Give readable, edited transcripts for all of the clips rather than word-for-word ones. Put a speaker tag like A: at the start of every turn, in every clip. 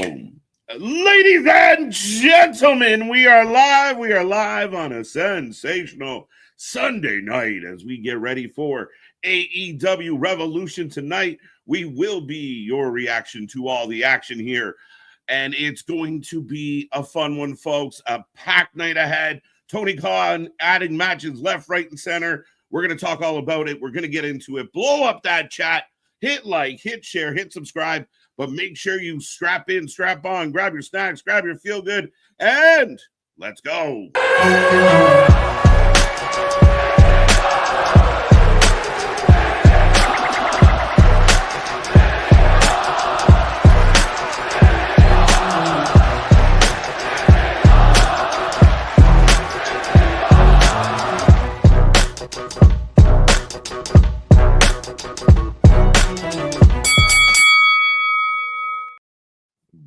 A: Boom. Ladies and gentlemen, we are live. We are live on a sensational Sunday night as we get ready for AEW Revolution tonight. We will be your reaction to all the action here, and it's going to be a fun one, folks. A packed night ahead. Tony Khan adding matches left, right, and center. We're going to talk all about it. We're going to get into it. Blow up that chat. Hit like, hit share, hit subscribe. But make sure you strap in, strap on, grab your snacks, grab your feel good, and let's go.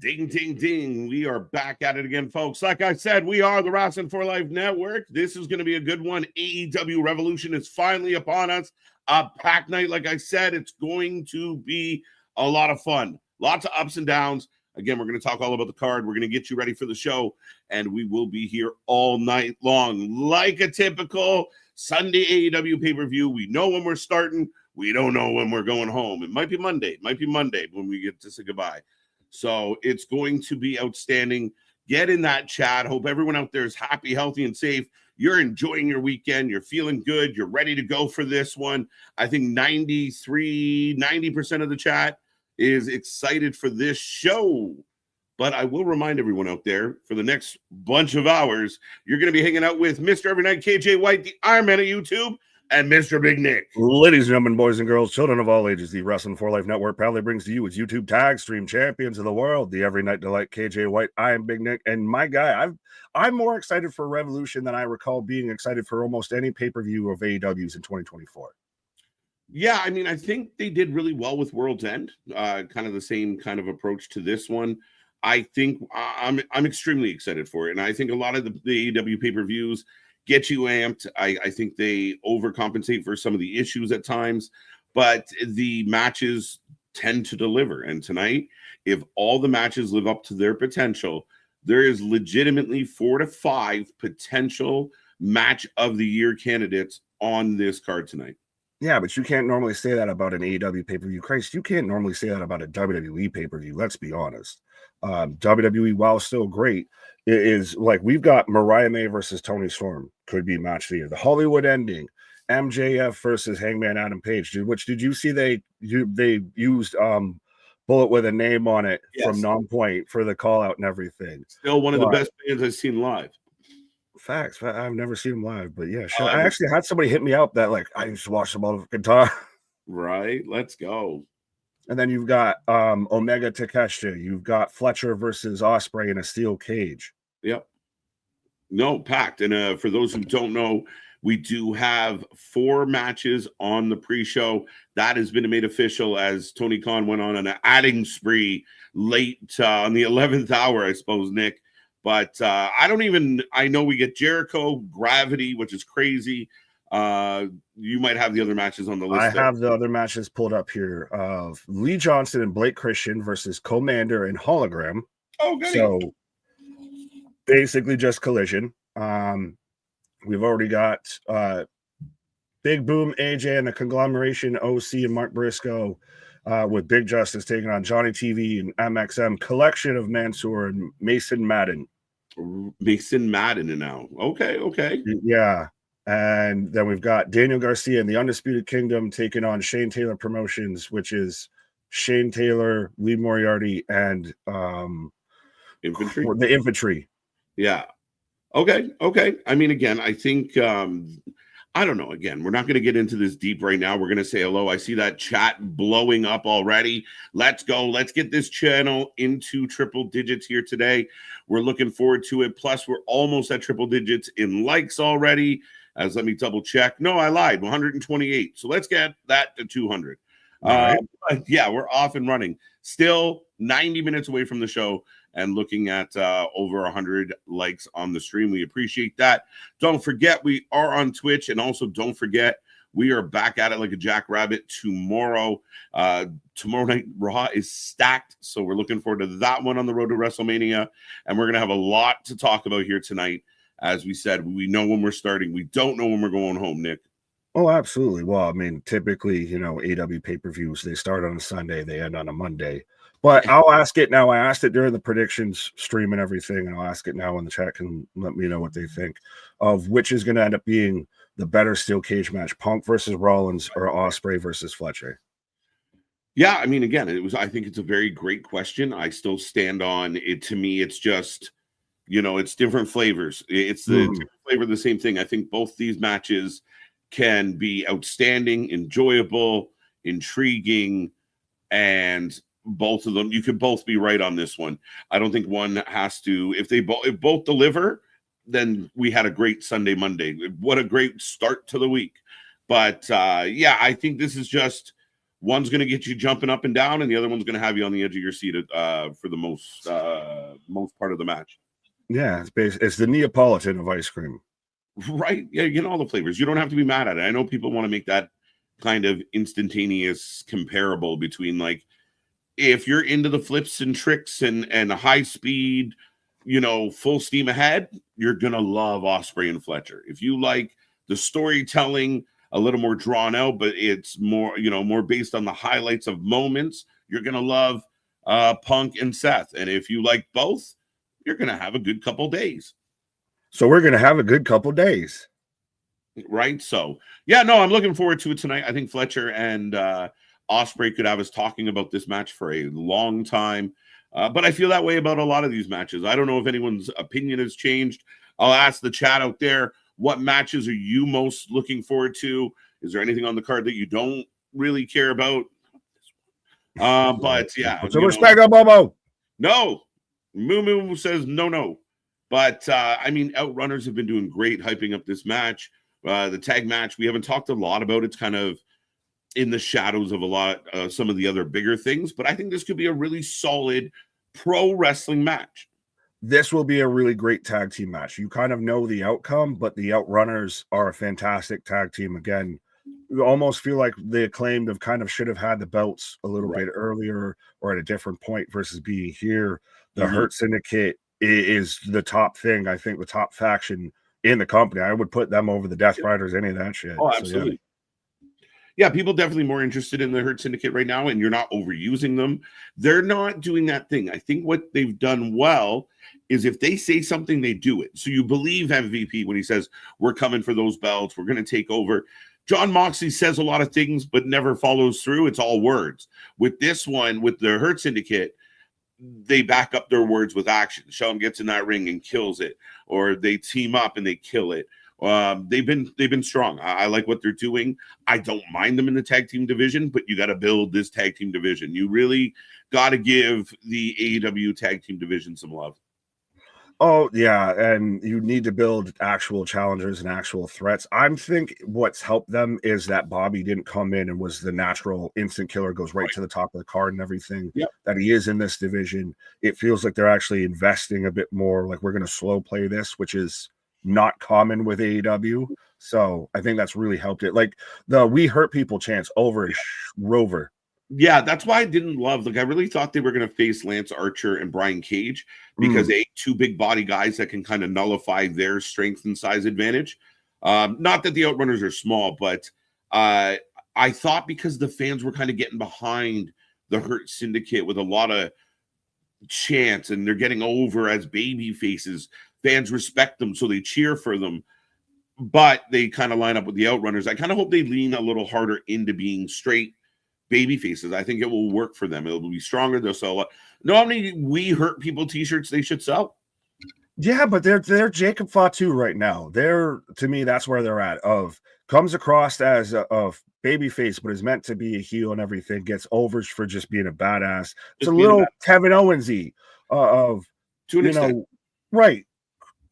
A: Ding, ding, ding. We are back at it again, folks. Like I said, we are the Wrestling for Life Network. This is going to be a good one. AEW Revolution is finally upon us. A packed night, like I said, it's going to be a lot of fun. Lots of ups and downs. Again, we're going to talk all about the card. We're going to get you ready for the show, and we will be here all night long. Like a typical Sunday AEW pay-per-view, we know when we're starting. We don't know when we're going home. It might be Monday. It might be Monday when we get to say goodbye. So it's going to be outstanding. Get in that chat. Hope everyone out there is happy, healthy, and safe. You're enjoying your weekend. You're feeling good. You're ready to go for this one. I think 90% of the chat is excited for this show. But I will remind everyone out there, for the next bunch of hours, you're going to be hanging out with Mr. Every Night, KJ White, the Iron Man of YouTube, and Mr. Big Nick.
B: Ladies and gentlemen, boys and girls, children of all ages, the Wrestling for Life Network proudly brings to you its YouTube tag stream champions of the world, the Every Night Delight, KJ White. I am Big Nick, and my guy, I'm more excited for Revolution than I recall being excited for almost any pay-per-view of AEW's in 2024.
A: Yeah, I mean, I think they did really well with World's End, kind of the same kind of approach to this one. I think I'm extremely excited for it, and I think a lot of the AEW pay-per-views get you amped. I think they overcompensate for some of the issues at times, but the matches tend to deliver. And tonight, if all the matches live up to their potential, there is legitimately 4 to 5 potential match of the year candidates on this card tonight.
B: Yeah, but you can't normally say that about an AEW pay-per-view. Christ, you can't normally say that about a WWE pay-per-view. Let's be honest. WWE, while still great, is like we've got Mariah May versus Toni Storm could be match of the year. The Hollywood ending, MJF versus Hangman Adam Page. Did you see they used Bullet with a name on it from Non-Point for the call out and everything.
A: Still one of the best bands I've seen live.
B: Facts. I've never seen them live, but yeah, sure. I actually had somebody hit me up that like I used to watch them all the time.
A: Right, let's go.
B: And then you've got Omega Takeshita. You've got Fletcher versus Ospreay in a steel cage.
A: Yep. No, packed. And for those who don't know, we do have 4 matches on the pre-show. That has been made official as Tony Khan went on an adding spree late on the 11th hour, I suppose, Nick. But I know we get Jericho, Gravity, which is crazy. You might have the other matches on the list.
B: I have the other matches pulled up here of Lee Johnson and Blake Christian versus Commander and Hologram.
A: Oh, good.
B: So basically just Collision. We've already got Big Boom, AJ, and the conglomeration OC and Mark Briscoe with Big Justice taking on Johnny TV and MXM, collection of Mansoor and Mason Madden.
A: Mason Madden now. Okay.
B: Yeah. And then we've got Daniel Garcia and the Undisputed Kingdom taking on Shane Taylor Promotions, which is Shane Taylor, Lee Moriarty, and
A: Infantry.
B: The Infantry.
A: Yeah. Okay. I mean, again, I think I don't know. Again, we're not going to get into this deep right now. We're going to say hello. I see that chat blowing up already. Let's go. Let's get this channel into triple digits here today. We're looking forward to it. Plus, we're almost at triple digits in likes already. As let me double check. No, I lied. 128. So let's get that to 200.
B: Right.
A: Yeah, we're off and running. Still 90 minutes away from the show and looking at over 100 likes on the stream. We appreciate that. Don't forget, we are on Twitch. And also don't forget, We are back at it like a jackrabbit tomorrow. Tomorrow night Raw is stacked, so we're looking forward to that one on the road to WrestleMania, and we're gonna have a lot to talk about here tonight. As we said, we know when we're starting. We don't know when we're going home, Nick.
B: Oh, absolutely. Well, I mean, typically, AW pay-per-views, they start on a Sunday, they end on a Monday. But I'll ask it now. I asked it during the predictions stream and everything, and I'll ask it now in the chat and let me know what they think of which is going to end up being the better steel cage match, Punk versus Rollins or Ospreay versus Fletcher.
A: Yeah, I mean, again, I think it's a very great question. I still stand on it. To me, it's just, it's different flavors. It's the different flavor of the same thing. I think both these matches can be outstanding, enjoyable, intriguing, and both of them, you could both be right on this one. I don't think one has to, if both deliver, then we had a great Sunday, Monday. What a great start to the week. But yeah, I think this is just, one's going to get you jumping up and down, and the other one's going to have you on the edge of your seat for the most part of the match.
B: Yeah, it's the Neapolitan of ice cream.
A: Right. Yeah, you get all the flavors. You don't have to be mad at it. I know people want to make that kind of instantaneous comparable between, like, if you're into the flips and tricks and high speed, full steam ahead, you're going to love Ospreay and Fletcher. If you like the storytelling a little more drawn out, but it's more, more based on the highlights of moments, you're going to love Punk and Seth. And if you like both, you're going to have a good couple days.
B: So we're going to have a good couple days.
A: Right. So, yeah, no, I'm looking forward to it tonight. I think Fletcher and Ospreay could have us talking about this match for a long time. But I feel that way about a lot of these matches. I don't know if anyone's opinion has changed. I'll ask the chat out there, what matches are you most looking forward to? Is there anything on the card that you don't really care about? But yeah.
B: So respect up, Bobo.
A: No. Moo says no. But, I mean, Outrunners have been doing great hyping up this match. The tag match, we haven't talked a lot about. It's kind of in the shadows of some of the other bigger things. But I think this could be a really solid pro wrestling match.
B: This will be a really great tag team match. You kind of know the outcome, but the Outrunners are a fantastic tag team. Again, you almost feel like the Acclaimed should have had the belts a little bit earlier or at a different point versus being here. The Hurt Syndicate is the top thing. I think the top faction in the company. I would put them over the Death Riders, any of that shit.
A: Oh, absolutely. So, yeah, people definitely more interested in the Hurt Syndicate right now, and you're not overusing them. They're not doing that thing. I think what they've done well is if they say something, they do it. So you believe MVP when he says, we're coming for those belts, we're going to take over. John Moxley says a lot of things, but never follows through. It's all words. With this one, with the Hurt Syndicate, they back up their words with action. Shelton gets in that ring and kills it, or they team up and they kill it. They've been strong. I like what they're doing. I don't mind them in the tag team division, but you got to build this tag team division. You really got to give the AEW tag team division some love.
B: Oh, yeah, and you need to build actual challengers and actual threats. I think what's helped them is that Bobby didn't come in and was the natural instant killer, goes right to the top of the card and everything, that he is in this division. It feels like they're actually investing a bit more, like we're going to slow play this, which is not common with AEW. So I think that's really helped it. Like the We Hurt People chants over Rover.
A: Yeah, that's why I didn't love. Like, I really thought they were going to face Lance Archer and Brian Cage because they two big body guys that can kind of nullify their strength and size advantage. Not that the Outrunners are small, but I thought because the fans were kind of getting behind the Hurt Syndicate with a lot of chants and they're getting over as baby faces, fans respect them, so they cheer for them. But they kind of line up with the Outrunners. I kind of hope they lean a little harder into being straight baby faces. I think it will work for them. It will be stronger. They'll sell a lot. Know how many We Hurt People t-shirts they should sell?
B: Yeah, but they're Jacob Fatu right now. To me, that's where they're at. Comes across as a baby face, but is meant to be a heel and everything. Gets overs for just being a badass. It's a little Kevin Owens-y to an extent. Right.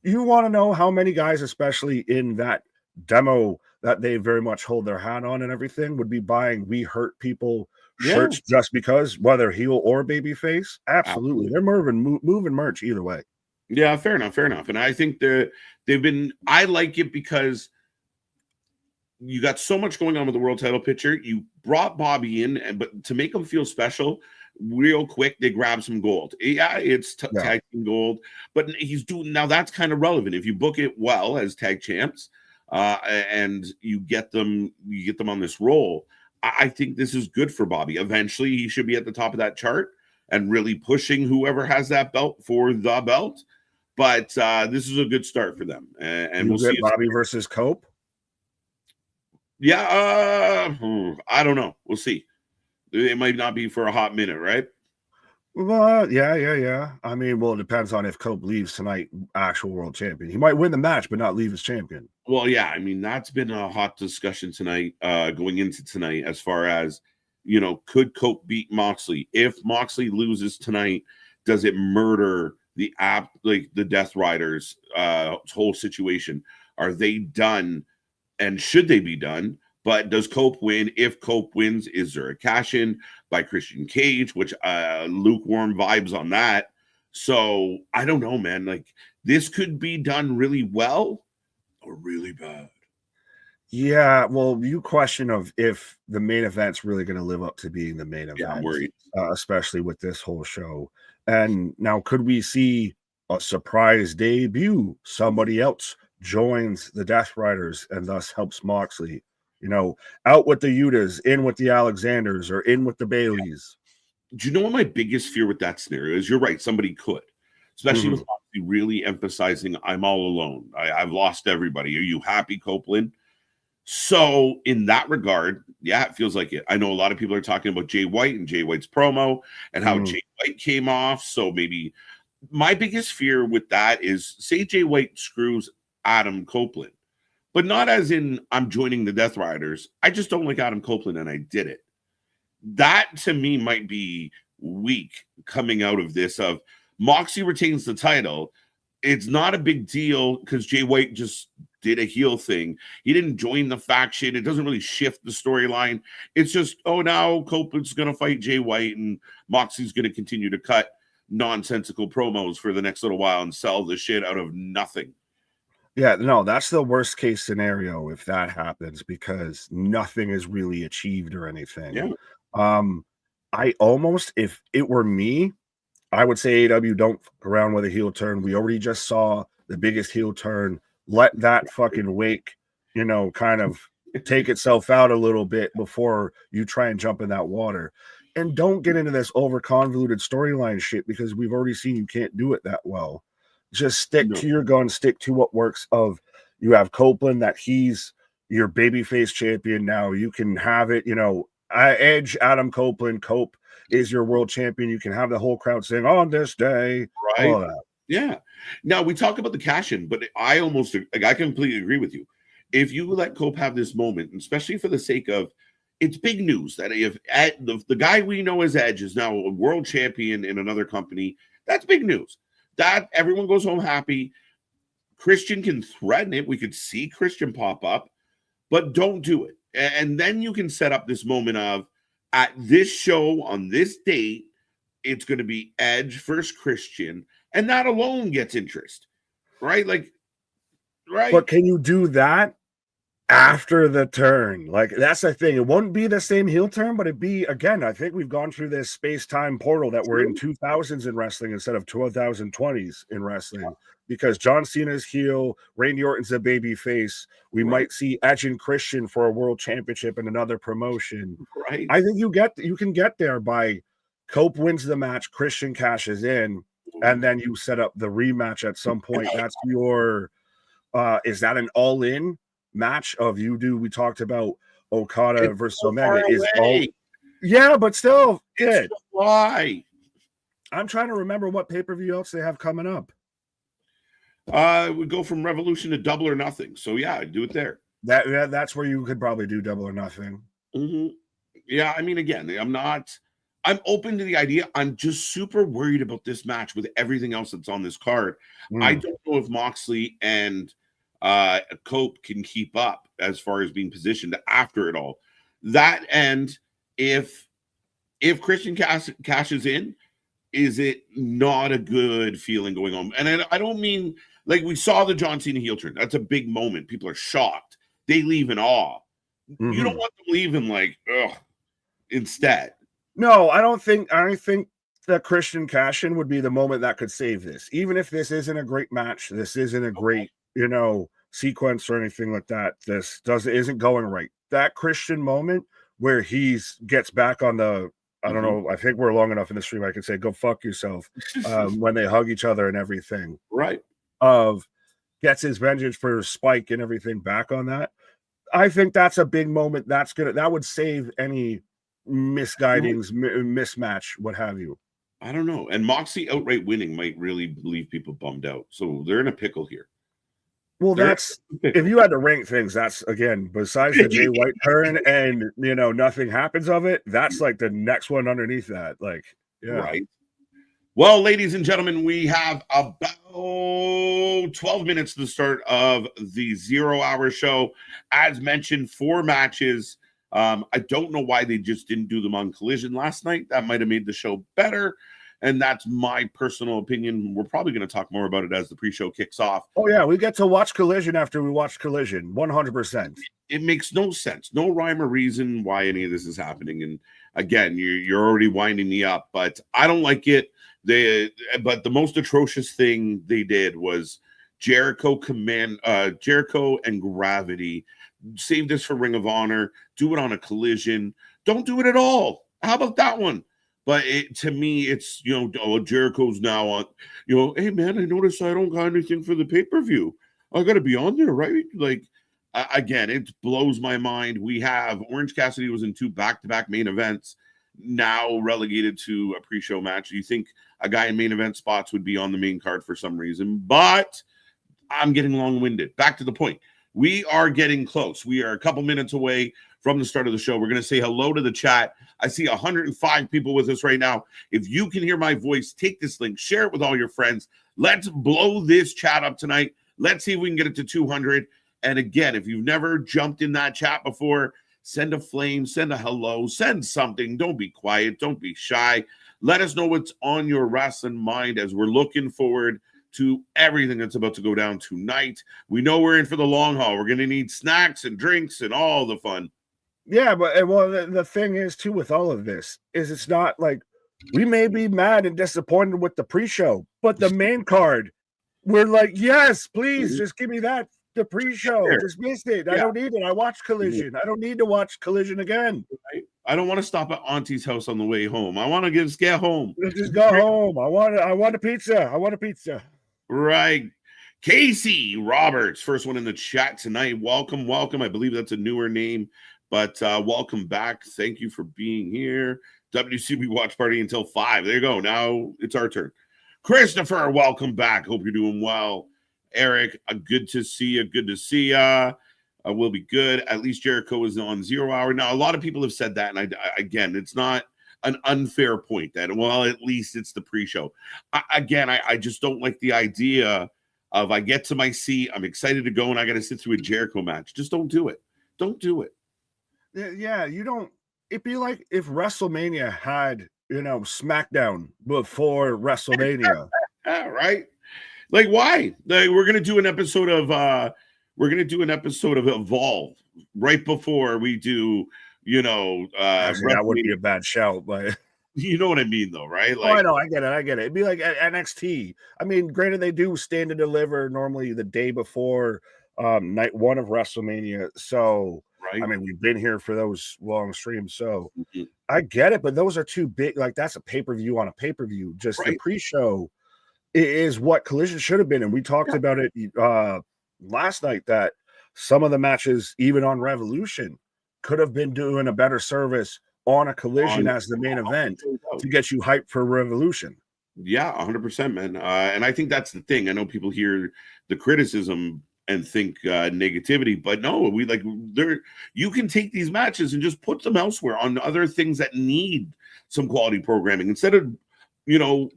B: You want to know how many guys, especially in that demo that they very much hold their hat on and everything, would be buying We Hurt People shirts just because, whether heel or baby face? Absolutely. They're moving merch either way.
A: Yeah, fair enough. And I think I like it because you got so much going on with the world title picture. You brought Bobby in, but to make him feel special, real quick, they grab some gold. Yeah, it's tag team gold, but he's doing now. That's kind of relevant if you book it well as tag champs, and you get them on this roll. I think this is good for Bobby. Eventually, he should be at the top of that chart and really pushing whoever has that belt for the belt. But this is a good start for them, and we'll see.
B: Bobby versus Cope.
A: Yeah, I don't know. We'll see. It might not be for a hot minute, right?
B: Well, yeah. I mean, well, it depends on if Cope leaves tonight, actual world champion. He might win the match, but not leave as champion.
A: Well, yeah. I mean, that's been a hot discussion tonight, going into tonight, as far as, could Cope beat Moxley? If Moxley loses tonight, does it murder the the Death Riders whole situation? Are they done? And should they be done? But does Cope win? If Cope wins, is there a cash-in by Christian Cage, which lukewarm vibes on that? So I don't know, man. Like, this could be done really well or really bad.
B: Yeah, well, you question of if the main event's really going to live up to being the main event.
A: Yeah, I'm worried.
B: Especially with this whole show. And now, could we see a surprise debut? Somebody else joins the Death Riders and thus helps Moxley. Out with the Yutas, in with the Alexanders, or in with the Baileys.
A: Do you know what my biggest fear with that scenario is? You're right. Somebody could, especially with Moxley really emphasizing, I'm all alone. I've lost everybody. Are you happy, Copeland? So in that regard, yeah, it feels like it. I know a lot of people are talking about Jay White and Jay White's promo and how Jay White came off. So maybe my biggest fear with that is, say Jay White screws Adam Copeland. But not as in I'm joining the Death Riders. I just don't like Adam Copeland, and I did it. That, to me, might be weak coming out of this. Of Moxley retains the title. It's not a big deal because Jay White just did a heel thing. He didn't join the faction. It doesn't really shift the storyline. It's just, now Copeland's going to fight Jay White, and Moxley's going to continue to cut nonsensical promos for the next little while and sell the shit out of nothing.
B: Yeah, no, that's the worst case scenario if that happens, because nothing is really achieved or anything.
A: Yeah.
B: I almost, if it were me, I would say AEW don't fuck around with a heel turn. We already just saw the biggest heel turn. Let that fucking wake, kind of take itself out a little bit before you try and jump in that water. And don't get into this over convoluted storyline shit, because we've already seen you can't do it that well. Just stick to your gun, stick to what works. Of you have Copeland, that he's your babyface champion now. You can have it, Edge, Adam Copeland, Cope is your world champion. You can have the whole crowd saying on this day,
A: right?
B: All that.
A: Yeah. Now we talk about the cash-in, but I completely agree with you. If you let Cope have this moment, especially for the sake of, it's big news that if the guy we know as Edge is now a world champion in another company, that's big news. That everyone goes home happy. Christian can threaten it. We could see Christian pop up, but don't do it. And then you can set up this moment of, at this show on this date, it's going to be Edge versus Christian, and that alone gets interest, right? Right.
B: But can you do that after the turn? That's the thing. It won't be the same heel turn, but it'd be, again, I think we've gone through this space-time portal that we're in 2000s in wrestling instead of 2020s in wrestling, because John Cena's heel, Randy Orton's a baby face. We might see Edge and Christian for a world championship in another promotion.
A: Right.
B: I think you can get there by Cope wins the match, Christian cashes in, and then you set up the rematch at some point. That's your is that an all-in match of we talked about Okada versus Omega is all, yeah, but still good.
A: Why?
B: I'm trying to remember what pay-per-view else they have coming up.
A: We go from Revolution to Double or Nothing. So yeah, do it there.
B: That's where you could probably do Double or Nothing.
A: Yeah, I mean, again, I'm open to the idea. I'm just super worried about this match with everything else that's on this card. I don't know if Moxley and Cope can keep up as far as being positioned after it all. That, and if Christian cashes in, is it not a good feeling going on? And I don't mean, we saw the John Cena heel turn. That's a big moment. People are shocked. They leave in awe. You don't want to leave him like, ugh, instead.
B: No, I don't think that Christian cash-in would be the moment that could save this. Even if this isn't a great match, this isn't a great, sequence or anything like that. This isn't going right. That Christian moment where he gets back on the, I don't know, I think we're long enough in the stream I can say, go fuck yourself, when they hug each other and everything.
A: Right.
B: Gets his vengeance for Spike and everything back on that. I think that's a big moment. That would save any misguidings, mismatch, what have you.
A: I don't know. And Moxie outright winning might really leave people bummed out. So they're in a pickle here.
B: Well, if you had to rank things, that's, again, besides the Jay White turn and, nothing happens of it, that's like the next one underneath that. Like, yeah.
A: Right. Well, ladies and gentlemen, we have about 12 minutes to the start of the 0 hour show. As mentioned, 4 matches. I don't know why they just didn't do them on Collision last night. That might have made the show better. And that's my personal opinion. We're probably going to talk more about it as the pre-show kicks off.
B: Oh, yeah. We get to watch Collision after we watch Collision. 100%.
A: It makes no sense. No rhyme or reason why any of this is happening. And again, you're already winding me up, but I don't like it. But the most atrocious thing they did was Jericho and Gravity. Save this for Ring of Honor. Do it on a Collision. Don't do it at all. How about that one? But to me, it's, Jericho's now on, hey, man, I noticed I don't got anything for the pay-per-view. I got to be on there, right? Like, again, it blows my mind. We have Orange Cassidy was in 2 back-to-back main events, now relegated to a pre-show match. You think a guy in main event spots would be on the main card for some reason, but I'm getting long-winded. Back to the point. We are getting close. We are a couple minutes away from the start of the show. We're going to say hello to the chat. I see 105 people with us right now. If you can hear my voice, take this link, share it with all your friends. Let's blow this chat up tonight. Let's see if we can get it to 200. And again, if you've never jumped in that chat before, send a flame, send a hello, send something. Don't be quiet. Don't be shy. Let us know what's on your wrestling mind as we're looking forward to everything that's about to go down tonight. We know we're in for the long haul. We're going to need snacks and drinks and all the fun.
B: Yeah, but the thing is, too, with all of this, is it's not like we may be mad and disappointed with the pre-show, but the main card, we're like, yes, please, just give me that. The pre-show, just missed it. I don't need it. I watched Collision. I don't need to watch Collision again.
A: I don't want to stop at Auntie's house on the way home. I want to just get home.
B: Just go home. I want a pizza. I want a pizza.
A: Right. Casey Roberts, first one in the chat tonight. Welcome. I believe that's a newer name, but welcome back. Thank you for being here. WCB Watch Party until 5. There you go. Now it's our turn. Christopher, welcome back. Hope you're doing well. Eric, good to see you. Good to see you. We'll be good. At least Jericho is on 0 hour. Now, a lot of people have said that, and again, it's not an unfair point that, well, at least it's the pre-show. I just don't like the idea of I get to my seat, I'm excited to go, and I got to sit through a Jericho match. Just don't do it. Don't do it.
B: Yeah, you don't. It'd be like if WrestleMania had, SmackDown before WrestleMania.
A: Right? Like, why? Like, we're gonna do an episode of Evolve right before we do,
B: that would be a bad shout, but
A: you know what I mean, though, right?
B: Like, I know, I get it. It'd be like NXT. I mean, granted, they do stand and deliver normally the day before night 1 of WrestleMania. So, right. I mean, we've been here for those long streams, so I get it. But those are too big. Like, that's a pay-per-view on a pay-per-view. Just the pre-show is what Collision should have been, and we talked about it last night that some of the matches, even on Revolution, could have been doing a better service on a Collision as the main event to get you hyped for Revolution.
A: Yeah, 100%, man. And I think that's the thing. I know people hear the criticism and think negativity, but no, you can take these matches and just put them elsewhere on other things that need some quality programming instead of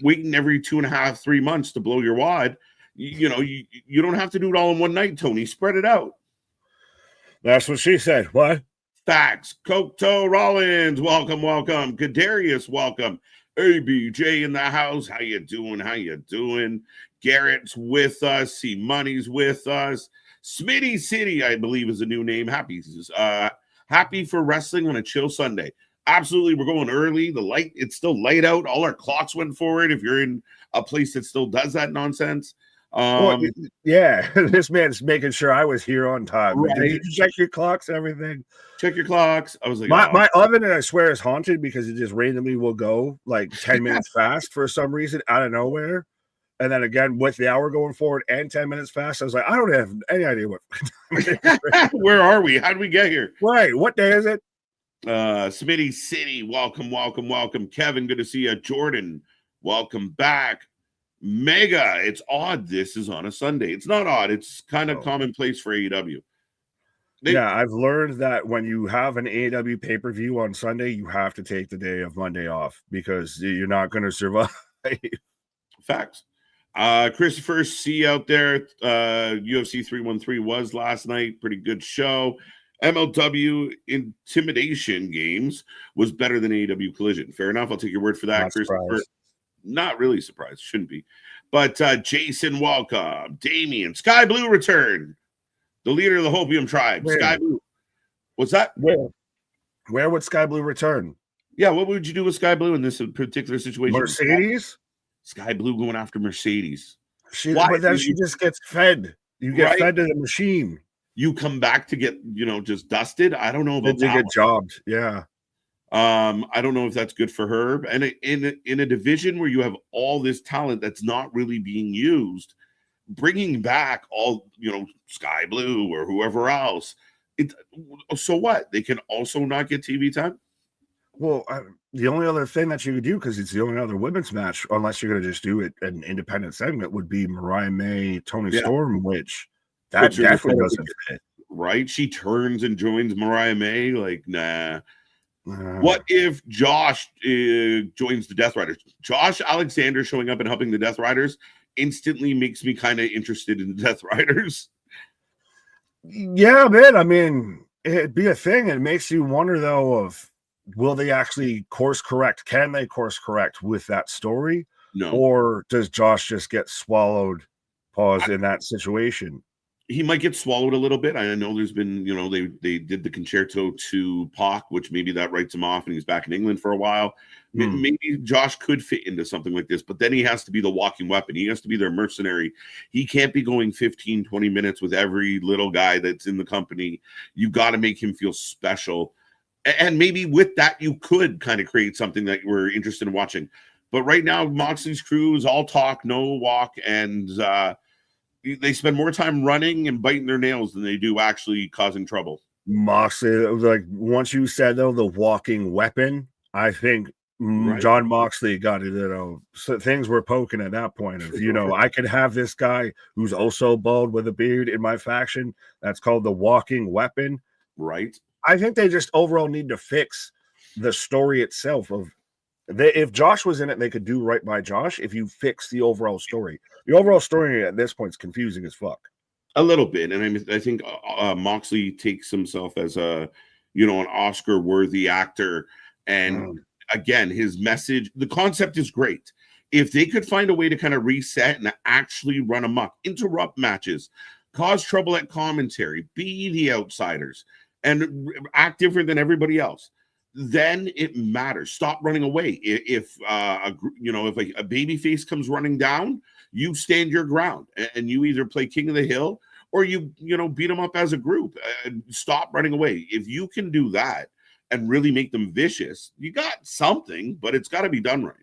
A: waiting every 2.5, 3 months to blow your wad. You don't have to do it all in one night, Tony. Spread it out.
B: That's what she said. What?
A: Facts. Cocteau Rollins, welcome. Kadarius, welcome. ABJ in the house. How you doing? Garrett's with us. C Money's with us. Smitty City, I believe, is a new name. Happy Happy for wrestling on a chill Sunday. Absolutely, we're going early. It's still light out. All our clocks went forward. If you're in a place that still does that nonsense.
B: Well, yeah, this man's making sure I was here on time.
A: Right.
B: Did you check your clocks and everything?
A: Check your clocks. I was like,
B: my oven, and I swear, is haunted because it just randomly will go like 10 minutes fast for some reason out of nowhere. And then again, with the hour going forward and 10 minutes fast, I was like, I don't have any idea what.
A: Where are we? How did we get here?
B: Right. What day is it?
A: Smitty City, welcome. Kevin, good to see you. Jordan, welcome back. Mega, it's odd this is on a Sunday. It's not odd. It's kind of commonplace for AEW.
B: I've learned that when you have an AEW pay-per-view on Sunday, you have to take the day of Monday off because you're not going to survive.
A: Facts. Christopher C out there. UFC 313 was last night. Pretty good show. MLW Intimidation Games was better than AEW Collision. Fair enough. I'll take your word for that, Christopher. Not really surprised. Shouldn't be. But Jason, welcome. Damien, Sky Blue return. The leader of the Hopium tribe.
B: Where?
A: Sky Blue. What's that?
B: Where would Sky Blue return?
A: Yeah, what would you do with Sky Blue in this particular situation?
B: Mercedes?
A: Sky Blue going after Mercedes.
B: But then she just gets fed. You get fed to the machine.
A: You come back to get, just dusted. I don't know about
B: that. To get jobbed. Yeah.
A: I don't know if that's good for her. And in a division where you have all this talent that's not really being used, bringing back all, Sky Blue or whoever else, so what? They can also not get TV time?
B: Well, the only other thing that you could do, because it's the only other women's match, unless you're going to just do it an independent segment, would be Mariah May, Toni Storm, which definitely doesn't fit.
A: Right? She turns and joins Mariah May. Like, nah. What if Josh joins the Death Riders? Josh Alexander showing up and helping the Death Riders instantly makes me kind of interested in the Death Riders.
B: Yeah, man. I mean, it'd be a thing. It makes you wonder, though, of will they actually course correct? Can they course correct with that story?
A: No.
B: Or does Josh just get swallowed, in that situation?
A: He might get swallowed a little bit. I know there's been, they did the concerto to Pac, which maybe that writes him off and he's back in England for a while. Maybe Josh could fit into something like this, but then he has to be the walking weapon. He has to be their mercenary. He can't be going 15, 20 minutes with every little guy that's in the company. You got to make him feel special. And maybe with that, you could kind of create something that we're interested in watching. But right now, Moxley's crew is all talk, no walk, and they spend more time running and biting their nails than they do actually causing trouble.
B: Moxley, like once you said, though, the walking weapon, I think John Moxley got it. So things were poking at that point of, I could have this guy who's also bald with a beard in my faction. That's called the walking weapon.
A: Right.
B: I think they just overall need to fix the story itself of if Josh was in it, they could do right by Josh. If you fix the overall story, at this point is confusing as fuck.
A: A little bit. And I think Moxley takes himself as an Oscar worthy actor. And again, his message, the concept is great. If they could find a way to kind of reset and actually run amok, interrupt matches, cause trouble at commentary, be the outsiders, and act different than everybody else, then it matters. Stop running away. If a baby face comes running down, you stand your ground and you either play King of the Hill or you beat them up as a group. Stop running away. If you can do that and really make them vicious, you got something, but it's got to be done right.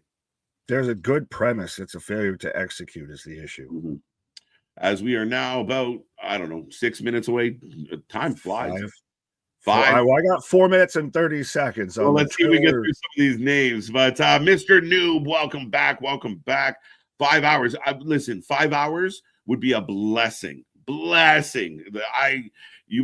B: There's a good premise. It's a failure to execute is the issue.
A: Mm-hmm. As we are now about, 6 minutes away. Time flies. Five.
B: I got 4 minutes and 30 seconds.
A: Well, let's see if we get through some of these names. But Mr. Noob, welcome back. 5 hours. Listen, 5 hours would be a blessing. You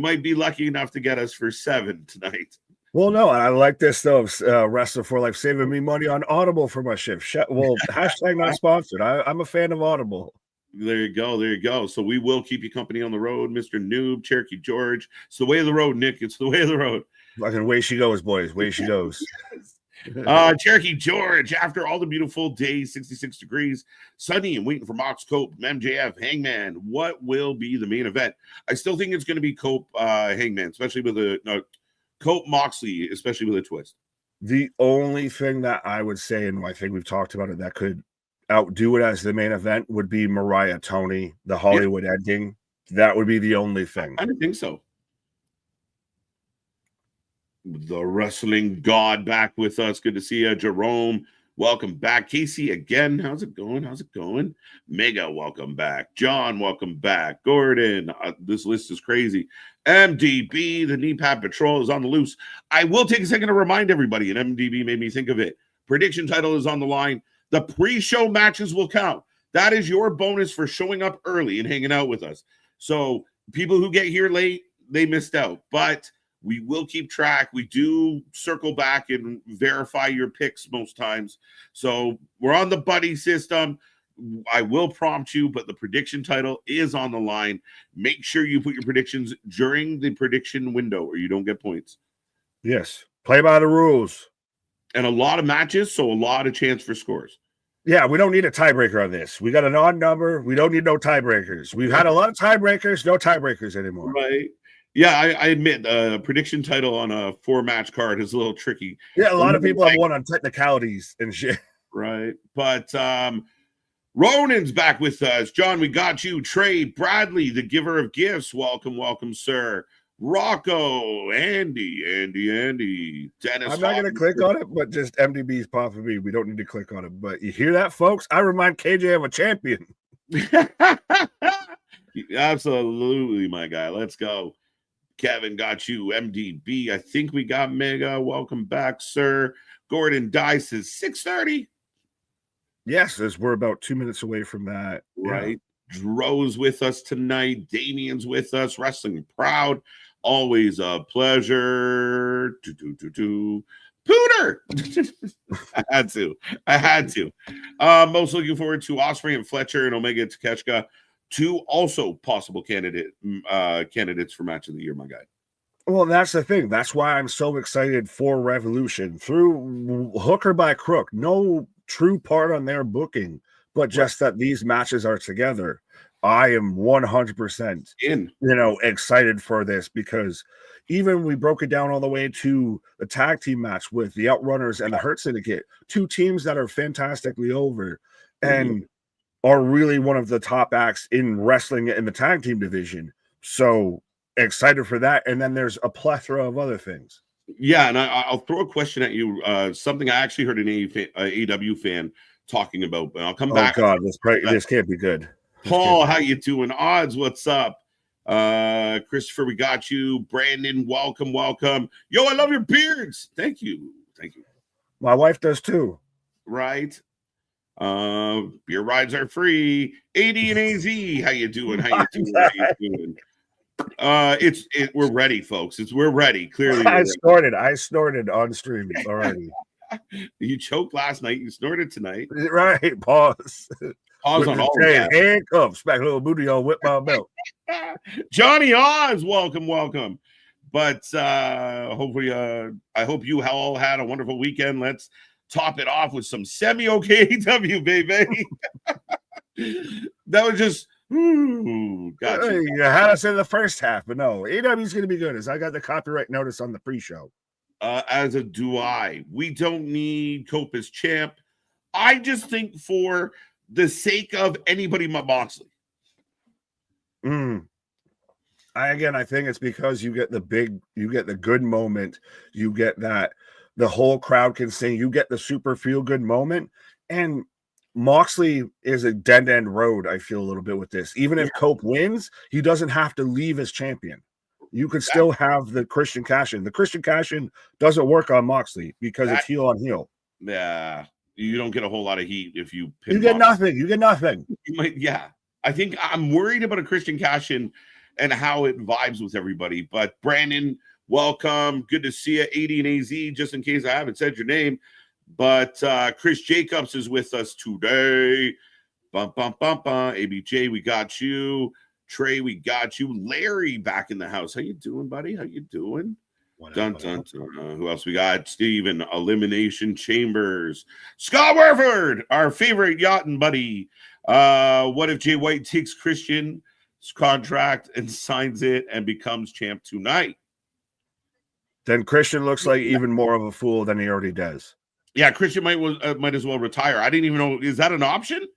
A: might be lucky enough to get us for 7 tonight.
B: Well, no, I like this though. Wrestler for Life saving me money on Audible for my shift. Well, hashtag not sponsored. I'm a fan of Audible.
A: There you go. So we will keep you company on the road, Mr. Noob, Cherokee George. It's the way of the road, Nick. It's the way of the road.
B: Fucking way she goes, boys. Way she goes.
A: Cherokee George, after all the beautiful days, 66 degrees, sunny and waiting for Mox Cope, MJF, Hangman. What will be the main event? I still think it's going to be Cope, Hangman, especially with Cope Moxley, especially with a twist.
B: The only thing that I would say, and I think we've talked about it, that could outdo it as the main event would be Mariah Tony, the Hollywood ending. That would be the only thing.
A: I don't think so. The wrestling god back with us. Good to see you, Jerome. Welcome back. Casey again. How's it going? How's it going? Mega, welcome back. John, welcome back. Gordon, this list is crazy. MDB, the knee pad patrol is on the loose. I will take a second to remind everybody, and MDB made me think of it. Prediction title is on the line. The pre-show matches will count. That is your bonus for showing up early and hanging out with us. So people who get here late, they missed out. But we will keep track. We do circle back and verify your picks most times. So we're on the buddy system. I will prompt you, but the prediction title is on the line. Make sure you put your predictions during the prediction window or you don't get points.
B: Yes. Play by the rules.
A: And a lot of matches, so a lot of chance for scores.
B: Yeah, we don't need a tiebreaker on this. We got an odd number. We don't need no tiebreakers. We've had a lot of tiebreakers, no tiebreakers anymore.
A: Right. Yeah, I admit prediction title on a 4-match card is a little tricky.
B: Yeah, a lot of people have won on technicalities and shit.
A: Right. But Ronan's back with us. John, we got you. Trey, Bradley, the giver of gifts. Welcome, welcome, sir. Rocco, Andy, Dennis.
B: I'm not going to click on it, but just MDB's popping me. We don't need to click on it. But you hear that, folks? I remind KJ of a champion.
A: Absolutely, my guy. Let's go. Kevin got you. MDB. I think we got Mega. Welcome back, sir. Gordon Dice is 6:30.
B: Yes, as we're about 2 minutes away from that.
A: Right. Yeah. Dro's with us tonight. Damien's with us. Wrestling Proud. Always a pleasure. Pooter. I had to. Most looking forward to Osprey and Fletcher and Omega Takeshka. 2 also possible candidates for match of the year, my guy.
B: Well, that's the thing. That's why I'm so excited for Revolution. Through hook or by crook, no true part on their booking, but just that these matches are together. I am 100% excited for this because even we broke it down all the way to the tag team match with the Outrunners and the Hurt Syndicate, 2 teams that are fantastically over and are really one of the top acts in wrestling in the tag team division. So excited for that. And then there's a plethora of other things.
A: Yeah, and I'll throw a question at you. Something I actually heard an AEW fan talking about, but I'll come back.
B: Oh God, this can't be good.
A: Paul, how you doing? Odds, what's up? Christopher, we got you. Brandon, welcome. Yo, I love your beards. Thank you.
B: My wife does too.
A: Right. Beer rides are free. AD and AZ, how you doing? We're ready, folks. We're ready. Clearly,
B: I snorted on stream already.
A: You choked last night. You snorted tonight.
B: Right. Pause
A: on all that.
B: Handcuffs, back a little booty on whip my belt.
A: Johnny Oz, welcome. But hopefully, I hope you all had a wonderful weekend. Let's top it off with some semi-okay AEW, baby. That was just gotcha.
B: You had us in the first half, but no, AEW is going to be good. As I got the copyright notice on the pre-show.
A: As a do I. We don't need Cope as champ. I just think for the sake of anybody but Moxley.
B: I think it's because you get the good moment, you get that the whole crowd can sing, you get the super feel good moment, and Moxley is a dead end road. I feel a little bit with this. Even if Cope wins, he doesn't have to leave as champion. You could still have the Christian cash-in. The Christian cash-in doesn't work on Moxley because it's heel on heel.
A: Yeah, you don't get a whole lot of heat if you pin.
B: You get nothing. You get nothing.
A: I think I'm worried about a Christian cash-in and how it vibes with everybody. But Brandon, welcome. Good to see you. AD and AZ, just in case I haven't said your name. But Chris Jacobs is with us today. ABJ, we got you. Trey, we got you. Larry back in the house. How you doing, buddy? How you doing? Dun. Who else we got? Steven, Elimination Chambers. Scott Werford, our favorite yachting buddy. What if Jay White takes Christian's contract and signs it and becomes champ tonight?
B: then Christian looks like even more of a fool than he already does.
A: Yeah, Christian might as well retire. I didn't even know. Is that an option?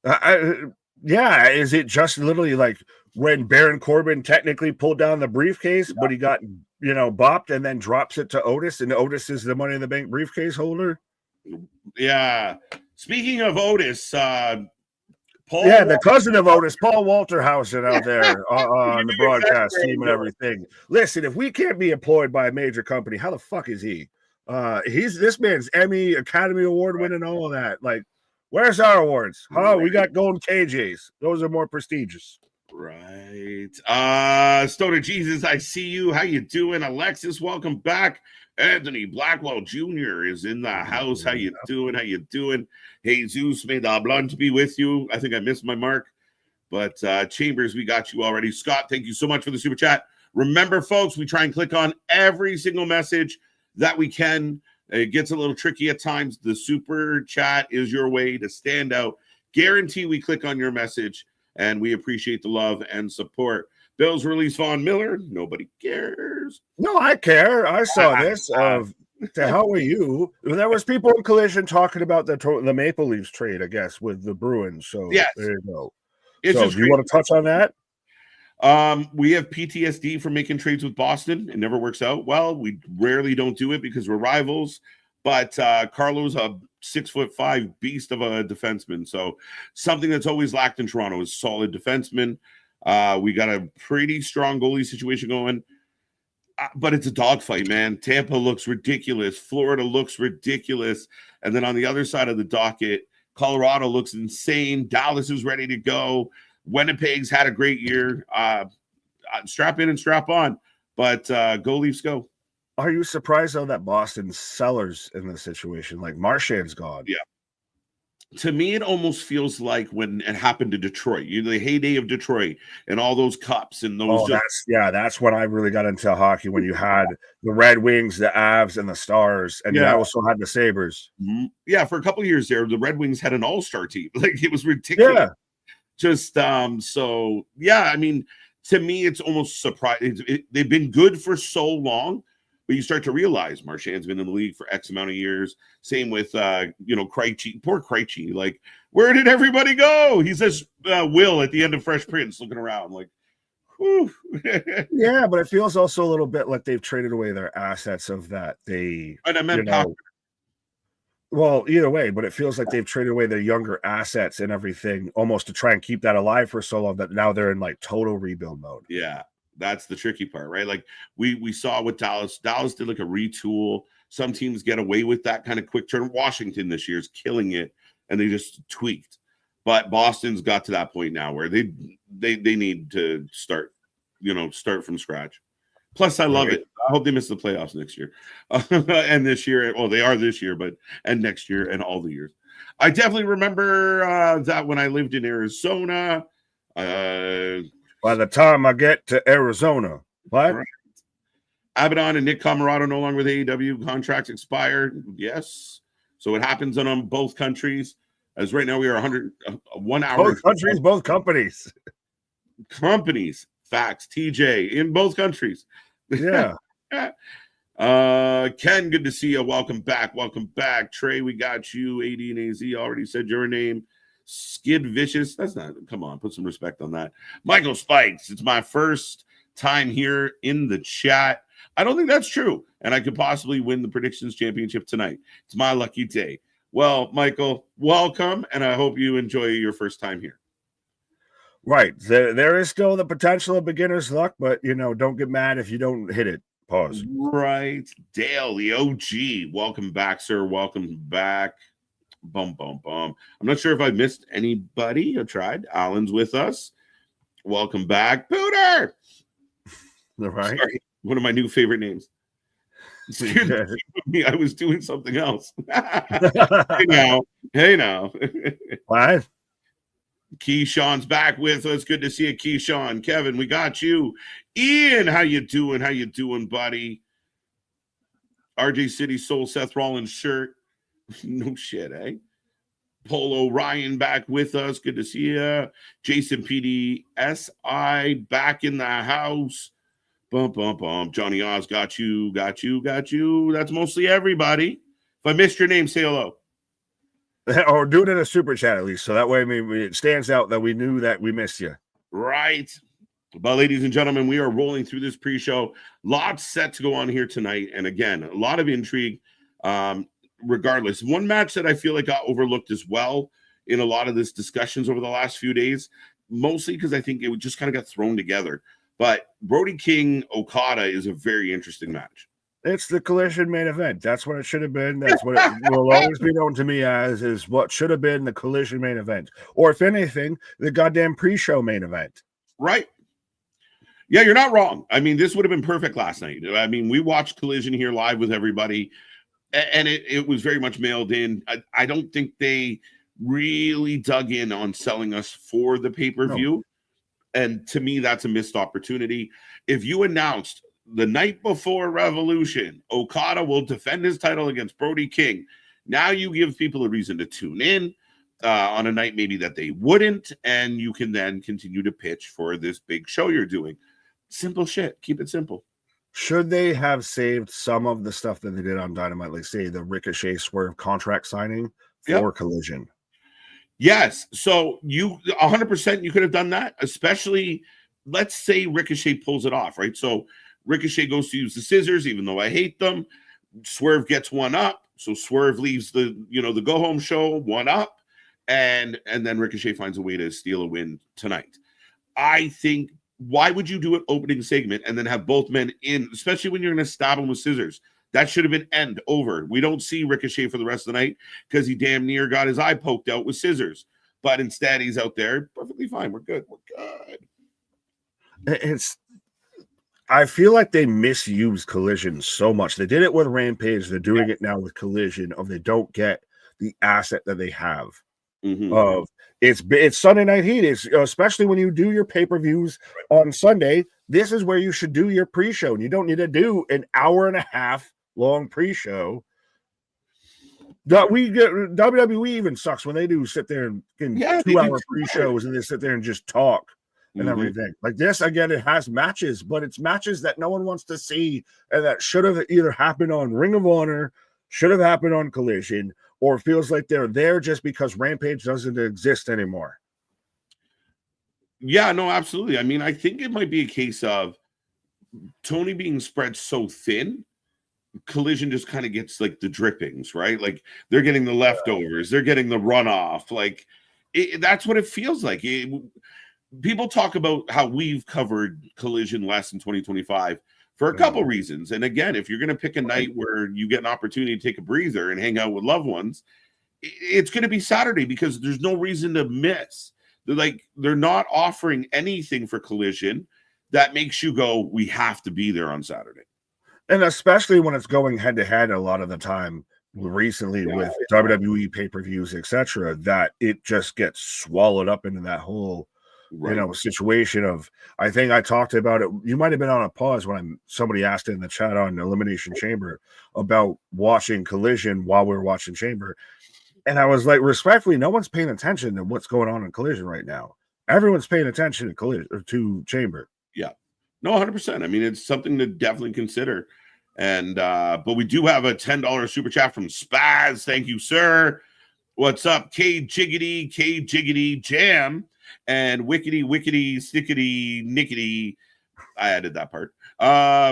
B: Yeah, is it just literally like when Baron Corbin technically pulled down the briefcase, but he got bopped and then drops it to Otis, and Otis is the Money in the Bank briefcase holder?
A: Yeah. Speaking of Otis, Paul.
B: Yeah, the cousin of Otis, Paul Walterhausen out there on the broadcast team and everything. Listen, if we can't be employed by a major company, how the fuck is he? This man's Emmy, Academy Award winning, all of that. Like, where's our awards? We got golden KJs. Those are more prestigious.
A: Right. Stoner Jesus, I see you. How you doing? Alexis, welcome back. Anthony Blackwell Jr. is in the house. How you doing? How you doing? Jesus, may the blunt be with you. I think I missed my mark. But Chambers, we got you already. Scott, thank you so much for the super chat. Remember, folks, we try and click on every single message that we can. It gets a little tricky at times. The super chat is your way to stand out. Guarantee we click on your message, and we appreciate the love and support. Bills release Von Miller. Nobody cares.
B: No, I care. I saw this. To hell with you. There was people in Collision talking about the Maple Leafs trade, I guess, with the Bruins. So yes. There you go. So do you want to touch on that?
A: We have PTSD for making trades with Boston. It never works out well. We rarely don't do it because we're rivals. But Carlo's a 6'5" beast of a defenseman. So something that's always lacked in Toronto is solid defensemen. We got a pretty strong goalie situation going. But it's a dogfight, man. Tampa looks ridiculous. Florida looks ridiculous. And then on the other side of the docket, Colorado looks insane. Dallas is ready to go. Winnipeg's had a great year. Strap in and strap on. But go Leafs, go.
B: Are you surprised, though, that Boston's sellers in this situation? Like, Marchand's gone.
A: Yeah. To me, it almost feels like when it happened to Detroit, the heyday of Detroit and all those cups and those.
B: That's when I really got into hockey, when you had the Red Wings, the Avs, and the Stars, and you also had the Sabres.
A: Mm-hmm. Yeah, for a couple of years there, the Red Wings had an all-star team. Like, it was ridiculous. Yeah. Just so yeah, I mean, to me, it's almost surprising. They've been good for so long. But you start to realize Marchand's been in the league for X amount of years. Same with, Krejci. Poor Krejci. Like, where did everybody go? He says Will at the end of Fresh Prince looking around like, whew.
B: Yeah, but it feels also a little bit like they've traded away their assets of that. Well, either way, but it feels like they've traded away their younger assets and everything almost to try and keep that alive for so long that now they're in like total rebuild mode.
A: Yeah. That's the tricky part, right? Like we saw with Dallas. Dallas did like a retool. Some teams get away with that kind of quick turn. Washington this year is killing it, and they just tweaked. But Boston's got to that point now where they need to start from scratch. Plus, I love it. I hope they miss the playoffs next year, and this year. Well, they are this year, and next year and all the years. I definitely remember that when I lived in Arizona.
B: By the time I get to Arizona, what?
A: Right. Abaddon and Nick Camarado no longer with AEW. Contracts expired. Yes. So it happens on both countries. As right now we are 1 hour.
B: Both countries, both companies.
A: Companies. Facts. TJ in both countries.
B: Yeah.
A: Ken, good to see you. Welcome back. Welcome back. Trey, we got you. AD and AZ already said your name. Skid Vicious. That's not, come on, put some respect on that. Michael Spikes. It's my first time here in the chat. I don't think that's true. And I could possibly win the predictions championship tonight. It's my lucky day. Well, Michael, welcome. And I hope you enjoy your first time here.
B: Right. There is still the potential of beginner's luck, but don't get mad if you don't hit it. Pause.
A: Right. Dale, the OG. Welcome back, sir. Welcome back. Bum. I'm not sure if I missed anybody. I tried. Alan's with us. Welcome back, Pooter.
B: Right.
A: Sorry, one of my new favorite names. Me, I was doing something else. Hey now.
B: What?
A: Keyshawn's back with us. Good to see you, Keyshawn. Kevin, we got you. Ian, how you doing? How you doing, buddy? RJ City sold Seth Rollins' shirt. No shit, eh? Polo Ryan back with us. Good to see you. Jason PDSI back in the house. Bump, bump, bump. Johnny Oz got you, got you, got you. That's mostly everybody. If I missed your name, say hello.
B: Or do it in a super chat at least, so that way maybe it stands out that we knew that we missed you.
A: Right. But ladies and gentlemen, we are rolling through this pre-show. Lots set to go on here tonight. And again, a lot of intrigue. Regardless, one match that I feel like got overlooked as well in a lot of this discussions over the last few days, mostly because I think it just kind of got thrown together. But Brody King Okada is a very interesting match.
B: It's the Collision main event. That's what it should have been. That's what it will always be known to me as, is what should have been the Collision main event. Or if anything, the goddamn pre-show main event.
A: Right. Yeah, you're not wrong. I mean, this would have been perfect last night. I mean, we watched Collision here live with everybody, and it was very much mailed in. I don't think they really dug in on selling us for the pay-per-view. No. And to me, that's a missed opportunity. If you announced the night before Revolution, Okada will defend his title against Brody King, now you give people a reason to tune in on a night maybe that they wouldn't, and you can then continue to pitch for this big show you're doing. Simple shit. Keep it simple.
B: Should they have saved some of the stuff that they did on Dynamite, like say the Ricochet Swerve contract signing for Collision?
A: Yes. So you 100% you could have done that, especially let's say Ricochet pulls it off, right? So Ricochet goes to use the scissors, even though I hate them. Swerve gets one up. So Swerve leaves the go home show one up, and then Ricochet finds a way to steal a win tonight. I think, why would you do an opening segment and then have both men in, especially when you're going to stab them with scissors? That should have been end over. We don't see Ricochet for the rest of the night because he damn near got his eye poked out with scissors. But instead, he's out there perfectly fine. We're good. We're
B: good. I feel like they misuse Collision so much. They did it with Rampage. They're doing it now with Collision. They don't get the asset that they have.
A: Mm-hmm.
B: It's Sunday Night Heat. It's especially when you do your pay-per-views on Sunday. This is where you should do your pre-show, and you don't need to do an hour and a half long pre-show. WWE even sucks when they do sit there and 2-hour pre-shows and they sit there and just talk and everything. Like this, again, it has matches, but it's matches that no one wants to see and that should have either happened on Ring of Honor, should have happened on Collision, or feels like they're there just because Rampage doesn't exist anymore.
A: Yeah, no, absolutely. I mean, I think it might be a case of Tony being spread so thin, Collision just kind of gets like the drippings, right? Like they're getting the leftovers, they're getting the runoff. Like that's what it feels like. People talk about how we've covered Collision less in 2025 for a couple reasons. And again, if you're going to pick a night where you get an opportunity to take a breather and hang out with loved ones, it's going to be Saturday because there's no reason to miss. They're not offering anything for Collision that makes you go, we have to be there on Saturday.
B: And especially when it's going head to head a lot of the time recently with WWE pay-per-views, etc., that it just gets swallowed up into that whole situation of, I think I talked about it. You might have been on a pause when somebody asked in the chat on Elimination Chamber about watching Collision while we were watching Chamber. And I was like, respectfully, no one's paying attention to what's going on in Collision right now. Everyone's paying attention to Collision or to Chamber.
A: Yeah, no, 100%. I mean, it's something to definitely consider. And but we do have a $10 super chat from Spaz. Thank you, sir. What's up, K Jiggity Jam, and Wickety Stickety Nickety. I added that part.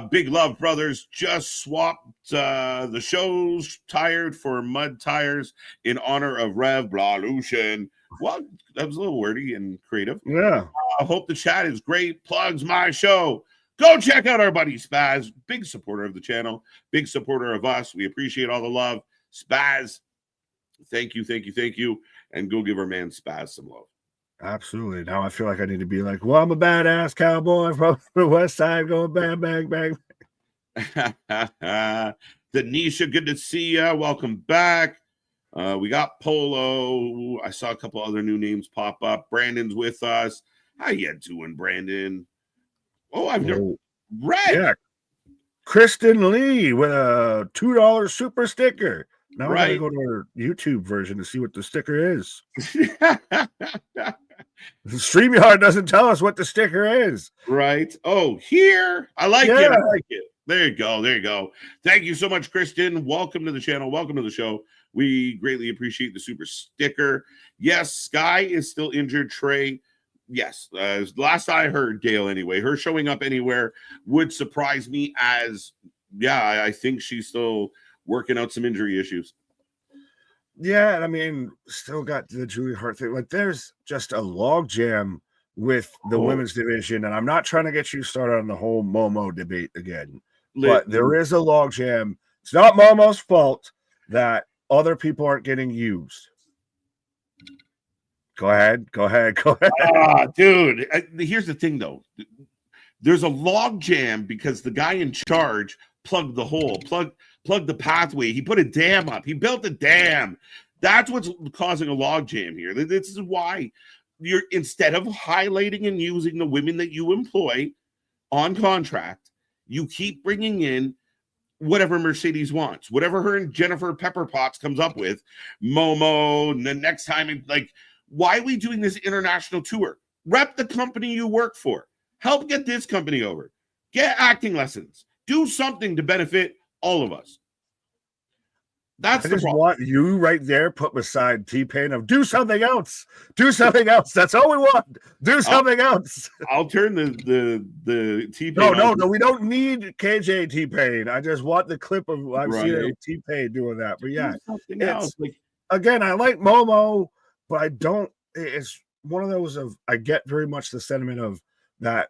A: Big love, brothers. Just swapped the show's tired for mud tires in honor of Revolution. Well, that was a little wordy and creative.
B: Yeah.
A: I hope the chat is great. Plugs my show. Go check out our buddy Spaz. Big supporter of the channel. Big supporter of us. We appreciate all the love. Spaz, thank you. And go give our man Spaz some love.
B: Absolutely. Now I feel like I need to be like, well, I'm a badass cowboy from the west side going bang, bang, bang.
A: Denisha, good to see you. Welcome back. We got Polo. I saw a couple other new names pop up. Brandon's with us. How you doing, Brandon? Oh, I've never read.
B: Yeah. Kristen Lee with a $2 super sticker. Now I gotta go to our YouTube version to see what the sticker is. StreamYard doesn't tell us what the sticker is.
A: Right. Oh, here. I like it.
B: Yeah.
A: I like it. There you go. There you go. Thank you so much, Kristen. Welcome to the channel. Welcome to the show. We greatly appreciate the super sticker. Yes, Sky is still injured. Trey, yes. Last I heard, Gail, anyway, her showing up anywhere would surprise me as, yeah, I think she's still working out some injury issues.
B: Yeah, and I mean, still got the Julia Hart thing. Like, there's just a log jam with the women's division, and I'm not trying to get you started on the whole Momo debate again, but there is a log jam. It's not Momo's fault that other people aren't getting used. Go ahead.
A: Dude, here's the thing, though. There's a log jam because the guy in charge plugged the hole, plugged the pathway. He put a dam up. He built a dam. That's what's causing a log jam here. This is why you're, instead of highlighting and using the women that you employ on contract, you keep bringing in whatever Mercedes wants, whatever her and Jennifer Pepper Potts comes up with, Momo, and the next time, like, why are we doing this international tour? Rep the company you work for. Help get this company over. Get acting lessons. Do something to benefit all of us. That's the problem.
B: Want you right there put beside T-Pain of do something else. Do something else. That's all we want. Do something else. I'll
A: turn the T-Pain.
B: No. We don't need KJ T-Pain. I just want the clip of I've seen T-Pain doing that. But yeah,
A: something else. Like,
B: again, I like Momo, but I don't. It's one of those of I get very much the sentiment of that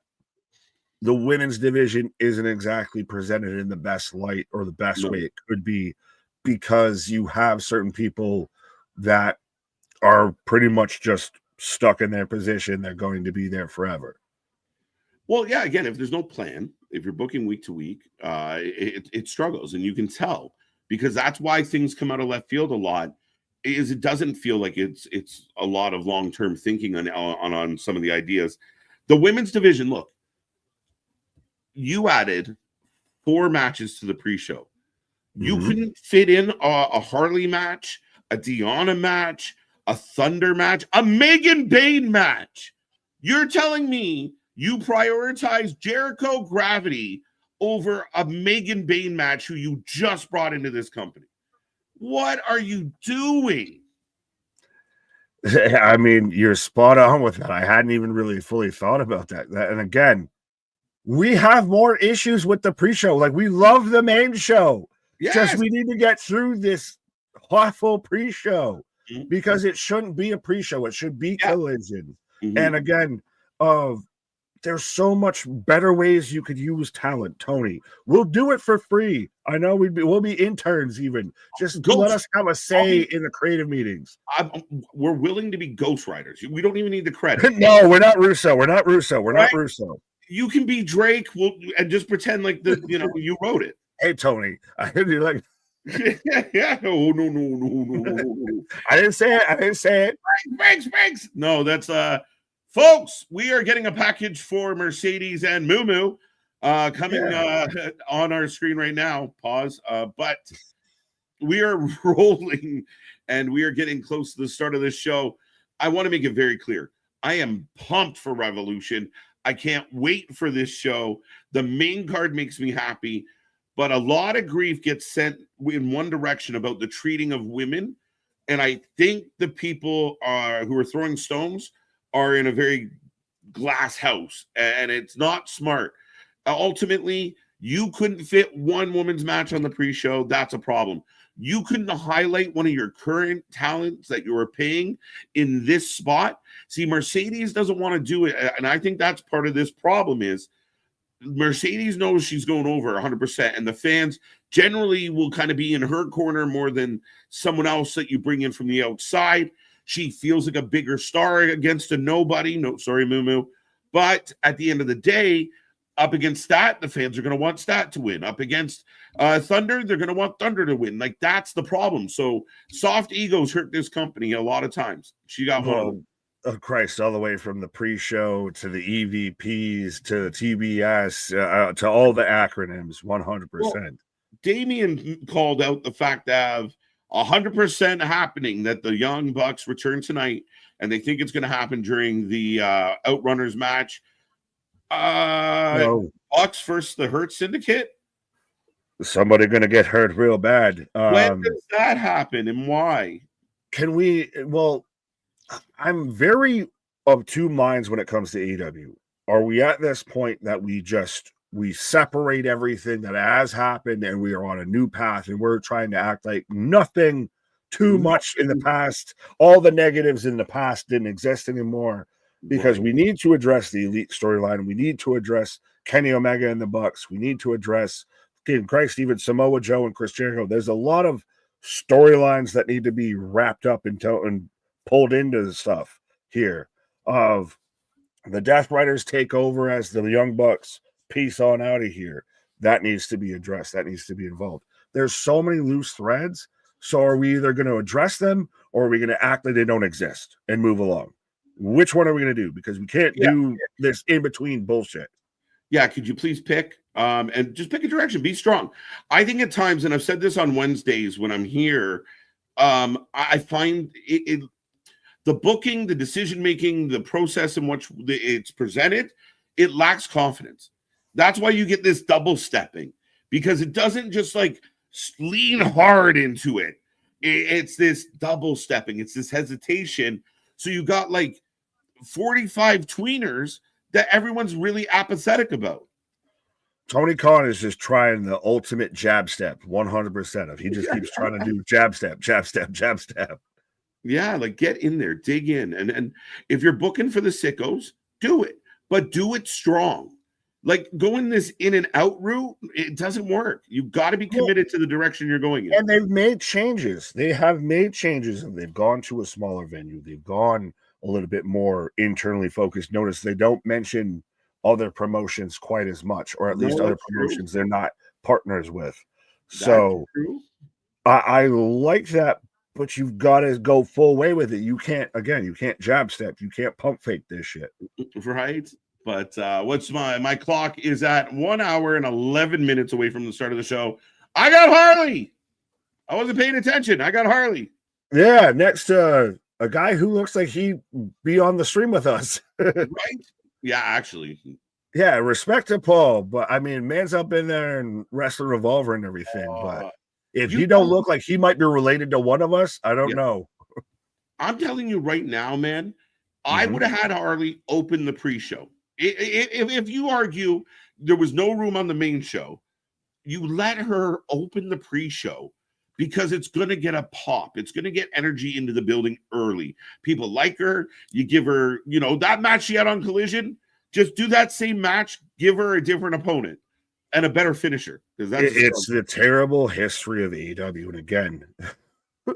B: the women's division isn't exactly presented in the best light or the best way it could be, because you have certain people that are pretty much just stuck in their position. They're going to be there forever.
A: Well, yeah, again, if there's no plan, if you're booking week to week, it struggles, and you can tell, because that's why things come out of left field a lot, is it doesn't feel like it's a lot of long-term thinking on some of the ideas. The women's division, look, you added 4 matches to the pre-show. You couldn't fit in a Harley match, a Deonna match, a Thunder match, a Megan Bayne match. You're telling me you prioritize Jericho Gravity over a Megan Bayne match who you just brought into this company. What are you doing?
B: I mean, you're spot on with that. I hadn't even really fully thought about that. And again, we have more issues with the pre-show. Like, we love the main show. Yes. Just we need to get through this awful pre-show, because it shouldn't be a pre-show. It should be Collision. And again, there's so much better ways you could use talent, Tony. We'll do it for free. I know we'll be interns even. Just let us have a say in the creative meetings.
A: We're willing to be ghostwriters. We don't even need the credit.
B: No, we're not Russo. We're not Russo.
A: You can be Drake and just pretend like you wrote it.
B: Hey, Tony, I heard you like.
A: Oh, no.
B: I didn't say it.
A: Thanks. No, that's folks. We are getting a package for Mercedes and Moo coming on our screen right now. Pause. But we are rolling, and we are getting close to the start of this show. I want to make it very clear. I am pumped for Revolution. I can't wait for this show. The main card makes me happy, but a lot of grief gets sent in one direction about the treating of women. And I think the people who are throwing stones are in a very glass house, and it's not smart. Ultimately, you couldn't fit one women's match on the pre-show. That's a problem. You couldn't highlight one of your current talents that you were paying in this spot. See, Mercedes doesn't want to do it, and I think that's part of this problem is Mercedes knows she's going over 100%, and the fans generally will kind of be in her corner more than someone else that you bring in from the outside. She feels like a bigger star against a nobody. No, sorry, Moo. But at the end of the day, up against Stat, the fans are going to want Stat to win. Up against Thunder, they're going to want Thunder to win. Like, that's the problem. So soft egos hurt this company a lot of times. She got one.
B: Oh, Christ, all the way from the pre-show to the EVPs to TBS to all the acronyms, 100%. Well,
A: Damian called out the fact of 100% happening that the Young Bucks return tonight. and they think it's going to happen during the Outrunners match.
B: No,
A: Bucks versus the Hurt Syndicate.
B: somebody going to get hurt real bad.
A: When does that happen and why?
B: Can we? Well, I'm very of two minds when it comes to AEW. Are we at this point that we separate everything that has happened and we are on a new path and we're trying to act like nothing too much in the past, all the negatives in the past didn't exist anymore, because we need to address the Elite storyline. We need to address Kenny Omega and the Bucks. We need to address even Samoa Joe and Chris Jericho. There's a lot of storylines that need to be wrapped up and pulled into the stuff here. Of the Death Riders take over as the Young Bucks, peace on out of here. That needs to be addressed. That needs to be involved. There's so many loose threads. So are we either going to address them or are we going to act like they don't exist and move along? Which one are we going to do? Because we can't do this in between bullshit.
A: Yeah, could you please pick and just pick a direction? Be strong. I think at times, and I've said this on Wednesdays when I'm here, I find the booking, the decision making, the process in which it's presented, it lacks confidence. That's why you get this double stepping, because it doesn't just like lean hard into it. It's this double stepping. It's this hesitation. So you got like 45 tweeners that everyone's really apathetic about.
B: Tony Khan is just trying the ultimate jab step, 100% of. He just keeps trying to do jab step, jab step, jab step.
A: Yeah, like get in there, dig in. And if you're booking for the sickos, do it. But do it strong. Like going this in and out route, it doesn't work. You've got to be committed to the direction you're going in.
B: And they've made changes. They have made changes, and they've gone to a smaller venue. They've gone a little bit more internally focused. Notice they don't mention other promotions quite as much, or at least other promotions they're not partners with. So I like that, but you've got to go full way with it. You can't jab step. You can't pump fake this shit.
A: Right. But what's my clock is at 1 hour and 11 minutes away from the start of the show. I got Harley. I wasn't paying attention. I got Harley.
B: Yeah, next to a guy who looks like he'd be on the stream with us.
A: Right? Yeah, actually.
B: Yeah, respect to Paul, but I mean, man's up in there and wrestling Revolver and everything. But if you don't look like he might be related to one of us, I don't know.
A: I'm telling you right now, man, I would have had Harley open the pre-show. If you argue there was no room on the main show, you let her open the pre-show, because it's going to get a pop. It's going to get energy into the building early. People like her. You give her, that match she had on Collision, just do that same match, give her a different opponent and a better finisher.
B: It's the terrible history of AEW. And again,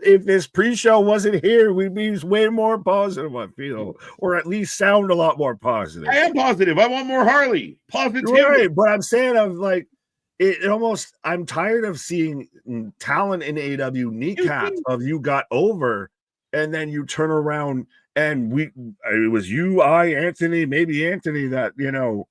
B: if this pre-show wasn't here, we'd be way more positive, I feel, or at least sound a lot more positive.
A: I am positive. I want more Harley. Positivity.
B: Right, but I'm saying I'm tired of seeing talent in AEW kneecaps of you got over, and then you turn around and it was you, Anthony, maybe Anthony that,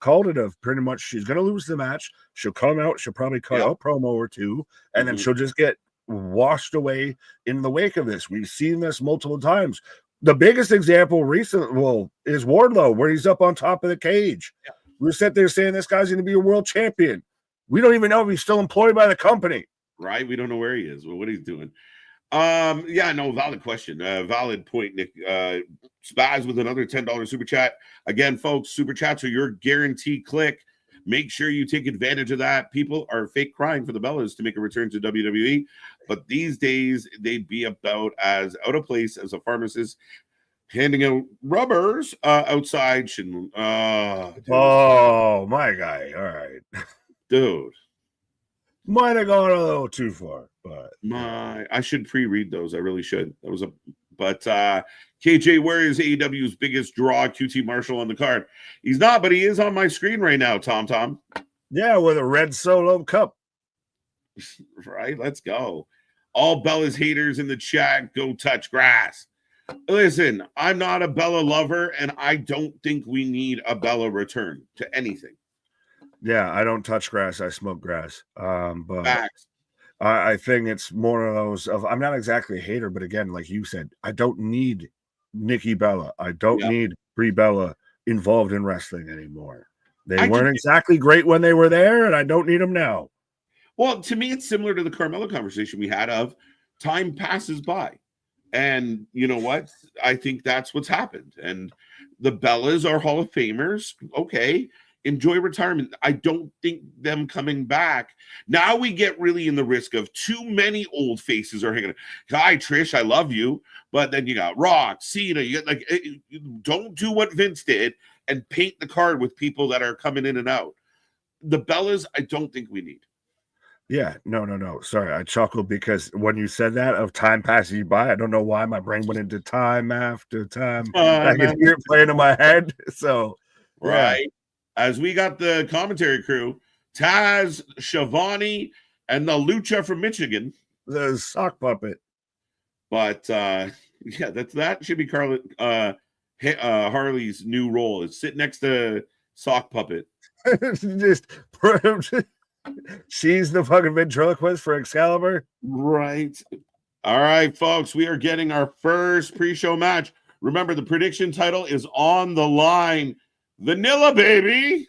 B: called it of pretty much she's going to lose the match. She'll come out. She'll probably cut a promo or two, and then she'll just get washed away in the wake of this. We've seen this multiple times. The biggest example recently, is Wardlow, where he's up on top of the cage. Yeah. We sat there saying this guy's going to be a world champion. We don't even know if he's still employed by the company.
A: Right? We don't know where he is, what he's doing. Valid question. Valid point, Nick. Spaz with another $10 super chat. Again, folks, super chats are your guaranteed click. Make sure you take advantage of that. People are fake crying for the Bellas to make a return to WWE, but these days they'd be about as out of place as a pharmacist handing out rubbers outside.
B: Oh, my guy. All right.
A: Dude.
B: Might have gone a little too far, but
A: I should pre-read those. I really should. But KJ, where is AEW's biggest draw? QT Marshall on the card. He's not, but he is on my screen right now, Tom.
B: Yeah, with a red Solo cup.
A: Right, let's go. All Bella's haters in the chat, go touch grass. Listen, I'm not a Bella lover, and I don't think we need a Bella return to anything.
B: Yeah, I don't touch grass. I smoke grass. But I think it's more of those of, I'm not exactly a hater, but again, like you said, I don't need Nikki Bella. I don't need Brie Bella involved in wrestling anymore. They weren't exactly great when they were there, and I don't need them now.
A: Well, to me, it's similar to the Carmella conversation we had of time passes by. And you know what? I think that's what's happened. And the Bellas are Hall of Famers. Okay. Enjoy retirement. I don't think them coming back. Now we get really in the risk of too many old faces are hanging. Hi, Trish, I love you. But then you got Rock, Cena. You got don't do what Vince did and paint the card with people that are coming in and out. The Bellas, I don't think we need.
B: Yeah, no. Sorry, I chuckled because when you said that of time passing you by, I don't know why my brain went into time after time. I can hear it playing in my head. So,
A: right. As we got the commentary crew, Taz, Shivani, and the Lucha from Michigan.
B: The sock puppet.
A: But that should be Harley's new role, is sit next to sock puppet.
B: She's the fucking ventriloquist for Excalibur.
A: Right. All right, folks. We are getting our first pre-show match. Remember, the prediction title is on the line. Vanilla, baby.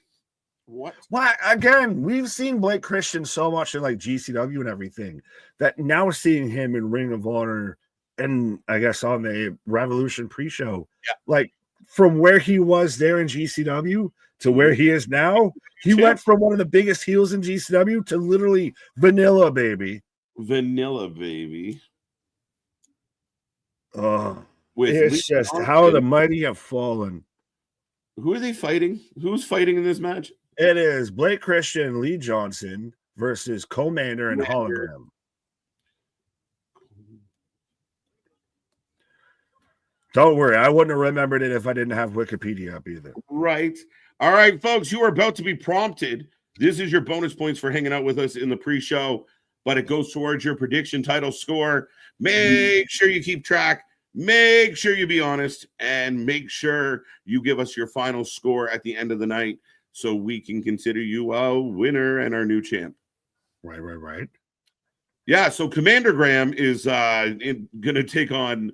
A: What?
B: Why? Again, we've seen Blake Christian so much in like GCW and everything that now seeing him in Ring of Honor and I guess on the Revolution pre-show, like from where he was there in GCW to where he is now, he went from one of the biggest heels in GCW to literally Vanilla, baby.
A: Vanilla, baby.
B: It's just how the mighty have fallen.
A: Who are they fighting? Who's fighting in this match?
B: It is Blake Christian and Lee Johnson versus Commander and Hologram. Don't worry, I wouldn't have remembered it if I didn't have Wikipedia up either.
A: Right. All right, folks, you are about to be prompted. This is your bonus points for hanging out with us in the pre-show, but it goes towards your prediction title score. Make sure you keep track. Make sure you be honest, and make sure you give us your final score at the end of the night so we can consider you a winner and our new champ.
B: Right.
A: Yeah, so Commander Graham is going to take on...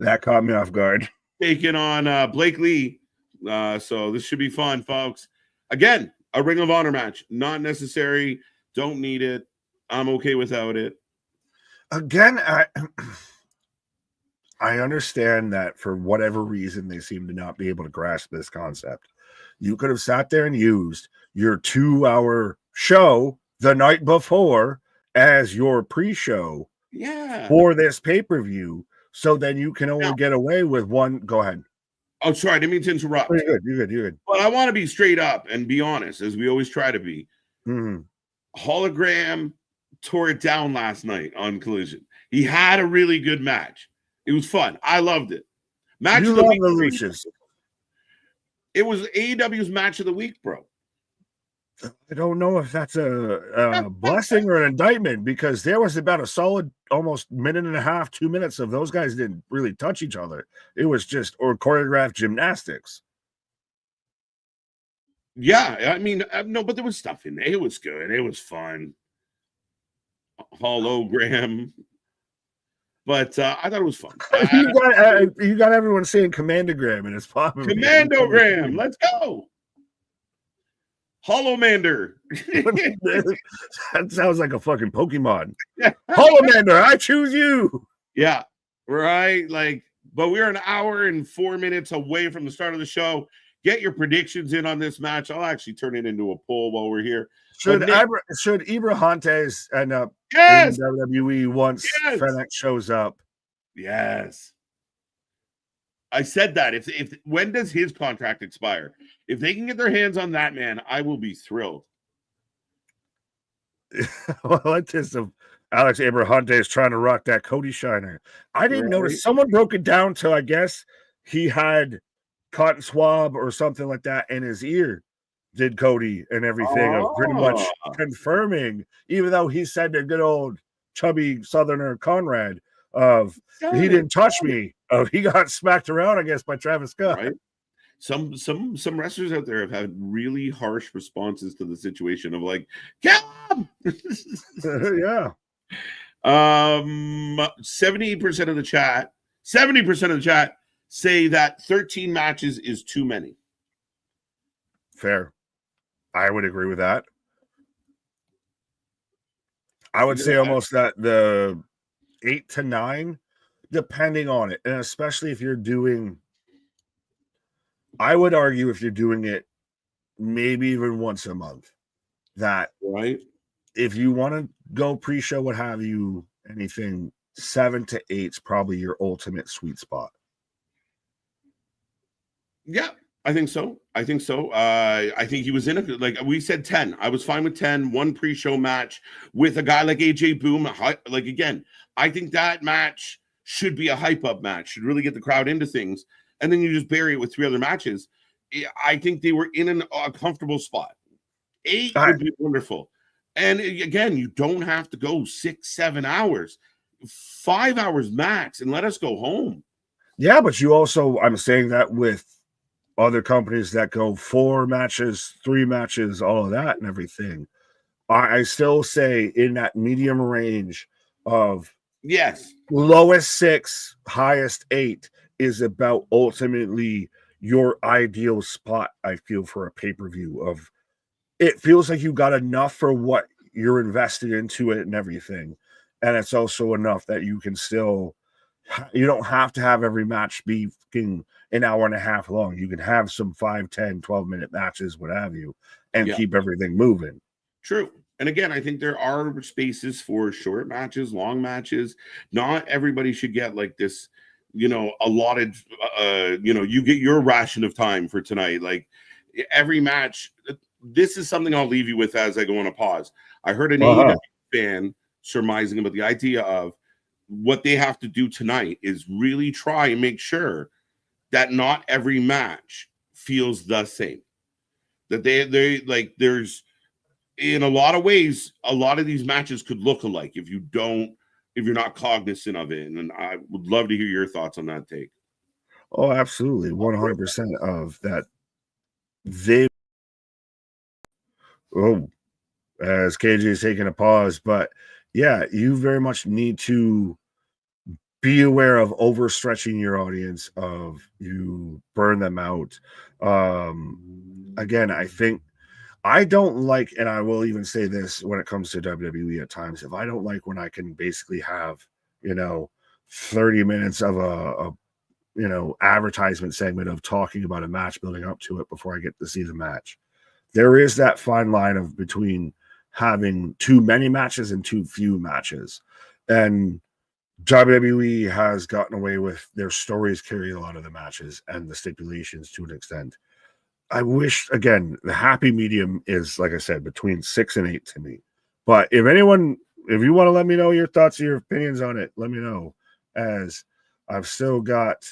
B: That caught me off guard.
A: Taking on Blake Lee. So this should be fun, folks. Again, a Ring of Honor match. Not necessary. Don't need it. I'm okay without it.
B: Again, I understand that for whatever reason, they seem to not be able to grasp this concept. You could have sat there and used your 2-hour show the night before as your pre-show for this pay-per-view, so then you can only get away with one. Go ahead.
A: Oh, sorry. I didn't mean to interrupt.
B: You're good.
A: But I want to be straight up and be honest, as we always try to be. Hologram tore it down last night on Collision. He had a really good match. It was fun. I loved it. Match of the week.
B: Lucius.
A: It was AEW's match of the week, bro.
B: I don't know if that's a blessing or an indictment, because there was about a solid almost minute and a half, 2 minutes of those guys didn't really touch each other. It was just choreographed gymnastics.
A: Yeah, I mean, no, but there was stuff in there. It was good. It was fun. Hologram. But I thought it was fun.
B: You got everyone saying Commandogram, and it's popping.
A: Commandogram. Let's go. Holomander.
B: That sounds like a fucking Pokemon. Holomander, I choose you.
A: Yeah, right. But we're an hour and 4 minutes away from the start of the show. Get your predictions in on this match. I'll actually turn it into a poll while we're here.
B: Should Ibrahantes end up in WWE once FedEx shows up?
A: Yes. I said that. If when does his contract expire? If they can get their hands on that man, I will be thrilled.
B: Well, like this of Alex Abrahantes trying to rock that Cody Shiner. I didn't notice. Someone broke it down to, I guess, he had cotton swab or something like that in his ear, did Cody, and everything of pretty much confirming, even though he said the good old chubby Southerner Conrad of he didn't touch me. He got smacked around, I guess, by Travis Scott.
A: Right. Some wrestlers out there have had really harsh responses to the situation of like, come!
B: Yeah.
A: 70% of the chat 70% of the chat say that 13 matches is too many.
B: Fair. I would agree with that. I would say almost that the 8 to 9, depending on it. And especially if you're doing, I would argue if you're doing it maybe even once a month, that
A: right,
B: if you want to go pre-show, what have you, anything 7 to 8 is probably your ultimate sweet spot.
A: Yeah, I think so. I think he was in it. Like we said, 10. I was fine with 10. One pre-show match with a guy like AJ Boom. Like, again, I think that match should be a hype-up match. Should really get the crowd into things. And then you just bury it with 3 other matches. I think they were in a comfortable spot. 8 would be wonderful. And again, you don't have to go 6-7 hours. 5 hours max and let us go home.
B: Yeah, but you also, I'm saying that with other companies that go 4 matches, 3 matches, all of that and everything. I still say in that medium range of
A: yes,
B: lowest 6, highest 8 is about ultimately your ideal spot, I feel, for a pay-per-view. Of it feels like you got enough for what you're invested into it and everything. And it's also enough that you can still, you don't have to have every match be an hour and a half long. You can have some 5, 10, 12-minute matches, what have you, and keep everything moving.
A: True. And again, I think there are spaces for short matches, long matches. Not everybody should get like this, allotted, you get your ration of time for tonight. Like every match, this is something I'll leave you with as I go on a pause. I heard an AEW fan surmising about the idea of what they have to do tonight is really try and make sure that not every match feels the same. That they like there's, in a lot of ways, a lot of these matches could look alike if you're not cognizant of it. And I would love to hear your thoughts on that take.
B: Oh, absolutely. 100% of that. As KJ is taking a pause, but yeah, you very much need to be aware of overstretching your audience, of you burn them out. Again, I don't like, and I will even say this when it comes to WWE at times, if I don't like when I can basically have, 30 minutes of a advertisement segment of talking about a match building up to it before I get to see the match. There is that fine line of between having too many matches and too few matches. And WWE has gotten away with their stories carrying a lot of the matches and the stipulations to an extent. I wish, again, the happy medium is, like I said, between 6 and 8 to me. But if you want to let me know your thoughts, your opinions on it, let me know. As I've still got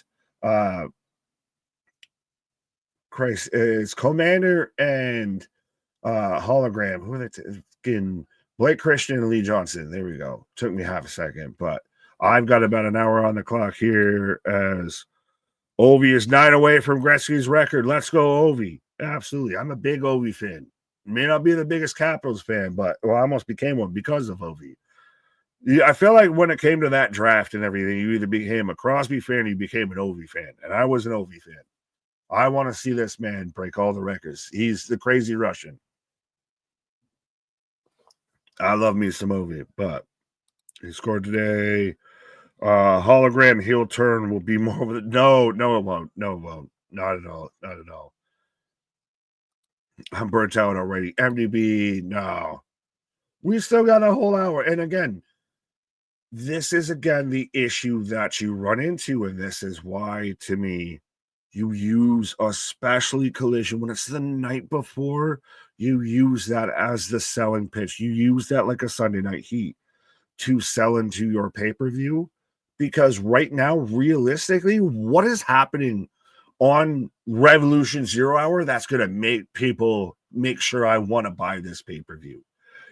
B: it's Commander and Hologram. Who are they? Blake Christian and Lee Johnson. There we go. Took me half a second, but I've got about an hour on the clock here as Ovi is 9 away from Gretzky's record. Let's go, Ovi. Absolutely. I'm a big Ovi fan. May not be the biggest Capitals fan, but I almost became one because of Ovi. I feel like when it came to that draft and everything, you either became a Crosby fan or you became an Ovi fan. And I was an Ovi fan. I want to see this man break all the records. He's the crazy Russian. I love me some Ovi, but he scored today. Hologram heel turn will be more of it. No, it won't. No, it won't. Not at all. Not at all. I'm burnt out already. MDB, no. We still got a whole hour. And again, this is the issue that you run into, and this is why, to me, you use, especially Collision, when it's the night before, you use that as the selling pitch. You use that like a Sunday Night Heat to sell into your pay-per-view, because right now, realistically, what is happening on Revolution 0 Hour that's going to make people make sure I want to buy this pay-per-view?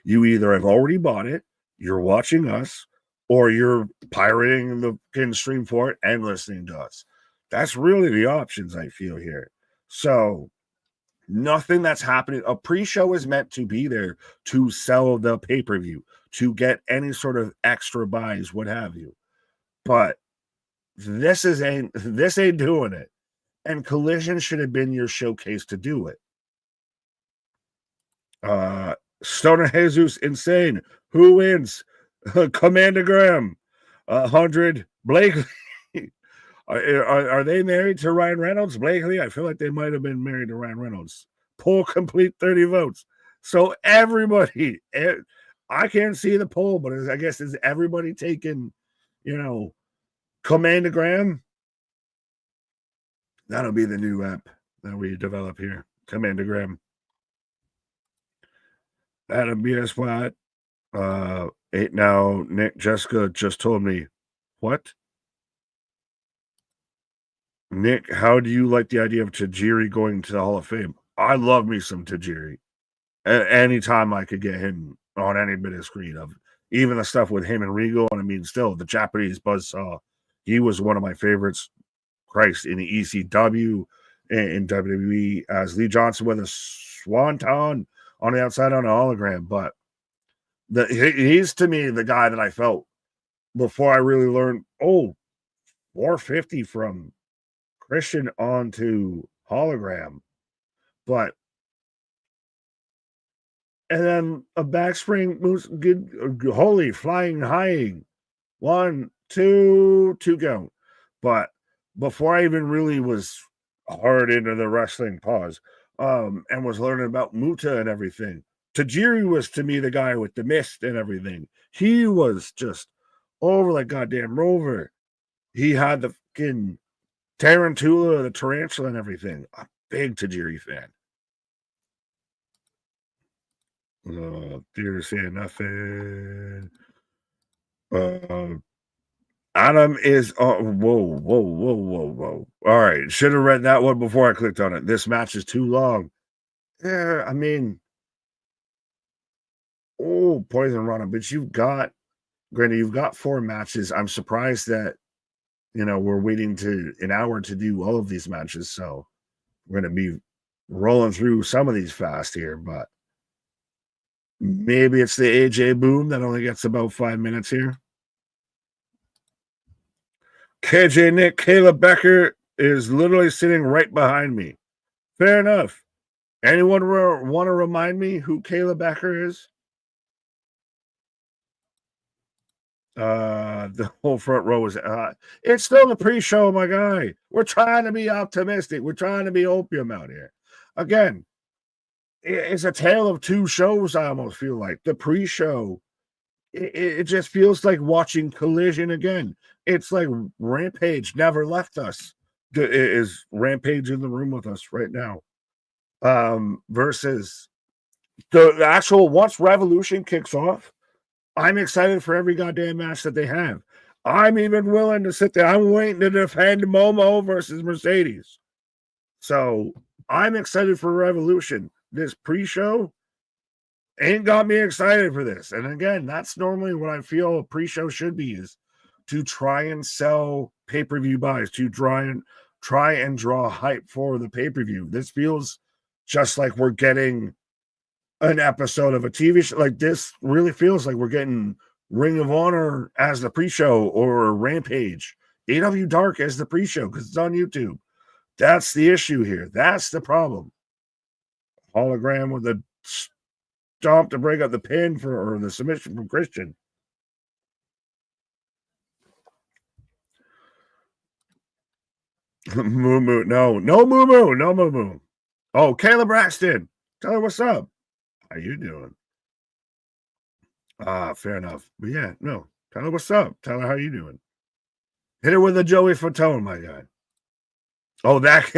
B: You either have already bought it, you're watching us, or you're pirating the stream for it and listening to us. That's really the options I feel here. So nothing that's happening. A pre-show is meant to be there to sell the pay-per-view, to get any sort of extra buys, what have you. But this ain't doing it. And Collision should have been your showcase to do it. Stoner Jesus, insane. Who wins? Commander Graham. 100. Blakely. Are they married to Ryan Reynolds? Blakely? I feel like they might have been married to Ryan Reynolds. Poll complete 30 votes. So everybody, I can't see the poll, but I guess is everybody taking, Commander Graham? That'll be the new app that we develop here. Commander Graham. That'll be a spot. Now, Nick, Jessica just told me, what? Nick, how do you like the idea of Tajiri going to the Hall of Fame? I love me some Tajiri. Anytime I could get him on any bit of screen, of even the stuff with him and Regal, and I mean, still the Japanese buzzsaw. He was one of my favorites. Christ, in the ECW, in WWE, as Lee Johnson with a swanton on the outside on a hologram. But he's to me the guy that I felt before I really learned. 450 from Christian onto hologram, and then a backspring moves good, holy flying high, 1, 2 count. But before I even really was hard into the wrestling pause, and was learning about Muta and everything, Tajiri was to me the guy with the mist and everything. He was just over like goddamn Rover. He had the fucking Tarantula, the tarantula, and everything. A big Tajiri fan. Theater saying nothing. Adam is whoa. All right, should have read that one before I clicked on it. This match is too long. Yeah, I mean, Poison Rana, but you've got 4 matches. I'm surprised that we're waiting to an hour to do all of these matches, so we're going to be rolling through some of these fast here, but maybe it's the AJ Boom that only gets about 5 minutes here. KJ Nick, Kayla Becker is literally sitting right behind me. Fair enough. Anyone want to remind me who Kayla Becker is? The whole front row is it's still the pre-show, my guy. We're trying to be optimistic. We're trying to be opium out here. Again, it's a tale of 2 shows. I almost feel like the pre-show, it just feels like watching Collision again. It's like Rampage never left us. Is Rampage in the room with us right now? Versus the actual, once Revolution kicks off, I'm excited for every goddamn match that they have. I'm even willing to sit there. I'm waiting to defend Momo versus Mercedes. So I'm excited for Revolution. This pre-show ain't got me excited for this. And again, that's normally what I feel a pre-show should be, is to try and sell pay-per-view buys, to try and draw hype for the pay-per-view. This feels just like we're getting an episode of a TV show. Like, this really feels like we're getting Ring of Honor as the pre-show, or Rampage, AEW Dark as the pre-show, because it's on YouTube. That's the issue here. That's the problem. Hologram with a stomp to break up the pin or the submission from Christian. Moo Moo. No Moo Moo. Oh, Caleb Braxton. Tell her what's up. How you doing? Fair enough. But yeah, no. Tell her what's up. Tell her how you doing. Hit her with a Joey Fatone, my guy. Oh, that.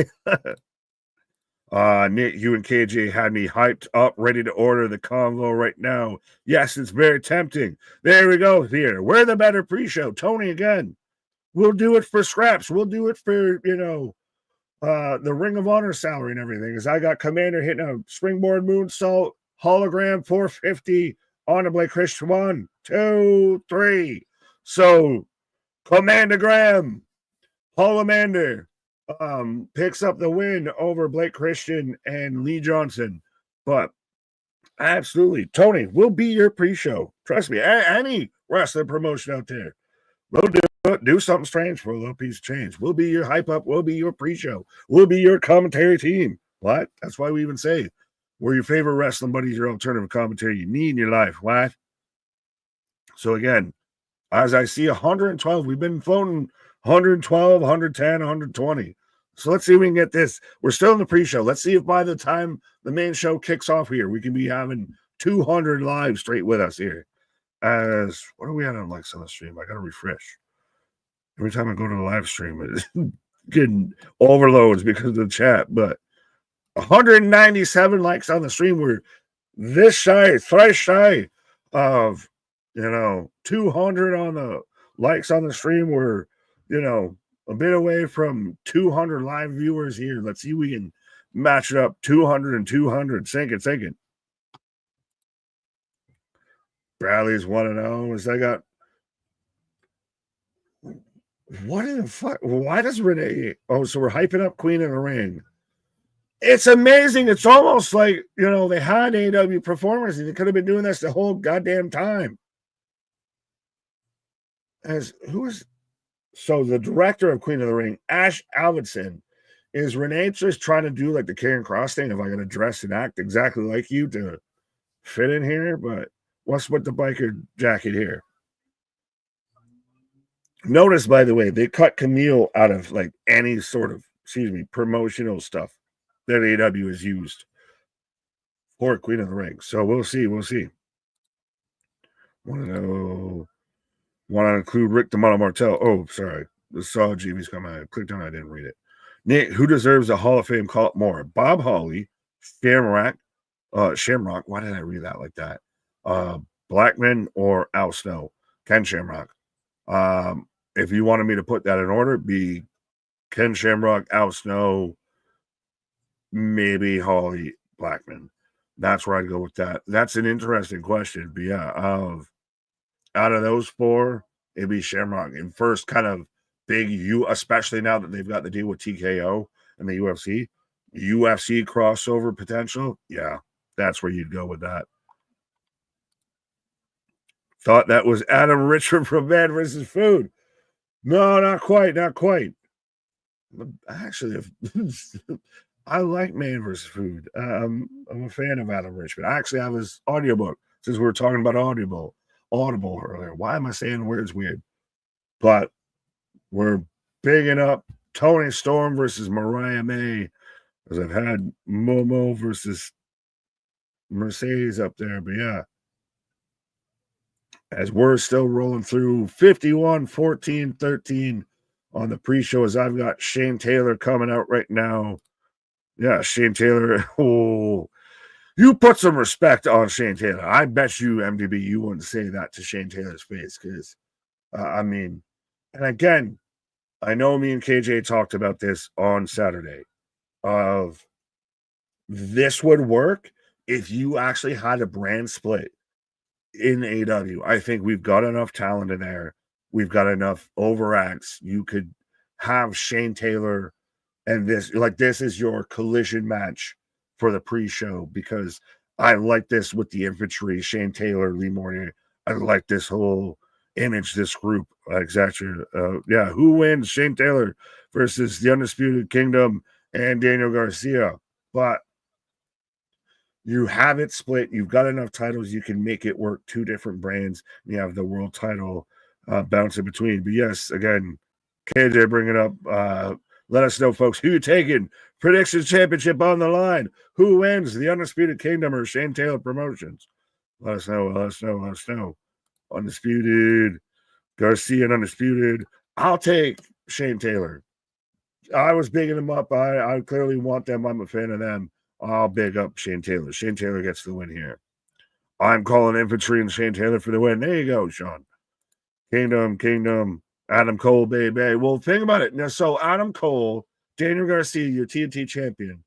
B: Nick, you and KJ had me hyped up, ready to order the convo right now. Yes, it's very tempting. There we go. Here, we're the better pre-show. Tony again. We'll do it for scraps. We'll do it for, the Ring of Honor salary and everything. Because I got Commander hitting a springboard moonsault, hologram 450 on the Blake Christian. 1, 2, 3. So Commander Graham, Holomander, picks up the win over Blake Christian and Lee Johnson. But absolutely, Tony, we'll be your pre-show. Trust me, any wrestling promotion out there, we'll do it. Do something strange for a little piece of change. We'll be your hype up. We'll be your pre-show. We'll be your commentary team. What? That's why we even say we're your favorite wrestling buddies, your alternative commentary you need in your life. What? So again, as I see 112, we've been floating 112, 110, 120. So let's see if we can get this. We're still in the pre-show. Let's see if by the time the main show kicks off here, we can be having 200 live straight with us here. As what are we at on likes on the stream? I got to refresh. Every time I go to the live stream, it's getting overloads because of the chat. But 197 likes on the stream. We're this shy, thrice shy of 200 on the likes on the stream. We're a bit away from 200 live viewers here. Let's see if we can match it up. 200 and 200. Sink it. Bradley's 1-0. As I got. What in the fuck? Why does Renee? Oh, so we're hyping up Queen of the Ring. It's amazing. It's almost like, they had AEW performers and they could have been doing this the whole goddamn time. So the director of Queen of the Ring, Ash Alvidson, is Renee just trying to do like the Karen Cross thing? If I got to dress and act exactly like you to fit in here, but what's with the biker jacket here? Notice, by the way, they cut Camille out of like any sort of, promotional stuff that AEW has used for Queen of the Ring. So we'll see. Want to include Rick DeMono Martel. Oh, sorry. I saw Jimmy's comment. I clicked on it. I didn't read it. Nick, who deserves a Hall of Fame call more? Bob Holly, Shamrock. Why did I read that like that? Blackman or Al Snow? Ken Shamrock. If you wanted me to put that in order, it'd be Ken Shamrock, Al Snow, maybe Holly Blackman. That's where I'd go with that. That's an interesting question. But yeah, out of those four, it'd be Shamrock. And first kind of big especially now that they've got the deal with TKO and the UFC crossover potential. Yeah, that's where you'd go with that. Thought that was Adam Richard from Man vs. Food. No, not quite. Actually, I like Man vs. Food. I'm a fan of Adam Richmond. I actually have his audiobook since we were talking about Audible earlier. Why am I saying words weird? But we're bigging up Tony Storm versus Mariah May, as I've had Momo versus Mercedes up there. But yeah, as we're still rolling through 51, 14, 13 on the pre-show, as I've got Shane Taylor coming out right now. Yeah, Shane Taylor. Oh, you put some respect on Shane Taylor. I bet you, MDB, you wouldn't say that to Shane Taylor's face because, and again, I know me and KJ talked about this on Saturday of this would work if you actually had a brand split in AEW. I think we've got enough talent in there. We've got enough overacts. You could have Shane Taylor and this is your collision match for the pre-show because I like this with the infantry, Shane Taylor, Lee Morgan. I like this whole image, this group. Exactly. Who wins? Shane Taylor versus the Undisputed Kingdom and Daniel Garcia. But you have it split. You've got enough titles. You can make it work. Two different brands. You have the world title bouncing between. But yes, again, KJ, bring it up. Let us know, folks, who you taking? Predictions championship on the line. Who wins? The Undisputed Kingdom or Shane Taylor Promotions? Let us know. Undisputed, Garcia and Undisputed. I'll take Shane Taylor. I was bigging him up. I clearly want them. I'm a fan of them. I'll big up Shane Taylor. Shane Taylor gets the win here. I'm calling infantry and Shane Taylor for the win. There you go, Sean. Kingdom. Adam Cole, baby. Well, think about it. Now, so Adam Cole, Daniel Garcia, your TNT champion.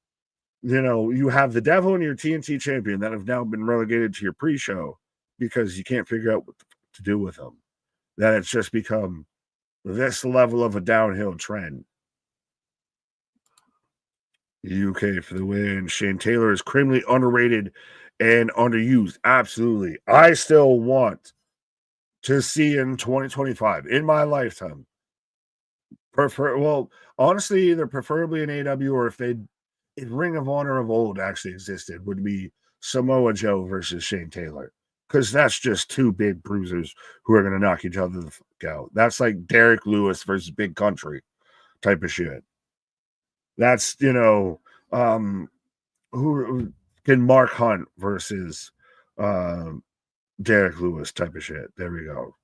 B: You have the Devil and your TNT champion that have now been relegated to your pre-show because you can't figure out what to do with them. That it's just become this level of a downhill trend. UK for the win. Shane Taylor is criminally underrated and underused. Absolutely. I still want to see in 2025, in my lifetime, Honestly, either preferably in AEW or if Ring of Honor of old actually existed, would be Samoa Joe versus Shane Taylor. Because that's just two big bruisers who are going to knock each other the fuck out. That's like Derek Lewis versus Big Country type of shit. That's, who can Mark Hunt versus Derek Lewis type of shit. There we go.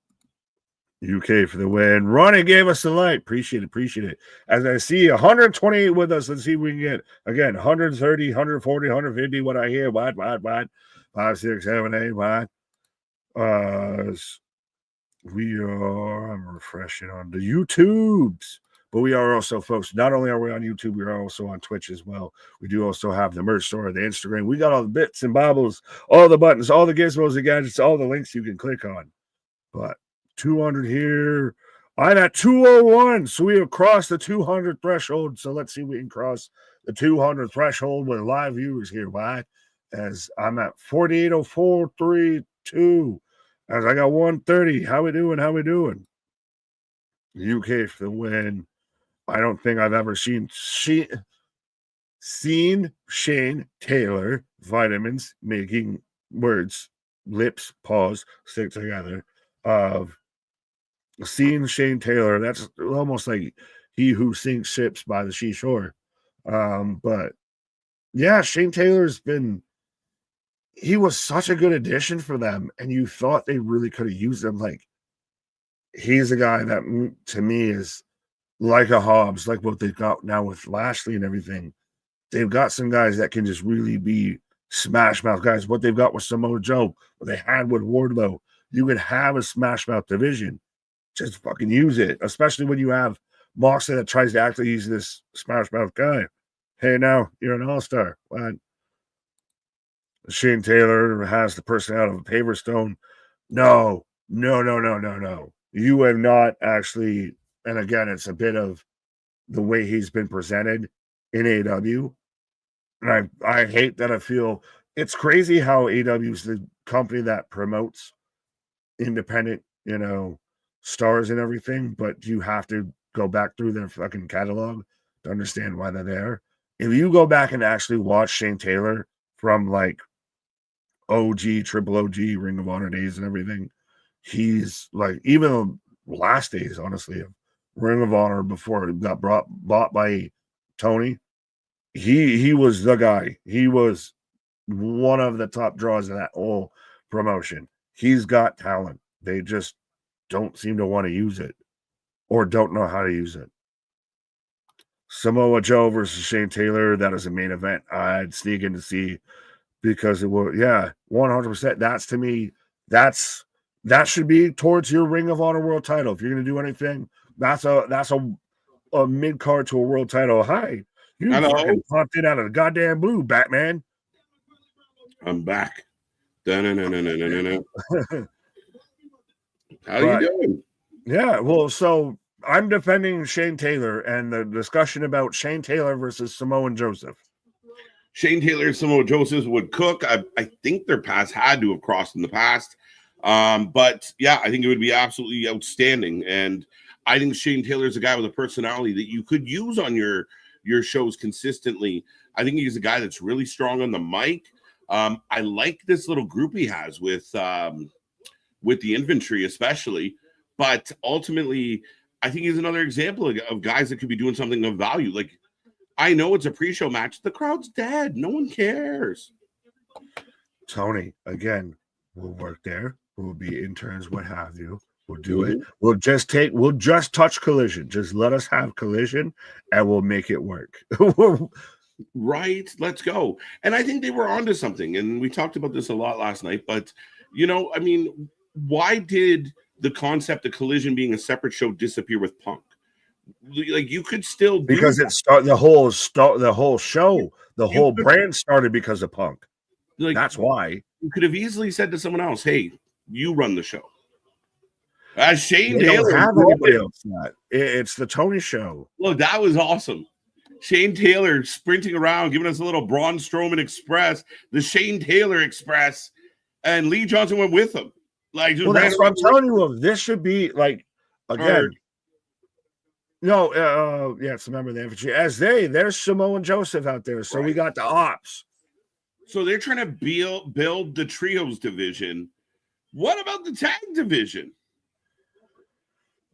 B: UK for the win. Ronnie gave us the light. Appreciate it. As I see 128 with us, let's see if we can get, again, 130, 140, 150, what I hear. What? 5, 6, 7, 8, what? I'm refreshing on the YouTubes. But we are also, folks, not only are we on YouTube, we are also on Twitch as well. We do also have the merch store, the Instagram. We got all the bits and bobbles, all the buttons, all the gizmos and gadgets, all the links you can click on. But 200 here. I'm at 201, so we have crossed the 200 threshold. So let's see if we can cross the 200 threshold with live viewers here. Why? As I'm at 480432. As I got 130. How we doing? UK for the win. I don't think I've ever seen Shane Taylor vitamins making words, lips, pause, stick together. Seen Shane Taylor, that's almost like he who sinks ships by the seashore. But yeah, Shane Taylor's he was such a good addition for them, and you thought they really could have used him. Like, he's a guy that to me is like a Hobbs, like what they've got now with Lashley and everything. They've got some guys that can just really be smash mouth guys. What they've got with Samoa Joe, what they had with Wardlow, you could have a smash mouth division. Just fucking use it, especially when you have Moxley that tries to actually use this smash mouth guy. Hey, now you're an all-star. What? Shane Taylor has the personality of a paper stone. No. You have not actually. And again, it's a bit of the way he's been presented in AEW. And I hate that. I feel it's crazy how AEW is the company that promotes independent, stars and everything, but you have to go back through their fucking catalog to understand why they're there. If you go back and actually watch Shane Taylor from like OG, Triple OG, Ring of Honor days and everything, he's like, even the last days, honestly, of Ring of Honor before it got bought by Tony, he was the guy. He was one of the top draws of that whole promotion. He's got talent. They just don't seem to want to use it or don't know how to use it. Samoa Joe versus Shane Taylor, that is a main event I'd sneak in to see because it will, 100%. That's, to me, that should be towards your Ring of Honor world title. If you're going to do anything, that's a mid card to a world title. Hi, you fucking popped it out of the goddamn blue, Batman.
A: I'm back. How you doing?
B: Yeah, well, so I'm defending Shane Taylor and the discussion about Shane Taylor versus Samoa Joseph.
A: Shane Taylor and Samoa Joseph would cook. I think their paths had to have crossed in the past. But yeah, I think it would be absolutely outstanding. And I think Shane Taylor is a guy with a personality that you could use on your shows consistently. I think he's a guy that's really strong on the mic. I like this little group he has with the infantry, especially. But ultimately, I think he's another example of guys that could be doing something of value. Like, I know it's a pre-show match. The crowd's dead. No one cares.
B: Tony, again, we'll work there. We'll be interns, what have you. We'll do it. We'll just touch Collision. Just let us have Collision and we'll make it work.
A: Right. Let's go. And I think they were onto something. And we talked about this a lot last night. But, I mean, why did the concept of Collision being a separate show disappear with Punk? Like, you could still do
B: because
A: that.
B: The whole show, the whole brand started because of Punk. Like, that's why.
A: You could have easily said to someone else, "Hey, you run the show." As Shane
B: Taylor,
A: don't
B: have anybody else that. It's the Tony show.
A: Look, that was awesome. Shane Taylor sprinting around, giving us a little Braun Strowman Express, the Shane Taylor Express, and Lee Johnson went with him. Like,
B: that's what I'm telling you. This should be like, again, No, yeah, it's a member of the infantry. There's Samoan Joseph out there. So we got the ops.
A: So they're trying to build the trios division. What about the tag division?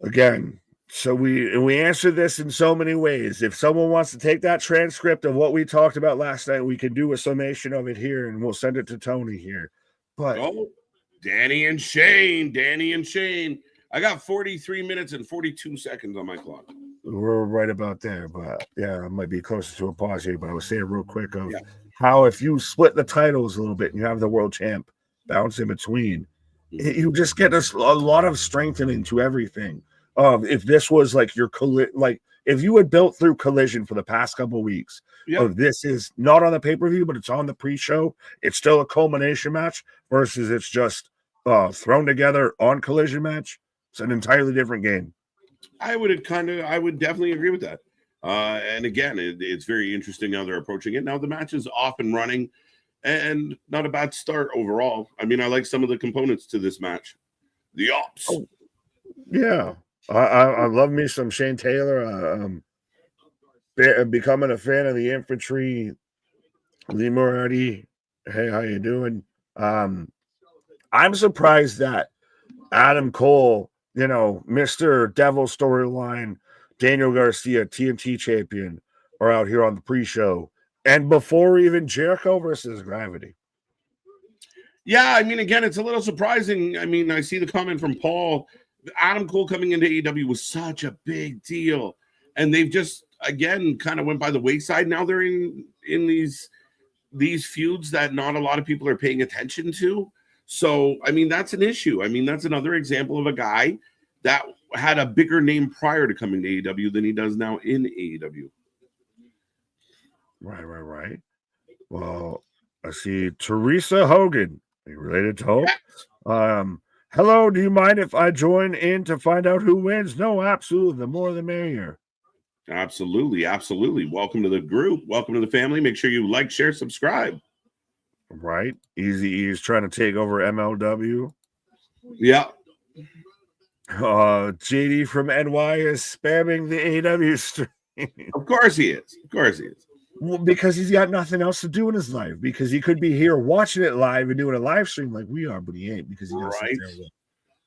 B: Again, so we answer this in so many ways. If someone wants to take that transcript of what we talked about last night, we can do a summation of it here, and we'll send it to Tony here. But
A: Danny and Shane. I got 43 minutes and 42 seconds on my clock.
B: We're right about there, but yeah, I might be closer to a pause here. But I was saying real quick of how if you split the titles a little bit and you have the world champ bounce in between, you just get a lot of strengthening to everything. If this was like your if you had built through Collision for the past couple of weeks, this is not on the pay-per-view, but it's on the pre-show. It's still a culmination match versus it's just thrown together on Collision match. It's an entirely different game.
A: I would definitely agree with that. And again, it's very interesting how they're approaching it. Now the match is off and running and not a bad start overall. I mean, I like some of the components to this match. The ops.
B: Oh, yeah. I love me some Shane Taylor. Becoming a fan of the infantry. Lee Moriarty. Hey, how you doing? I'm surprised that Adam Cole, Mr. Devil storyline, Daniel Garcia, TNT champion, are out here on the pre-show. And before even Jericho versus Gravity.
A: Yeah, I mean, again, it's a little surprising. I mean, I see the comment from Paul. Adam Cole coming into AEW was such a big deal. And they've just, again, kind of went by the wayside. Now they're in these feuds that not a lot of people are paying attention to. So, I mean, that's an issue. I mean, that's another example of a guy that had a bigger name prior to coming to AEW than he does now in AEW.
B: Right. Well, I see Teresa Hogan. Are you related to Hope? Yes. Hello, do you mind if I join in to find out who wins? No, absolutely. The more the merrier.
A: Absolutely. Welcome to the group. Welcome to the family. Make sure you like, share, subscribe.
B: Right. Easy E is trying to take over MLW.
A: Yeah.
B: JD from NY is spamming the AEW stream.
A: Of course he is.
B: Well, because he's got nothing else to do in his life. Because he could be here watching it live and doing a live stream like we are, but he ain't because he got to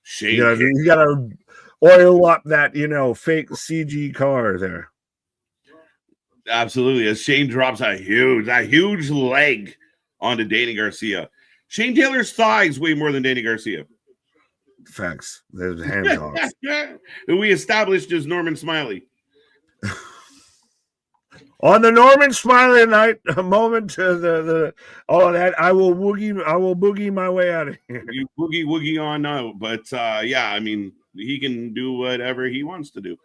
B: sit there. You got to oil up that fake CG car there.
A: Absolutely. As Shane drops a huge leg onto Danny Garcia. Shane Taylor's thighs weigh more than Danny Garcia.
B: Facts. There's hand dogs.
A: Who we established as Norman Smiley.
B: On the Norman Smiley night, a moment to that I will boogie my way out of here.
A: You boogie on out, but I mean, he can do whatever he wants to do.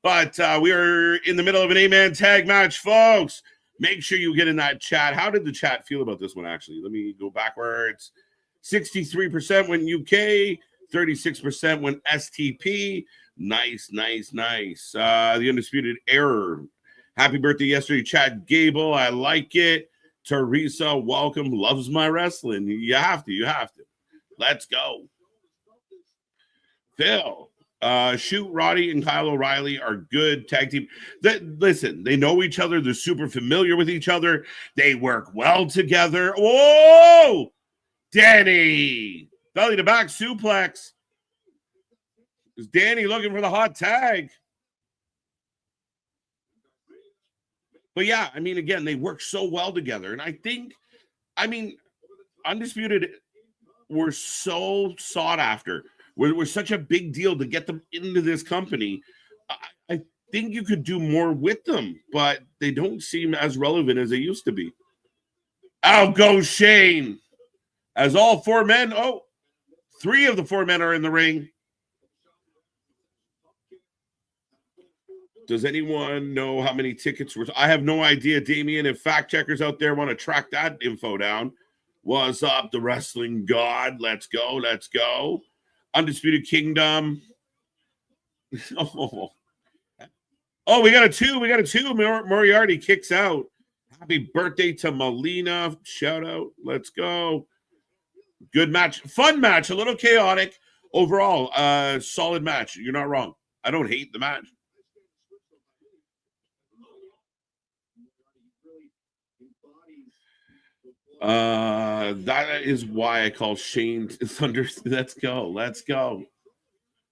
A: But we are in the middle of an 8-man tag match, folks. Make sure you get in that chat. How did the chat feel about this one, actually? Let me go backwards. 63% went UK, 36% went STP. Nice. The Undisputed Error. Happy birthday yesterday, Chad Gable. I like it. Teresa, welcome. Loves my wrestling. You have to. Let's go. Phil. Shoot, Roddy and Kyle O'Reilly are good tag team. Listen, they know each other. They're super familiar with each other. They work well together. Whoa! Danny. Belly to back suplex. Is Danny looking for the hot tag? But yeah, I mean, again, they work so well together. And I mean, Undisputed were so sought after. We're such a big deal to get them into this company. I think you could do more with them, but they don't seem as relevant as they used to be. Out goes Shane. As all four men, 3 of the 4 men are in the ring. Does anyone know how many tickets were? I have no idea, Damien. If fact checkers out there want to track that info down, what's up, the wrestling god? Let's go. Undisputed Kingdom. Oh, we got a 2. Moriarty kicks out. Happy birthday to Melina. Shout out. Let's go. Good match. Fun match. A little chaotic. Overall, solid match. You're not wrong. I don't hate the match. That is why I call Shane Thunder. Let's go. Let's go.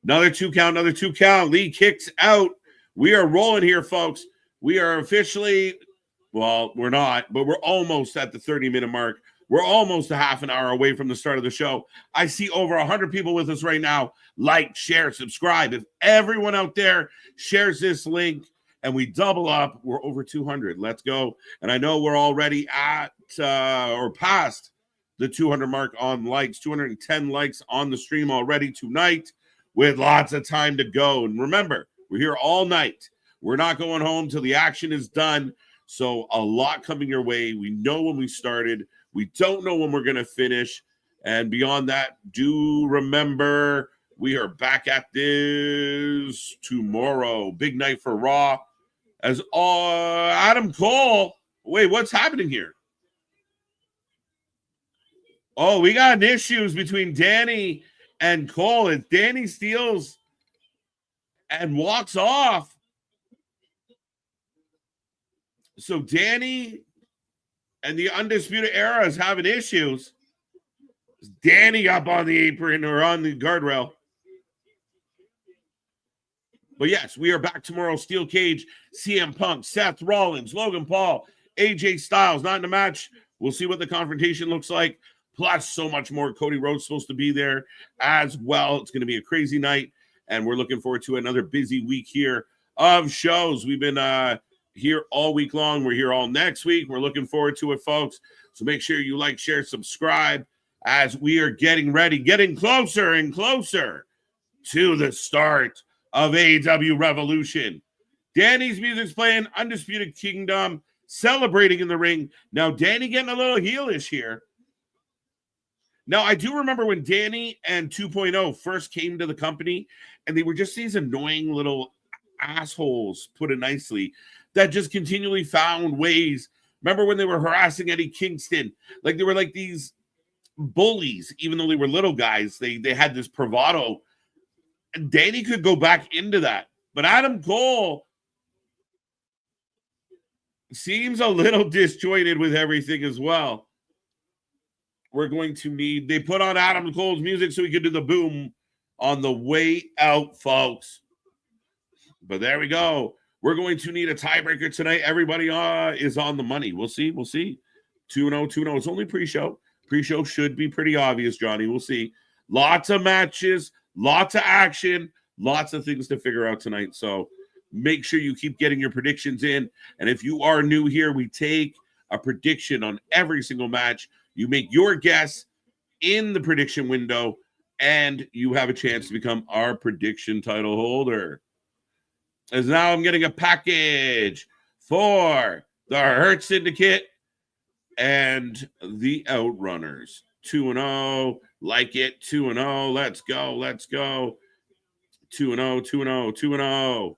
A: Another 2 count, another 2 count. Lee kicks out. We are rolling here, folks. We are officially, well, we're not, but we're almost at the 30-minute mark. We're almost a half an hour away from the start of the show. I see over 100 people with us right now. Like, share, subscribe. If everyone out there shares this link and we double up, we're over 200. Let's go. And I know we're already at or past the 200 mark on likes, 210 likes on the stream already tonight with lots of time to go. And remember, we're here all night. We're not going home till the action is done. So a lot coming your way. We know when we started. We don't know when we're going to finish. And beyond that, do remember we are back at this tomorrow. Big night for Raw. As Adam Cole. Wait, what's happening here? Oh, we got issues between Danny and Cole. As Danny steals and walks off. So Danny and the Undisputed Era is having issues. Danny up on the apron or on the guardrail. But yes, we are back tomorrow. Steel Cage, CM Punk, Seth Rollins, Logan Paul, AJ Styles, not in a match. We'll see what the confrontation looks like. Plus so much more. Cody Rhodes supposed to be there as well. It's going to be a crazy night. And we're looking forward to another busy week here of shows. We've been here all week long. We're here all next week. We're looking forward to it, folks. So make sure you like, share, subscribe as we are getting ready, getting closer and closer to the start of AEW Revolution. Danny's music's playing, Undisputed Kingdom celebrating in the ring. Now, Danny getting a little heelish here. Now, I do remember when Danny and 2.0 first came to the company, and they were just these annoying little assholes, put it nicely, that just continually found ways. Remember when they were harassing Eddie Kingston? Like, they were like these bullies, even though they were little guys. They had this bravado. And Danny could go back into that. But Adam Cole seems a little disjointed with everything as well. We're going to need, they put on Adam Cole's music so he could do the boom on the way out, folks. But there we go. We're going to need a tiebreaker tonight. Everybody is on the money. We'll see. 2-0, 2-0. It's only pre-show. Pre-show should be pretty obvious, Johnny. We'll see. Lots of matches, lots of action, lots of things to figure out tonight. So make sure you keep getting your predictions in. And if you are new here, we take a prediction on every single match. You make your guess in the prediction window, and you have a chance to become our prediction title holder. As now I'm getting a package for the Hurt Syndicate and the Outrunners. 2-0. Like it. 2-0. Let's go. 2-0. 2-0.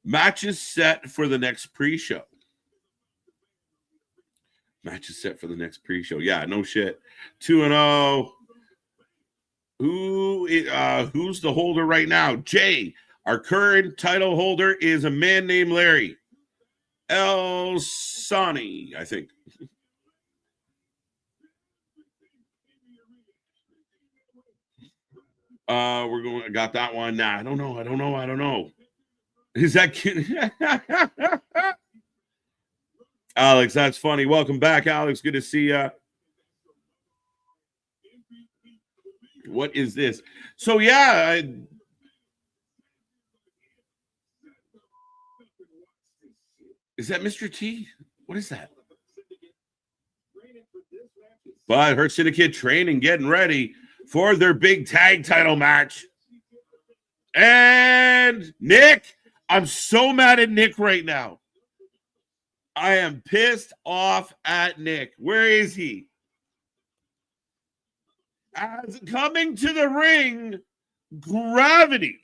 A: Match is set for the next pre-show. Match is set for the next pre-show. Yeah, no shit. 2-0. Who's the holder right now? Jay. Our current title holder is a man named Larry El Sani, I think. We're going. I got that one. Nah, I don't know. Is that cute? Alex, that's funny. Welcome back, Alex. Good to see you. What is this? So, yeah. Is that Mr. T? What is that? But Hurt Syndicate training, getting ready for their big tag title match. And Nick, I'm so mad at Nick right now. I am pissed off at Nick. Where is he? As coming to the ring, Gravity.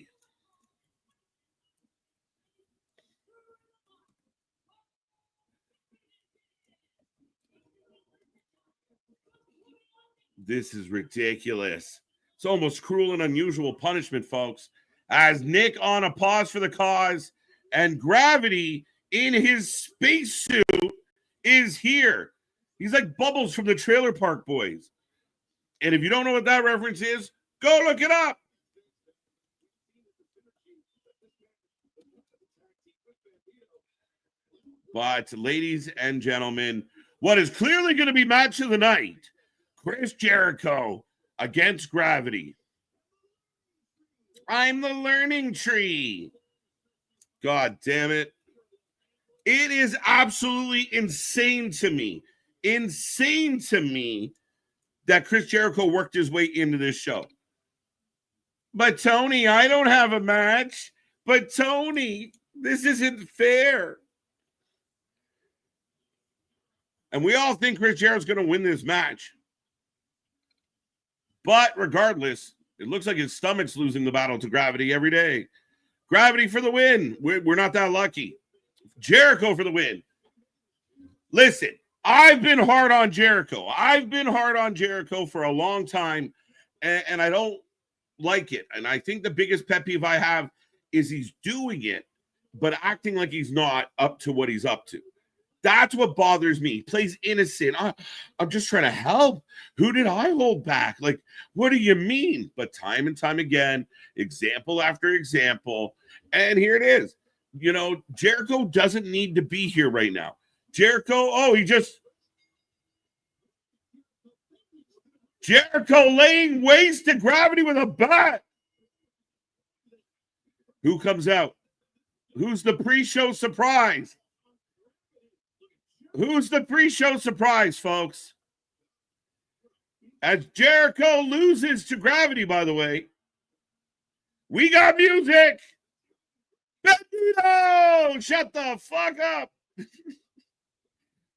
A: This is ridiculous. It's almost cruel and unusual punishment, folks. As Nick on a pause for the cause and Gravity in his spacesuit is here. He's like Bubbles from the Trailer Park Boys. And if you don't know what that reference is, go look it up. But ladies and gentlemen, what is clearly going to be match of the night, Chris Jericho against Gravity. I'm the learning tree. God damn it. It is absolutely insane to me that Chris Jericho worked his way into this show. But Tony, I don't have a match. But Tony, this isn't fair. And we all think Chris Jericho's going to win this match. But regardless, it looks like his stomach's losing the battle to Gravity every day. Gravity for the win. We're not that lucky. Jericho for the win. Listen, I've been hard on Jericho. I've been hard on Jericho for a long time, and I don't like it. And I think the biggest pet peeve I have is he's doing it, but acting like he's not up to what he's up to. That's what bothers me. He plays innocent. I'm just trying to help. Who did I hold back? Like, what do you mean? But time and time again, example after example, and here it is. You know, Jericho doesn't need to be here right now. Jericho laying waste to Gravity with a bat. Who comes out? Who's the pre-show surprise? Who's the pre-show surprise, folks? As Jericho loses to Gravity, by the way, we got music. Bandito, shut the fuck up.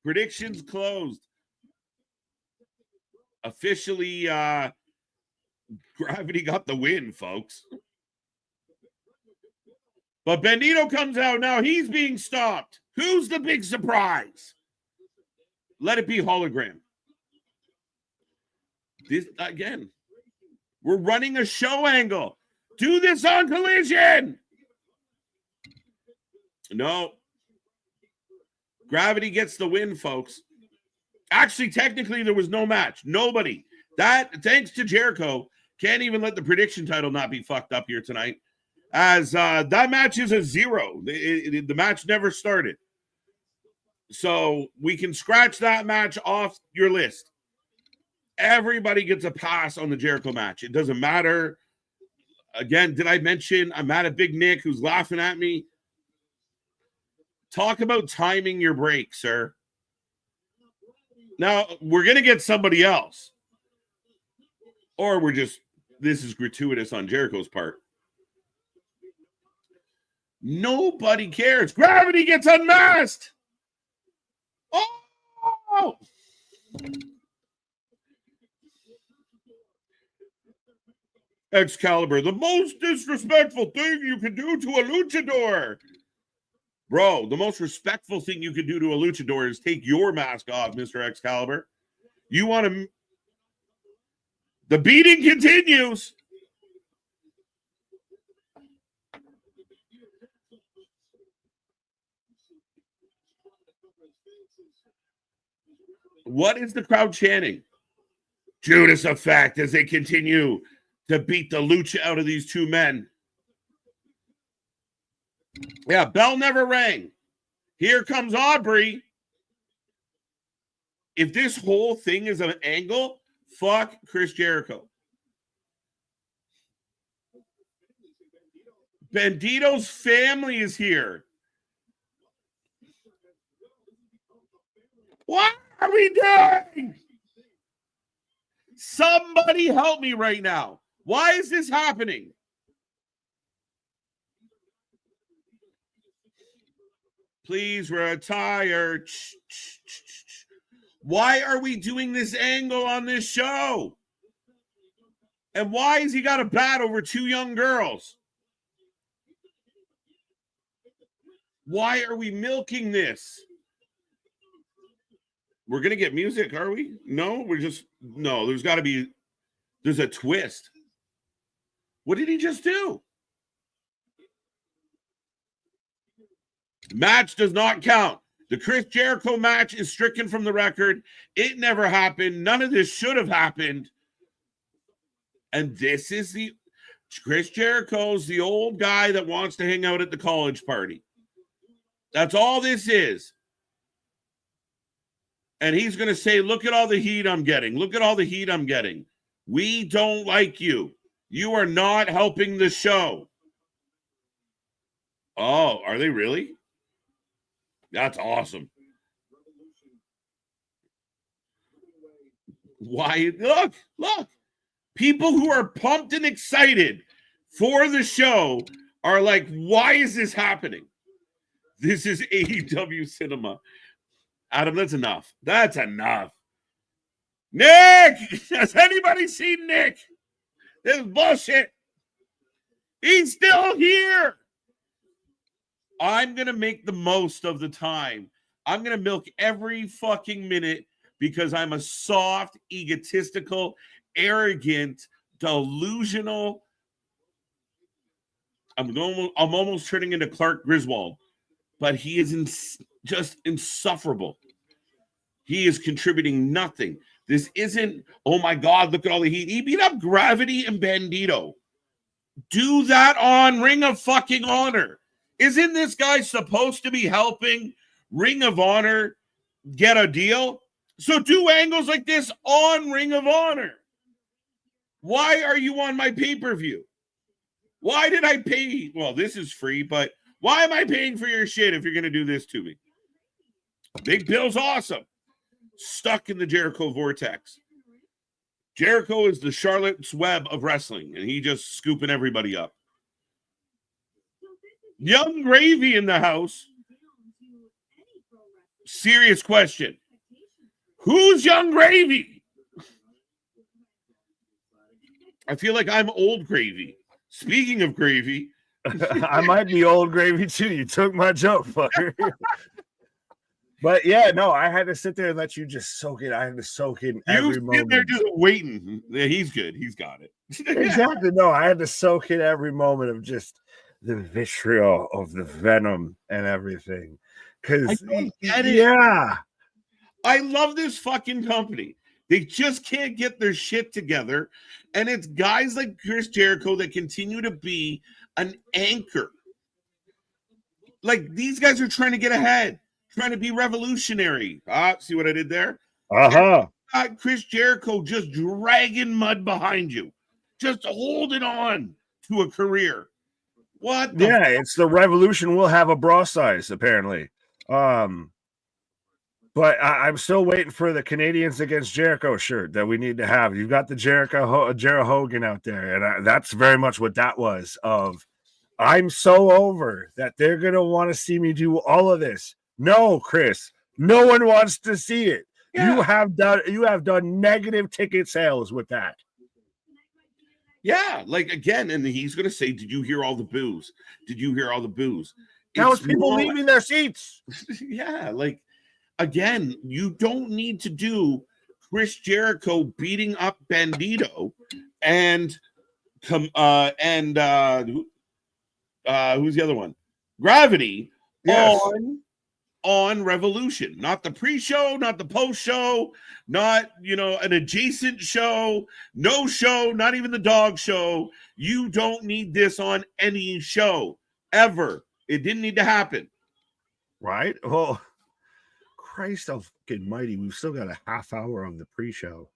A: Predictions closed. Officially, Gravity got the win, folks. But Bandito comes out now. He's being stopped. Who's the big surprise? Let it be hologram. This again. We're running a show angle. Do this on Collision. No. Gravity gets the win, folks. Actually, technically, there was no match. Nobody. That, thanks to Jericho, can't even let the prediction title not be fucked up here tonight. As that match is a 0. The match never started. So we can scratch that match off your list. Everybody gets a pass on the Jericho match. It doesn't matter. Again, did I mention I'm mad at Big Nick who's laughing at me? Talk about timing your break, sir. Now, we're going to get somebody else. Or this is gratuitous on Jericho's part. Nobody cares. Gravity gets unmasked. Oh! Excalibur, the most disrespectful thing you can do to a luchador. Bro, the most respectful thing you can do to a luchador is take your mask off, Mr. Excalibur. You want to... The beating continues. What is the crowd chanting? Judas Effect as they continue to beat the lucha out of these two men. Yeah, bell never rang. Here comes Aubrey. If this whole thing is an angle, fuck Chris Jericho. Bandito's family is here. What are we doing? Somebody help me right now. Why is this happening? Please retire. Why are we doing this angle on this show? And why has he got a bat over two young girls? Why are we milking this? We're going to get music, are we? No, no, there's a twist. What did he just do? Match does not count. The Chris Jericho match is stricken from the record. It never happened. None of this should have happened. And this is the Chris Jericho's the old guy that wants to hang out at the college party. That's all this is. And he's going to say, look at all the heat I'm getting. Look at all the heat I'm getting. We don't like you. You are not helping the show. Oh, are they really? That's awesome. Why? Look. People who are pumped and excited for the show are like, why is this happening? This is AEW cinema. Adam, that's enough. That's enough. Nick! Has anybody seen Nick? This is bullshit. He's still here. I'm going to make the most of the time. I'm going to milk every fucking minute because I'm a soft, egotistical, arrogant, delusional. I'm almost turning into Clark Griswold, but he is just insufferable. He is contributing nothing. This isn't, oh my God, look at all the heat. He beat up Gravity and Bandito. Do that on Ring of fucking Honor. Isn't this guy supposed to be helping Ring of Honor get a deal? So do angles like this on Ring of Honor. Why are you on my pay-per-view? Why did I pay? Well, this is free, but why am I paying for your shit if you're going to do this to me? Big Bill's awesome. Stuck in the Jericho vortex. Jericho is the Charlotte's Web of wrestling, and he just scooping everybody up. Young Gravy in the house. Serious question. Who's Young Gravy? I feel like I'm old Gravy. Speaking of gravy.
B: I might be old Gravy too. You took my joke, fucker. But yeah, no, I had to sit there and let you just soak it. I had to soak in every moment.
A: They're just waiting. Yeah, he's good. He's got it.
B: Exactly. No, I had to soak in every moment of just the vitriol of the venom and everything. Because, yeah.
A: I love this fucking company. They just can't get their shit together. And it's guys like Chris Jericho that continue to be an anchor. Like, these guys are trying to get ahead. Trying to be revolutionary. See what I did there? Chris Jericho just dragging mud behind you. Just holding on to a career. What?
B: It's the revolution will have a bra size, apparently. But I'm still waiting for the Canadians against Jericho shirt that we need to have. You've got the Jericho Hogan out there, and that's very much what that was. Of I'm so over that they're gonna want to see me do all of this. No, Chris, no one wants to see it. Yeah. You have done negative ticket sales with that.
A: Yeah, like again, and he's gonna say, "Did you hear all the boos? Did you hear all the boos?"
B: That was people leaving their seats.
A: Yeah, like again, you don't need to do Chris Jericho beating up Bandito and who's the other one? Gravity. Yes. On Revolution, not the pre-show, not the post-show, not, an adjacent show, no show, not even the dog show. You don't need this on any show ever. It didn't need to happen.
B: Right? Well, Christ almighty, we've still got a half hour of the pre-show.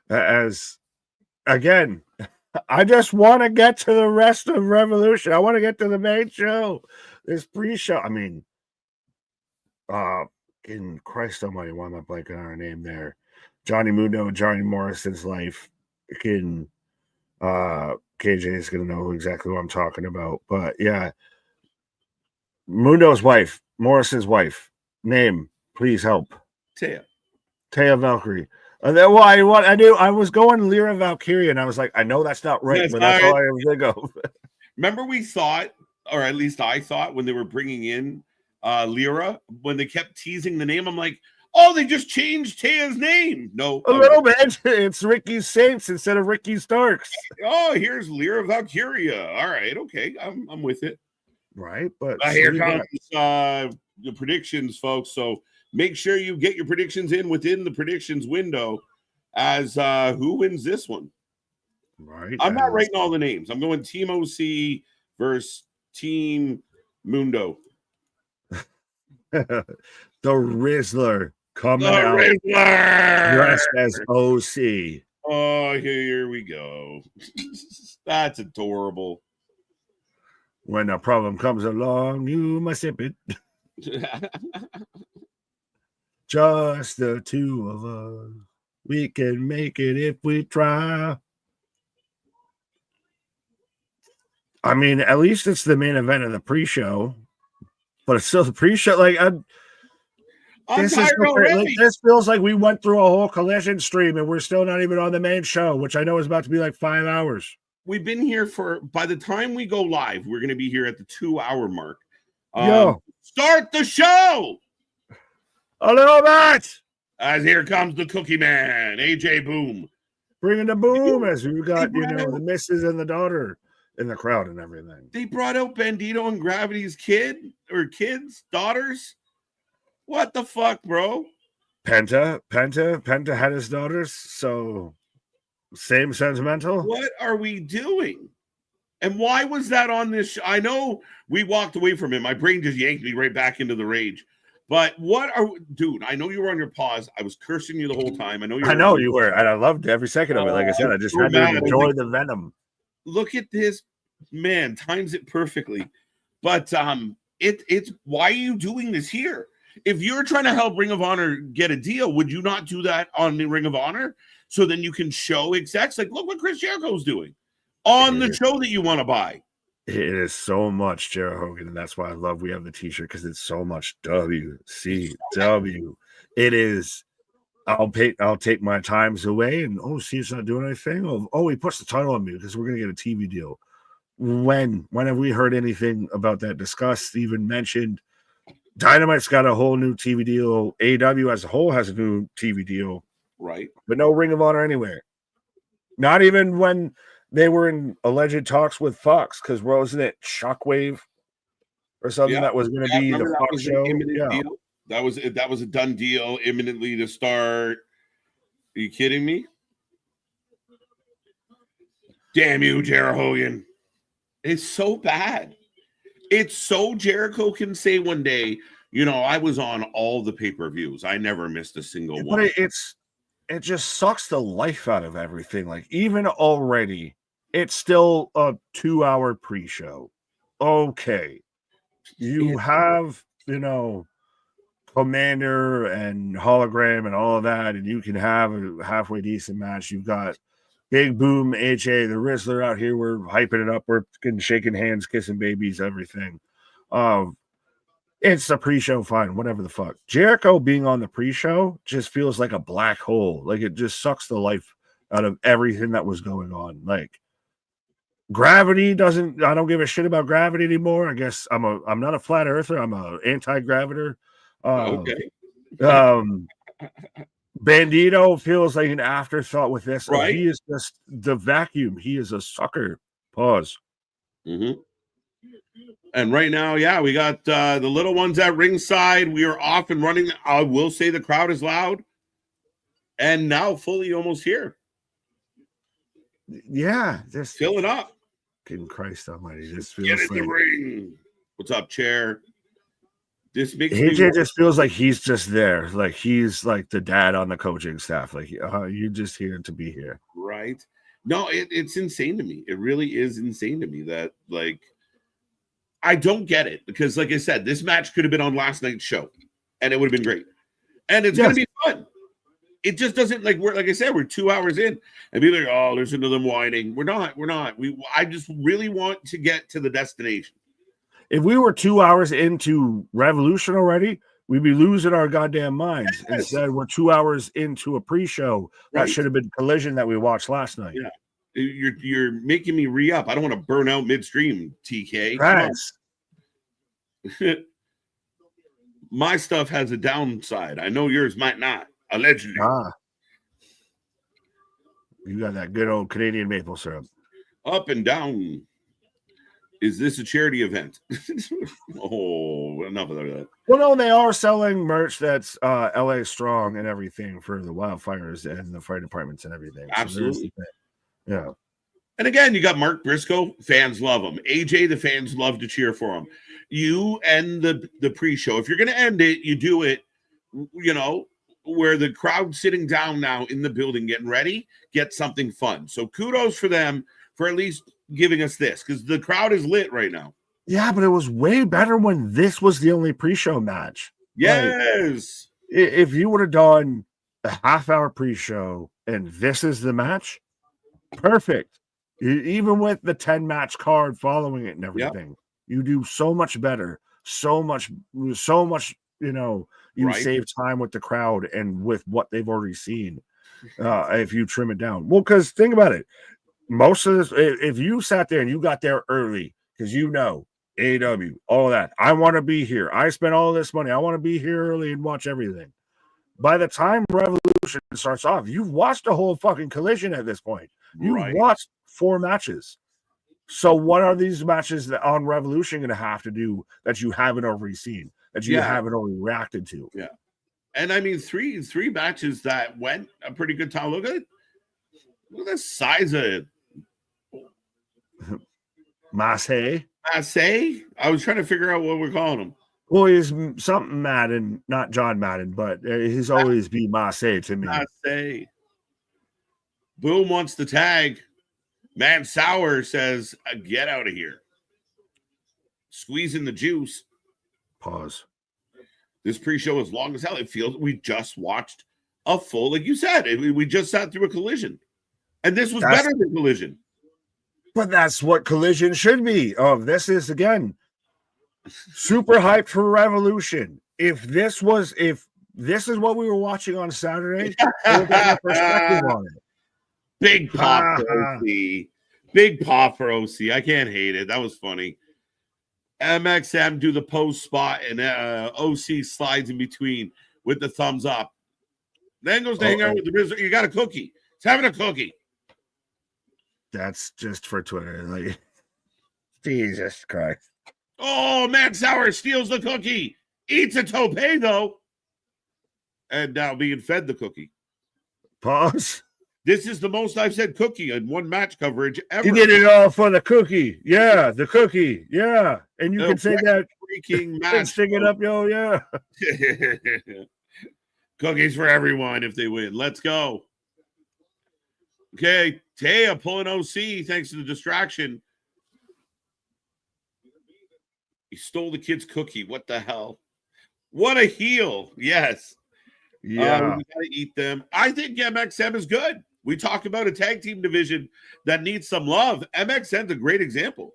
B: As again, I just want to get to the rest of Revolution. I want to get to the main show. This pre-show, I mean, in Christ almighty, why am I blanking on her name there? Johnny Mundo, Johnny Morrison's life. KJ is going to know exactly what I'm talking about. But yeah, Mundo's wife, Morrison's wife. Name, please help.
A: Taya
B: Valkyrie. I was going Lyra Valkyria, and I was like, I know that's not right, but that's all I was going to go.
A: Remember, we thought, or at least I thought, when they were bringing in Lyra, when they kept teasing the name, I'm like, oh, they just changed Taya's name. No.
B: A little bit. It's Ricky Saints instead of Ricky Starks.
A: Oh, here's Lyra Valkyria. All right, okay, I'm with it.
B: Right, but
A: here comes the predictions, folks. So make sure you get your predictions in within the predictions window as who wins this one.
B: Right.
A: I'm not writing all the names. I'm going Team OC versus Team Mundo.
B: The Rizzler coming
A: The
B: out
A: Rizzler!
B: dressed as OC.
A: Oh, here we go. That's adorable.
B: When a problem comes along, you must sip it. Just the two of us. We can make it if we try. I mean, at least it's the main event of the pre-show, but it's still the pre-show. Like,
A: I'm tired already.
B: This feels like we went through a whole Collision stream and we're still not even on the main show, which I know is about to be like 5 hours.
A: We've been here by the time we go live, we're going to be here at the 2-hour mark. Start the show.
B: Hello, Matt.
A: As here comes the Cookie Man, AJ Boom.
B: Bringing the boom as we got, the missus and the daughter in the crowd and everything.
A: They brought out Bandito and Gravity's kids, daughters. What the fuck, bro?
B: Penta had his daughters, so same sentimental.
A: What are we doing? And why was that on this show? I know we walked away from it. My brain just yanked me right back into the rage. But dude, I know you were on your pause. I was cursing you the whole time. I know you were,
B: and I loved every second of it. Like I said, I just had to enjoy the venom.
A: Look at this, man, times it perfectly. But it's why are you doing this here? If you're trying to help Ring of Honor get a deal, would you not do that on the Ring of Honor? So then you can show execs, like, look what Chris Jericho's doing on the show that you want to buy.
B: It is so much Jericho Hogan, and that's why I love we have the t-shirt, because it's so much WCW. It is. I'll take my times away, and see, it's not doing anything. Oh, he puts the title on me because we're gonna get a TV deal. When have we heard anything about that discussed, even mentioned? Dynamite's got a whole new TV deal. AEW as a whole has a new TV deal,
A: right?
B: But no Ring of Honor anywhere. Not even when they were in alleged talks with Fox, because wasn't it Shockwave or something that was going to be the Fox show?
A: Deal. That was a done deal, imminently to start. Are you kidding me? Damn you, Jericho Hogan. It's so bad. It's so Jericho can say one day, I was on all the pay-per-views. I never missed a single one.
B: But it just sucks the life out of everything. Like, even already, it's still a 2-hour pre-show. Okay. You have, Commander and Hologram and all of that, and you can have a halfway decent match. You've got Big Boom, HA, the Rizzler out here. We're hyping it up. We're shaking hands, kissing babies, everything. It's a pre-show, fine, whatever the fuck. Jericho being on the pre-show just feels like a black hole. Like, it just sucks the life out of everything that was going on. Like, Gravity I don't give a shit about Gravity anymore. I guess I'm not a flat earther. I'm a anti-graviter.
A: Okay.
B: Bandito feels like an afterthought with this.
A: Right.
B: He is just the vacuum. He is a sucker. Pause.
A: Mm-hmm. And right now, we got the little ones at ringside. We are off and running. I will say the crowd is loud. And now fully almost here.
B: Yeah.
A: Just fill it up.
B: King Christ almighty. This feels
A: get in the ring. What's up, chair? This makes
B: AJ just feels like he's just there. Like, he's like the dad on the coaching staff. Like, you're just here to be here.
A: Right. No, it's insane to me. It really is insane to me that, like, I don't get it, because, like I said, this match could have been on last night's show and it would have been great. And it's going to be fun. It just doesn't, like I said, we're 2 hours in and be like, oh, listen to them whining. We're not. I just really want to get to the destination.
B: If we were 2 hours into Revolution already, we'd be losing our goddamn minds. Yes. Instead, we're 2 hours into a pre-show. That should have been Collision that we watched last night.
A: Yeah. You're making me re-up. I don't want to burn out midstream, TK.
B: Nice.
A: My stuff has a downside. I know yours might not. Allegedly.
B: You got that good old Canadian maple syrup.
A: Up and down. Is this a charity event? Oh, enough of that.
B: Well, no, they are selling merch that's LA Strong and everything for the wildfires and the fire departments and everything.
A: Absolutely.
B: So yeah.
A: And again, you got Mark Briscoe. Fans love him. AJ, the fans love to cheer for him. You end the pre-show. If you're going to end it, you do it, where the crowd's sitting down now in the building getting ready, get something fun. So kudos for them for at least giving us this, because the crowd is lit right now.
B: Yeah, but it was way better when this was the only pre-show match.
A: Yes.
B: Like, if you would have done a half-hour pre-show and this is the match, perfect. Even with the 10-match card following it and everything, you do so much better. So much, you save time with the crowd and with what they've already seen if you trim it down. Well, because think about it. Most of this, if you sat there and you got there early, because AEW, all of that, I want to be here. I spent all this money. I want to be here early and watch everything. By the time Revolution starts off, you've watched a whole fucking Collision at this point. You've watched 4 matches. So what are these matches that on Revolution going to have to do that you haven't already seen, that you haven't already reacted to?
A: Yeah. And I mean, three matches that went a pretty good time. Look at the size of it.
B: Massey?
A: I was trying to figure out what we're calling him.
B: Well, he's something Madden, not John Madden, but he's always been Massey to me.
A: Massey. Boom wants the tag. Man Sour says, get out of here. Squeezing the juice.
B: Pause.
A: This pre-show is long as hell. It feels we just watched a full, like you said, we just sat through a Collision. And this was better than Collision.
B: But that's what Collision should be. This is, again, super hyped for Revolution. If this is what we were watching on Saturday, we'll get a perspective on it.
A: Big pop for OC. Big pop for OC. I can't hate it. That was funny. MXM do the post spot, and OC slides in between with the thumbs up. Then goes to hang out with the RZA. You got a cookie. He's having a cookie.
B: That's just for Twitter. Like, Jesus Christ.
A: Oh, Man Sour steals the cookie. Eats a tope, though. And now being fed the cookie.
B: Pause.
A: This is the most I've said cookie in one match coverage ever.
B: You did it all for the cookie. Yeah, the cookie. Yeah. And you can say that.
A: Freaking match.
B: Stick it up, yo. Yeah.
A: Cookies for everyone if they win. Let's go. Okay, Taya pulling OC thanks to the distraction. He stole the kid's cookie. What the hell? What a heel. Yes.
B: Yeah.
A: We gotta eat them. I think MXM is good. We talk about a tag team division that needs some love. MXM's a great example.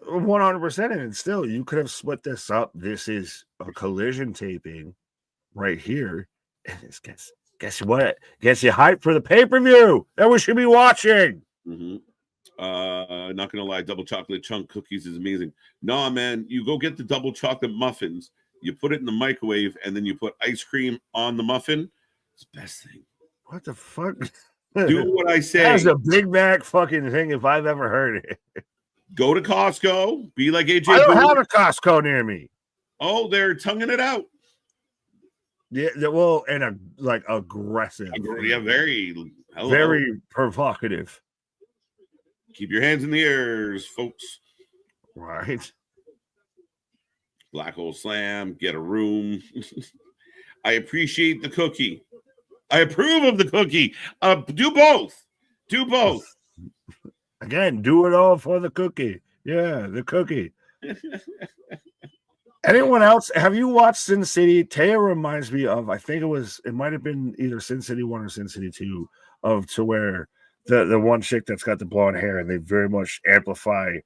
B: 100%. And still, you could have split this up. This is a Collision taping right here. And it's guess what? Gets you hyped for the pay-per-view that we should be watching.
A: Mm-hmm. Not gonna lie, double chocolate chunk cookies is amazing. Nah, man, you go get the double chocolate muffins, you put it in the microwave, and then you put ice cream on the muffin. It's the best thing.
B: What the fuck?
A: Do what I say.
B: That's a Big Mac fucking thing if I've ever heard it.
A: Go to Costco. Be like AJ.
B: I don't have a Costco near me.
A: Oh, they're tonguing it out.
B: Yeah, well, and aggressive.
A: Yeah, very
B: provocative.
A: Keep your hands in the ears, folks.
B: Right.
A: Black hole slam. Get a room. I appreciate the cookie. I approve of the cookie. Do both. Do both.
B: Again, do it all for the cookie. Yeah, the cookie. Anyone else? Have you watched Sin City? Taya reminds me of, I think it might have been either Sin City 1 or Sin City 2, to where the one chick that's got the blonde hair, and they very much amplify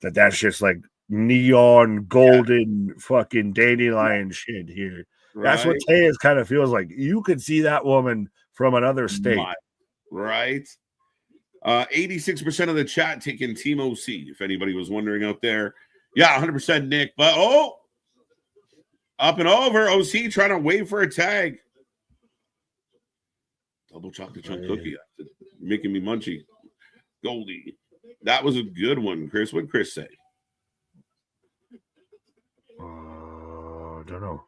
B: that shit's like neon golden fucking dandelion shit here. Right. That's what Taya's kind of feels like. You could see that woman from another state.
A: Right. 86% of the chat taking Team OC, if anybody was wondering out there. Yeah, 100% Nick. But, up and over. OC trying to wait for a tag. Double chocolate chunk cookie. Making me munchy. Goldie. That was a good one, Chris. What did Chris say?
B: Don't know.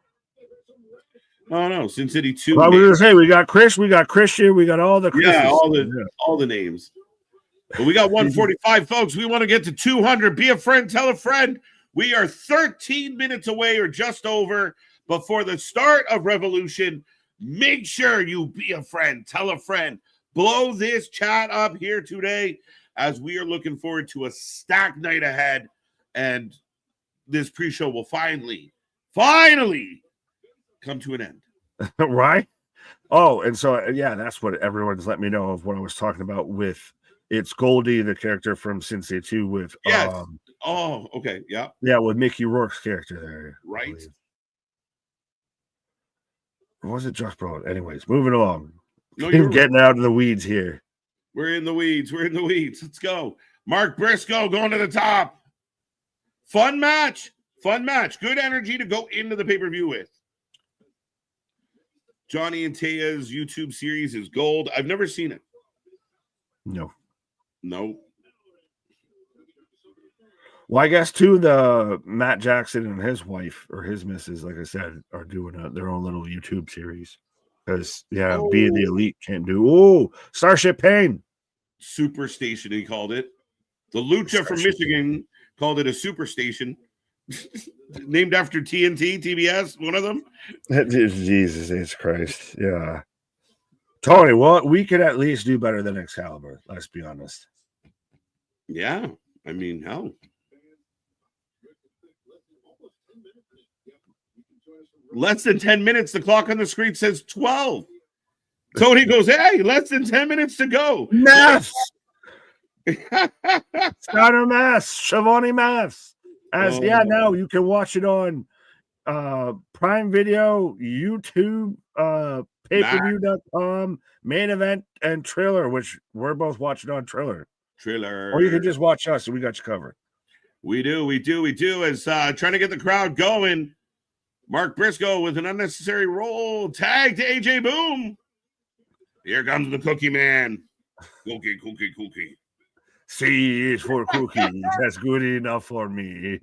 A: Oh no, Sin City 2.
B: I was gonna say we got Chris, we got Christian, we got all the Chris's.
A: Yeah, all the names. But we got 145, folks. We want to get to 200. Be a friend, tell a friend. We are 13 minutes away or just over before the start of Revolution. Make sure you be a friend, tell a friend. Blow this chat up here today as we are looking forward to a stacked night ahead. And this pre-show will finally come to an end.
B: Right? Oh, and so, yeah, that's what everyone's let me know of what I was talking about with it's Goldie, the character from Sin City 2 with...
A: Yes. Oh, okay. Yeah.
B: Yeah, with Mickey Rourke's character there.
A: Right.
B: Or was it Josh Brolin? Anyways, moving along.
A: No,
B: you're getting out of the weeds here.
A: We're in the weeds. Let's go. Mark Briscoe going to the top. Fun match. Good energy to go into the pay-per-view with. Johnny and Taya's YouTube series is gold. I've never seen it.
B: No. Well, I guess too, the Matt Jackson and his wife or his missus, like I said, are doing their own little YouTube series. Because being the elite can't do. Starship Pain.
A: Superstation, he called it. The Lucha from Michigan called it a superstation. Named after TNT, TBS, one of them.
B: Jesus H. Christ. Yeah. Tony, well, we could at least do better than Excalibur. Let's be honest.
A: Yeah. I mean, hell. Less than 10 minutes. The clock on the screen says 12. Tony goes, hey, less than 10 minutes to go.
B: Maths. Starter Maths. Shavani Maths. Now you can watch it on Prime Video, YouTube, payperview.com, Main Event, and Triller, which we're both watching on Triller. Or you can just watch us, and we got you covered.
A: We do. As trying to get the crowd going. Mark Briscoe with an unnecessary roll. Tag to AJ Boom. Here comes the Cookie Man. Cookie.
B: C is for cookies. That's good enough for me.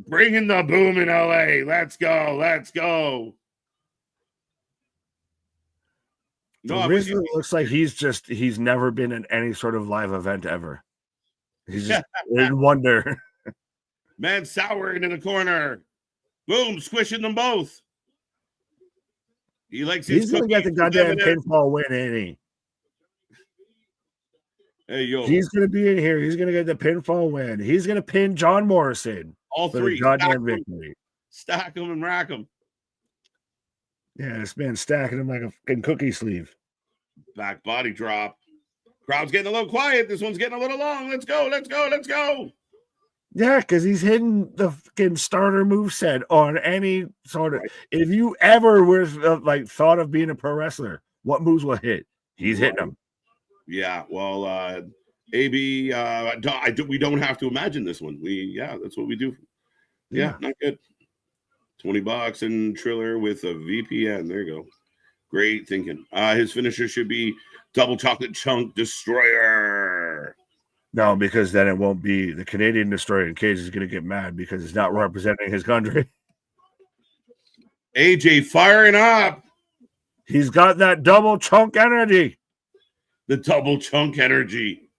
A: Bringing the boom in LA. Let's go.
B: No, it looks like he's never been in any sort of live event ever. He's just in wonder.
A: Man souring in the corner. Boom, squishing them both. He's
B: gonna get the goddamn pinfall win, ain't he?
A: Hey, yo.
B: He's gonna be in here. He's gonna get the pinfall win. He's gonna pin John Morrison.
A: All three.
B: Goddamn victory.
A: Stack them and rack them.
B: Yeah, this man's stacking him like a fucking cookie sleeve.
A: Back body drop. Crowd's getting a little quiet. This one's getting a little long. Let's go.
B: Yeah, because he's hitting the fucking starter moveset on any sort of. If you ever were thought of being a pro wrestler, what moves will hit? He's hitting them. Yeah,
A: well, AB, we don't have to imagine this one. That's what we do. Yeah, not good. $20 and Triller with a VPN. There you go. Great thinking. His finisher should be double chocolate chunk destroyer.
B: No, because then it won't be the Canadian destroyer. In case he's going to get mad because he's not representing his country.
A: AJ firing up.
B: He's got that double chunk energy.
A: The double chunk energy.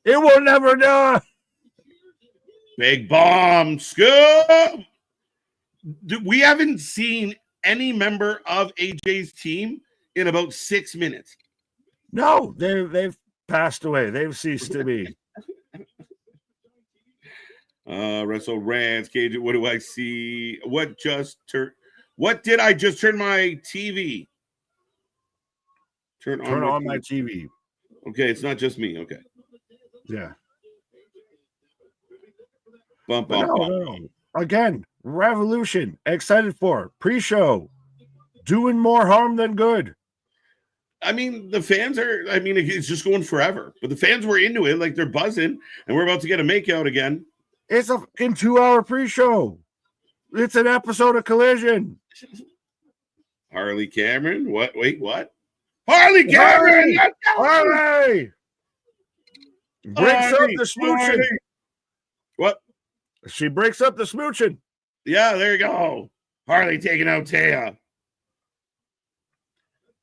B: It will never die.
A: Big bomb. Scoop. We haven't seen any member of AJ's team in about 6 minutes.
B: No, they've passed away. They've ceased to be.
A: Wrestle Rants, Cage. What do I see? What did I just turn my TV? Turn on
B: my TV.
A: Okay, it's not just me. Okay.
B: Yeah.
A: Bump.
B: No. Again, Revolution. Excited for pre-show. Doing more harm than good.
A: I mean, the fans are. I mean, it's just going forever. But the fans were into it, like they're buzzing, and we're about to get a makeout again.
B: It's a fucking 2-hour pre-show. It's an episode of Collision.
A: Harley Cameron. What? Wait, what? Harley Cameron.
B: Harley breaks up the smooching.
A: What?
B: She breaks up the smooching.
A: Yeah, there you go. Harley taking out Taya.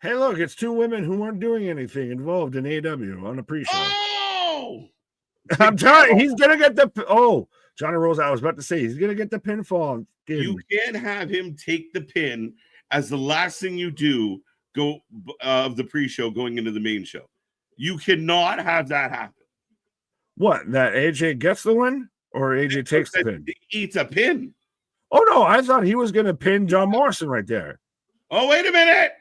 B: Hey, look, it's two women who weren't doing anything involved in AEW on the pre-show.
A: Oh!
B: I'm telling you, he's going to get the... Oh, Johnny Rose, I was about to say, he's going to get the pinfall.
A: You can't have him take the pin as the last thing you do of the pre-show going into the main show. You cannot have that happen.
B: What? That AJ gets the win? Or AJ takes the pin?
A: He eats a pin.
B: Oh, no, I thought he was going to pin John Morrison right there.
A: Oh, wait a minute.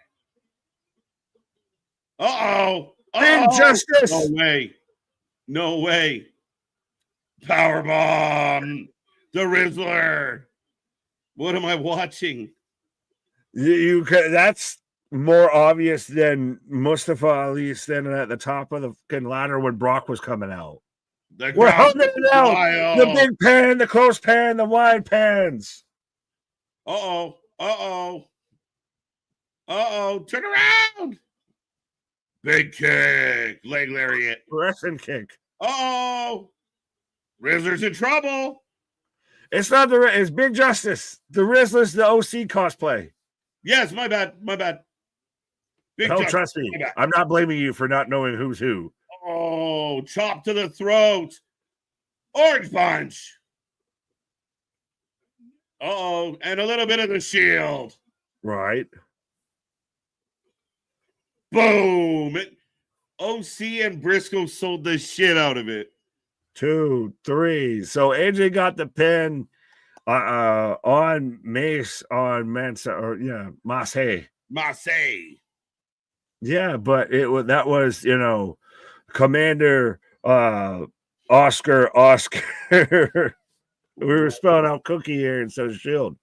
A: Uh-oh.
B: Injustice.
A: No way. No way. Powerbomb. The Rizzler. What am I watching?
B: That's more obvious than Mustafa Ali standing at the top of the fucking ladder when Brock was coming out. We're holding it out. The big pan, the close pan, the wide pans.
A: Uh-oh. Uh-oh. Uh-oh. Turn around. Big kick. Leg lariat.
B: Wrestling kick.
A: Uh-oh. Rizzler's in trouble.
B: It's not it's Big Justice. The Rizzler's the OC cosplay.
A: Yes, my bad.
B: Don't trust me. I'm not blaming you for not knowing who's who.
A: Oh, chop to the throat. Orange punch. Uh-oh. And a little bit of the shield.
B: Right.
A: Boom. OC and Briscoe sold the shit out of it.
B: 2, 3. So AJ got the pin on Mace on Mansa Massey. Yeah, but that was Commander Oscar. We were spelling out Cookie here instead of Shield.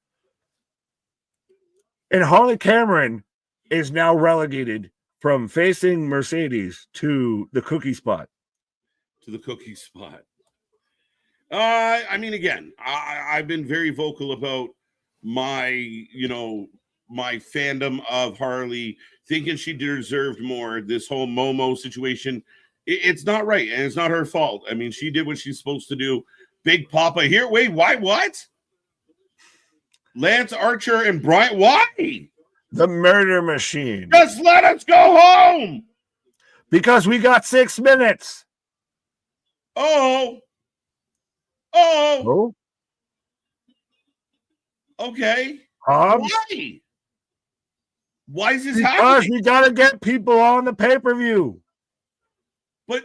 B: And Harley Cameron is now relegated from facing Mercedes to the Cookie spot.
A: I mean, again, I've been very vocal about my fandom of Harley, thinking she deserved more. This whole Momo situation, it's not right, and it's not her fault. I mean, she did what she's supposed to do. Big Papa here. Wait, why? What? Lance Archer and Brian? Why?
B: The murder machine.
A: Just let us go home.
B: Because we got 6 minutes.
A: Oh. Okay.
B: Hobbs?
A: Why? Why is this
B: because
A: happening?
B: We got to get people on the pay-per-view.
A: But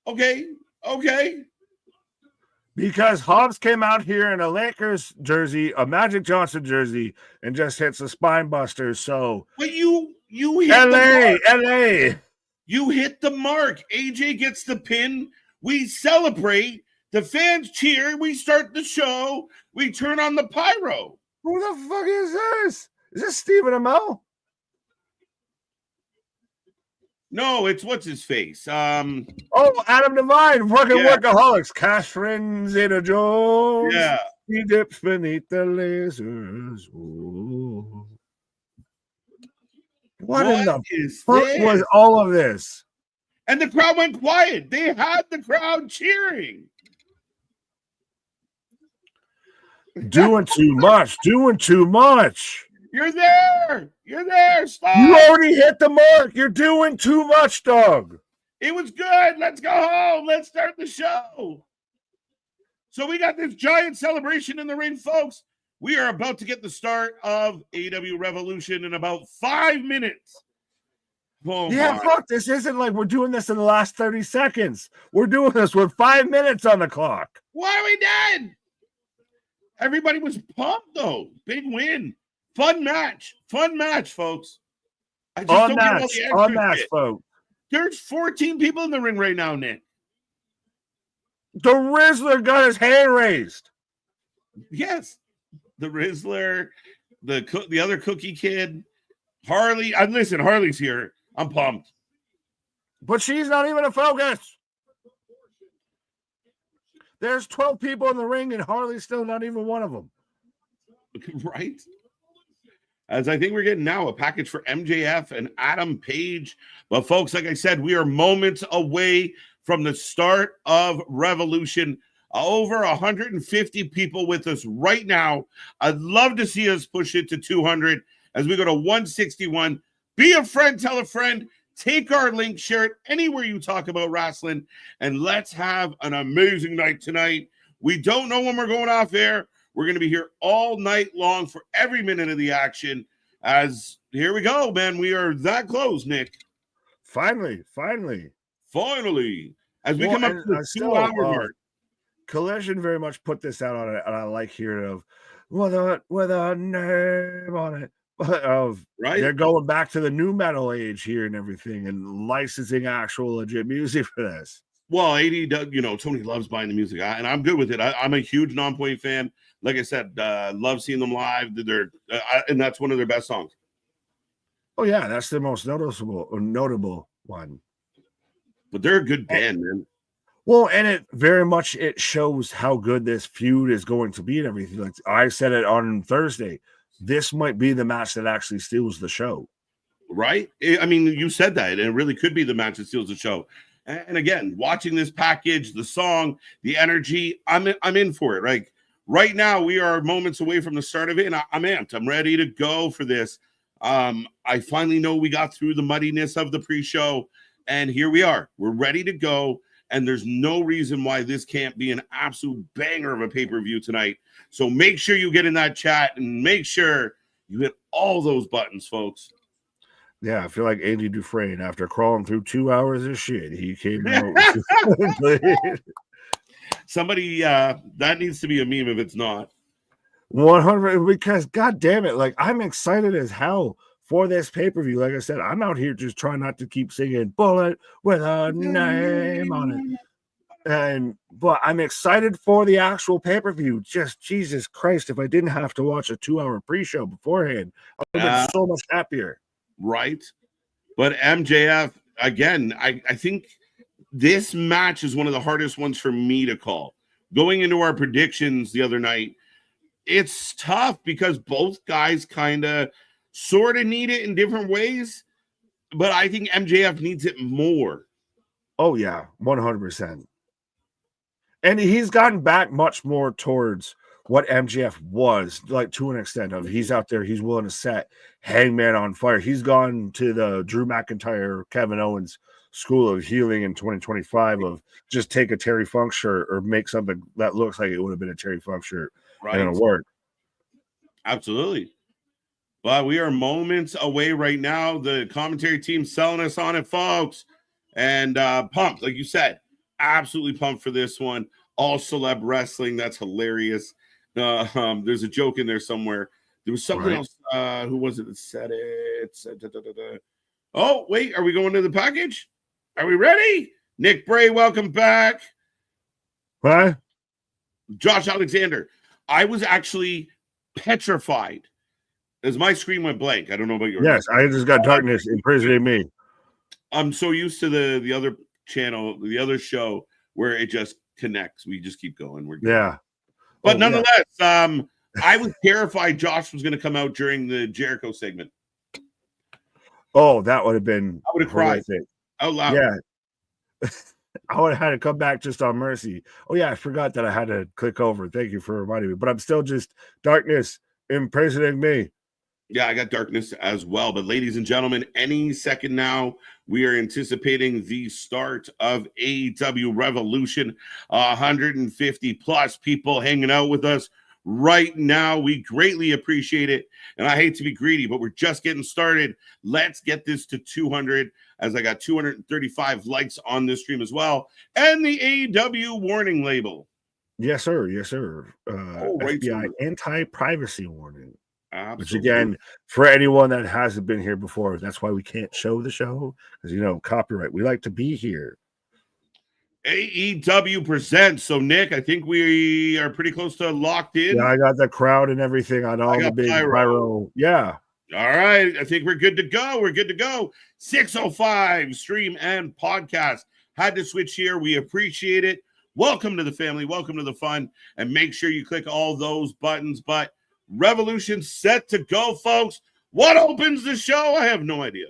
A: okay.
B: Because Hobbs came out here in a Lakers jersey, a Magic Johnson jersey, and just hits a spine buster. So,
A: but you hit
B: LA.
A: You hit the mark. AJ gets the pin. We celebrate. The fans cheer. We start the show. We turn on the pyro.
B: Who the fuck is this? Is this Stephen Amell?
A: No, it's what's his face.
B: Adam Devine, workaholics. Catherine Zeta-Jones.
A: Yeah.
B: He dips beneath the lasers. Ooh. What in the fuck was all of this?
A: And the crowd went quiet. They had the crowd cheering.
B: Doing too much.
A: You're there. Stop.
B: You already hit the mark. You're doing too much, dog.
A: It was good. Let's go home. Let's start the show. So we got this giant celebration in the ring, folks. We are about to get the start of AEW Revolution in about 5 minutes.
B: Oh yeah, fuck. This isn't like we're doing this in the last 30 seconds. We're doing this with 5 minutes on the clock.
A: Why are we done? Everybody was pumped, though. Big win. Fun match, folks. I just don't get all the extra shit.
B: Folks.
A: There's 14 people in the ring right now, Nick.
B: The Rizzler got his hand raised.
A: Yes. The Rizzler, the other Cookie Kid, Harley. Listen, Harley's here. I'm pumped.
B: But she's not even a focus. There's 12 people in the ring, and Harley's still not even one of them.
A: Right? as I think we're getting now a package for MJF and Adam Page. But folks, like I said, we are moments away from the start of Revolution. Over 150 people with us right now. I'd love to see us push it to 200 as we go to 161. Be a friend, tell a friend, take our link, share it anywhere you talk about wrestling, and let's have an amazing night tonight. We don't know when we're going off air. We're going to be here all night long for every minute of the action. As here we go, man. We are that close, Nick.
B: Finally.
A: As we come up to the 2 hour mark.
B: Collision very much put this out on it, and I like hearing of with a name on it. Of
A: right,
B: they're going back to the new metal age here and everything, and licensing actual legit music for this.
A: Well, AEW, Tony loves buying the music, and I'm good with it. I'm a huge Non-Point fan. Like I said, love seeing them live. And that's one of their best songs.
B: Oh yeah, that's the most notable one.
A: But they're a good band, man.
B: Well, and it shows how good this feud is going to be and everything. Like I said it on Thursday, this might be the match that actually steals the show.
A: Right? I mean, you said that, and it really could be the match that steals the show. And again, watching this package, the song, the energy, I'm in for it. Like right now, we are moments away from the start of it, and I'm amped. I'm ready to go for this. I finally know we got through the muddiness of the pre-show, and here we are. We're ready to go. And there's no reason why this can't be an absolute banger of a pay-per-view tonight. So make sure you get in that chat and make sure you hit all those buttons, folks.
B: Yeah, I feel like Andy Dufresne, after crawling through 2 hours of shit, he came out.
A: Somebody, that needs to be a meme if it's not.
B: 100, because God damn it, like I'm excited as hell for this pay-per-view. Like I said, I'm out here just trying not to keep singing Bullet with a name on it. But I'm excited for the actual pay-per-view. Just Jesus Christ, if I didn't have to watch a 2-hour pre-show beforehand, I would have been so much happier.
A: Right. But MJF, again, I think this match is one of the hardest ones for me to call. Going into our predictions the other night, it's tough because both guys kind of sort of need it in different ways, but I think MJF needs it more.
B: Oh, yeah, 100%. And he's gotten back much more towards what MJF was, like to an extent of he's out there, he's willing to set Hangman on fire. He's gone to the Drew McIntyre, Kevin Owens school of healing in 2025 of just take a Terry Funk shirt or make something that looks like it would have been a Terry Funk shirt, and it'll work.
A: Absolutely. But we are moments away right now. The commentary team selling us on it, folks. And pumped, like you said, absolutely pumped for this one. All celeb wrestling. That's hilarious. There's a joke in there somewhere. There was something else. Who was it that said it? Oh, wait. Are we going to the package? Are we ready? Nick Bray, welcome back.
B: What?
A: Josh Alexander. I was actually petrified as my screen went blank. I don't know about yours.
B: Yes, I just got darkness imprisoning me. I'm
A: so used to the other channel, the other show, where it just connects. We just keep going. We're good.
B: Yeah.
A: But nonetheless, I was terrified Josh was going to come out during the Jericho segment.
B: Oh, that would have been.
A: I would have cried out loud.
B: Yeah. I would have had to come back just on mercy. Oh, yeah, I forgot that I had to click over. Thank you for reminding me. But I'm still just darkness imprisoning me.
A: Yeah, I got darkness as well. But ladies and gentlemen, any second now, we are anticipating the start of AEW Revolution. 150 plus people hanging out with us right now. We greatly appreciate it. And I hate to be greedy, but we're just getting started. Let's get this to 200, as I got 235 likes on this stream as well. And the AEW warning label.
B: Yes, sir. Yes, sir. FBI anti-privacy warning.
A: Absolutely.
B: Which again, for anyone that hasn't been here before, that's why we can't show the show, because copyright. We like to be here.
A: AEW presents. So Nick, I think we are pretty close to locked in.
B: Yeah, I got the crowd and everything on all the big pyro. Yeah.
A: All right. I think we're good to go. We're good to go. 6:05 stream and podcast. Had to switch here. We appreciate it. Welcome to the family. Welcome to the fun. And make sure you click all those buttons. But Revolution set to go, folks. What opens the show? I have no idea.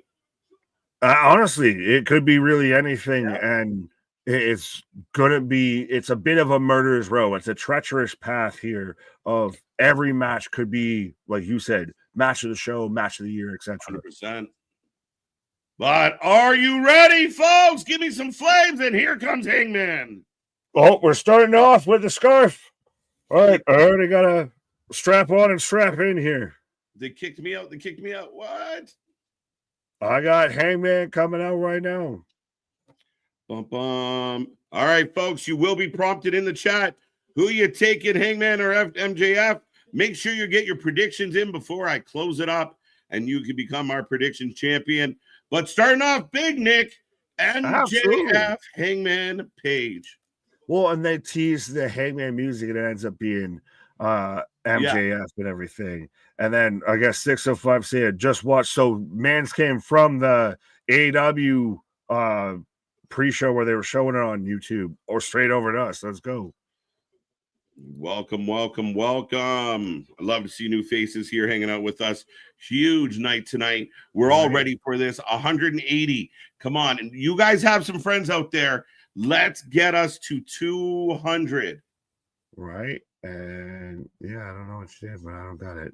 B: Honestly, it could be really anything,
A: Yeah.
B: and it's a bit of a murderer's row. It's a treacherous path here of every match could be, like you said, match of the show, match of the year, etc.
A: 100%. But are you ready, folks? Give me some flames, and here comes Hangman.
B: Oh, we're starting off with the scarf. All right, I already got to strap on and strap in here.
A: They kicked me out. What?
B: I got Hangman coming out right now.
A: Bum, bum. All right, folks, you will be prompted in the chat. Who you taking, Hangman or MJF? Make sure you get your predictions in before I close it up, and you can become our prediction champion. But starting off big, Nick, MJF, Hangman Page.
B: Well, and they tease the Hangman music, and it ends up being MJF and everything. And then I guess 605 said, just watch. So Mans came from the AEW pre-show where they were showing it on YouTube, or straight over to us. Let's go.
A: Welcome. I love to see new faces here hanging out with us. Huge night tonight. We're all ready for this. 180. Come on. And you guys have some friends out there. Let's get us to 200.
B: Right. And yeah, I don't know what you did, but I don't got it.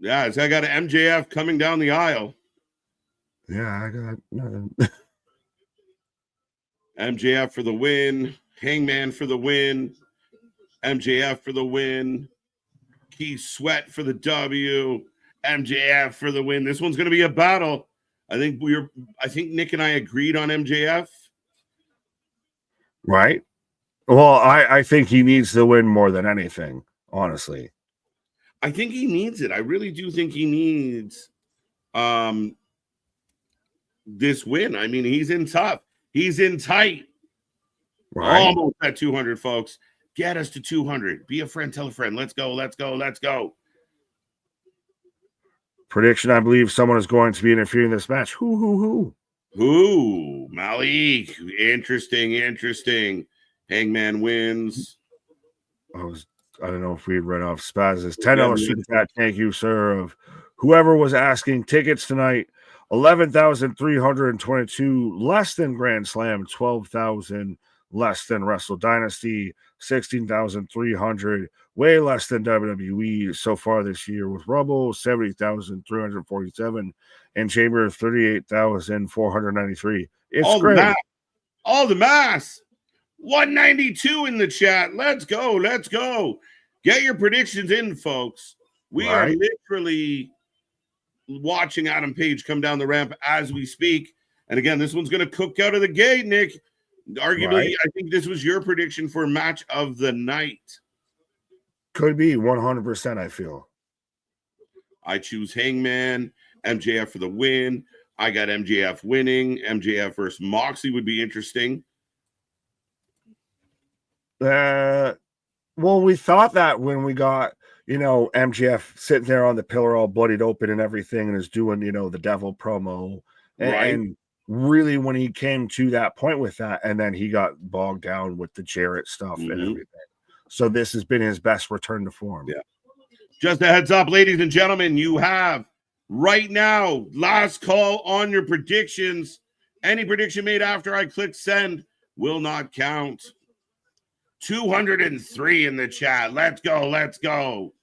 A: Yeah, so I got an MJF coming down the aisle.
B: Yeah, I got nothing.
A: MJF for the win. Hangman for the win. MJF for the win. Keith Sweat for the W. MJF for the win. This one's going to be a battle. I think Nick and I agreed on MJF.
B: Right. Well, I think he needs to win more than anything, honestly.
A: I think he needs it. I really do think he needs this win. I mean, he's in tough. He's in tight.
B: Right.
A: Almost at 200, folks. Get us to 200. Be a friend, tell a friend. Let's go.
B: Prediction, I believe someone is going to be interfering in this match. Who?
A: Malik. Interesting. Hangman wins.
B: I don't know if we'd read off Spaz's $10 super chat. Thank you, sir. Of whoever was asking tickets tonight, 11,322 less than Grand Slam, 12,000 less than Wrestle Dynasty, 16,300 way less than WWE so far this year with Rumble, 70,347 and Chamber 38,493. It's
A: all
B: great.
A: All the mass. 192 in the chat. Let's go. Get your predictions in, folks. We are literally watching Adam Page come down the ramp as we speak. And again, this one's going to cook out of the gate, Nick. Arguably, I think this was your prediction for match of the night.
B: Could be 100%, I feel.
A: I choose Hangman, MJF for the win. I got MJF winning. MJF versus Moxley would be interesting.
B: Well, we thought that when we got, MJF sitting there on the pillar all bloodied open and everything and is doing, the devil promo. And really when he came to that point with that, and then he got bogged down with the Jarrett stuff and everything. So this has been his best return to form.
A: Yeah. Just a heads up, ladies and gentlemen, you have right now, last call on your predictions. Any prediction made after I click send will not count. 203 in the chat. Let's go.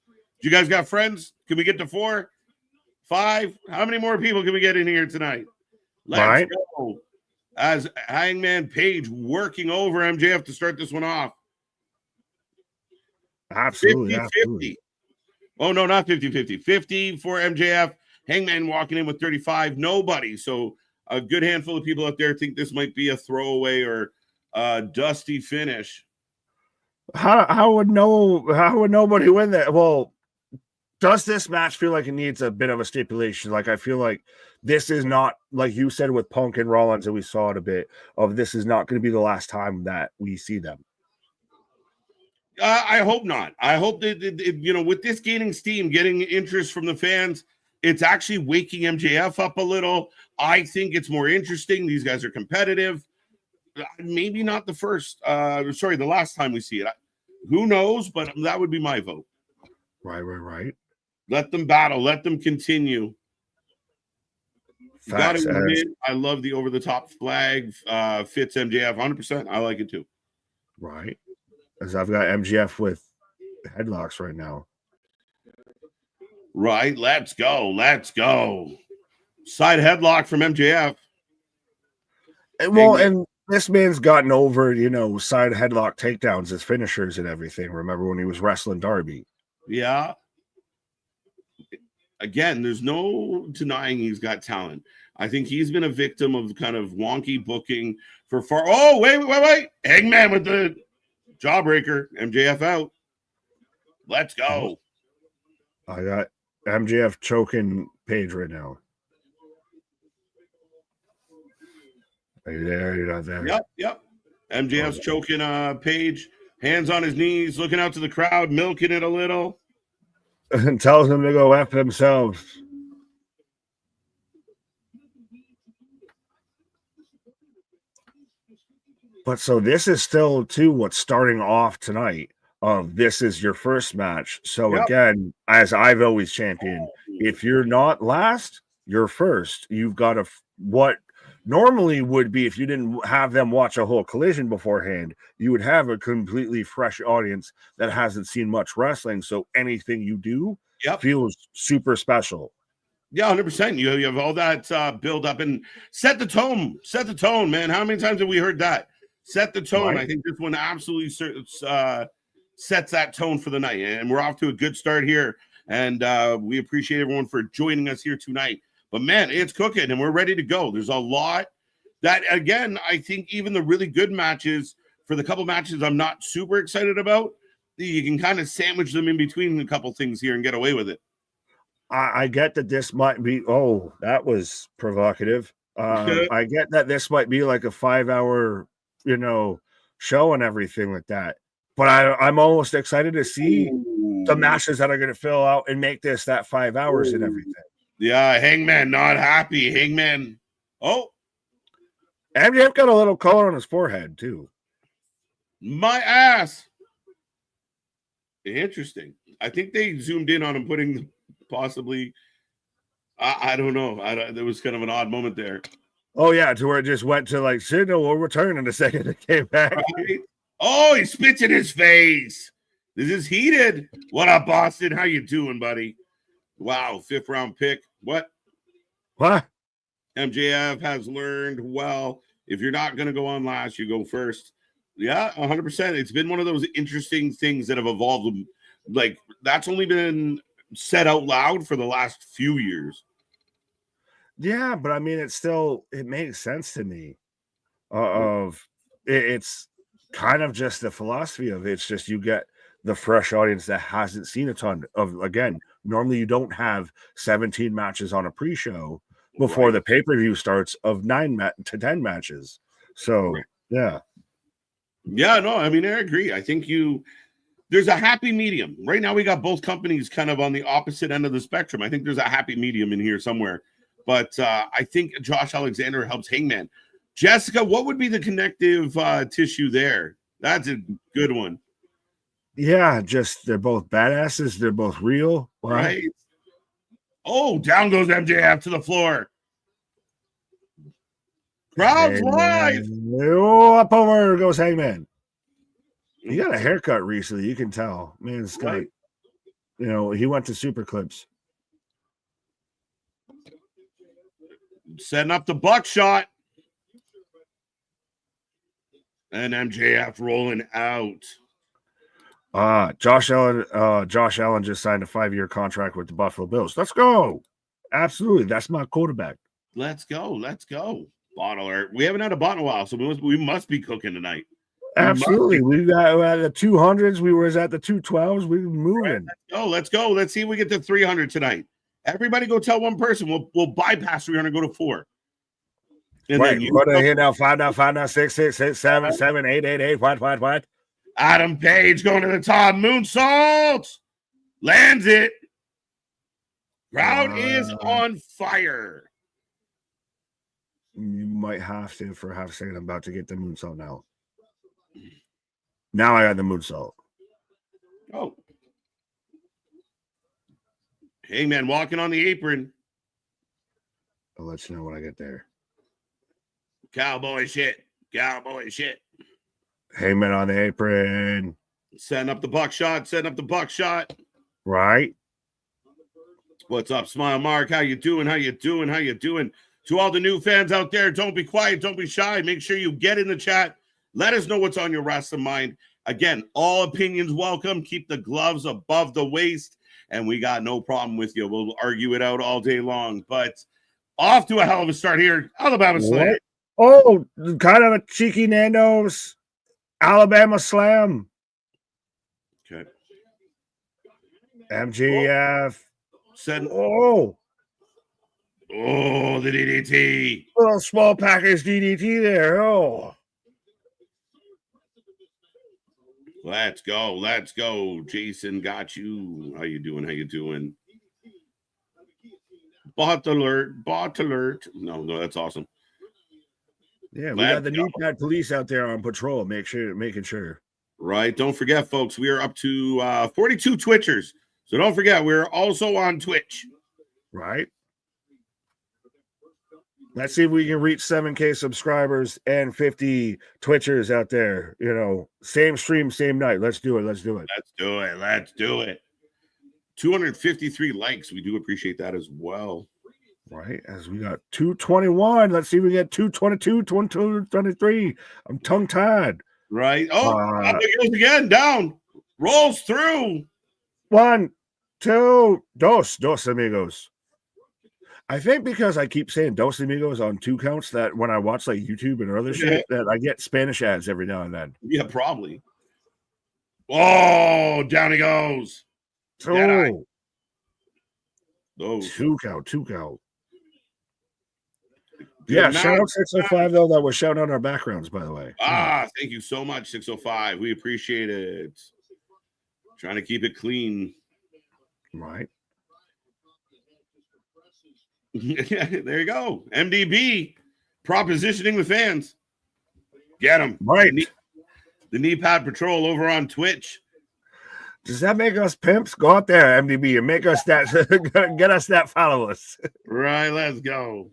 A: You guys got friends? Can we get to 4, 5? How many more people can we get in here tonight? Let's go. As Hangman Page working over MJF to start this one off.
B: Absolutely.
A: 50-50. Oh, no, not 50-50. 50 for MJF. Hangman walking in with 35. Nobody. So a good handful of people out there think this might be a throwaway or a dusty finish.
B: How would nobody win that? Well, does this match feel like it needs a bit of a stipulation? Like, I feel like this is not, like you said with Punk and Rollins, and we saw it a bit of, this is not going to be the last time that we see them.
A: I hope not. I hope that, with this gaining steam, getting interest from the fans, it's actually waking MJF up a little. I think it's more interesting. These guys are competitive. Maybe not the last time we see it. Who knows? But that would be my vote.
B: Right.
A: Let them battle. Let them continue. Got to admit, I love the over-the-top flag. Fits MJF 100%. I like it too.
B: Right. As I've got MJF with headlocks right now.
A: Right. Let's go. Side headlock from MJF.
B: And this man's gotten over, side headlock takedowns as finishers and everything. Remember when he was wrestling Darby?
A: Yeah. Again, there's no denying he's got talent. I think he's been a victim of kind of wonky booking for far. Oh, wait. Hangman with the jawbreaker. MJF out. Let's go.
B: I got MJF choking Page right now. Are you there? You're not there.
A: Yep. MJF's choking Page. Hands on his knees, looking out to the crowd, milking it a little.
B: And tells them to go F themselves. But so this is still, too, what's starting off tonight. This is your first match. So again, as I've always championed, if you're not last, you're first. You've got what normally would be, if you didn't have them watch a whole collision beforehand, you would have a completely fresh audience that hasn't seen much wrestling. So anything you do feels super special.
A: Yeah, 100%. You have all that build up and set the tone. Set the tone, man. How many times have we heard that? Set the tone. Right. I think this one absolutely sets that tone for the night. And we're off to a good start here. And we appreciate everyone for joining us here tonight. But, man, it's cooking, and we're ready to go. There's a lot that, again, I think even the really good matches, for the couple matches I'm not super excited about, you can kind of sandwich them in between a couple things here and get away with it.
B: I get that this might be – that was provocative. I get that this might be like a 5-hour, show and everything like that. But I'm almost excited to see the matches that are going to fill out and make this that 5 hours and everything.
A: Yeah, Hangman not happy. Hangman. Oh.
B: MJF got a little color on his forehead, too.
A: My ass. Interesting. I think they zoomed in on him putting possibly, I don't know. There was kind of an odd moment there.
B: Oh, yeah, to where it just went to like, Signal will return in a second. It came back.
A: Right? Oh, he spits in his face. This is heated. What up, Boston? How you doing, buddy? Wow, 5th round pick. What? MJF has learned, well, if you're not going to go on last, you go first. Yeah, 100%. It's been one of those interesting things that have evolved. Like, that's only been said out loud for the last few years.
B: Yeah, but I mean, it makes sense to me. It's kind of just the philosophy of it. It's just you get the fresh audience that hasn't seen a ton of, again, normally you don't have 17 matches on a pre-show before the pay-per-view starts of 9 to 10 matches. So, yeah.
A: Yeah, no, I mean, I agree. I think there's a happy medium. Right now we got both companies kind of on the opposite end of the spectrum. I think there's a happy medium in here somewhere. But I think Josh Alexander helps Hangman. Jessica, what would be the connective tissue there? That's a good one.
B: Yeah, just they're both badasses. They're both real.
A: Right. Oh, down goes MJF to the floor. Crowd's live.
B: Oh, up over goes Hangman. He got a haircut recently. You can tell. Man, it's got, he went to Super Clips.
A: Setting up the buckshot. And MJF rolling out.
B: Josh Allen just signed a 5-year contract with the Buffalo Bills. Let's go. Absolutely. That's my quarterback.
A: Let's go. Bottle alert. We haven't had a bot in a while, so we must be cooking tonight.
B: Absolutely. We got at the 200s. We were at the 212s. We were moving.
A: Right, let's go. Let's see if we get to 300 tonight. Everybody go tell one person. We'll bypass 300, go to 4. And
B: right. What are here now? 5 now, 5 now, 6, 6, 6, 7, 7, 8, 8, 8. What?
A: Adam Page going to the top. Moonsault. Lands it. Crowd is on fire.
B: You might have to for half a second. I'm about to get the moonsault now. Now I got the moonsault.
A: Oh. Hangman walking on the apron.
B: I'll let you know when I get there.
A: Cowboy shit. Cowboy shit.
B: Hangman on the apron.
A: Setting up the buckshot. Setting up the buckshot.
B: Right.
A: What's up, Smile Mark? How you doing? How you doing? How you doing? To all the new fans out there, don't be quiet. Don't be shy. Make sure you get in the chat. Let us know what's on your wrestling mind. Again, all opinions welcome. Keep the gloves above the waist, and we got no problem with you. We'll argue it out all day long. But off to a hell of a start here. Alabama Slam.
B: Oh, kind of a cheeky Nando's Alabama Slam.
A: Okay.
B: MJF.
A: Oh, the DDT.
B: Little small package DDT there. Oh.
A: Let's go. Let's go. Jason got you. How you doing? How you doing? Bot alert. Bot alert. No, that's awesome.
B: Yeah, we got the knee pad police out there on patrol. Making sure.
A: Right. Don't forget, folks, we are up to 42 Twitchers. So don't forget, we're also on Twitch.
B: Right. Let's see if we can reach 7K subscribers and 50 Twitchers out there. You know, same stream, same night. Let's do it. Let's do it.
A: Let's do it. Let's do it. 253 likes. We do appreciate that as well.
B: Right. As we got 221. Let's see if we get 222, 223. I'm tongue tied.
A: Right. Oh, up it goes again. Down. Rolls through.
B: 1, 2, dos amigos. I think because I keep saying dos amigos on 2 counts that when I watch like YouTube and other shit that I get Spanish ads every now and then.
A: Yeah, probably. Oh, down he goes.
B: Oh.
A: Those.
B: 2 count. Yeah, shout out 605 though. That was shouting out our backgrounds, by the way.
A: Thank you so much, 605. We appreciate it. Trying to keep it clean.
B: Right.
A: There you go. MDB propositioning the fans. Get them.
B: Right.
A: The knee pad patrol over on Twitch.
B: Does that make us pimps? Go out there, MDB, and make us that get us that followers.
A: Right, let's go.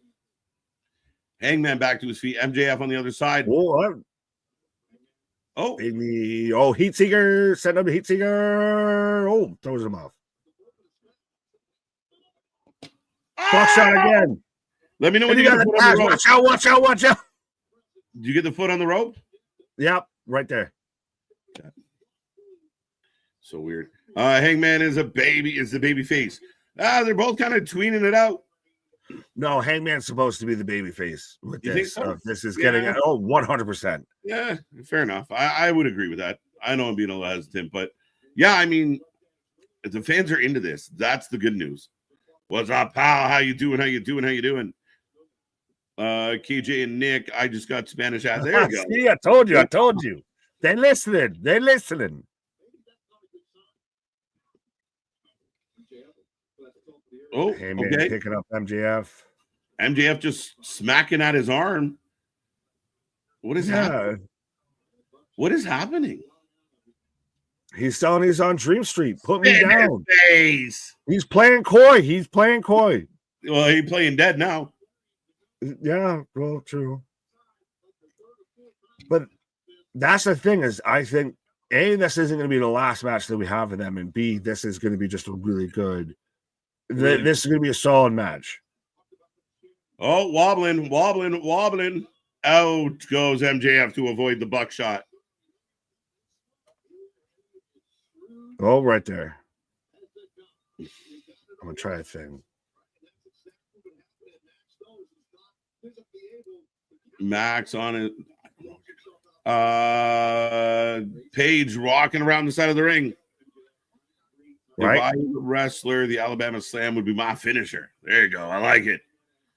A: Hangman back to his feet. MJF on the other side.
B: Heat Seeker. Setting up the Heat Seeker. Oh, throws him off. Buckshot again.
A: Let me know when you get the foot on the rope.
B: Watch out.
A: Did you get the foot on the rope?
B: Yep, right there.
A: Okay. So weird. Hangman is the baby face. They're both kind of tweening it out.
B: No, Hangman's supposed to be the baby face with this.
A: So?
B: This is getting 100%.
A: Yeah, fair enough. I would agree with that. I know I'm being a little hesitant, but yeah, I mean, if the fans are into this, that's the good news. What's up, pal? How you doing? KJ and Nick, I just got Spanish out. There you go.
B: See, I told you. They're listening.
A: Oh,
B: Hangman
A: okay.
B: Picking up MJF.
A: MJF just smacking at his arm. What is happening? What is happening?
B: He's telling he's on Dream Street. Put me down.
A: Face.
B: He's playing coy.
A: Well, he's playing dead now.
B: Yeah, well, true. But that's the thing is, I think, A, this isn't going to be the last match that we have with them, and B, this is going to be just a really good. This is going to be a solid match.
A: Oh, wobbling. Out goes MJF to avoid the buckshot.
B: Oh, right there. I'm going to try a thing.
A: Max on it. Paige rocking around the side of the ring.
B: Right.
A: If I was a wrestler, the Alabama Slam would be my finisher. There you go. I like it.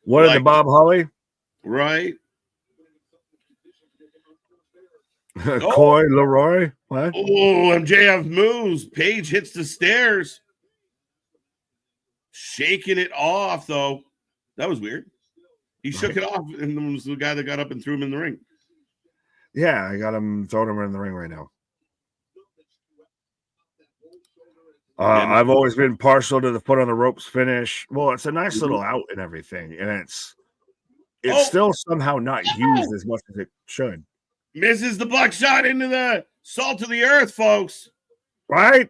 B: What the Bob Holly?
A: Right.
B: Coy Leroy. What?
A: Oh, MJF moves. Paige hits the stairs. Shaking it off, though. That was weird. He shook it off, and it was the guy that got up and threw him in the ring.
B: Yeah, I got him throwing him in the ring right now. I've always been partial to the foot on the ropes finish. Well, it's a nice little out and everything, and it's still somehow not used as much as it should.
A: Misses the buckshot into the salt of the earth, folks.
B: Right?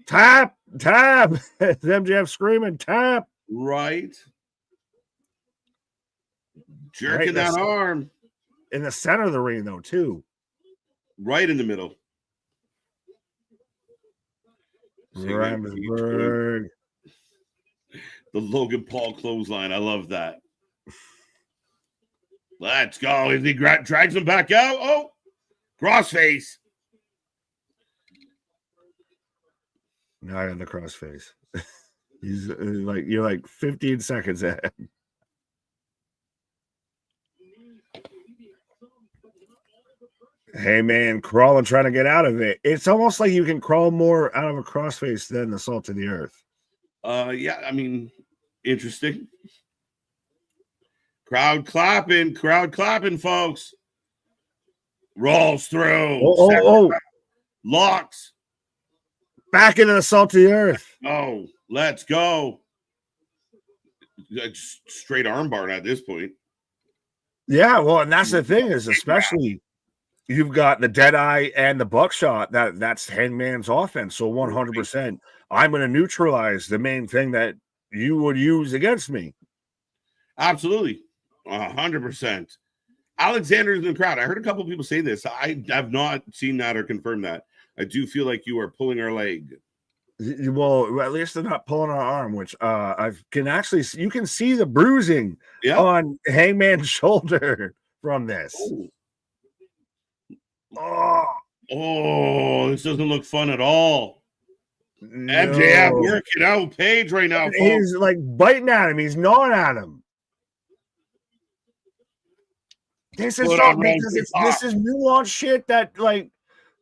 B: Tap. It's MJF screaming, tap.
A: Right. Jerking that arm.
B: In the center of the ring, though, too.
A: Right in the middle.
B: Ramsburg.
A: The Logan Paul clothesline. I love that. Let's go. As he drags him back out. Oh, crossface.
B: Not in the crossface. He's you're like 15 seconds ahead. Hey man, crawling, trying to get out of it. It's almost like you can crawl more out of a crossface than the salt of the earth.
A: Yeah, I mean, interesting. Crowd clapping, folks. Rolls through. Locks.
B: Back into the salt of the earth.
A: Oh, let's go. Straight armbar at this point.
B: Yeah, well, and that's the thing is, especially you've got the Deadeye and the buckshot. That's Hangman's offense. So 100%, I'm going to neutralize the main thing that you would use against me.
A: Absolutely, 100%. Alexander's in the crowd. I heard a couple of people say this. I have not seen that or confirmed that. I do feel like you are pulling our leg.
B: Well, at least they're not pulling our arm, which you can see the bruising on Hangman's shoulder from this.
A: Oh, this doesn't look fun at all. No. MJF working out Page right now, folks.
B: He's like biting at him. He's gnawing at him. This is nuanced shit that like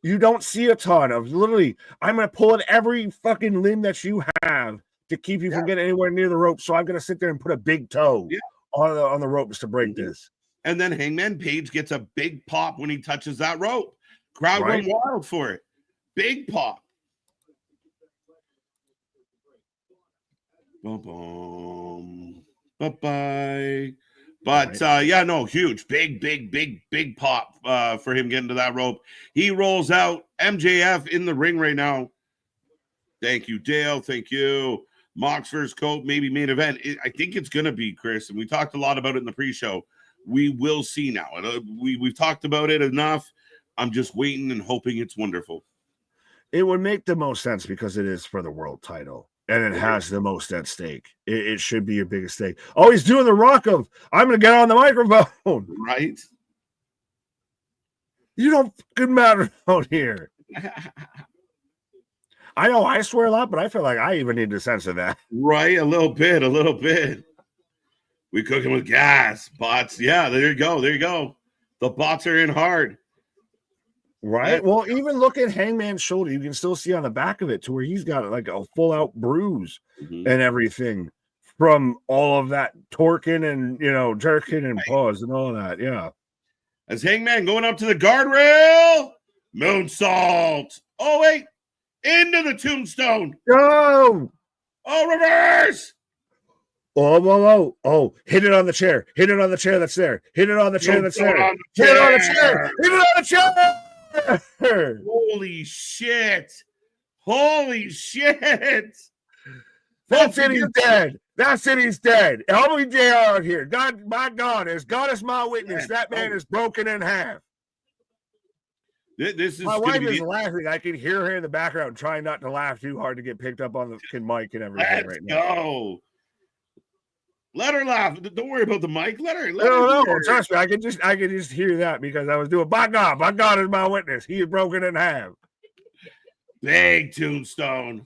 B: you don't see a ton of. Literally, I'm going to pull at every fucking limb that you have to keep you from getting anywhere near the rope. So I'm going to sit there and put a big toe on the ropes to break this.
A: And then Hangman Page gets a big pop when he touches that rope. Crowd went wild for it. Big pop. Boom, boom. Bye-bye. But huge, big pop for him getting to that rope. He rolls out. MJF in the ring right now. Thank you, Dale. Thank you. Mox versus Cope, maybe main event. I think it's going to be, Chris, and we talked a lot about it in the pre-show. We will see now. We've talked about it enough. I'm just waiting and hoping it's wonderful.
B: It would make the most sense because it is for the world title. And it has the most at stake. It should be your biggest stake. Oh, he's doing the rock of, I'm going to get on the microphone.
A: Right?
B: You don't fucking matter out here. I know I swear a lot, but I feel like I even need to censor that.
A: Right? A little bit. We cooking with gas. Bots. Yeah, there you go. The bots are in hard.
B: Right. Well, even look at Hangman's shoulder. You can still see on the back of it to where he's got like a full out bruise and everything from all of that torquing and, jerking and pause and all that. Yeah.
A: As Hangman going up to the guardrail, moonsault. Oh, wait. Into the tombstone.
B: Go.
A: Oh, reverse.
B: Oh, hit it on the chair. Hit it on the chair that's there. Hit it on the chair that's there. Hit it on the chair. Hit it on the chair.
A: Holy shit.
B: That city's dead. Help me, JR out here. God, my God, as God is my witness, that man is broken in half.
A: This is
B: my wife is laughing. I can hear her in the background trying not to laugh too hard to get picked up on the mic and everything right now.
A: Go. Let her laugh. Don't worry about the mic. Let her.
B: No, trust me. I can just hear that because I was doing. My God is my witness. He is broken in half.
A: Big tombstone.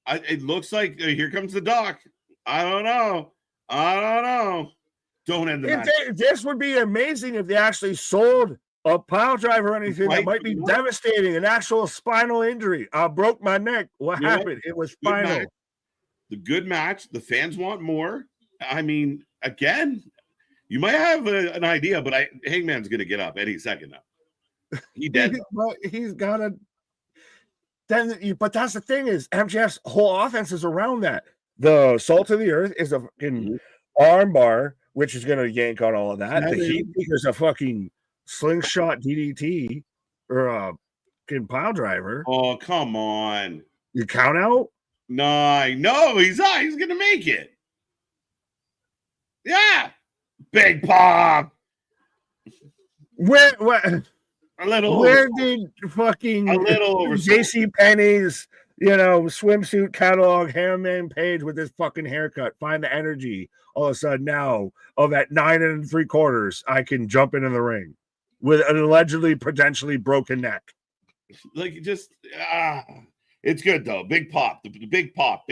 A: It looks like here comes the doc. I don't know. Don't end the match.
B: This would be amazing if they actually sold a pile driver or anything that might be devastating. An actual spinal injury. I broke my neck. What happened? It was spinal.
A: The good match. The fans want more. I mean, again, you might have an idea, but Hangman's going to get up any second now. He did.
B: He's got to. But that's the thing is MJF's whole offense is around that. The Salt of the Earth is a fucking arm bar, which is going to yank on all of that. The Heat Seeker is a fucking slingshot DDT or a fucking pile driver.
A: Oh, come on.
B: You count out?
A: No, he's not. He's going to make it. Yeah. Big pop.
B: Where
A: Where
B: did fucking
A: over
B: JC Penney's, swimsuit catalog Hairman Page with his fucking haircut find the energy all of a sudden now of at 9 3/4 I can jump into the ring with an allegedly potentially broken neck?
A: Like just it's good though. Big pop. The big pop.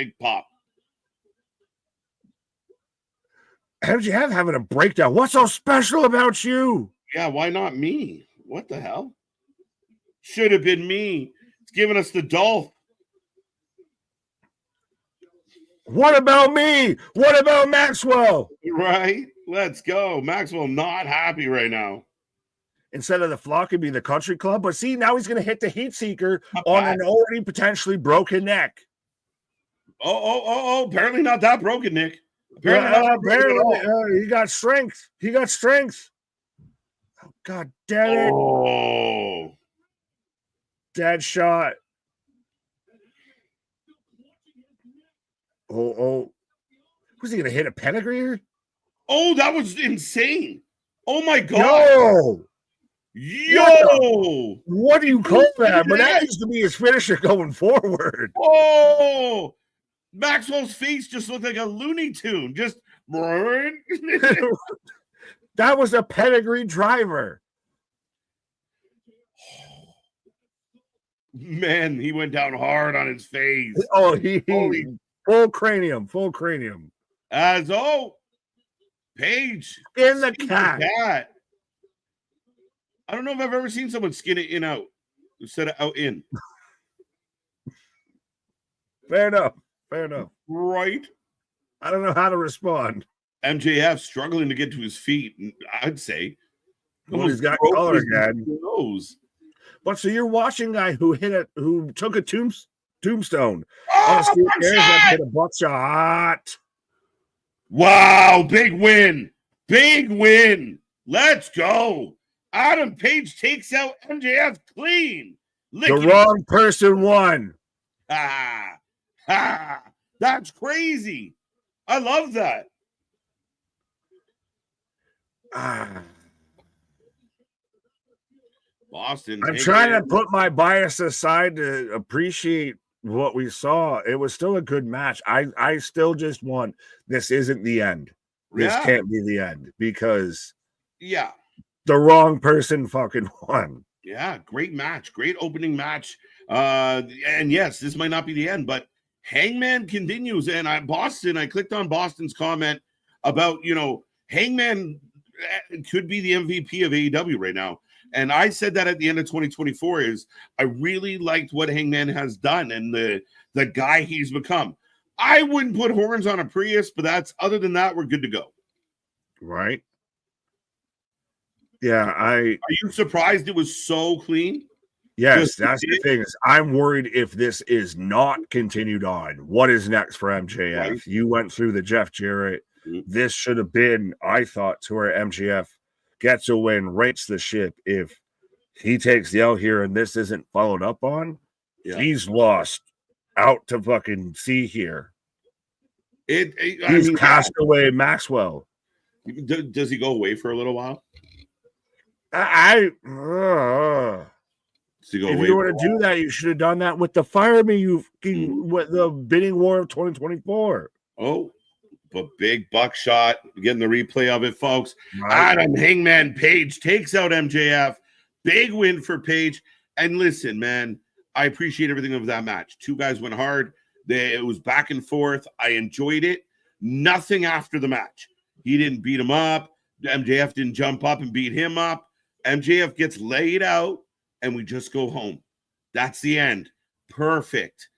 B: MJF having a breakdown. What's so special about you?
A: Yeah, why not me? What the hell? Should have been me. It's giving us the Dolph.
B: What about me? What about Maxwell?
A: Right? Let's go. Maxwell not happy right now.
B: Instead of the Flock, it'd be the Country Club. But see, now he's going to hit the Heat Seeker on an already potentially broken neck.
A: Oh. Apparently not that broken, Nick.
B: Apparently, he got strength. Oh, God damn it.
A: Oh.
B: Dead shot. Oh. Was he going to hit a pedigree?
A: Oh, that was insane. Oh, my God. Yo.
B: What do you call that? But that used to be his finisher going forward.
A: Oh. Maxwell's face just looked like a Looney Tune. Just.
B: That was a pedigree driver.
A: Man, he went down hard on his face.
B: Oh, he full cranium.
A: Paige
B: in the cat.
A: I don't know if I've ever seen someone skin it in out instead of out in.
B: Fair enough.
A: Right?
B: I don't know how to respond.
A: MJF struggling to get to his feet, I'd say.
B: He's got color again. But so you're watching a guy who took a tombstone. Hit a buckshot.
A: Wow, big win. Let's go. Adam Page takes out MJF clean.
B: The wrong person won.
A: That's crazy. I love that. Boston.
B: I'm trying to put my bias aside to appreciate what we saw. It was still a good match. I still just want, this isn't the end. This can't be the end because the wrong person fucking won.
A: Yeah, great match. Great opening match. And yes, this might not be the end, but Hangman continues. And I clicked on Boston's comment about, Hangman could be the MVP of AEW right now. And I said that at the end of 2024 is I really liked what Hangman has done and the guy he's become. I wouldn't put horns on a Prius, but other than that, we're good to go.
B: Right. Yeah. Are
A: you surprised it was so clean?
B: Yes, that's the thing. Is I'm worried if this is not continued on. What is next for MJF? Right. You went through the Jeff Jarrett. This should have been, I thought, to where MJF gets a win, rates the ship. If he takes the L here and this isn't followed up on, he's lost out to fucking sea here. He's cast away Maxwell.
A: Does he go away for a little while?
B: If you were to do that, you should have done that with the Fire Me, with the bidding war of 2024.
A: Oh, but big buckshot. Getting the replay of it, folks. Right. Adam Hangman Page takes out MJF. Big win for Page. And listen, man, I appreciate everything of that match. Two guys went hard. It was back and forth. I enjoyed it. Nothing after the match. He didn't beat him up. MJF didn't jump up and beat him up. MJF gets laid out, and we just go home. That's the end. Perfect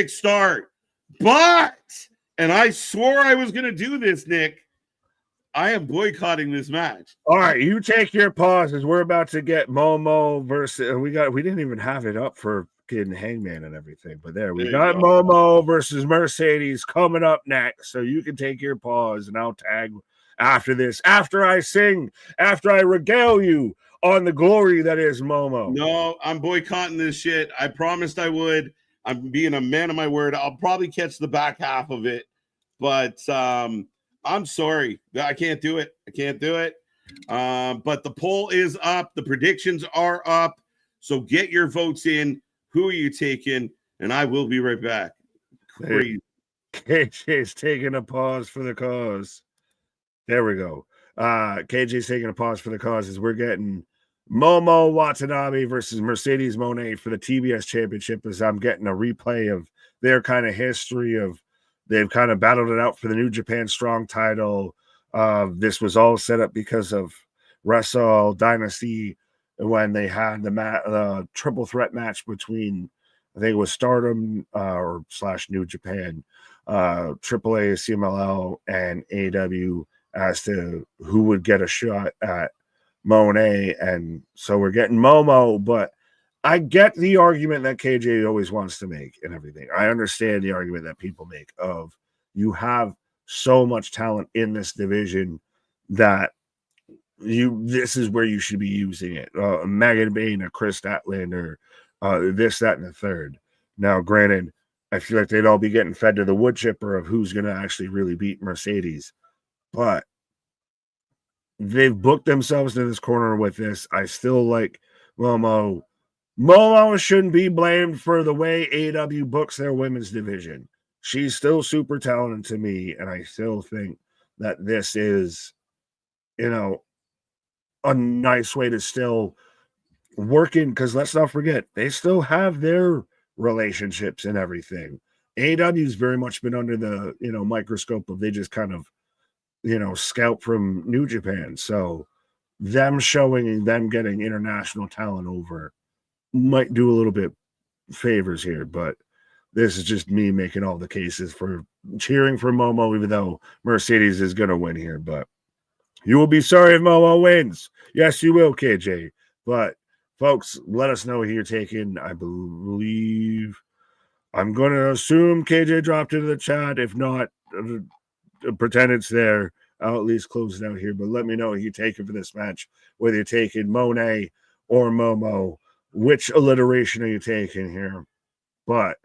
A: start. But, and I swore I was going to do this, Nick. I am boycotting this match.
B: All right, you take your pauses. We're about to get Momo versus we didn't even have it up for Kid and Hangman and everything, but there we got Momo versus Mercedes coming up next. So you can take your pause and I'll tag after this, after I sing, after I regale you on the glory that is Momo.
A: No, I'm boycotting this shit. I promised I would. I'm being a man of my word. I'll probably catch the back half of it, but I'm sorry. I can't do it. I can't do it. But the poll is up. The predictions are up. So get your votes in. Who are you taking? And I will be right back. Crazy.
B: KJ's taking a pause for the cause. There we go. KJ's taking a pause for the cause as we're getting Momo Watanabe versus Mercedes Moné for the TBS Championship, as I'm getting a replay of their kind of history of they've kind of battled it out for the New Japan Strong title. This was all set up because of Wrestle Dynasty when they had the triple threat match between, I think it was Stardom or / New Japan, AAA, CMLL, and AEW as to who would get a shot at Monet. And so we're getting Momo, but I get the argument that KJ always wants to make and everything. I understand the argument that people make of you have so much talent in this division that this is where you should be using it. Megan Bain or Chris Statlander, this, that, and the third. Now, granted, I feel like they'd all be getting fed to the wood chipper of who's going to actually really beat Mercedes. But they've booked themselves in this corner with this. I still like Momo. Momo shouldn't be blamed for the way AEW books their women's division. She's still super talented to me, and I still think that this is, a nice way to still working, because let's not forget, they still have their relationships and everything. AEW's very much been under the, microscope of they just kind of, scout from New Japan. So them showing and them getting international talent over might do a little bit favors here, but this is just me making all the cases for cheering for Momo, even though Mercedes is going to win here. But you will be sorry if Momo wins. Yes, you will, KJ. But folks, let us know who you're taking. I believe I'm going to assume KJ dropped into the chat. If not, pretend it's there. I'll at least close it out here. But let me know who you're taking for this match, whether you're taking Monet or Momo. Which alliteration are you taking here? But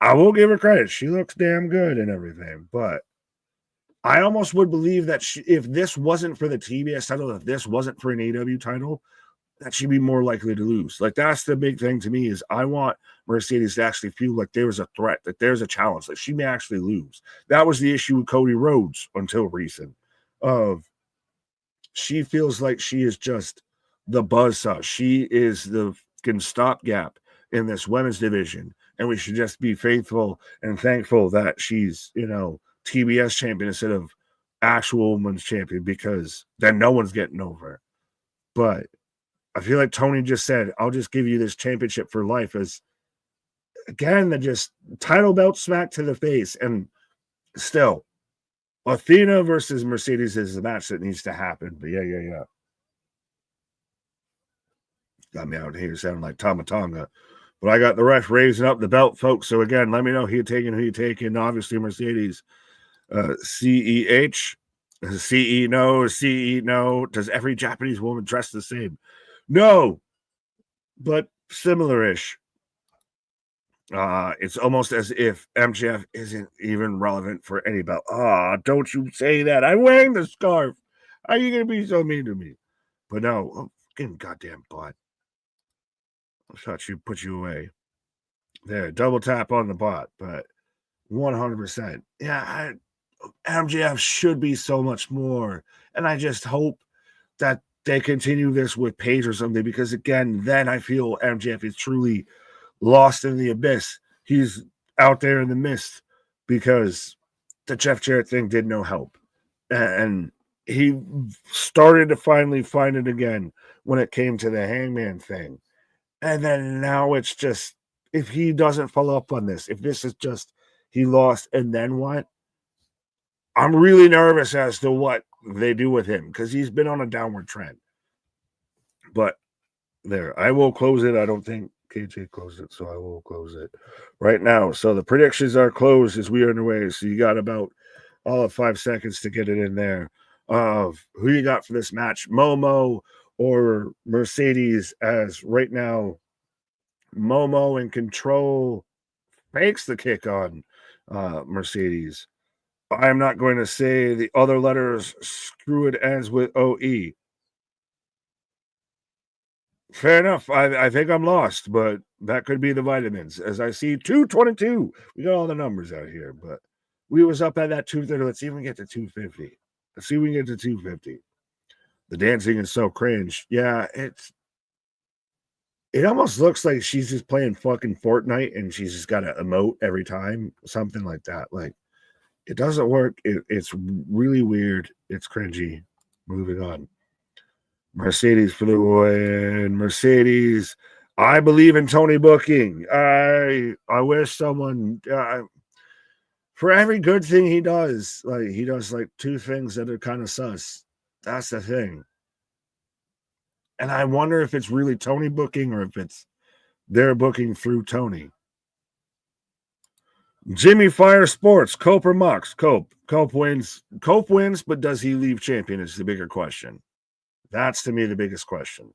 B: I will give her credit. She looks damn good and everything. But I almost would believe that if this wasn't for the TBS title, if this wasn't for an AEW title, that she'd be more likely to lose. Like, that's the big thing to me is I want Mercedes to actually feel like there was a threat, that there's a challenge, that she may actually lose. That was the issue with Cody Rhodes until recent. She feels like she is just the buzzsaw. She is the fucking stopgap in this women's division, and we should just be faithful and thankful that she's, TBS champion instead of actual women's champion, because then no one's getting over. But I feel like Tony just said, I'll just give you this championship for life, as again, the just title belt smack to the face. And still, Athena versus Mercedes is the match that needs to happen. But yeah. Got me out here sounding like Tama Tonga. But I got the ref raising up the belt, folks. So again, let me know who you're taking. Obviously, Mercedes. CEH. CE no. CE no. Does every Japanese woman dress the same? No. But similar-ish. It's almost as if MJF isn't even relevant for any belt. Don't you say that. I'm wearing the scarf. How are you going to be so mean to me? But no, fucking goddamn bot. I thought you put you away. There, double tap on the bot, but 100%. Yeah, MJF should be so much more. And I just hope that they continue this with Paige or something, because again, then I feel MJF is truly lost in the abyss. He's out there in the mist because the Jeff Jarrett thing did no help. And he started to finally find it again when it came to the Hangman thing. And then now it's just, if he doesn't follow up on this, if this is just he lost and then what? I'm really nervous as to what they do with him because he's been on a downward trend. But there, I will close it. I don't think KJ closed it, so I will close it right now. So the predictions are closed as we are underway. So you got about all of 5 seconds to get it in there of who you got for this match, Momo or Mercedes, as right now Momo in control fakes the kick on Mercedes. I am not going to say the other letters. Screw it, ends with OE. Fair enough. I think I'm lost, but that could be the vitamins. As I see 222. We got all the numbers out here, but we was up at that 230. Let's see if we can get to 250. Let's see if we can get to 250. The dancing is so cringe. Yeah, it almost looks like she's just playing fucking Fortnite and she's just got to emote every time. Something like that. Like, it doesn't work. It's really weird. It's cringy. Moving on. Mercedes for the win. Mercedes. I believe in Tony booking. I wish someone for every good thing he does, like he does like two things that are kind of sus. That's the thing. And I wonder if it's really Tony booking or if it's their booking through Tony. Jimmy Fire Sports, Cope or Mox? Cope. Cope wins. Cope wins, but does he leave champion is the bigger question. That's to me the biggest question.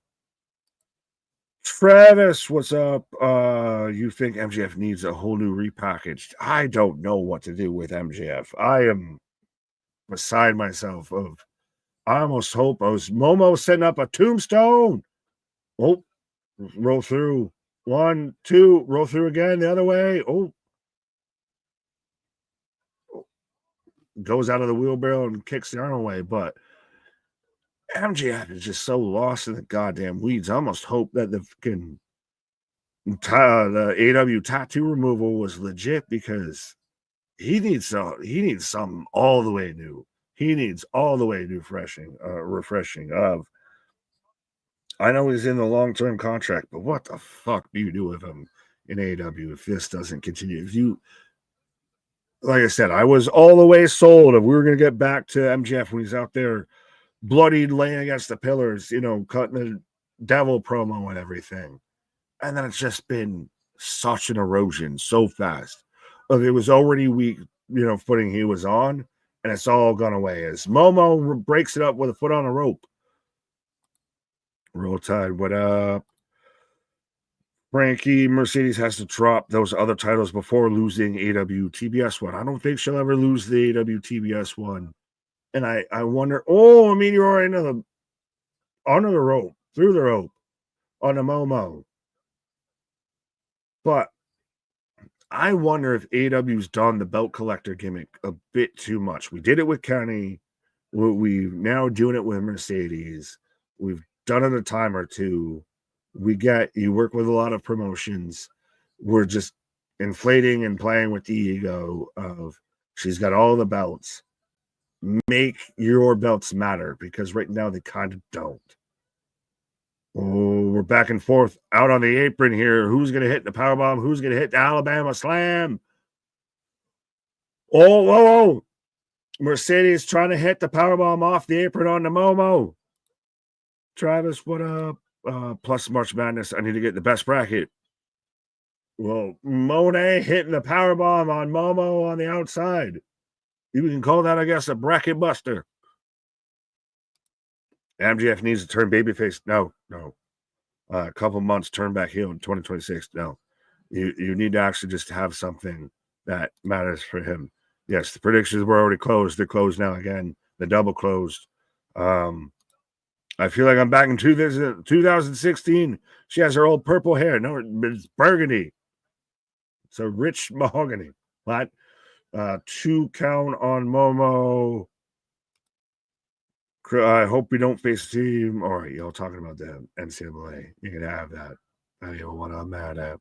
B: Travis, what's up? You think MJF needs a whole new repackaged? I don't know what to do with MJF. I am beside myself of I almost hope I was Momo setting up a tombstone. Oh, roll through. 1, 2, roll through again the other way. Oh. Goes out of the wheelbarrow and kicks the arm away, but MJF is just so lost in the goddamn weeds. I almost hope that the AEW tattoo removal was legit because he needs something all the way new. He needs all the way new refreshing of. I know he's in the long-term contract, but what the fuck do you do with him in AEW if this doesn't continue? If you, like I said, I was all the way sold if we were going to get back to MJF when he's out there bloodied, laying against the pillars, cutting the devil promo and everything. And then it's just been such an erosion so fast. It was already weak, footing he was on, and it's all gone away as Momo breaks it up with a foot on a rope. Roll Tide, what up? Frankie, Mercedes has to drop those other titles before losing AEW TBS one. I don't think she'll ever lose the AEW TBS one. And I wonder, Meteor under the rope, through the rope, on the Momo. But I wonder if AEW's done the belt collector gimmick a bit too much. We did it with Kenny. We're now doing it with Mercedes. We've done it a time or two. You work with a lot of promotions. We're just inflating and playing with the ego of she's got all the belts. Make your belts matter because right now they kind of don't. Oh, we're back and forth out on the apron here. Who's going to hit the powerbomb? Who's going to hit the Alabama slam? Oh. Mercedes trying to hit the powerbomb off the apron on the Momo. Travis, what up? Plus March Madness. I need to get the best bracket. Well, Monet hitting the powerbomb on Momo on the outside. You can call that, I guess, a bracket buster. MJF needs to turn babyface. No. A couple months, turn back heel in 2026. No. You need to actually just have something that matters for him. Yes, the predictions were already closed. They're closed now again. The double closed. I feel like I'm back in 2016. She has her old purple hair. No, it's burgundy. It's a rich mahogany. What? 2 count on Momo. I hope we don't face a team. All right, y'all talking about the NCAA. You can have that. I don't know what I'm mad at.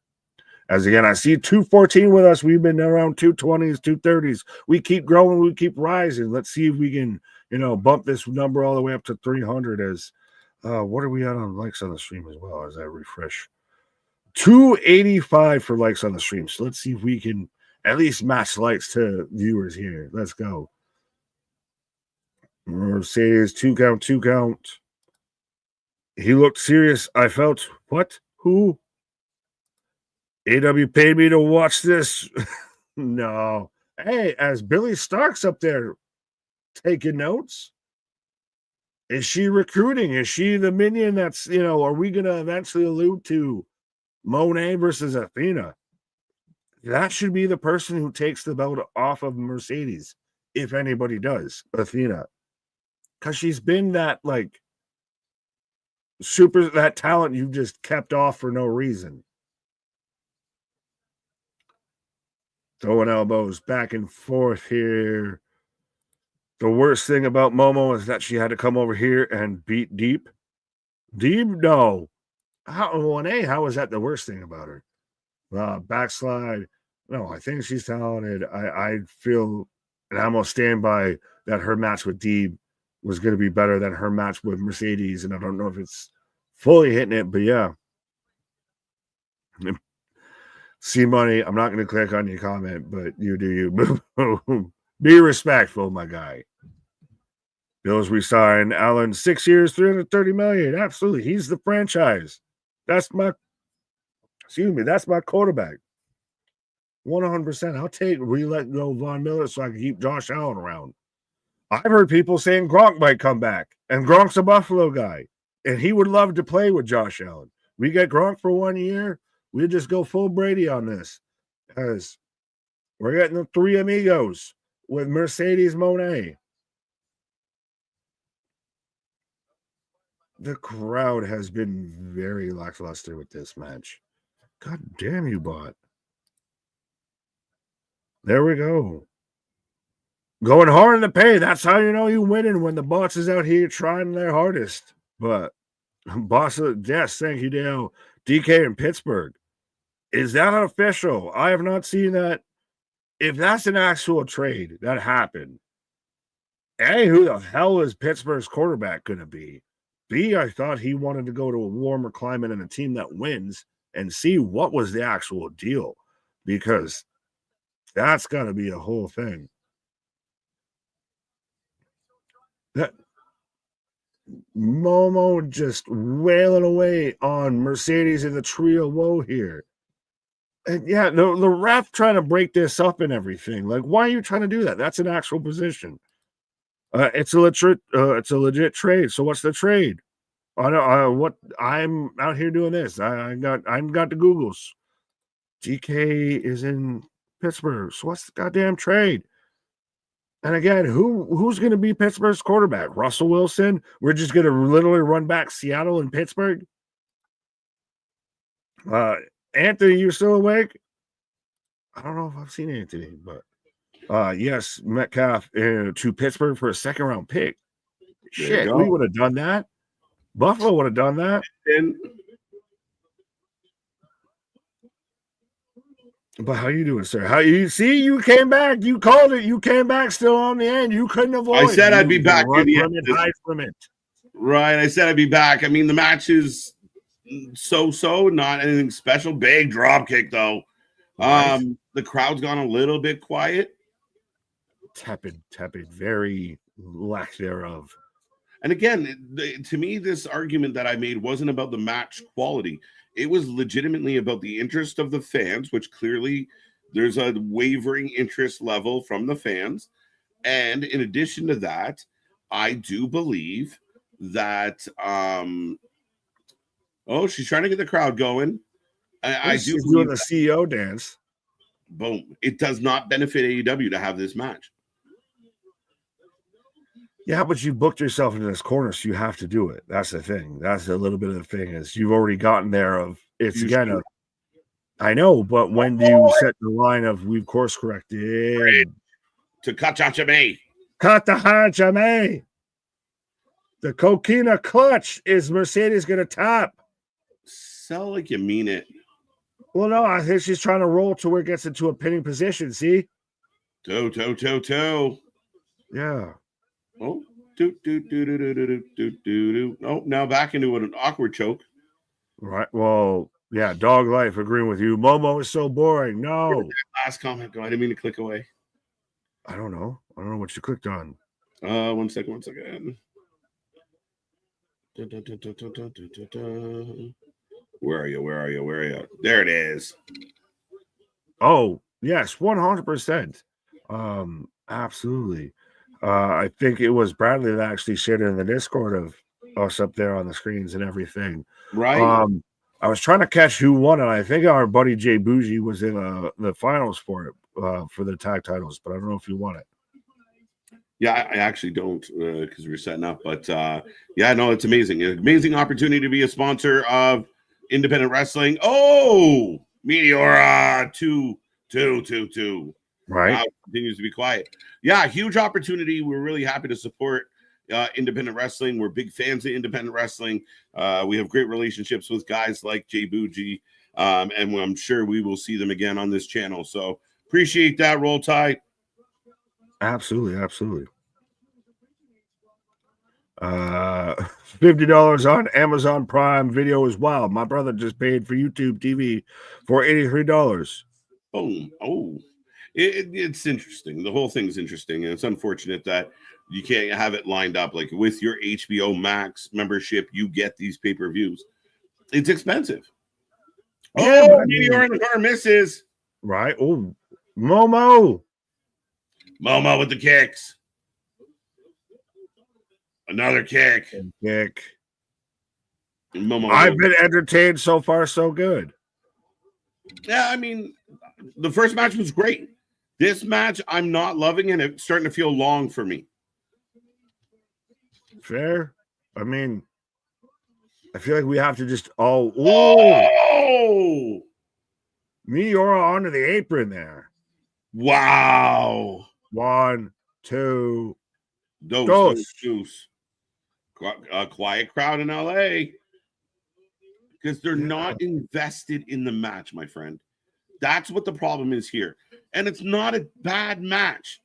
B: As again, I see 214 with us. We've been around 220s, 230s. We keep growing. We keep rising. Let's see if we can, bump this number all the way up to 300 as what are we at on likes on the stream as well as I refresh? 285 for likes on the stream. So let's see if we can at least match likes to viewers here. Let's go. Mercedes, 2 count, 2 count. He looked serious. I felt, what? Who? AW paid me to watch this. No. Hey, as Billy Stark's up there taking notes, is she recruiting? Is she the minion that's, are we going to eventually allude to Monet versus Athena? That should be the person who takes the belt off of Mercedes, if anybody does, Athena. Because she's been that, that talent you just kept off for no reason. Throwing elbows back and forth here. The worst thing about Momo is that she had to come over here and beat Deep. Deep? No. How is that the worst thing about her? Backslide. No, I think she's talented. I feel, and I'm going to stand by that her match with Deep was going to be better than her match with Mercedes, and I don't know if it's fully hitting it, but yeah. See money. I'm not going to click on your comment, but you do you. Be respectful, my guy. Bills resign Allen 6 years, $330 million. Absolutely, he's the franchise. That's my quarterback. 100%. I'll take let go Von Miller so I can keep Josh Allen around. I've heard people saying Gronk might come back, and Gronk's a Buffalo guy, and he would love to play with Josh Allen. We get Gronk for 1 year. We just go full Brady on this, because we're getting the three amigos with Mercedes Monet. The crowd has been very lackluster with this match. God damn you, bot. There we go. Going hard in the paint. That's how you know you're winning, when the boss is out here trying their hardest. But boss, yes, thank you, Dale. DK in Pittsburgh. Is that official? I have not seen that. If that's an actual trade that happened, A, who the hell is Pittsburgh's quarterback going to be? B, I thought he wanted to go to a warmer climate and a team that wins, and C, what was the actual deal? Because that's got to be a whole thing. That Momo just wailing away on Mercedes in the trio woe here. And yeah, the ref trying to break this up and everything. Like, why are you trying to do that? That's an actual position. It's a legit trade. So what's the trade? I know what I'm out here doing this. I got the Googles. DK is in Pittsburgh. So what's the goddamn trade? And again, who's going to be Pittsburgh's quarterback? Russell Wilson? We're just going to literally run back Seattle and Pittsburgh? Anthony, you still awake? I don't know if I've seen Anthony, but yes, Metcalf to Pittsburgh for a second-round pick. Shit, we would have done that. Buffalo would have done that. But how you doing, sir? How you see? You came back. You called it. You came back still on the end. You couldn't avoid.
A: I said I'd be back.
B: Hide from it.
A: Right. I said I'd be back. I mean, the match is so, not anything special. Big drop kick, though. Right. The crowd's gone a little bit quiet.
B: Tepid. Very lack thereof.
A: And again, to me, this argument that I made wasn't about the match quality. It was legitimately about the interest of the fans, which clearly there's a wavering interest level from the fans. And in addition to that, I do believe that she's trying to get the crowd going. I do
B: believe doing the CEO dance.
A: Boom. It does not benefit AEW to have this match.
B: Yeah, but you booked yourself into this corner, so you have to do it. That's the thing. That's a little bit of the thing, is you've already gotten there of it's again of I know, but when you set the line of we've course corrected
A: to Kachachame.
B: Katahachame. The Coquina clutch is Mercedes gonna tap.
A: Sell like you mean it.
B: Well, no, I think she's trying to roll to where it gets into a pinning position. See?
A: Toe.
B: Yeah.
A: Oh, Oh, now back into an awkward choke.
B: Right. Well, yeah, dog life, agreeing with you. Momo is so boring. No.
A: Last comment, go. I didn't mean to click away.
B: I don't know what you clicked on.
A: One second. Where are you? There it is.
B: Oh, yes, 100%. Absolutely. I think it was Bradley that actually shared it in the Discord of us up there on the screens and everything.
A: Right.
B: I was trying to catch who won, and I think our buddy Jay Bougie was in the finals for it, for the tag titles, but I don't know if he won it.
A: Yeah, I actually don't, because we were setting up. But yeah, no, it's amazing. An amazing opportunity to be a sponsor of independent wrestling. Oh, Meteora 2.
B: Right.
A: Wow, continues to be quiet. Yeah, huge opportunity. We're really happy to support independent wrestling. We're big fans of independent wrestling. We have great relationships with guys like Jay Bougie, and I'm sure we will see them again on this channel. So appreciate that, Roll Tide.
B: Absolutely. $50 on Amazon Prime Video as well. My brother just paid for YouTube TV for $83.
A: Boom. Oh, it's interesting. The whole thing's interesting, and it's unfortunate that you can't have it lined up. Like with your HBO Max membership, you get these pay-per-views. It's expensive.
B: Yeah,
A: oh, Meteor in the car misses.
B: Right. Oh, Momo
A: with the kicks. Another kick.
B: Momo. I've been entertained so far, so good.
A: Yeah, I mean, the first match was great. This match, I'm not loving, and it's starting to feel long for me.
B: Fair. I mean, I feel like we have to just Meteora onto the apron there.
A: Wow.
B: 1, 2.
A: Dose. A quiet crowd in LA because they're not invested in the match, my friend. That's what the problem is here. And it's not a bad match,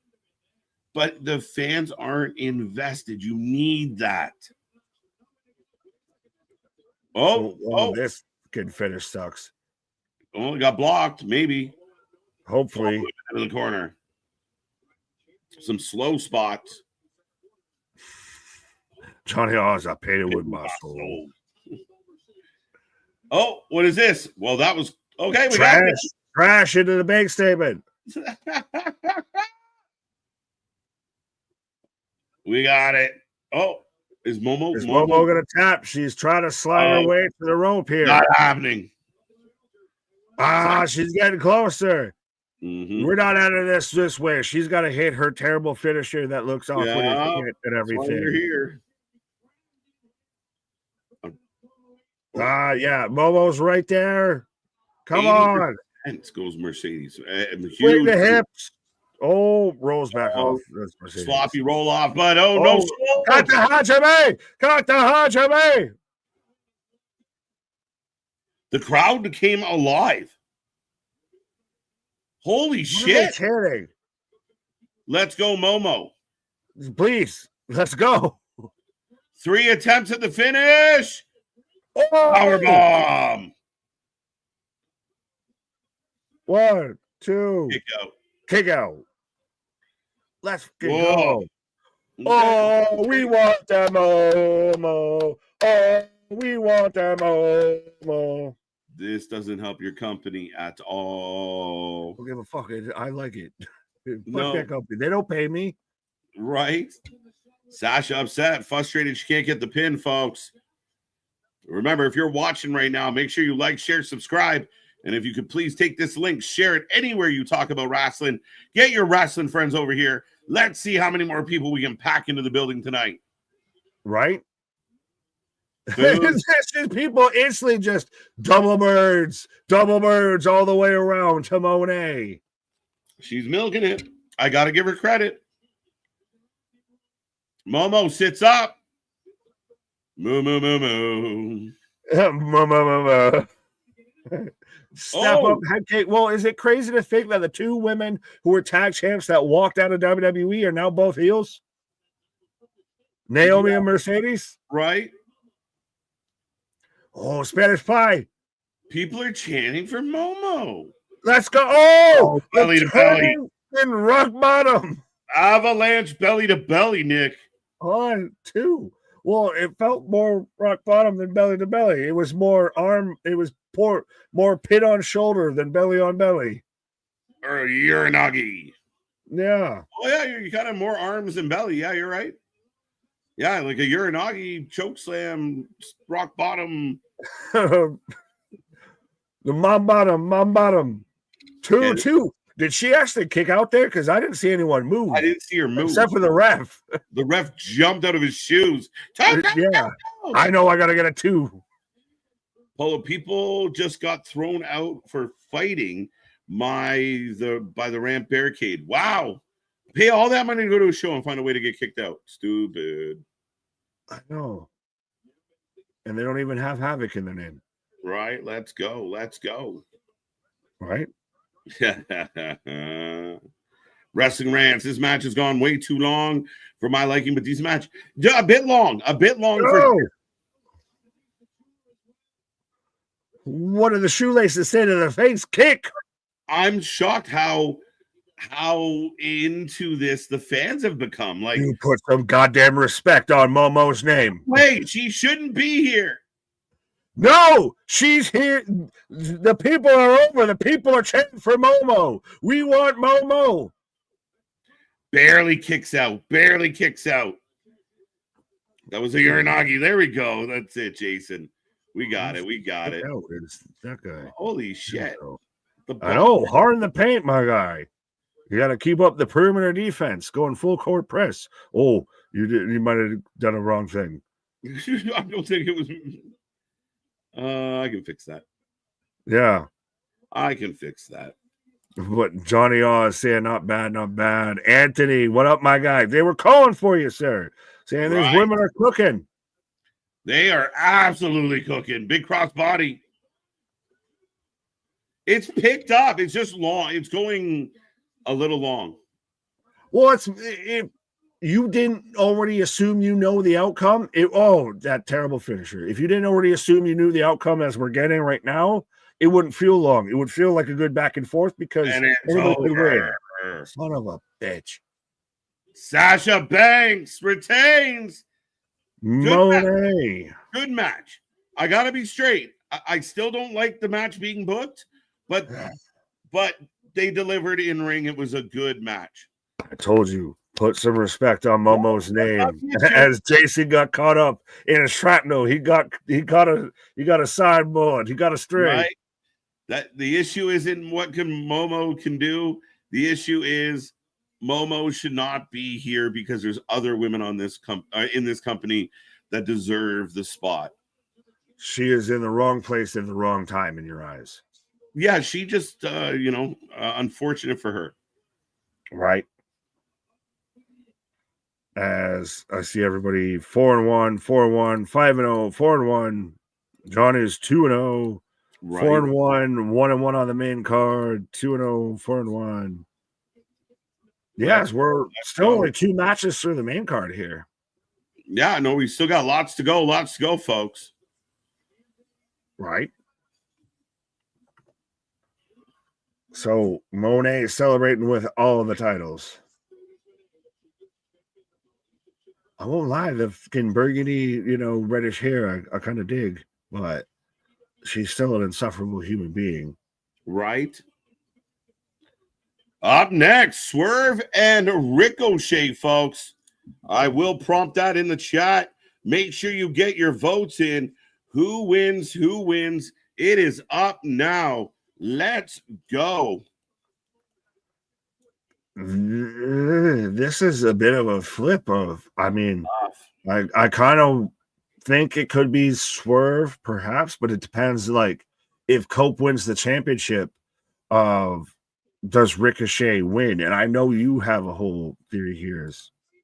A: but the fans aren't invested. You need that. Oh,
B: this good finish sucks.
A: Oh, it got blocked, maybe.
B: Hopefully.
A: In the corner. Some slow spots.
B: Johnny Oz, I painted with my soul.
A: Oh, what is this? Well, that was okay. We
B: got
A: it.
B: Trash into the bank statement.
A: We got it. Oh, is Momo
B: going to tap? She's trying to slide her way to the rope here.
A: Not happening.
B: She's getting closer.
A: Mm-hmm.
B: We're not out of this way. She's got to hit her terrible finisher that looks awkward and everything.
A: You're here.
B: Yeah, Momo's right there. Come on.
A: Goes Mercedes.
B: Swing the hips. Oh, rolls back off.
A: Sloppy roll off, but no.
B: Got the Hajime.
A: The crowd became alive. Holy shit. Let's go, Momo.
B: Please, let's go.
A: 3 attempts at the finish. Power bomb.
B: 1, 2. Kick out. Let's go. Oh, we want that Momo. Oh, we want that Momo.
A: This doesn't help your company at all.
B: Don't give a fuck. I like it. Fuck that company. They don't pay me.
A: Right? Sasha upset, frustrated she can't get the pin, folks. Remember, if you're watching right now, make sure you like, share, subscribe. And if you could please take this link, share it anywhere you talk about wrestling. Get your wrestling friends over here. Let's see how many more people we can pack into the building tonight.
B: Right? People instantly just double birds all the way around to Monet.
A: She's milking it. I got to give her credit. Momo sits up. Moo.
B: Step up, head cake. Well, is it crazy to think that the 2 women who were tag champs that walked out of WWE are now both heels? Naomi and Mercedes?
A: Right.
B: Oh, Spanish pie.
A: People are chanting for Momo.
B: Let's go. Oh,
A: belly to belly.
B: In rock bottom.
A: Avalanche belly to belly, Nick.
B: On 2. Well, it felt more rock bottom than belly to belly. It was more arm. It was more pit on shoulder than belly on belly.
A: Or Uranagi.
B: Yeah.
A: Oh, yeah, you kind of more arms than belly. Yeah, you're right. Yeah, like a Uranagi choke slam, rock bottom.
B: The mom bottom. 2-2. Did she actually kick out there? Because I didn't see anyone move.
A: I didn't see her move.
B: Except for the ref.
A: The ref jumped out of his shoes.
B: Yeah. I know I got to get a 2.
A: Polo, people just got thrown out for fighting by the ramp barricade. Wow. Pay all that money to go to a show and find a way to get kicked out. Stupid.
B: I know. And they don't even have Havoc in their name.
A: Right. Let's go.
B: Right.
A: Wrestling rants. This match has gone way too long for my liking, but this match a bit long. For
B: what did the shoelaces say to the face? Kick.
A: I'm shocked how into this the fans have become. Like,
B: you put some goddamn respect on Momo's name.
A: Wait, she shouldn't be here.
B: No, she's here. The people are over. The people are chanting for Momo. We want Momo.
A: Barely kicks out. That was a Uranagi. There we go. That's it, Jason. We got it.
B: It's that guy.
A: Holy shit.
B: I know. Hard in the paint, my guy. You got to keep up the perimeter defense, going full court press. Oh, you might have done a wrong thing.
A: I don't think it was. I can fix that.
B: Yeah.
A: I can fix that.
B: What Johnny is saying, not bad. Anthony, what up, my guy? They were calling for you, sir. Saying these women are cooking.
A: They are absolutely cooking. Big cross body. It's picked up. It's just long. It's going a little long.
B: Well, if you didn't already assume you know the outcome, that terrible finisher. If you didn't already assume you knew the outcome as we're getting right now, it wouldn't feel long. It would feel like a good back and forth because anybody could win. Son of a bitch.
A: Sasha Banks retains.
B: Monet.
A: Good match. I gotta be straight. I still don't like the match being booked, but they delivered in ring. It was a good match.
B: I told you, put some respect on Momo's name. As Jason got caught up in a shrapnel, he got a sideboard, he got a string.
A: Right? That the issue isn't what Momo can do. The issue is Momo should not be here because there's other women on this in this company that deserve the spot.
B: She is in the wrong place at the wrong time in your eyes.
A: Yeah, she just unfortunate for her.
B: Right. As I see everybody 4-1, 4-1, 5-0, 4-1. John is 2-0, 4-1, 1-1 on the main card, 2-0, 4-1. Yes, we're still only 2 matches through the main card here.
A: Yeah, no, we still got lots to go, folks.
B: Right. So Monet is celebrating with all of the titles. I won't lie, the fucking burgundy, reddish hair, I kind of dig, but she's still an insufferable human being.
A: Right. Up next, Swerve and Ricochet, folks. I will prompt that in the chat. Make sure you get your votes in. Who wins? It is up now. Let's go.
B: This is a bit of a flip of, I kind of think it could be Swerve, perhaps, but it depends, if Cope wins the championship, does Ricochet win? And I know you have a whole theory here.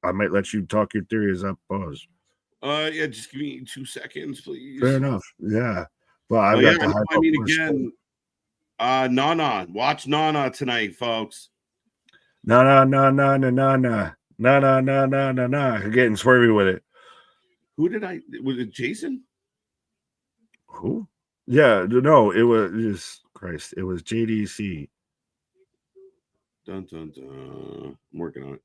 B: I might let you talk your theories up. Pause.
A: Yeah, just give me 2 seconds, please.
B: Fair enough. Yeah. Well, I've got
A: again, Nana. Watch Nana tonight, folks.
B: No. Getting swervy with it.
A: Was it Jason?
B: Who? Yeah, no, it was Christ. It was JDC.
A: Dun dun dun. I'm working on it.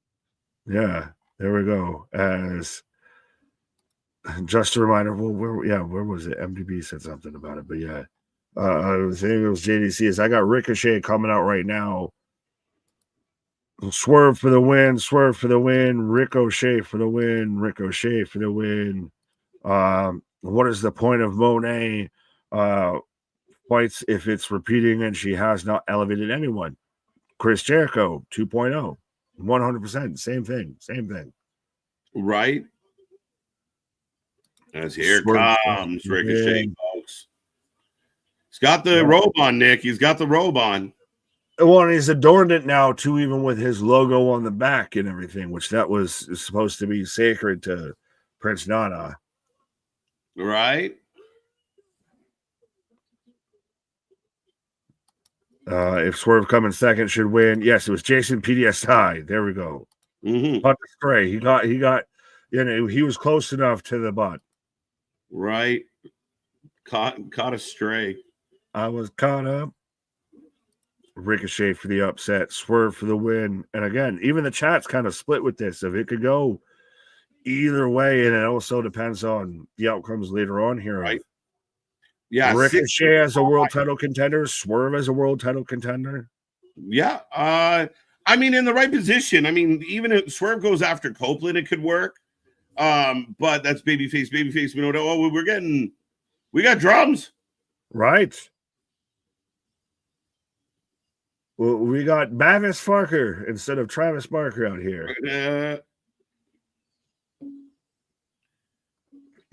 B: Yeah, there we go. As just a reminder, well, where was it? MDB said something about it, but yeah. I was saying it was JDC. Is I got Ricochet coming out right now. Swerve for the win, swerve for the win, Ricochet for the win, Ricochet for the win. What is the point of Monet fights if it's repeating and she has not elevated anyone? Chris Jericho 2.0, 100%, same thing.
A: Right? As here
B: Swerve,
A: comes Ricochet, folks. He's got the robe on, Nick. He's got the robe on.
B: Well, and he's adorned it now too, even with his logo on the back and everything, which that was supposed to be sacred to Prince Nana.
A: Right?
B: If Swerve coming second should win. Yes, it was Jason PDSI. There we go.
A: Mm-hmm.
B: But the stray. He got, he was close enough to the butt.
A: Right. Caught a stray.
B: I was caught up. Ricochet for the upset, Swerve for the win. And again, even the chat's kind of split with this. If it could go either way, and it also depends on the outcomes later on here.
A: Right. Yeah.
B: Ricochet as a world title contender, Swerve as a world title contender.
A: Yeah. I mean, in the right position. I mean, even if Swerve goes after Copeland, it could work. But that's babyface. We know. Oh, we got drums.
B: Right. Well, we got Mavis Farker instead of Travis Barker out here.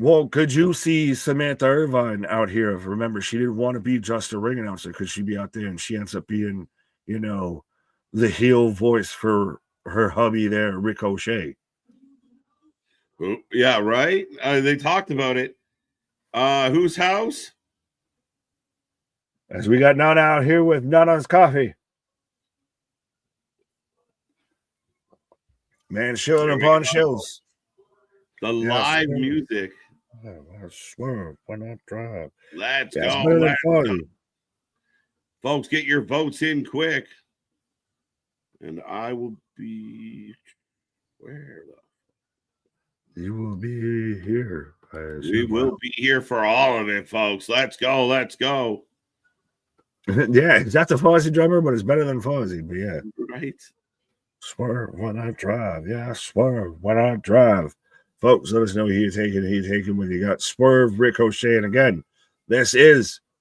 B: Well, could you see Samantha Irvine out here? Remember, she didn't want to be just a ring announcer. Could she be out there and she ends up being, the heel voice for her hubby there, Ricochet?
A: Yeah, right. They talked about it. Whose house?
B: As we got Nana out here with Nana's Coffee. Man, shilling upon shills.
A: The live music.
B: Swerve when I drive.
A: Let's go. Folks, get your votes in quick. And I will be where?
B: You will be here.
A: We will be here for all of it, folks. Let's go.
B: Yeah, it's not the Fozzy drummer, but it's better than Fozzy. But yeah.
A: Right.
B: Swerve when I drive. Yeah, swerve when I drive. Folks, let us know who you're taking when you got Swerve, Ricochet. And again,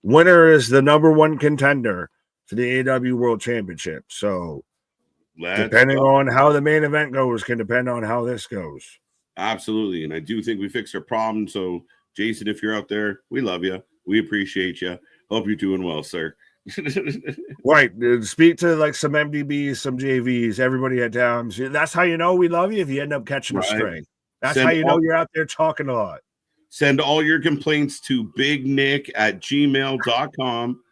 B: winner is the number one contender for the AEW World Championship. So depending on how the main event goes can depend on how this goes.
A: Absolutely. And I do think we fixed our problem. So Jason, if you're out there, we love you. We appreciate you. Hope you're doing well, sir.
B: Right. Speak to like some MDBs, some JVs, everybody at Downs. That's how you know we love you if you end up catching a stray. That's how you know you're out there talking a lot.
A: Send all your complaints to bignick@gmail.com.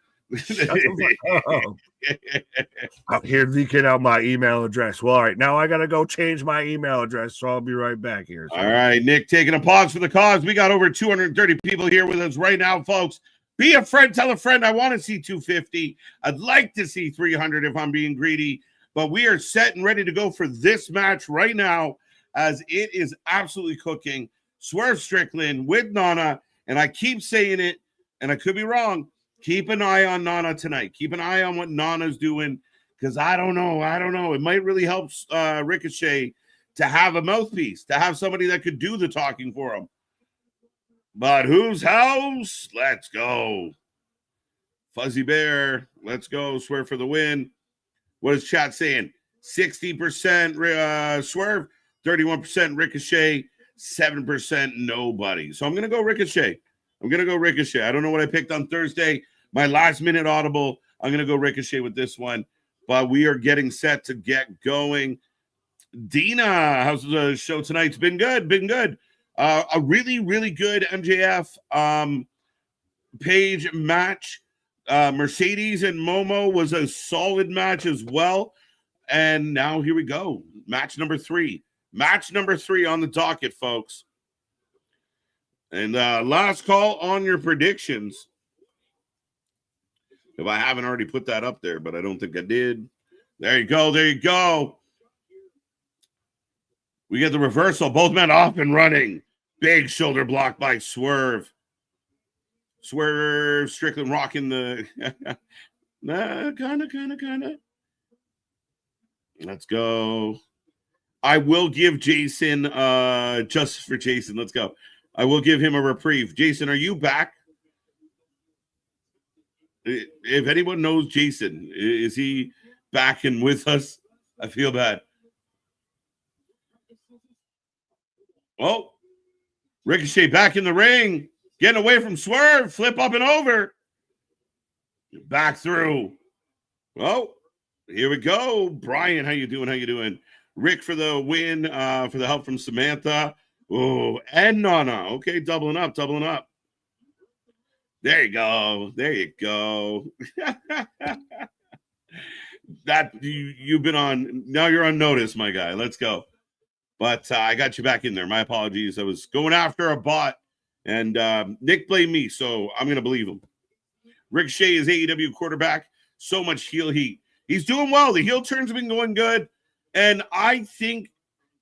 B: Out here leaking out my email address. Well, all right. Now I got to go change my email address, so I'll be right back here.
A: All right, Nick, taking a pause for the cause. We got over 230 people here with us right now, folks. Be a friend, tell a friend. I want to see 250. I'd like to see 300 if I'm being greedy. But we are set and ready to go for this match right now, as it is absolutely cooking. Swerve Strickland with Nana, and I keep saying it, and I could be wrong. Keep an eye on Nana tonight. Keep an eye on what Nana's doing, because I don't know. It might really help Ricochet to have a mouthpiece, to have somebody that could do the talking for him. But whose house? Let's go. Fuzzy Bear, let's go. Swerve for the win. What is chat saying? 60% Swerve, 31% Ricochet, 7% nobody. So I'm going to go Ricochet. I don't know what I picked on Thursday. My last minute audible. I'm going to go Ricochet with this one. But we are getting set to get going. Dina, how's the show tonight? It's been good. A really, really good MJF Page match. Mercedes and Momo was a solid match as well. And now here we go. Match number 3. Match number 3 on the docket, folks. And last call on your predictions. If I haven't already put that up there, but I don't think I did. There you go. We get the reversal. Both men off and running. Big shoulder block by Swerve. Swerve Strickland rocking the... kind of. Let's go. I will give Jason, just for Jason, let's go. I will give him a reprieve. Jason, are you back? If anyone knows Jason, is he back and with us? I feel bad. Oh, Ricochet back in the ring, getting away from Swerve, flip up and over. Back through. Oh, here we go. Brian, how you doing? Rick for the win, for the help from Samantha. Oh, and Nana. Okay, doubling up. There you go. That you've been on. Now you're on notice, my guy. Let's go. But I got you back in there. My apologies. I was going after a bot, and Nick blamed me, so I'm going to believe him. Ricochet is AEW quarterback. So much heel heat. He's doing well. The heel turns have been going good. And I think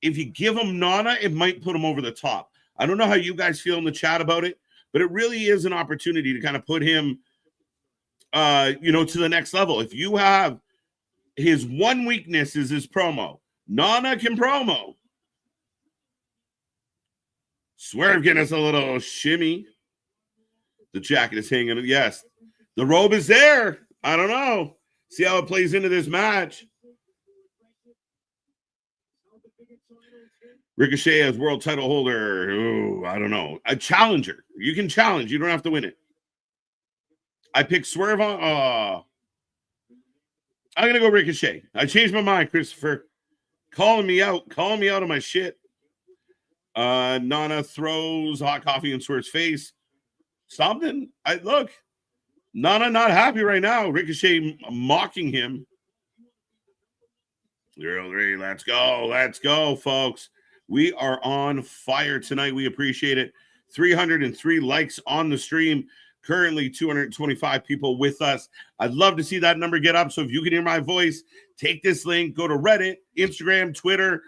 A: if you give him Nana, it might put him over the top. I don't know how you guys feel in the chat about it, but it really is an opportunity to kind of put him, to the next level. If you have his one weakness is his promo. Nana can promo. Swerve getting us a little shimmy. The jacket is hanging. Yes. The robe is there. I don't know. See how it plays into this match. Ricochet as world title holder. Ooh, I don't know. A challenger. You can challenge. You don't have to win it. I picked Swerve on. I'm going to go Ricochet. I changed my mind, Christopher. Calling me out of my shit. Nana throws hot coffee in Swerve's face. Something. Look. Nana not happy right now. Ricochet mocking him. 0-3. Let's go, folks. We are on fire tonight. We appreciate it. 303 likes on the stream. Currently 225 people with us. I'd love to see that number get up. So if you can hear my voice, take this link, go to Reddit, Instagram, Twitter,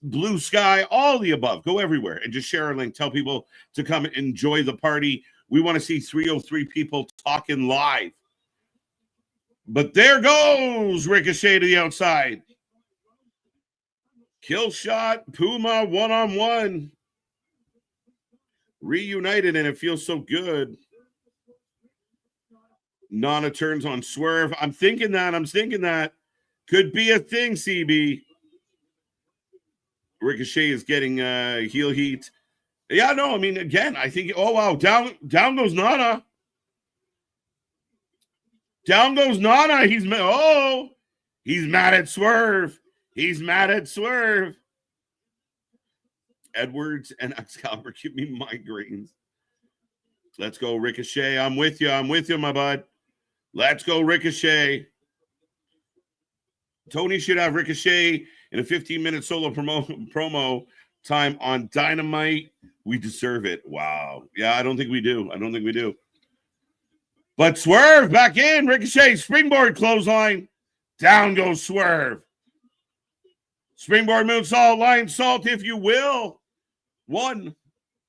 A: Blue Sky, all the above. Go everywhere and just share a link. Tell people to come enjoy the party. We want to see 303 people talking live. But there goes Ricochet to the outside. Kill shot, Puma one-on-one. Reunited, and it feels so good. Nana turns on Swerve. I'm thinking that. Could be a thing, CB. Ricochet is getting heel heat. Yeah, no, I mean, again, I think, oh, wow, down goes Nana. Down goes Nana. He's mad at Swerve. Edwards and Excalibur give me migraines. Let's go, Ricochet. I'm with you, my bud. Let's go, Ricochet. Tony should have Ricochet in a 15-minute solo promo time on Dynamite. We deserve it. Wow. Yeah, I don't think we do. But Swerve back in. Ricochet, springboard clothesline. Down goes Swerve. Springboard moonsault, lion salt, if you will. 1,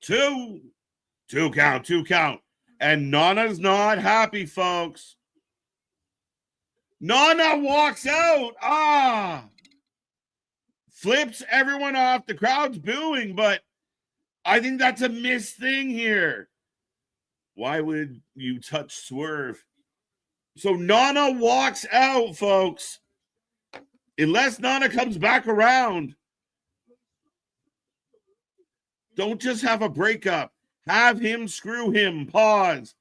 A: 2. 2 count. And Nana's not happy, folks. Nana walks out. Flips everyone off. The crowd's booing, but I think that's a missed thing here. Why would you touch Swerve? So Nana walks out, folks. Unless Nana comes back around. Don't just have a breakup. Have him screw him. Pause.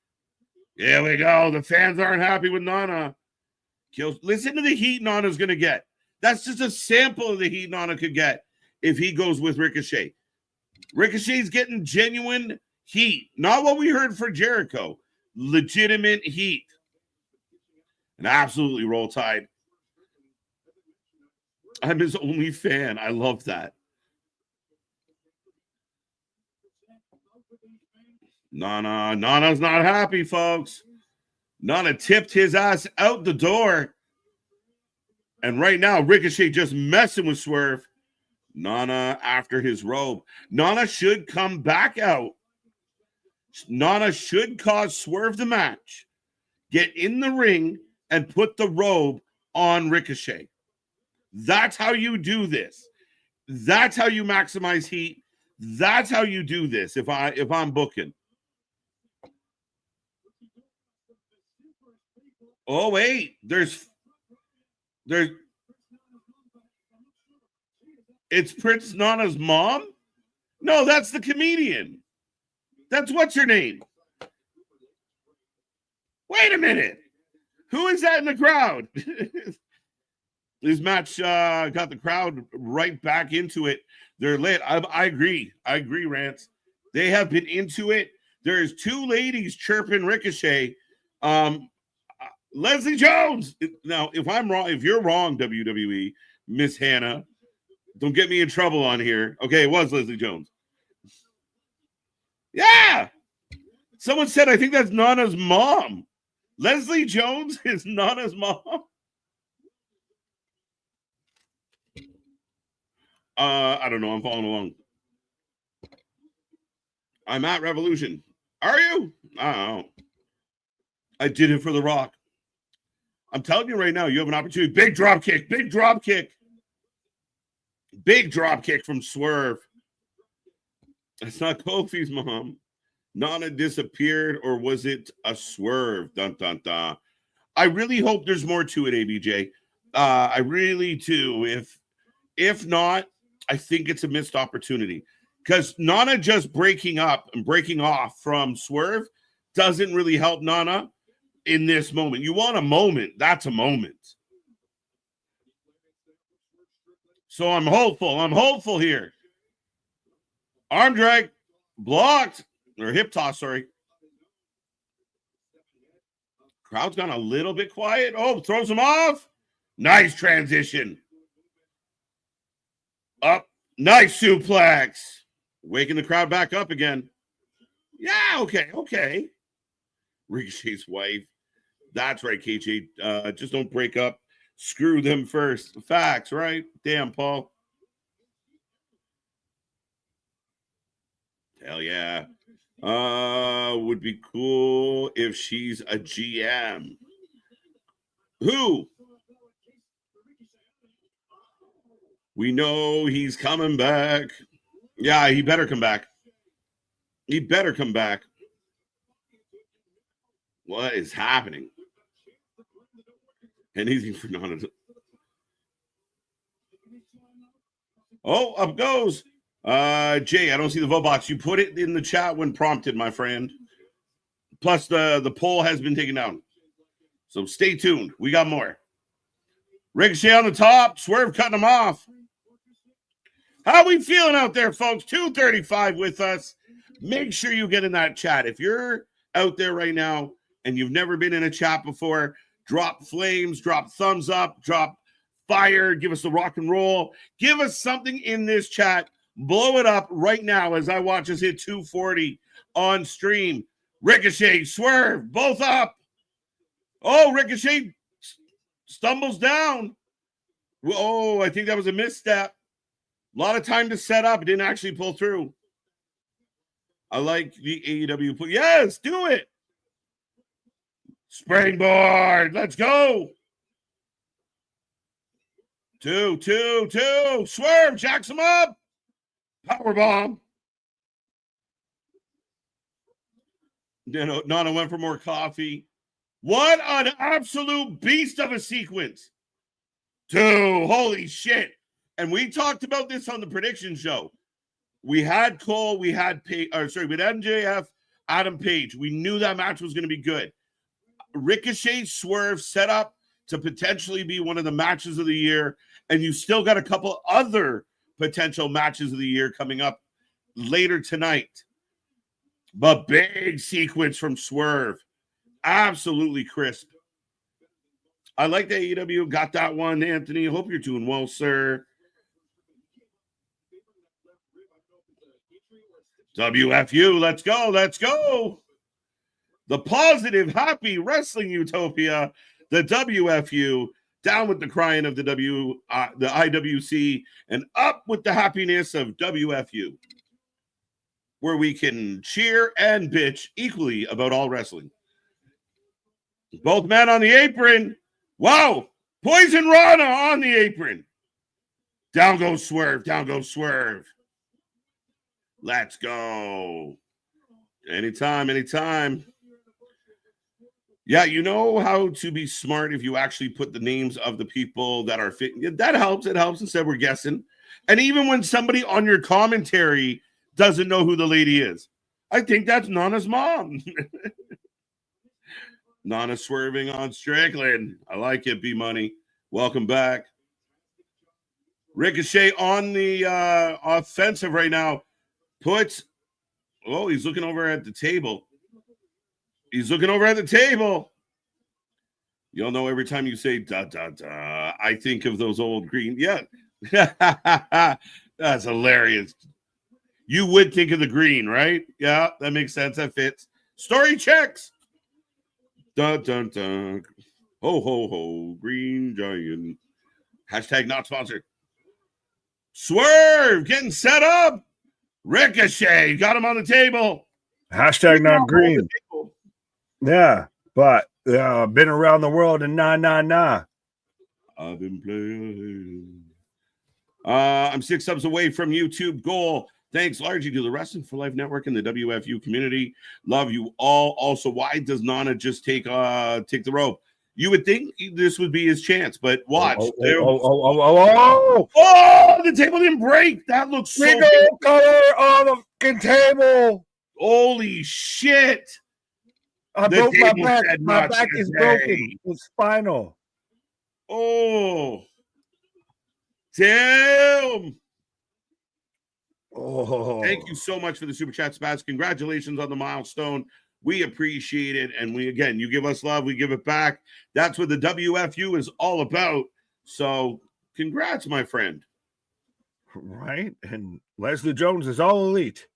A: Here we go. The fans aren't happy with Nana. Listen to the heat Nana's going to get. That's just a sample of the heat Nana could get if he goes with Ricochet. Ricochet's getting genuine heat. Not what we heard for Jericho. Legitimate heat. And absolutely Roll Tide. I'm his only fan. I love that. Nana's not happy, folks. Nana tipped his ass out the door. And right now, Ricochet just messing with Swerve. Nana after his robe. Nana should come back out. Nana should cause Swerve the match. Get in the ring and put the robe on Ricochet. That's how you do this. That's how you maximize heat. That's how you do this. If I'm booking. Oh wait, there's it's Prince Nana's mom? No, that's the comedian. That's what's her name? Wait a minute. Who is that in the crowd? This match got the crowd right back into it. They're lit. I agree. I agree, Rance. They have been into it. There's two ladies chirping Ricochet. Leslie Jones. Now, if I'm wrong, if you're wrong, WWE, Miss Hannah, don't get me in trouble on here. Okay, it was Leslie Jones. Yeah. Someone said, I think that's Nana's mom. Leslie Jones is Nana's mom. I don't know. I'm following along. I'm at Revolution. Are you? I don't know. I did it for The Rock. I'm telling you right now, you have an opportunity. Big drop kick. Big drop kick. Big drop kick from Swerve. That's not Kofi's mom. Nana disappeared, or was it a swerve? Dun, dun, dun. I really hope there's more to it, ABJ. I really do. If not, I think it's a missed opportunity. Because Nana just breaking up and breaking off from Swerve doesn't really help Nana in this moment. You want a moment. That's a moment. So I'm hopeful. I'm hopeful here. Arm drag. Blocked. Or hip toss, sorry. Crowd's gone a little bit quiet. Oh, throws him off. Nice transition. Up. Nice suplex. Waking the crowd back up again. Yeah, okay. Ricochet's wife. That's right, KJ. Just don't break up. Screw them first. Facts, right? Damn, Paul. Hell yeah. Would be cool if she's a GM. Who? We know he's coming back. Yeah, he better come back. He better come back. What is happening? Anything for Nana. Oh, up goes. Jay, I don't see the vote box. You put it in the chat when prompted, my friend. Plus, the poll has been taken down. So stay tuned. We got more. Ricochet on the top. Swerve cutting him off. How we feeling out there, folks? 235 with us. Make sure you get in that chat. If you're out there right now and you've never been in a chat before, drop flames, drop thumbs up, drop fire, give us the rock and roll. Give us something in this chat. Blow it up right now as I watch us hit 240 on stream. Ricochet, Swerve, both up. Oh, Ricochet stumbles down. Oh, I think that was a misstep. A lot of time to set up. It didn't actually pull through. I like the AEW. Yes, do it. Springboard. Let's go. 2. Swerve jacks him up. Powerbomb. Nana went for more coffee. What an absolute beast of a sequence. 2. Holy shit. And we talked about this on the prediction show. We had Cole, we had MJF, Adam Page. We knew that match was going to be good. Ricochet Swerve set up to potentially be one of the matches of the year, and you still got a couple other potential matches of the year coming up later tonight. But big sequence from Swerve. Absolutely crisp. I like that AEW got that one, Anthony. Hope you're doing well, sir. WFU, let's go. The positive, happy wrestling utopia, the WFU. down with the crying of the IWC, and up with the happiness of WFU, where we can cheer and bitch equally about all wrestling. Both men on the apron. Wow. Poison Rana on the apron. Down goes Swerve. Down goes Swerve. Let's go. Anytime, anytime. Yeah, you know how to be smart if you actually put the names of the people that are fit. That helps. It helps. Instead, we're guessing. And even when somebody on your commentary doesn't know who the lady is, I think that's Nana's mom. Nana swerving on Strickland. I like it, B-Money. Welcome back. Ricochet on the offensive right now. He's looking over at the table. He's looking over at the table. You'll know every time you say da da da, I think of those old green. Yeah. That's hilarious. You would think of the green, right? Yeah, that makes sense. That fits. Story checks. Dun dun dun. Ho ho ho. Green Giant. Hashtag not sponsored. Swerve getting set up. Ricochet got him on the table.
B: Hashtag not green. Yeah, but been around the world and nah.
A: I've been playing. I'm 6 subs away from YouTube goal. Thanks largely to the Wrestling for Life Network and the WFU community. Love you all. Also, why does Nana just take the rope? You would think this would be his chance, but watch.
B: Oh,
A: the table didn't break. That looks so
B: big. Color on the fucking table.
A: Holy shit.
B: I broke my back. My back is broken. It's spinal.
A: Oh. Damn.
B: Oh,
A: thank you so much for the super chat, Spaz. Congratulations on the milestone. We appreciate it. And you give us love, we give it back. That's what the WFU is all about. So congrats, my friend.
B: Right. And Leslie Jones is all elite.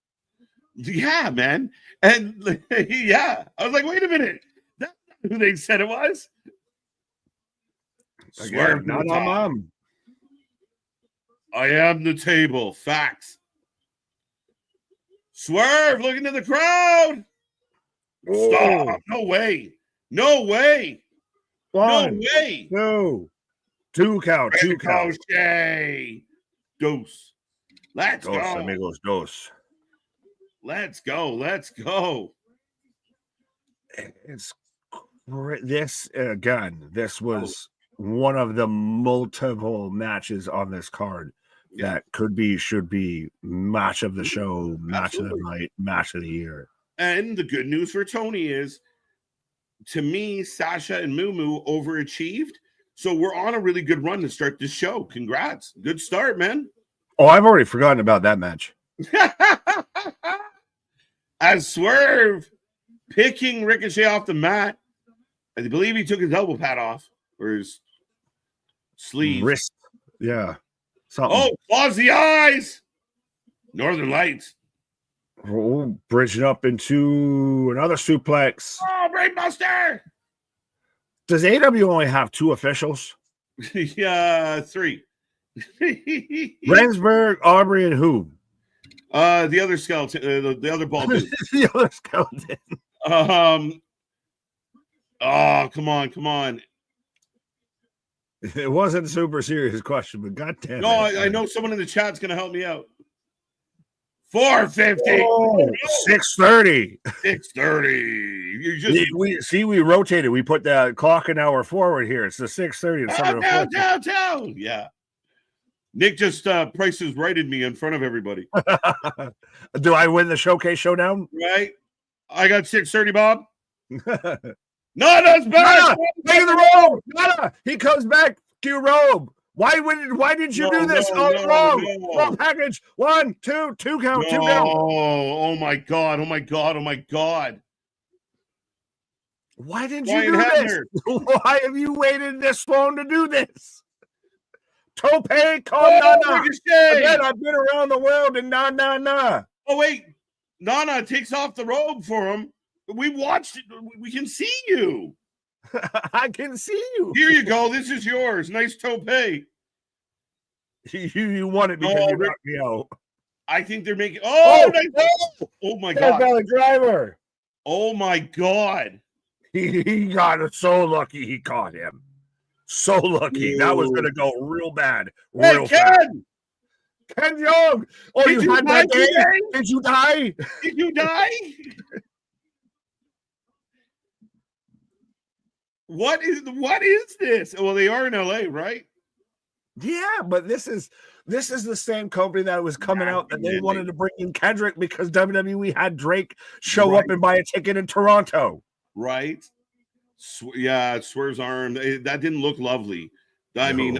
A: Yeah, man. And yeah, I was like, wait a minute. That's not who they said it was.
B: Again, not on mom.
A: I am the table. Facts. Swerve looking to the crowd.
B: Oh.
A: Stop. No way. No way.
B: One,
A: no way.
B: No. Two count.
A: Dose. Let's
B: Dos,
A: go.
B: Amigos, dos.
A: Let's go. Let's go.
B: It's this again. This was one of the multiple matches on this card that should be match of the show, match of the night, match of the year.
A: And the good news for Tony is, to me, Sasha and Mumu overachieved. So we're on a really good run to start this show. Congrats. Good start, man.
B: Oh, I've already forgotten about that match.
A: As Swerve picking Ricochet off the mat, I believe he took his elbow pad off or his sleeve.
B: Wrist. Yeah. Something.
A: Oh, close the eyes. Northern Lights.
B: Oh, bridging up into another suplex.
A: Oh, Brainbuster.
B: Does AEW only have 2 officials?
A: Yeah, 3.
B: Rensburg, Aubrey, and who?
A: The other skeleton, the other ball dude.
B: The other skeleton.
A: Oh, come on.
B: It wasn't a super serious question, but goddamn.
A: No, I know someone in the chat's gonna help me out. 450.
B: Oh, 6:30.
A: 6:30. You just
B: we rotated. We put the clock an hour forward here. It's the 6:30.
A: Down. Yeah. Nick just prices righted me in front of everybody.
B: Do I win the showcase showdown?
A: Right. I got 6:30, Bob. Nana's back.
B: Take the robe. Nana, he comes back to your robe. Why did you do this? Wrong. Wrong package. 1, 2 count. 2 count.
A: Oh my god.
B: Why didn't you do this? Why have you waited this long to do this? Tope, call Nana. Again, I've been around the world and nah.
A: Oh wait, Nana takes off the robe for him. We watched it. We can see you.
B: I can see you.
A: Here you go. This is yours. Nice tope.
B: You won it because you knocked me out.
A: I think they're making. Oh, nice. Oh my God.
B: Belly driver.
A: Oh my God.
B: He got so lucky he caught him. So lucky. That was going to go real bad. Real fast. Ken Young. Oh, you had that day? Did you die?
A: Did you die? What is this? Well, they are in LA, right?
B: Yeah, but this is the same company that was coming out and they wanted to bring in Kendrick because WWE had Drake show up and buy a ticket in Toronto.
A: Right. Yeah, Swerve's arm. That didn't look lovely. I mean,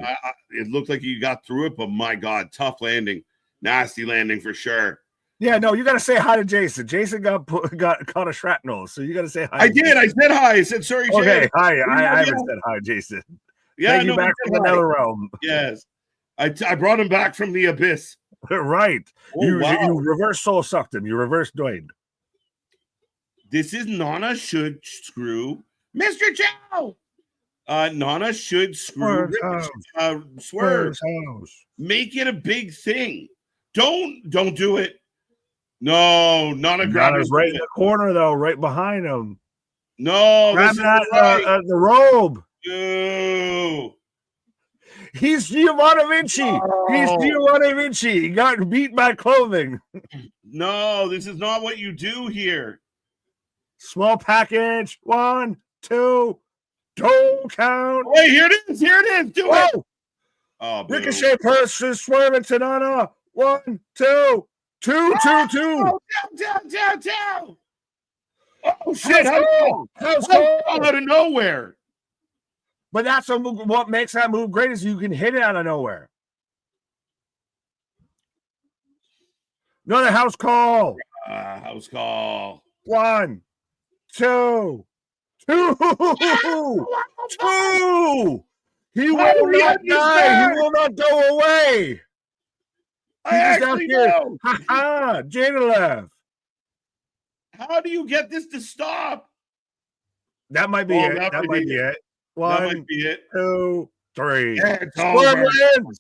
A: it looked like he got through it, but my God, tough landing. Nasty landing for sure.
B: Yeah, no, you got to say hi to Jason. Jason got caught a shrapnel, so you got to say hi.
A: I did. I said hi. I said, sorry, Jay.
B: Okay, hi. I haven't said hi, Jason.
A: Yeah,
B: Thank you back from another realm.
A: Yes. I brought him back from the abyss.
B: Right.
A: Oh,
B: you reverse soul sucked him. You reverse Dwayne.
A: This is Nana should screw Mr. Chow. Nana should screw Swerve. Make it a big thing. Don't do it. No, Nana
B: Nana's right in the corner though, right behind him.
A: No,
B: grab that the robe.
A: No.
B: He's Giovanni Vinci. He's Giovanni Vinci. He got beat by clothing.
A: No, this is not what you do here.
B: Small package. 1, 2. Don't count.
A: Wait, here it is. Here it is. Do it.
B: Oh, Ricochet versus Swerve and Tanana. 1, 2. 2, 2, 2.
A: Down. Oh, shit. How's out of nowhere?
B: But that's what makes that move great is you can hit it out of nowhere. Another house call.
A: House call.
B: 1, 2. 2. 2. He will not die. He will not go away.
A: I actually know.
B: Ha-ha. Janelev.
A: How do you get this to stop?
B: That might be it. That might be it. 1, 2, 3.
A: Wins.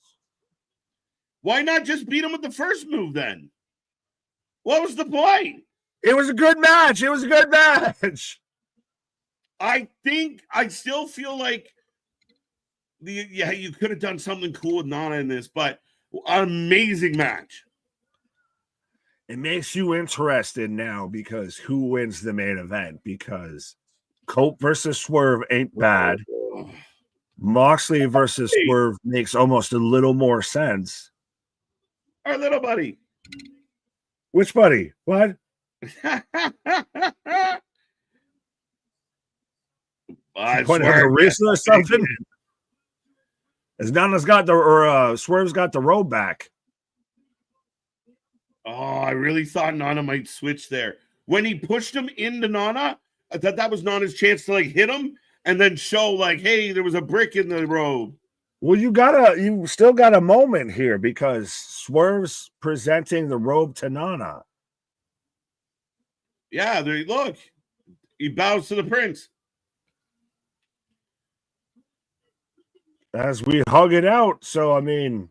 A: Why not just beat him with the first move then? What was the point?
B: It was a good match.
A: I still feel like you could have done something cool with Nana in this, but an amazing match.
B: It makes you interested now because who wins the main event? Because Colt versus Swerve ain't bad. Moxley versus Swerve makes almost a little more sense.
A: Our little buddy.
B: Which buddy? What? Pointing at a wrestler or something? As Nana's got Swerve's got the robe back.
A: Oh, I really thought Nana might switch there. When he pushed him into Nana, I thought that was Nana's chance to hit him and then show hey, there was a brick in the robe.
B: Well, you still got a moment here because Swerve's presenting the robe to Nana.
A: Yeah, look. He bows to the prince.
B: As we hug it out. So, I mean,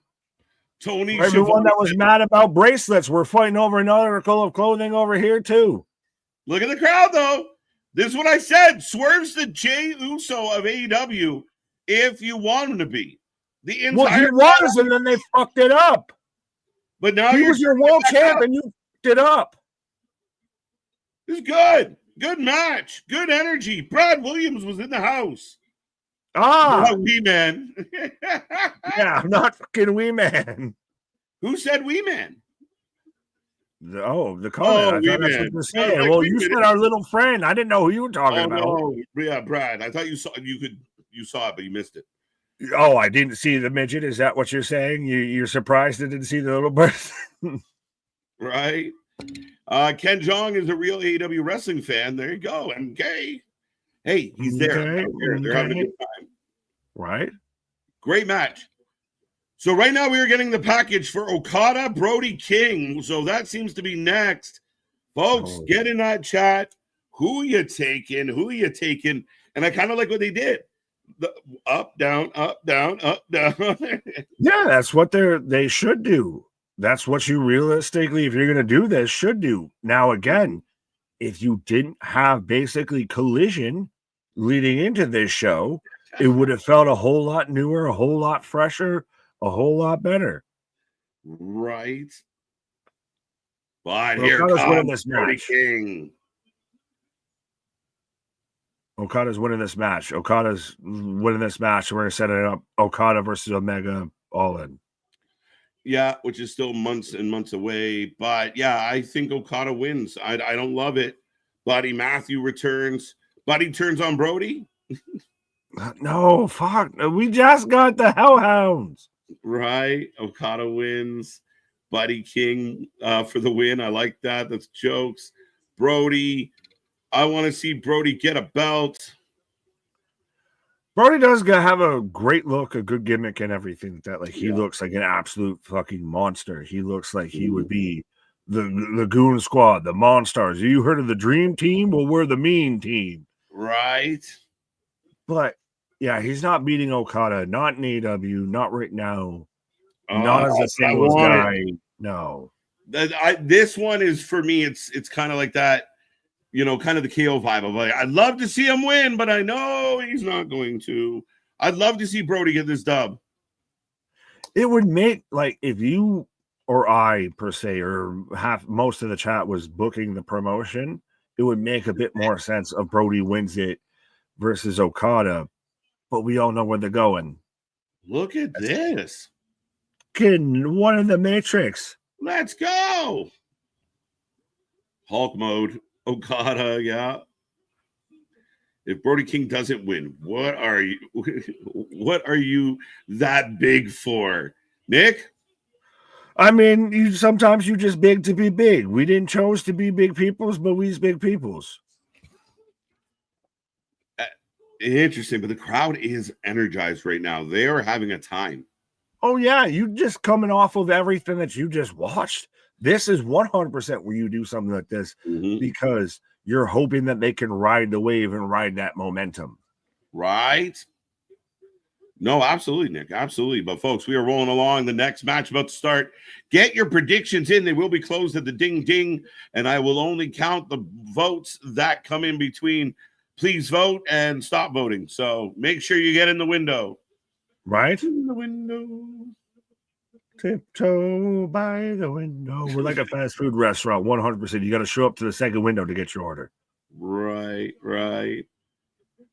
A: Tony,
B: everyone that was mad about bracelets, we're fighting over an article of clothing over here, too.
A: Look at the crowd, though. This is what I said. Swerve's the Jey Uso of AEW if you want him to be. The entire
B: he was, and then they fucked it up.
A: But now
B: he was your world champ, and you fucked it up.
A: It's good. Good match. Good energy. Brad Williams was in the house. Wee Man.
B: Yeah, not fucking Wee Man.
A: Who said Wee Man?
B: The comment. I thought that's what you're saying. Well, you said our little friend. I didn't know who you were talking about.
A: No. Yeah, Brad. I thought you saw it, but you missed it.
B: Oh, I didn't see the midget. Is that what you're saying? You're surprised I didn't see the little person?
A: Right. Ken Jeong is a real AEW wrestling fan. There you go. MK. Hey, he's there. They're having a good time.
B: Right.
A: Great match. So right now we are getting the package for Okada, Brody King. So that seems to be next. Folks, get in that chat. Who you taking? Who you taking? And I kind of like what they did. The up, down, up, down, up, down.
B: Yeah, that's what they should do. That's what you realistically, if you're going to do this, should do. Now, again, if you didn't have basically Collision leading into this show, it would have felt a whole lot newer, a whole lot fresher, a whole lot better.
A: Right. But
B: Well,
A: here
B: Okada's winning
A: comes
B: this
A: Brody
B: match.
A: King.
B: Okada's winning this match. Okada's winning this match. We're going to set it up. Okada versus Omega all in.
A: Yeah, which is still months and months away. But yeah, I think Okada wins. I don't love it. Buddy Matthew returns. Buddy turns on Brody.
B: No, fuck. We just got the Hellhounds.
A: Right. Okada wins. Buddy King for the win. I like that. That's jokes. Brody. I want to see Brody get a belt.
B: Brody does have a great look, a good gimmick, and everything. That like he looks like an absolute fucking monster. He looks like he would be the Goon Squad, the Monstars. You heard of the Dream Team? Well, we're the Mean Team,
A: right?
B: But yeah, he's not beating Okada. Not in AEW. Not right now. Not as a singles guy. No.
A: This one is for me. It's kind of like that. You know, kind of the KO vibe of like, I'd love to see him win, but I know he's not going to. I'd love to see Brody get this dub.
B: It would make, like, if you or I, per se, or half most of the chat was booking the promotion, it would make a bit more sense of Brody wins it versus Okada. But we all know where they're going.
A: Look at this.
B: Kidding, one in the Matrix.
A: Let's go. Hulk mode. Okada, yeah. If Brody King doesn't win, what are you that big for, Nick?
B: I mean, sometimes you just big to be big. We didn't choose to be big peoples, but we's big peoples.
A: Interesting, but the crowd is energized right now. They are having a time.
B: Oh yeah, you just coming off of everything that you just watched. This is 100% where you do something like this because you're hoping that they can ride the wave and ride that momentum.
A: Right? No, absolutely, Nick. Absolutely. But folks, we are rolling along. The next match about to start. Get your predictions in. They will be closed at the ding ding, and I will only count the votes that come in between. Please vote and stop voting. So make sure you get in the window.
B: Right?
A: In the window.
B: Tiptoe by the window. We're like a fast food restaurant, 100%. You got to show up to the second window to get your order.
A: Right.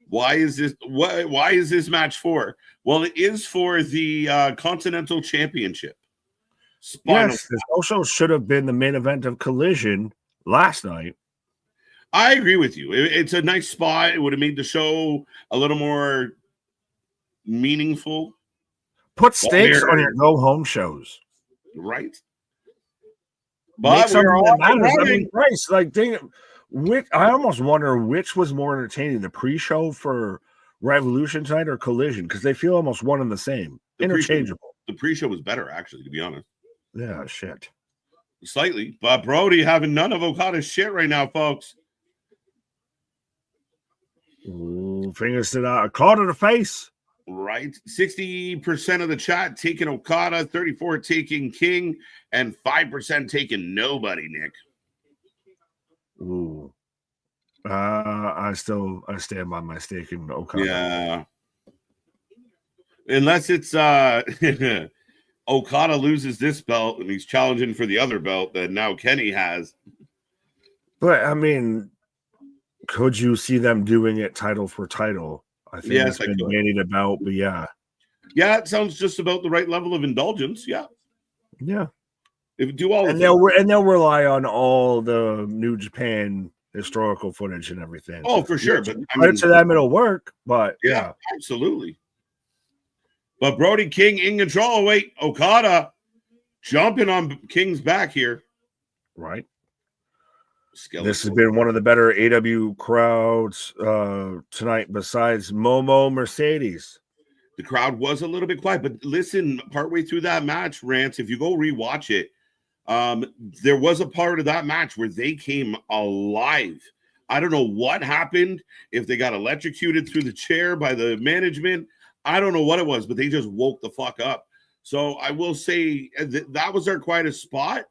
A: Why is this match for? Well, it is for the Continental Championship.
B: Yes, this also should have been the main event of Collision last night.
A: I agree with you. It's a nice spot. It would have made the show a little more meaningful.
B: Put stakes on your go-home shows.
A: Right.
B: But we're all Price. Like, I almost wonder which was more entertaining, the pre-show for Revolution tonight or Collision, because they feel almost one and the same. Interchangeable.
A: The pre-show was better, actually, to be honest.
B: Yeah, shit.
A: Slightly. But Brody having none of Okada's shit right now, folks.
B: Ooh, fingers to the caught to the face.
A: Right. 60% of the chat taking Okada, 34 taking King, and 5% taking nobody, Nick.
B: Ooh. I stand by my stake in Okada.
A: Yeah. Unless it's Okada loses this belt and he's challenging for the other belt that now Kenny has.
B: But I mean, could you see them doing it title for title? I think it's been bandied about, but yeah.
A: Yeah, it sounds just about the right level of indulgence. Yeah.
B: Yeah.
A: If do all
B: and they'll rely on all the New Japan historical footage and everything.
A: Oh, for sure. But
B: I mean, to them it'll work, but
A: yeah, absolutely. But Brody King in control. Wait, Okada jumping on King's back here.
B: Right. This has been one of the better AEW crowds tonight besides Momo Mercedes.
A: The crowd was a little bit quiet, but listen, partway through that match, Rance, if you go rewatch it, there was a part of that match where they came alive. I don't know what happened, if they got electrocuted through the chair by the management. I don't know what it was, but they just woke the fuck up. So I will say that was our quietest spot,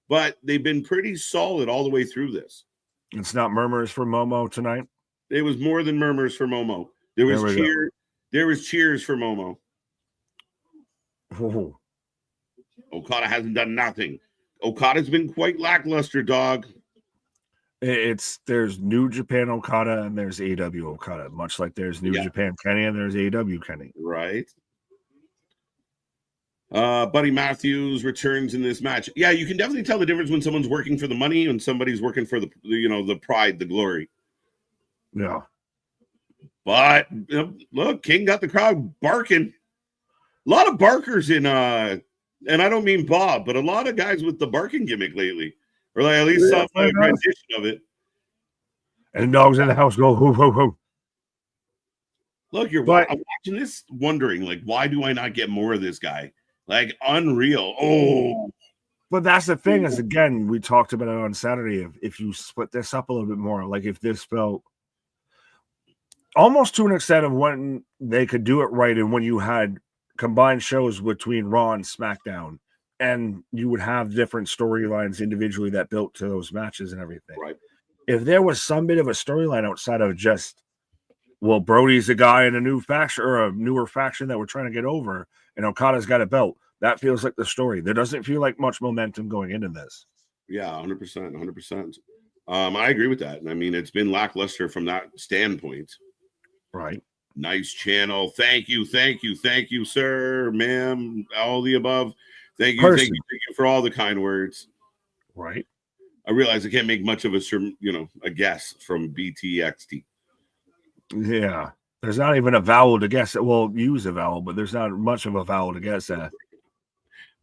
A: but they've been pretty solid all the way through this.
B: It's not murmurs for Momo tonight.
A: It was more than murmurs for Momo. There was cheers. There was cheers for Momo.
B: Oh.
A: Okada hasn't done nothing. Okada's been quite lackluster, dog.
B: There's New Japan Okada and there's AEW Okada, much like there's New Japan Kenny and there's AEW Kenny.
A: Right. Buddy Matthews returns in this match. Yeah, you can definitely tell the difference when someone's working for the money and somebody's working for the pride, the glory.
B: Yeah.
A: But look, King got the crowd barking. A lot of barkers in and I don't mean Bob, but a lot of guys with the barking gimmick lately. Or like at least some rendition of it.
B: And dogs in the house go hoo hoo hoo.
A: Look, I'm watching this wondering, like, why do I not get more of this guy? Like, unreal. Oh.
B: But that's the thing is, again, we talked about it on Saturday. If you split this up a little bit more, like if this felt almost to an extent of when they could do it right and when you had combined shows between Raw and SmackDown, and you would have different storylines individually that built to those matches and everything.
A: Right.
B: If there was some bit of a storyline outside of just, well, Brody's the guy in a new faction or a newer faction that we're trying to get over, and Okada's got a belt, that feels like the story. There doesn't feel like much momentum going into this.
A: Yeah, 100%, 100%. I agree with that. I mean, it's been lackluster from that standpoint.
B: Right.
A: Nice channel. Thank you, sir, ma'am, all the above. Thank you for all the kind words.
B: Right.
A: I realize I can't make much of a guess from BTXT.
B: Yeah. There's not even a vowel to guess. Well, use a vowel, but there's not much of a vowel to guess at.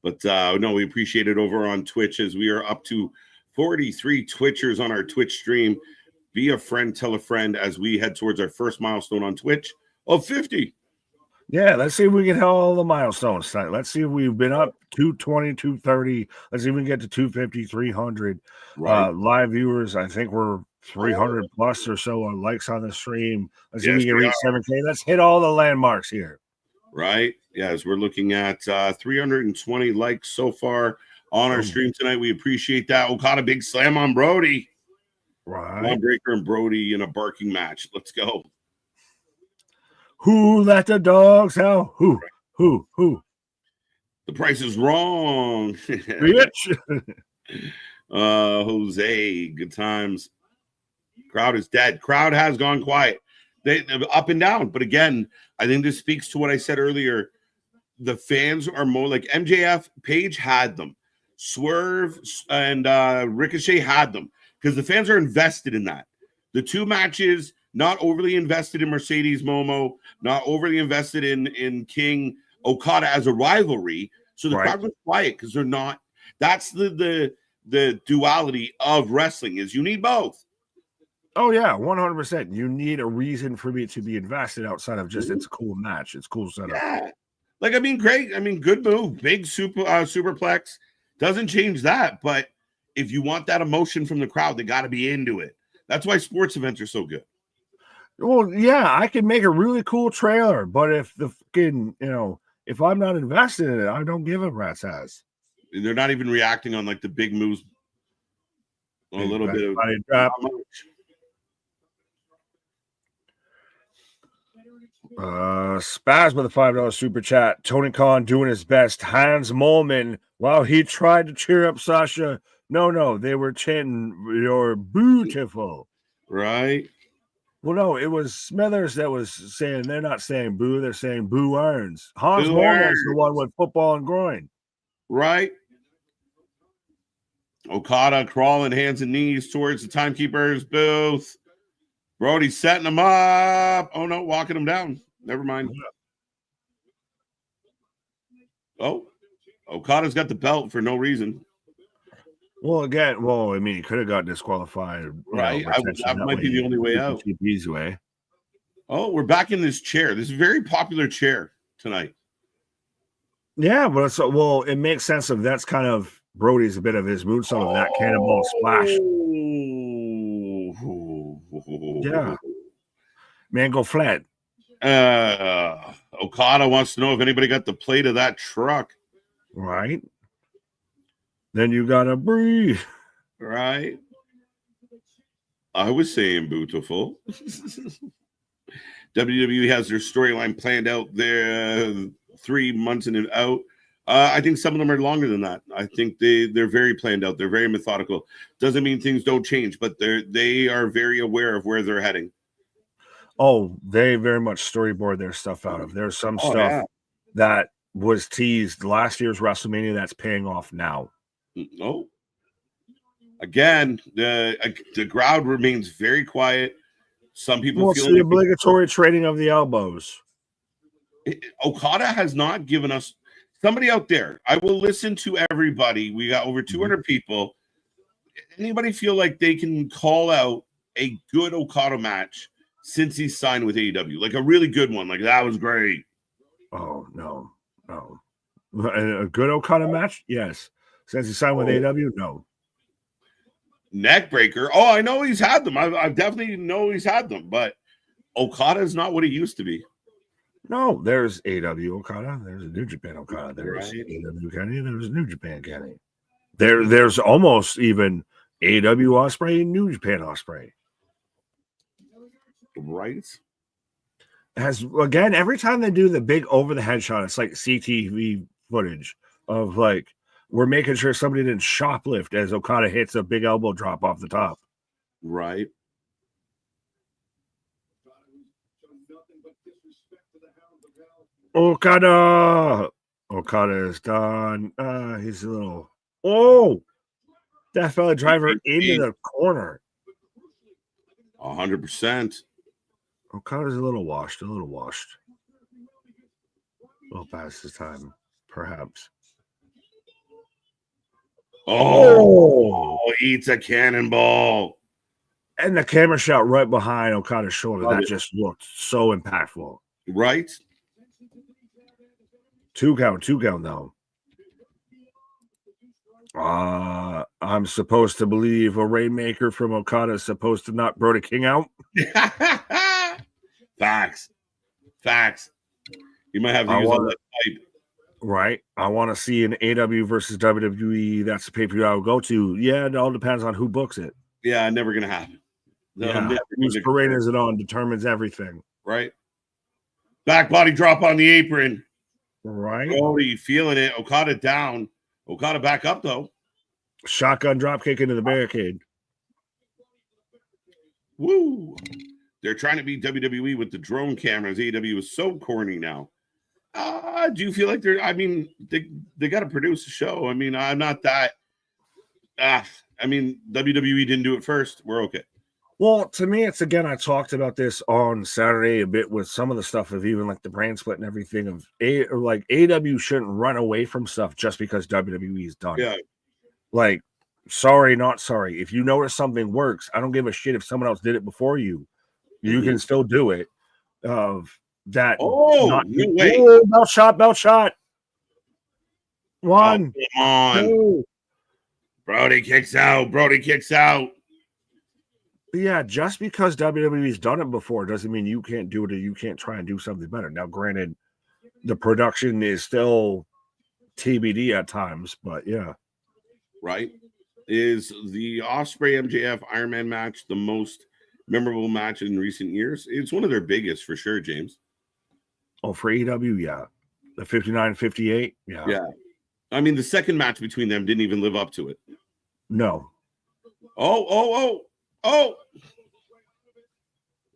A: But no, we appreciate it over on Twitch as we are up to 43 Twitchers on our Twitch stream. Be a friend, tell a friend as we head towards our first milestone on Twitch of 50.
B: Yeah, let's see if we can hit all the milestones tonight. Let's see if we've been up 220, 230. Let's see if we can get to 250, 300. Right. Live viewers, I think we're 300 plus or so on likes on the stream. Let's see if we can reach 7K. Let's hit all the landmarks here.
A: Right. Yes, we're looking at 320 likes so far on our stream tonight. We appreciate that. Okada big slam on Brody.
B: Right.
A: Breaker and Brody in a barking match. Let's go.
B: Who let the dogs out? Who?
A: The price is wrong.
B: Bitch.
A: Jose, good times. Crowd is dead. Crowd has gone quiet. They up and down. But again, I think this speaks to what I said earlier. The fans are more like MJF. Page had them. Swerve and Ricochet had them because the fans are invested in that. The two matches, not overly invested in Mercedes Momo, not overly invested in King Okada as a rivalry. So the crowd was quiet because they're not. That's the duality of wrestling is you need both.
B: Oh yeah, 100%. You need a reason for me to be invested outside of just it's a cool match, it's cool setup.
A: Yeah. Like I mean, great. I mean, good move, big superplex doesn't change that. But if you want that emotion from the crowd, they got to be into it. That's why sports events are so good.
B: Well, yeah, I can make a really cool trailer, but if the fucking if I'm not invested in it, I don't give a rat's ass.
A: They're not even reacting on like the big moves. A little bit of
B: Spaz with a $5 super chat. Tony Khan doing his best. Hans Molman, while he tried to cheer up Sasha, no, they were chanting, "You're beautiful."
A: Right.
B: Well, no, it was Smithers that was saying they're not saying boo, they're saying boo earns. Hans Molman's the one with football and groin.
A: Right. Okada crawling hands and knees towards the timekeeper's booth. Brody setting him up. Oh, no, walking him down. Never mind. Oh, Okada's got the belt for no reason.
B: Well, again, I mean, he could have got disqualified.
A: Right. That might be the only way out.
B: Easy way.
A: Oh, we're back in this chair. This is a very popular chair tonight.
B: Yeah, but it makes sense of that's kind of Brody's a bit of his moonsault of that cannonball splash. Yeah. Man, go flat.
A: Okada wants to know if anybody got the plate of that truck.
B: Right. Then you gotta breathe.
A: Right. I was saying beautiful. WWE has their storyline planned out there 3 months in and out. I think some of them are longer than that. I think they're very planned out. They're very methodical. Doesn't mean things don't change, but they are very aware of where they're heading.
B: Oh, they very much storyboard their stuff out of. There's some stuff that was teased last year's WrestleMania that's paying off now.
A: No. Again, the crowd remains very quiet. Some people feel
B: the obligatory trading of the elbows.
A: Okada has not given us somebody out there. I will listen to everybody. We got over 200 people. Anybody feel like they can call out a good Okada match since he signed with AEW? Like a really good one. Like that was great.
B: Oh, no. A good Okada match? Yes. Since he signed with AEW? No.
A: Neckbreaker. Oh, I know he's had them. I definitely know he's had them, but Okada is not what he used to be.
B: No, there's AEW Okada. There's a New Japan Okada. There's AEW Kenny. There's New Japan Kenny. There's almost even AEW Ospreay and New Japan Ospreay.
A: Right.
B: As again, every time they do the big over the head shot, it's like CTV footage of like we're making sure somebody didn't shoplift as Okada hits a big elbow drop off the top.
A: Right.
B: Okada is done. He's a little. Oh, that fella driver into the corner.
A: 100%.
B: Okada's a little washed. A little past his time, perhaps.
A: Oh, eats a cannonball.
B: And the camera shot right behind Okada's shoulder. That just looked so impactful.
A: Right?
B: Two count though. I'm supposed to believe a Rainmaker from Okada is supposed to knock Brody King out.
A: Facts. You might have to use all that type.
B: Right. I want to see an AEW versus WWE. That's the pay-per-view I would go to. Yeah, it all depends on who books it.
A: Yeah, never gonna happen.
B: Whose parade is it on determines everything.
A: Right. Back body drop on the apron.
B: Right.
A: Brody feeling it. Okada down. Okada back up though.
B: Shotgun drop kick into the barricade.
A: Woo. They're trying to beat WWE with the drone cameras. AEW is so corny now. Do you feel like they got to produce a show? I mean, I'm not that. WWE didn't do it first. We're okay.
B: Well, to me, it's again, I talked about this on Saturday a bit with some of the stuff of even like the brand split and everything of AEW shouldn't run away from stuff just because WWE is done.
A: Yeah.
B: Like, sorry, not sorry. If you notice something works, I don't give a shit if someone else did it before you. You can still do it. That.
A: Oh, no way.
B: Belt shot. One.
A: Oh, come on.
B: Two.
A: Brody kicks out.
B: Yeah, just because WWE's done it before doesn't mean you can't do it or you can't try and do something better. Now, granted, the production is still TBD at times, but yeah.
A: Right. Is the Ospreay MJF Iron Man match the most memorable match in recent years? It's one of their biggest for sure, James.
B: Oh, for AEW, yeah. The 59-58, yeah.
A: Yeah. I mean, the second match between them didn't even live up to it.
B: No.
A: Oh.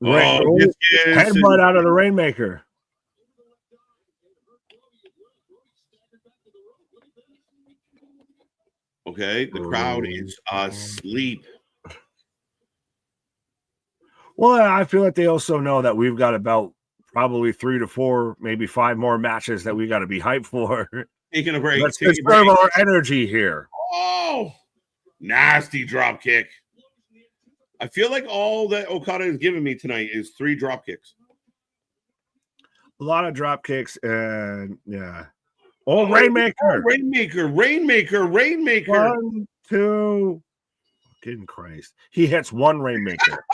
B: Headbutt out of the Rainmaker.
A: Okay, the crowd is asleep.
B: Well, I feel like they also know that we've got about probably 3 to 4, maybe 5 more matches that we got to be hyped for.
A: Taking a break.
B: Let's conserve our energy here.
A: Oh, nasty drop kick. I feel like all that Okada has given me tonight is 3 drop kicks.
B: A lot of drop kicks and yeah. Oh, Rainmaker.
A: Rainmaker.
B: 1, 2. Fucking Christ. He hits one Rainmaker.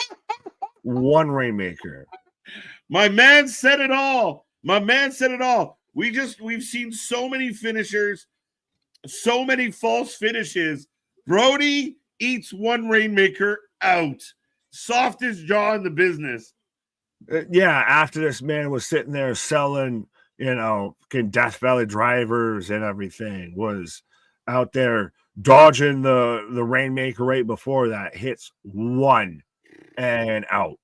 B: one Rainmaker.
A: My man said it all. My man said it all. We've seen so many finishers, so many false finishes. Brody eats one Rainmaker out. Softest jaw in the business.
B: Yeah, after this man was sitting there selling, Death Valley drivers and everything, was out there dodging the Rainmaker right before that, hits one and out.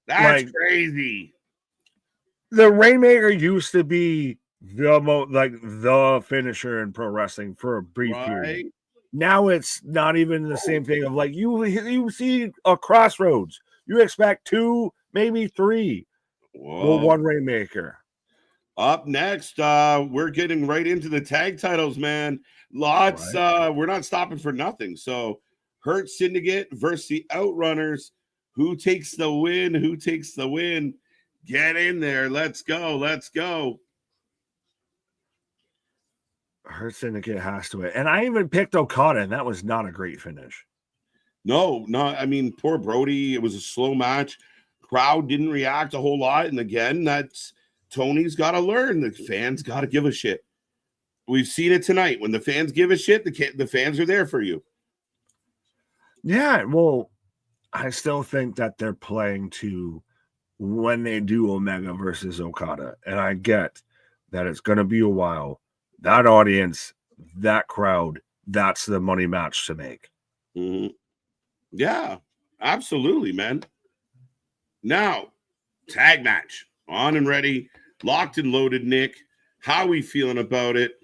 A: That's crazy.
B: The Rainmaker used to be the finisher in pro wrestling for a brief period. Now it's not even the same thing of like you see a Crossroads, you expect 2, maybe 3. Well, one Rainmaker.
A: Up next, we're getting right into the tag titles, man. Lots. Right. We're not stopping for nothing. So, Hurt Syndicate versus the Outrunners. Who takes the win? Who takes the win? Get in there. Let's go. Let's go.
B: Hurt Syndicate has to win. And I even picked Okada, and that was not a great finish.
A: No. I mean, poor Brody. It was a slow match. Crowd didn't react a whole lot. And again, that's Tony's got to learn. The fans got to give a shit. We've seen it tonight. When the fans give a shit, the fans are there for you.
B: Yeah, well, I still think that they're playing to when they do Omega versus Okada. And I get that it's going to be a while. That audience, that crowd, that's the money match to make.
A: Mm-hmm. Yeah, absolutely, man. Now, tag match. On and ready. Locked and loaded, Nick. How we feeling about it?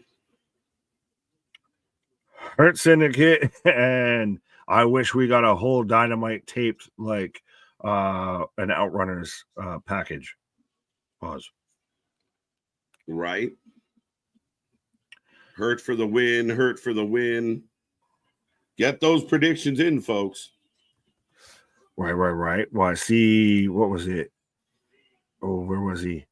B: Hurt Syndicate, and I wish we got a whole Dynamite taped like an Outrunners package. Pause.
A: Right. Hurt for the win. Hurt for the win. Get those predictions in, folks.
B: Right. Well, I see. What was it? Oh, where was he?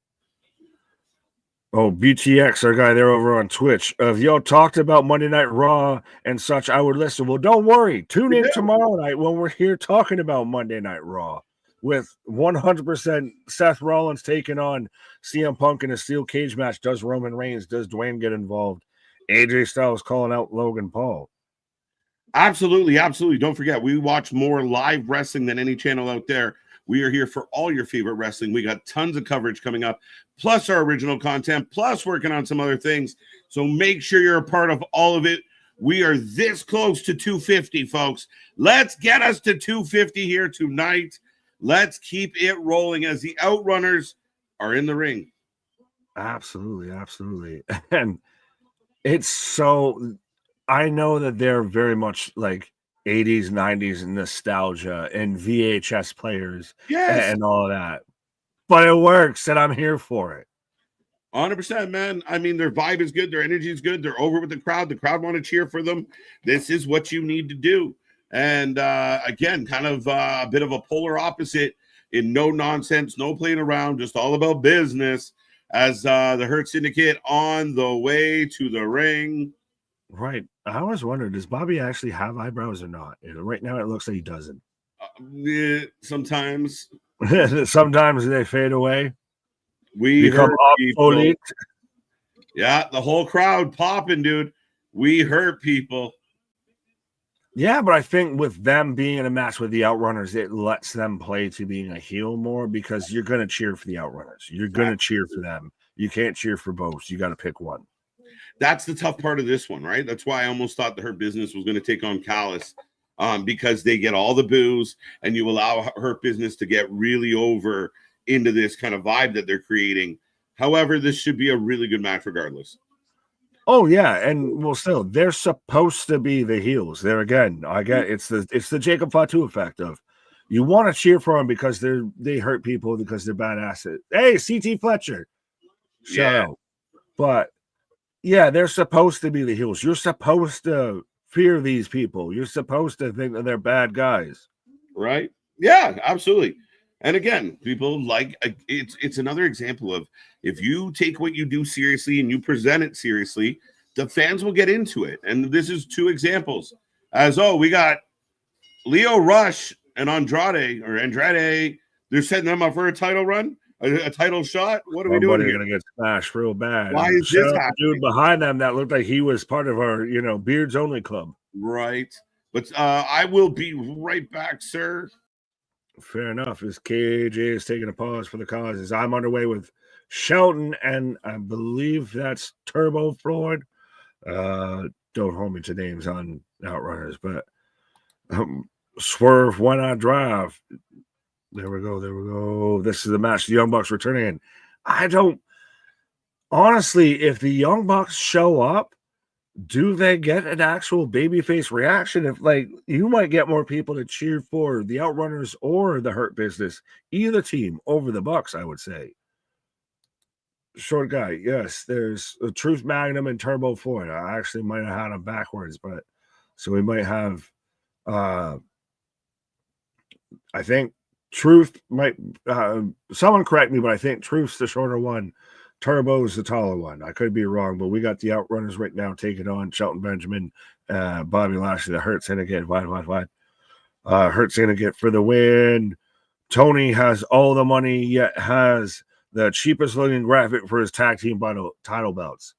B: Oh, BTX, our guy there over on Twitch. If y'all talked about Monday Night Raw and such, I would listen. Well, don't worry. Tune in tomorrow night when we're here talking about Monday Night Raw with 100% Seth Rollins taking on CM Punk in a steel cage match. Does Roman Reigns? Does Dwayne get involved? AJ Styles calling out Logan Paul.
A: Absolutely. Don't forget, we watch more live wrestling than any channel out there. We are here for all your favorite wrestling. We got tons of coverage coming up, plus our original content, plus working on some other things. So make sure you're a part of all of it. We are this close to 250, folks. Let's get us to 250 here tonight. Let's keep it rolling as the Outrunners are in the ring.
B: Absolutely. And it's so, I know that they're very much like 80s, 90s nostalgia and VHS players and all of that. But it works, and I'm here for it.
A: 100%, man. I mean, their vibe is good. Their energy is good. They're over with the crowd. The crowd want to cheer for them. This is what you need to do. And again, kind of a bit of a polar opposite in no nonsense, no playing around, just all about business as the Hurt Syndicate on the way to the ring.
B: Right. I always wondered, does Bobby actually have eyebrows or not? Right now, it looks like he doesn't.
A: Sometimes.
B: Sometimes they fade away.
A: We become obsolete. Yeah, the whole crowd popping, dude. We hurt people.
B: Yeah, but I think with them being in a match with the Outrunners, it lets them play to being a heel more because you're going to cheer for the Outrunners. You're going to cheer for them. You can't cheer for both. You got to pick one.
A: That's the tough part of this one, right? That's why I almost thought that Hurt Business was going to take on Callis because they get all the boos and you allow Hurt Business to get really over into this kind of vibe that they're creating. However, this should be a really good match regardless.
B: Oh yeah, and well, still they're supposed to be the heels. There again, I get it's the Jacob Fatu effect of you want to cheer for them because they hurt people because they're badass. Hey, CT Fletcher, shout out. But yeah, they're supposed to be the heels. You're supposed to fear these people. You're supposed to think that they're bad guys,
A: right? Yeah, absolutely. And again, people like it's another example of if you take what you do seriously and you present it seriously, the fans will get into it. And this is two examples. We got Leo Rush and Andrade. They're setting them up for a title run, a title shot. What are we doing
B: Somebody's
A: here?
B: gonna get smashed real bad.
A: Why is
B: Shout
A: this
B: out
A: happening?
B: the dude behind them that looked like he was part of our, Beards Only Club.
A: Right. But I will be right back, sir.
B: Fair enough. As KJ is taking a pause for the causes, I'm underway with Shelton, and I believe that's Turbo Floyd. Don't hold me to names on Outrunners, but Swerve, why not drive? There we go. This is the match. The Young Bucks returning in. I don't honestly, if the Young Bucks show up, do they get an actual babyface reaction? If you might get more people to cheer for the Outrunners or the Hurt Business, either team over the Bucks, I would say. Short guy, yes. There's a Truth Magnum and Turbo Floyd. I actually might have had them backwards, but so we might have. I think Truth might. Someone correct me, but I think Truth's the shorter one. Turbo's the taller one. I could be wrong, but we got the Outrunners right now taking on Shelton Benjamin, Bobby Lashley, the Hurt Syndicate. Wide. Hurt Syndicate for the win. Tony has all the money, yet has the cheapest looking graphic for his tag team title belts.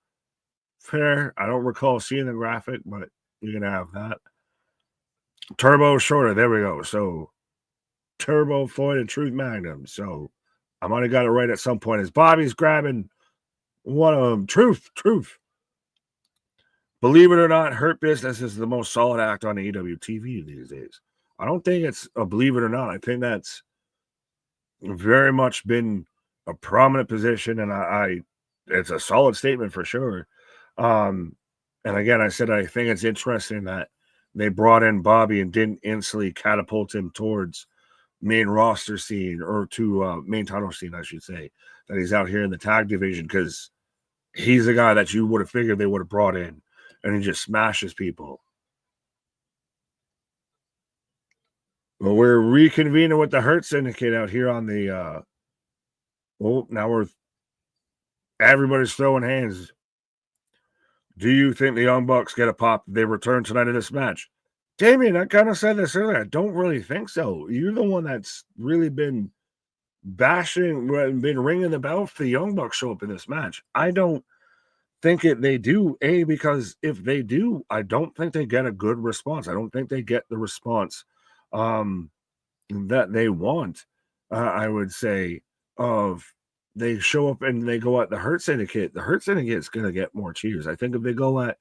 B: Fair. I don't recall seeing the graphic, but you're gonna have that. Turbo shorter. There we go. So Turbo Floyd and Truth Magnum. So I might have got it right at some point. As Bobby's grabbing one of them. Truth. Believe it or not, Hurt Business is the most solid act on AEW TV these days. I don't think it's a believe it or not. I think that's very much been a prominent position, and it's a solid statement for sure. And again, I said I think it's interesting that they brought in Bobby and didn't instantly catapult him towards main roster scene or to main title scene, I should say, that he's out here in the tag division, because he's the guy that you would have figured they would have brought in, and he just smashes people. Well, we're reconvening with the Hurt Syndicate out here on the now everybody's throwing hands. Do you think the Young Bucks get a pop if they return tonight in this match? Damien, I kind of said this earlier. I don't really think so. You're the one that's really been bashing, been ringing the bell for the Young Bucks show up in this match. I don't think they do, because if they do, I don't think they get a good response. I don't think they get the response that they want, I would say, of they show up and they go at the Hurt Syndicate. The Hurt Syndicate's going to get more cheers. I think if they go at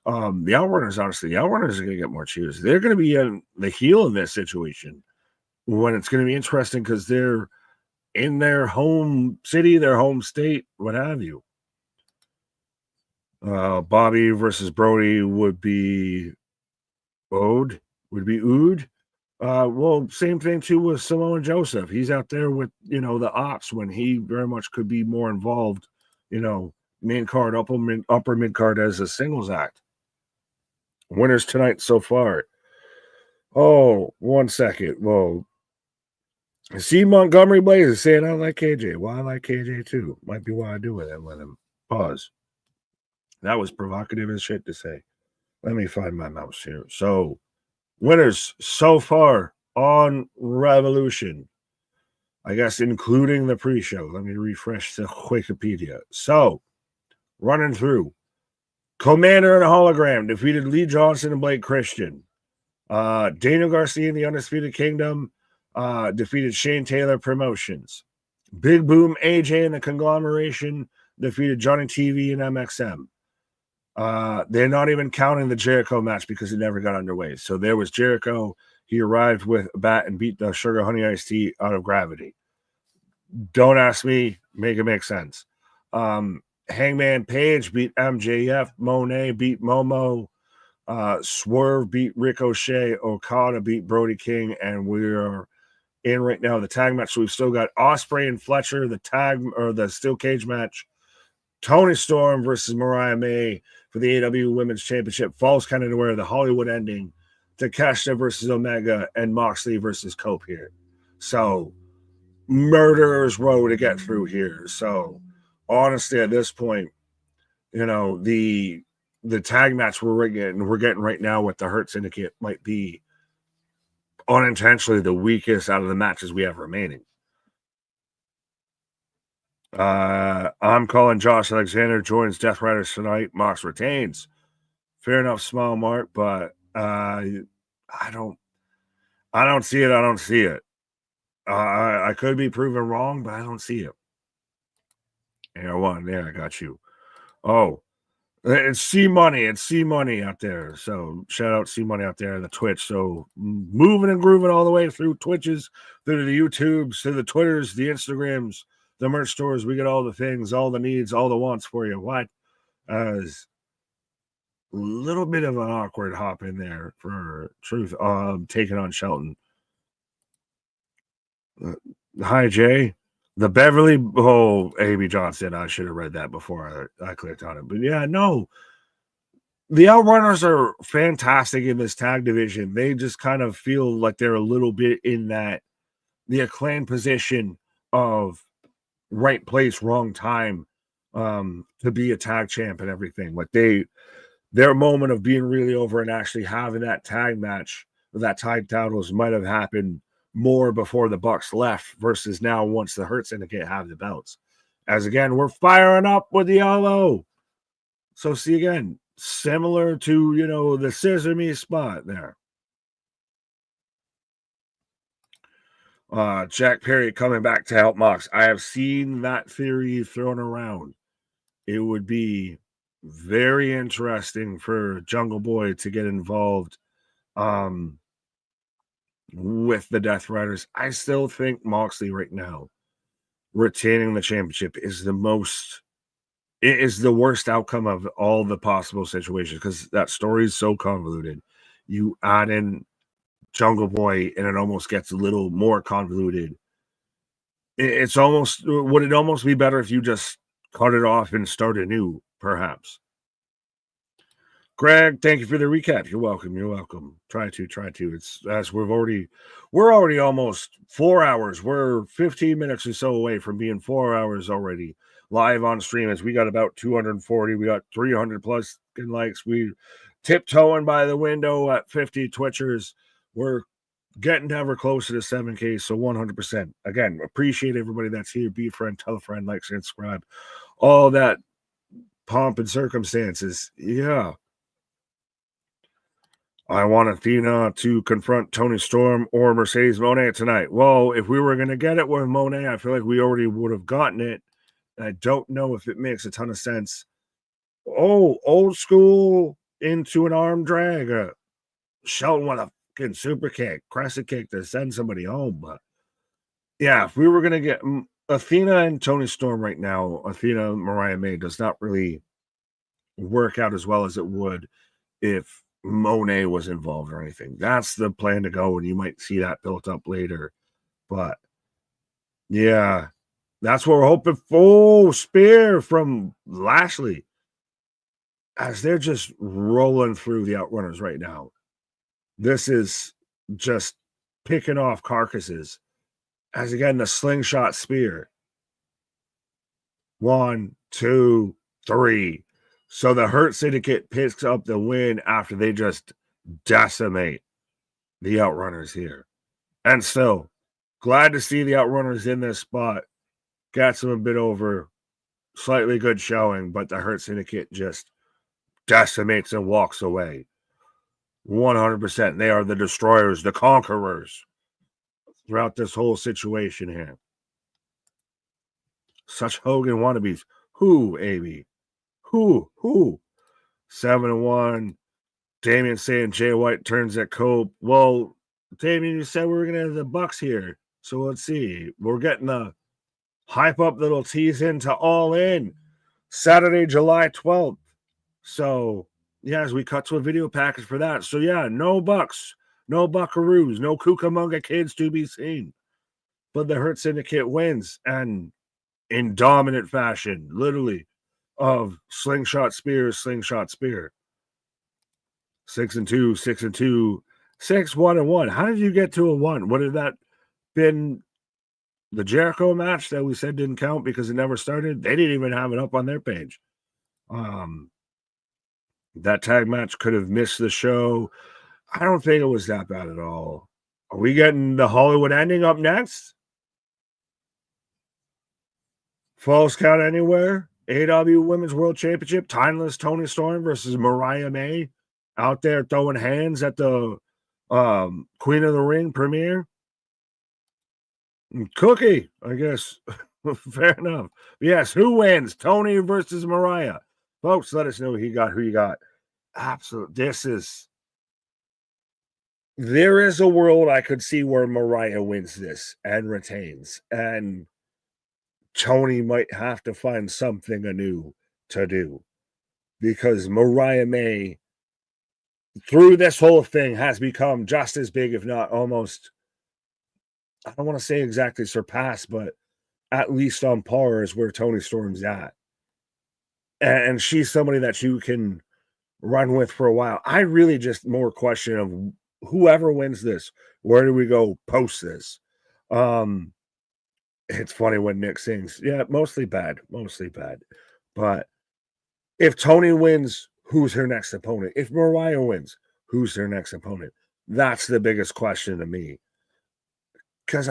B: the Outrunners, honestly, the Outrunners are going to get more cheers. They're going to be the heel in this situation when it's going to be interesting, because they're in their home city, their home state, what have you. Bobby versus Brody would be Oud. Well, same thing too with Samoa Joseph. He's out there with, the ops when he very much could be more involved, main card, upper mid card as a singles act. Winners tonight so far. Oh, 1 second. Well, see Montgomery Blaze is saying I like KJ. Well, I like KJ too. Might be why I do with him. Pause. That was provocative as shit to say. Let me find my mouse here. So, winners so far on Revolution, I guess, including the pre-show. Let me refresh the Wikipedia. So, running through. Commander and Hologram defeated Lee Johnson and Blake Christian. Daniel Garcia and the Undisputed Kingdom defeated Shane Taylor Promotions. Big Boom, AJ and the Conglomeration defeated Johnny TV and MXM. They're not even counting the Jericho match because it never got underway. So there was Jericho. He arrived with a bat and beat the Sugar Honey Iced Tea out of Gravity. Don't ask me. Make it make sense. Hangman Page beat MJF. Monet beat Momo. Swerve beat Ricochet. Okada beat Brody King. And we're in right now the tag match. So we've still got Ospreay and Fletcher, the steel cage match. Toni Storm versus Mariah May for the AEW Women's Championship. Falls kind of to where the Hollywood ending. Takeshita versus Omega and Moxley versus Cope here. So, murderer's row to get through here. So, honestly, at this point, the tag match we're getting right now with the Hurt Syndicate might be unintentionally the weakest out of the matches we have remaining. I'm calling Josh Alexander joins Death Riders tonight. Mox retains. Fair enough, small mark, but I don't see it. I don't see it. I could be proven wrong, but I don't see it. Air one, there, I got you. Oh, it's C Money. It's C Money out there. So shout out C Money out there on the Twitch. So moving and grooving all the way through Twitches, through the YouTubes, to the Twitters, the Instagrams, the merch stores. We get all the things, all the needs, all the wants for you. What? As a little bit of an awkward hop in there for Truth. Taking on Shelton. Hi, Jay. The Beverly, A.B. Johnson. I should have read that before I clicked on it. But yeah, no. The Outrunners are fantastic in this tag division. They just kind of feel like they're a little bit in the Acclaimed position of right place, wrong time to be a tag champ and everything. Like their moment of being really over and actually having that tag match, that tag titles might have happened more before the Bucks left versus now once the Hurt Syndicate have the belts. As again, we're firing up with the yellow. So see again, similar to the Sesame spot there. Jack Perry coming back to help Mox. I have seen that theory thrown around. It would be very interesting for Jungle Boy to get involved with the Death Riders. I still think Moxley right now retaining the championship is the worst outcome of all the possible situations because that story is so convoluted. You add in Jungle Boy and it almost gets a little more convoluted. Would it almost be better if you just cut it off and start anew, perhaps? Greg, thank you for the recap. You're welcome. You're welcome. Try to. It's as we're already almost 4 hours. We're 15 minutes or so away from being 4 hours already live on stream. As we got about 240, we got 300 plus likes. We tiptoeing by the window at 50 Twitchers. We're getting ever closer to 7K. So 100%. Again, appreciate everybody that's here. Be a friend, tell a friend, like, subscribe, all that pomp and circumstances. Yeah. I want Athena to confront Tony Storm or Mercedes Moné tonight. Well, if we were going to get it with Moné, I feel like we already would have gotten it. And I don't know if it makes a ton of sense. Oh, old school into an arm drag. Shelton with a fucking super kick, crescent kick to send somebody home. But yeah, if we were going to get Athena and Tony Storm right now, Athena Mariah May does not really work out as well as it would if Monet was involved or anything. That's the plan to go, and you might see that built up later. But yeah, that's what we're hoping for. Spear from Lashley as they're just rolling through the Outrunners right now. This is just picking off carcasses. As again, the slingshot spear. 1, 2, 3. So the Hurt Syndicate picks up the win after they just decimate the Outrunners here. And still, glad to see the Outrunners in this spot. Gets them a bit over. Slightly good showing, but the Hurt Syndicate just decimates and walks away. 100%. They are the destroyers, the conquerors throughout this whole situation here. Such Hogan wannabes. Who, AB? Who? 7-1. Damian saying Jay White turns at Cope. Well, Damian, you said we were going to have the Bucks here. So let's see. We're getting a hype up little tease into All In Saturday, July 12th. So, yeah, as we cut to a video package for that. So, yeah, no Bucks, no Buckaroos, no Cucamonga kids to be seen. But the Hurt Syndicate wins, and in dominant fashion, literally, of slingshot spear. 6-2, 6-2, 6-1-1. How did you get to a 1? Would have that been the Jericho match that we said didn't count because it never started? They didn't even have it up on their page. That tag match could have missed the show. I don't think it was that bad at all. Are we getting the Hollywood ending up next? Falls Count Anywhere, AEW Women's World Championship, Timeless Toni Storm versus Mariah May, out there throwing hands at the Queen of the Ring premiere. Cookie, I guess. Fair enough. Yes, who wins? Tony versus Mariah. Folks, let us know who you got. Absolutely. There is a world I could see where Mariah wins this and retains. And Tony might have to find something anew to do. Because Mariah May, through this whole thing, has become just as big, if not almost, I don't want to say exactly surpassed, but at least on par as where Toni Storm's at. And she's somebody that you can run with for a while. I really just more question of whoever wins this, where do we go post this? It's funny when Nick sings. Yeah, mostly bad. But if Toni wins, who's her next opponent? If Mariah wins, who's her next opponent? That's the biggest question to me. Because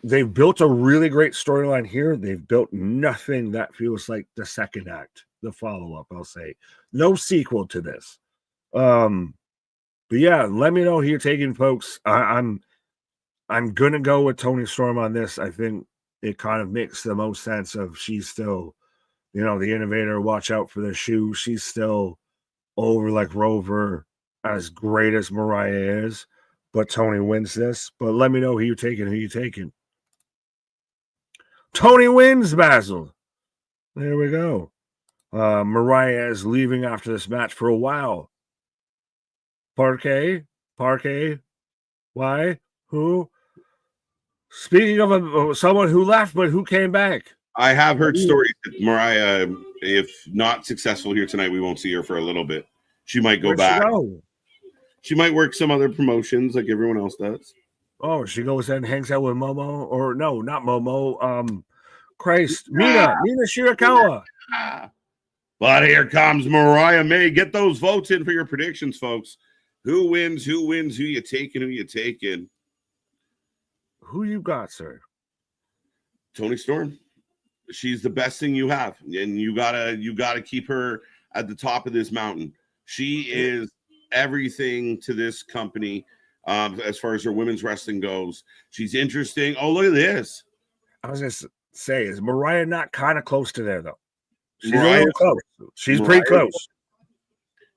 B: they've built a really great storyline here. They've built nothing that feels like the second act, the follow-up, I'll say. No sequel to this. But yeah, let me know who you're taking, folks. I'm gonna go with Toni Storm on this. I think it kind of makes the most sense of she's still, the innovator. Watch out for the shoe. She's still over like Rover, as great as Mariah is. But Tony wins this. But let me know who you're taking. Tony wins, Basil. There we go. Mariah is leaving after this match for a while. Parquet. Why? Who? Speaking of someone who left, but who came back.
A: I have heard stories that Mariah, if not successful here tonight, we won't see her for a little bit. She might go back. She might work some other promotions like everyone else does.
B: Oh, she goes and hangs out with Momo, or no, not Momo. Mina Shirakawa.
A: But here comes Mariah May. Get those votes in for your predictions, folks. Who wins? Who you taking?
B: Who you got, sir?
A: Toni Storm. She's the best thing you have, and you gotta keep her at the top of this mountain. She is everything to this company as far as her women's wrestling goes. She's interesting. Oh, look at this.
B: I was gonna say, is Mariah not kind of close to there though? She's a little close. She's pretty close.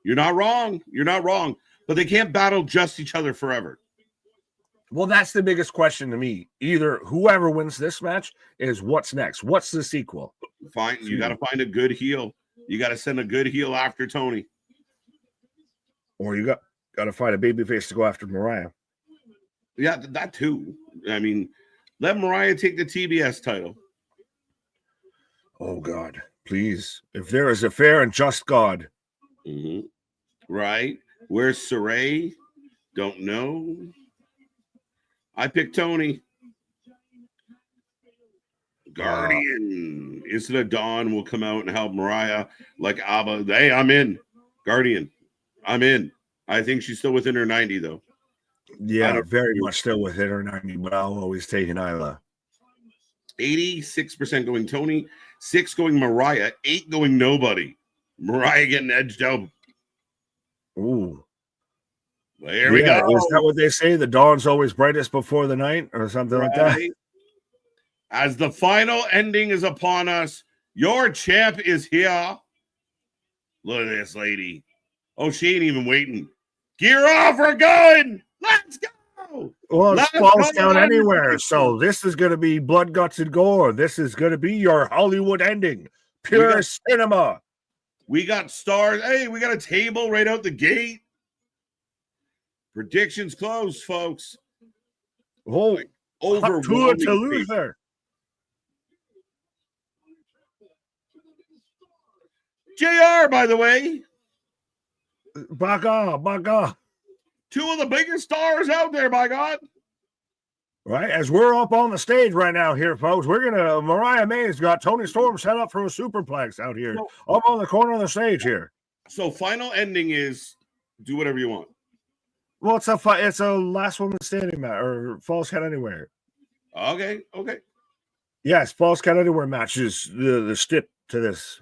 A: You're not wrong. But they can't battle just each other forever.
B: Well, that's the biggest question to me. Either whoever wins this match is what's next. What's the sequel?
A: Fine. You got to find a good heel. You got to send a good heel after Tony.
B: Or you got to find a babyface to go after Mariah.
A: Yeah, that too. I mean, let Mariah take the TBS title.
B: Oh, God. Please. If there is a fair and just God.
A: Mm-hmm. Right. Where's Saray? Don't know. I picked Tony. Guardian. Instead of Dawn will come out and help Mariah like Abba. Hey, I'm in. Guardian. I'm in. I think she's still within her 90, though.
B: Yeah, very much still within her 90, but I'll always take an Isla.
A: 86% going Tony, 6 going Mariah, 8 going nobody. Mariah getting edged out.
B: Ooh.
A: There we go.
B: Is that what they say? The dawn's always brightest before the night or something like that?
A: As the final ending is upon us, your champ is here. Look at this lady. Oh, she ain't even waiting. Gear off, we're going. Let's go.
B: Well, it falls down anywhere. So this is going to be blood, guts, and gore. This is going to be your Hollywood ending. Pure cinema.
A: We got stars. Hey, we got a table right out the gate. Predictions closed, folks.
B: Oh, overwhelming to loser.
A: JR, by the way.
B: Baga.
A: 2 of the biggest stars out there, by God.
B: Right, as we're up on the stage right now here, folks, Mariah May's got Toni Storm set up for a superplex out here, up on the corner of the stage here.
A: So final ending is do whatever you want.
B: Well, it's a last woman standing match or falls count anywhere.
A: Okay.
B: Yes, false count anywhere matches the stip to this.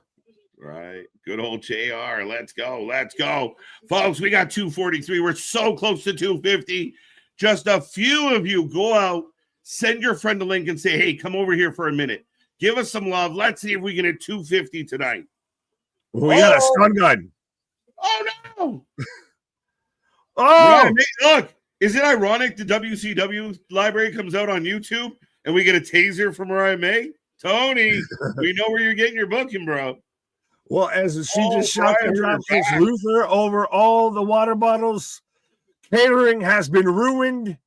A: Right. Good old JR. Let's go. Let's go. Folks, we got 243. We're so close to 250. Just a few of you go out, send your friend a link and say, hey, come over here for a minute. Give us some love. Let's see if we can hit 250 tonight.
B: We got a stun gun.
A: Oh, no.
B: Oh,
A: Look, is it ironic the WCW library comes out on YouTube and we get a taser from Mariah May? Tony, we know where you're getting your booking, bro.
B: well, as she just shouts at Dropkicks Luther over all the water bottles. Catering has been ruined.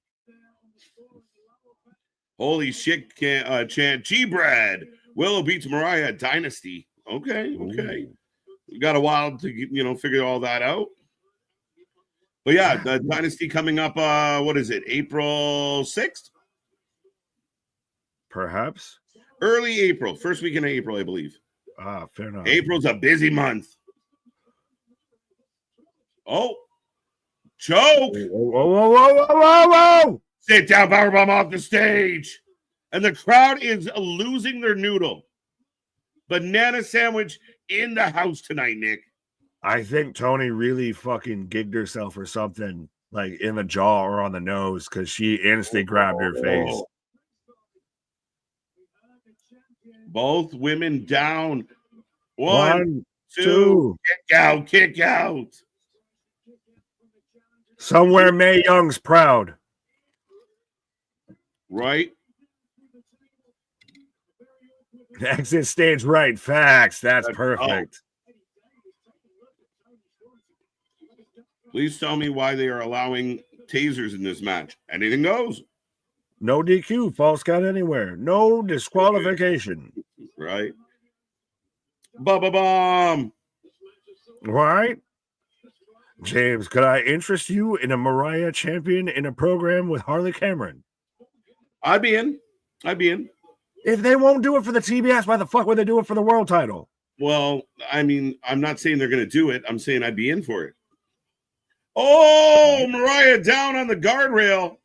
A: Holy shit, chant. G-Brad. Willow beats Mariah at Dynasty. Okay. We got a while to, figure all that out. But yeah, the Dynasty coming up, what is it, April 6th?
B: Perhaps.
A: Early April. First weekend of April, I believe.
B: Fair enough.
A: April's a busy month. Oh. Choke.
B: Whoa.
A: Sit down, powerbomb off the stage. And the crowd is losing their noodle. Banana sandwich in the house tonight, Nick.
B: I think Tony really fucking gigged herself or something, like in the jaw or on the nose, because she instantly grabbed her face.
A: Both women down.
B: One, two.
A: Kick out.
B: Somewhere Mae Young's proud.
A: Right.
B: Exit stage right. Facts. That's perfect.
A: Please tell me why they are allowing tasers in this match. Anything goes.
B: No DQ, false count anywhere. No disqualification.
A: Right. Bomb.
B: Right. James, could I interest you in a Mariah champion in a program with Harley Cameron?
A: I'd be in.
B: If they won't do it for the TBS, why the fuck would they do it for the world title?
A: Well, I mean, I'm not saying they're going to do it. I'm saying I'd be in for it. Oh, Mariah down on the guardrail.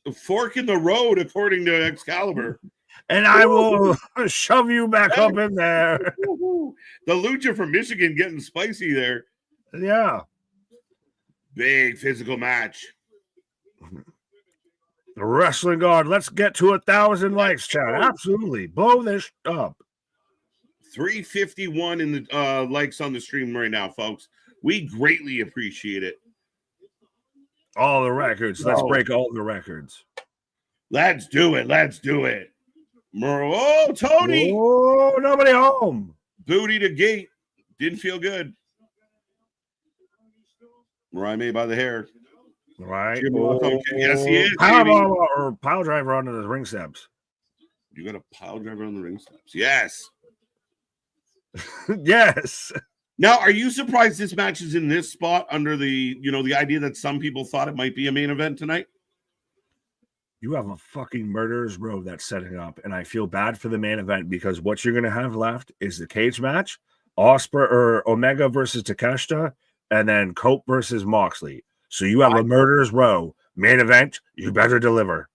A: The fork in the road, according to Excalibur.
B: And I will shove you back up in there.
A: The Lucha from Michigan getting spicy there.
B: Yeah.
A: Big physical match.
B: The Wrestling God. Let's get to 1,000 likes, chat. Absolutely. Blow this up.
A: 351 in the likes on the stream right now, folks. We greatly appreciate it.
B: All the records. Let's break all the records.
A: Let's do it. Oh, Tony.
B: Oh, nobody home.
A: Booty to gate. Didn't feel good. Mariah May by the hair.
B: Right.
A: Yes, he is.
B: Pile driver onto the ring steps.
A: You got a pile driver on the ring steps. Yes.
B: Yes.
A: Now, are you surprised this match is in this spot under the idea that some people thought it might be a main event tonight?
B: You have a fucking murderer's row that's setting up, and I feel bad for the main event because what you're going to have left is the cage match, Omega versus Takeshita, and then Cope versus Moxley. So you have a murderer's row. Main event, you better deliver.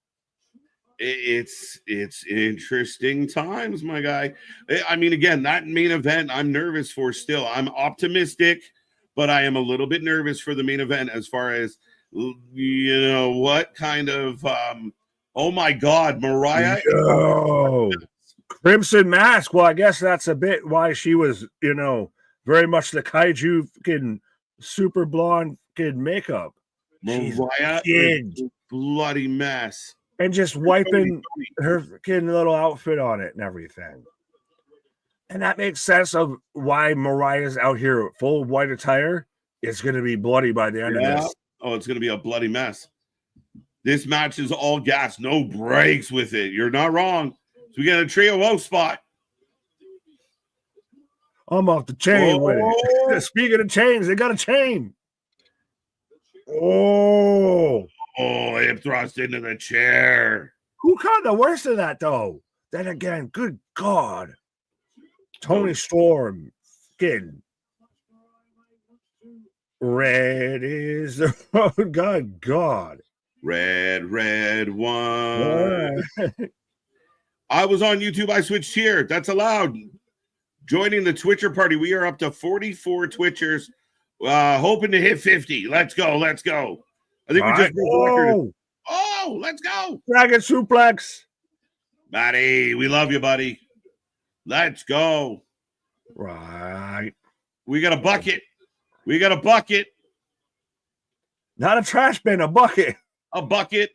A: It's interesting times, my guy. I mean, again, that main event I'm nervous for still. I'm optimistic, but I am a little bit nervous for the main event as far as, what kind of, oh my God, Mariah.
B: Crimson Mask. Well, I guess that's a bit why she was, very much the kaiju fucking super blonde kid makeup.
A: Mariah, bloody mess.
B: And just wiping her fucking little outfit on it and everything. And that makes sense of why Mariah's out here full white attire. It's going to be bloody by the end of this.
A: Oh, it's going to be a bloody mess. This match is all gas, no breaks with it. You're not wrong. So we got a trio low spot.
B: I'm off the chain with it. Speaking of chains, they got a chain. Oh,
A: hip thrust into the chair.
B: Who caught the worst of that, though? Then again, good God. Tony Storm, skin. Red is the road. God.
A: Red one. I was on YouTube. I switched here. That's allowed. Joining the Twitcher party. We are up to 44 Twitchers. Hoping to hit 50. Let's go. Let's go. I think we just broke the record. Oh, let's go.
B: Dragon suplex.
A: Matty, we love you, buddy. Let's go.
B: Right.
A: We got a bucket. We got a bucket.
B: Not a trash bin, a bucket.
A: A bucket.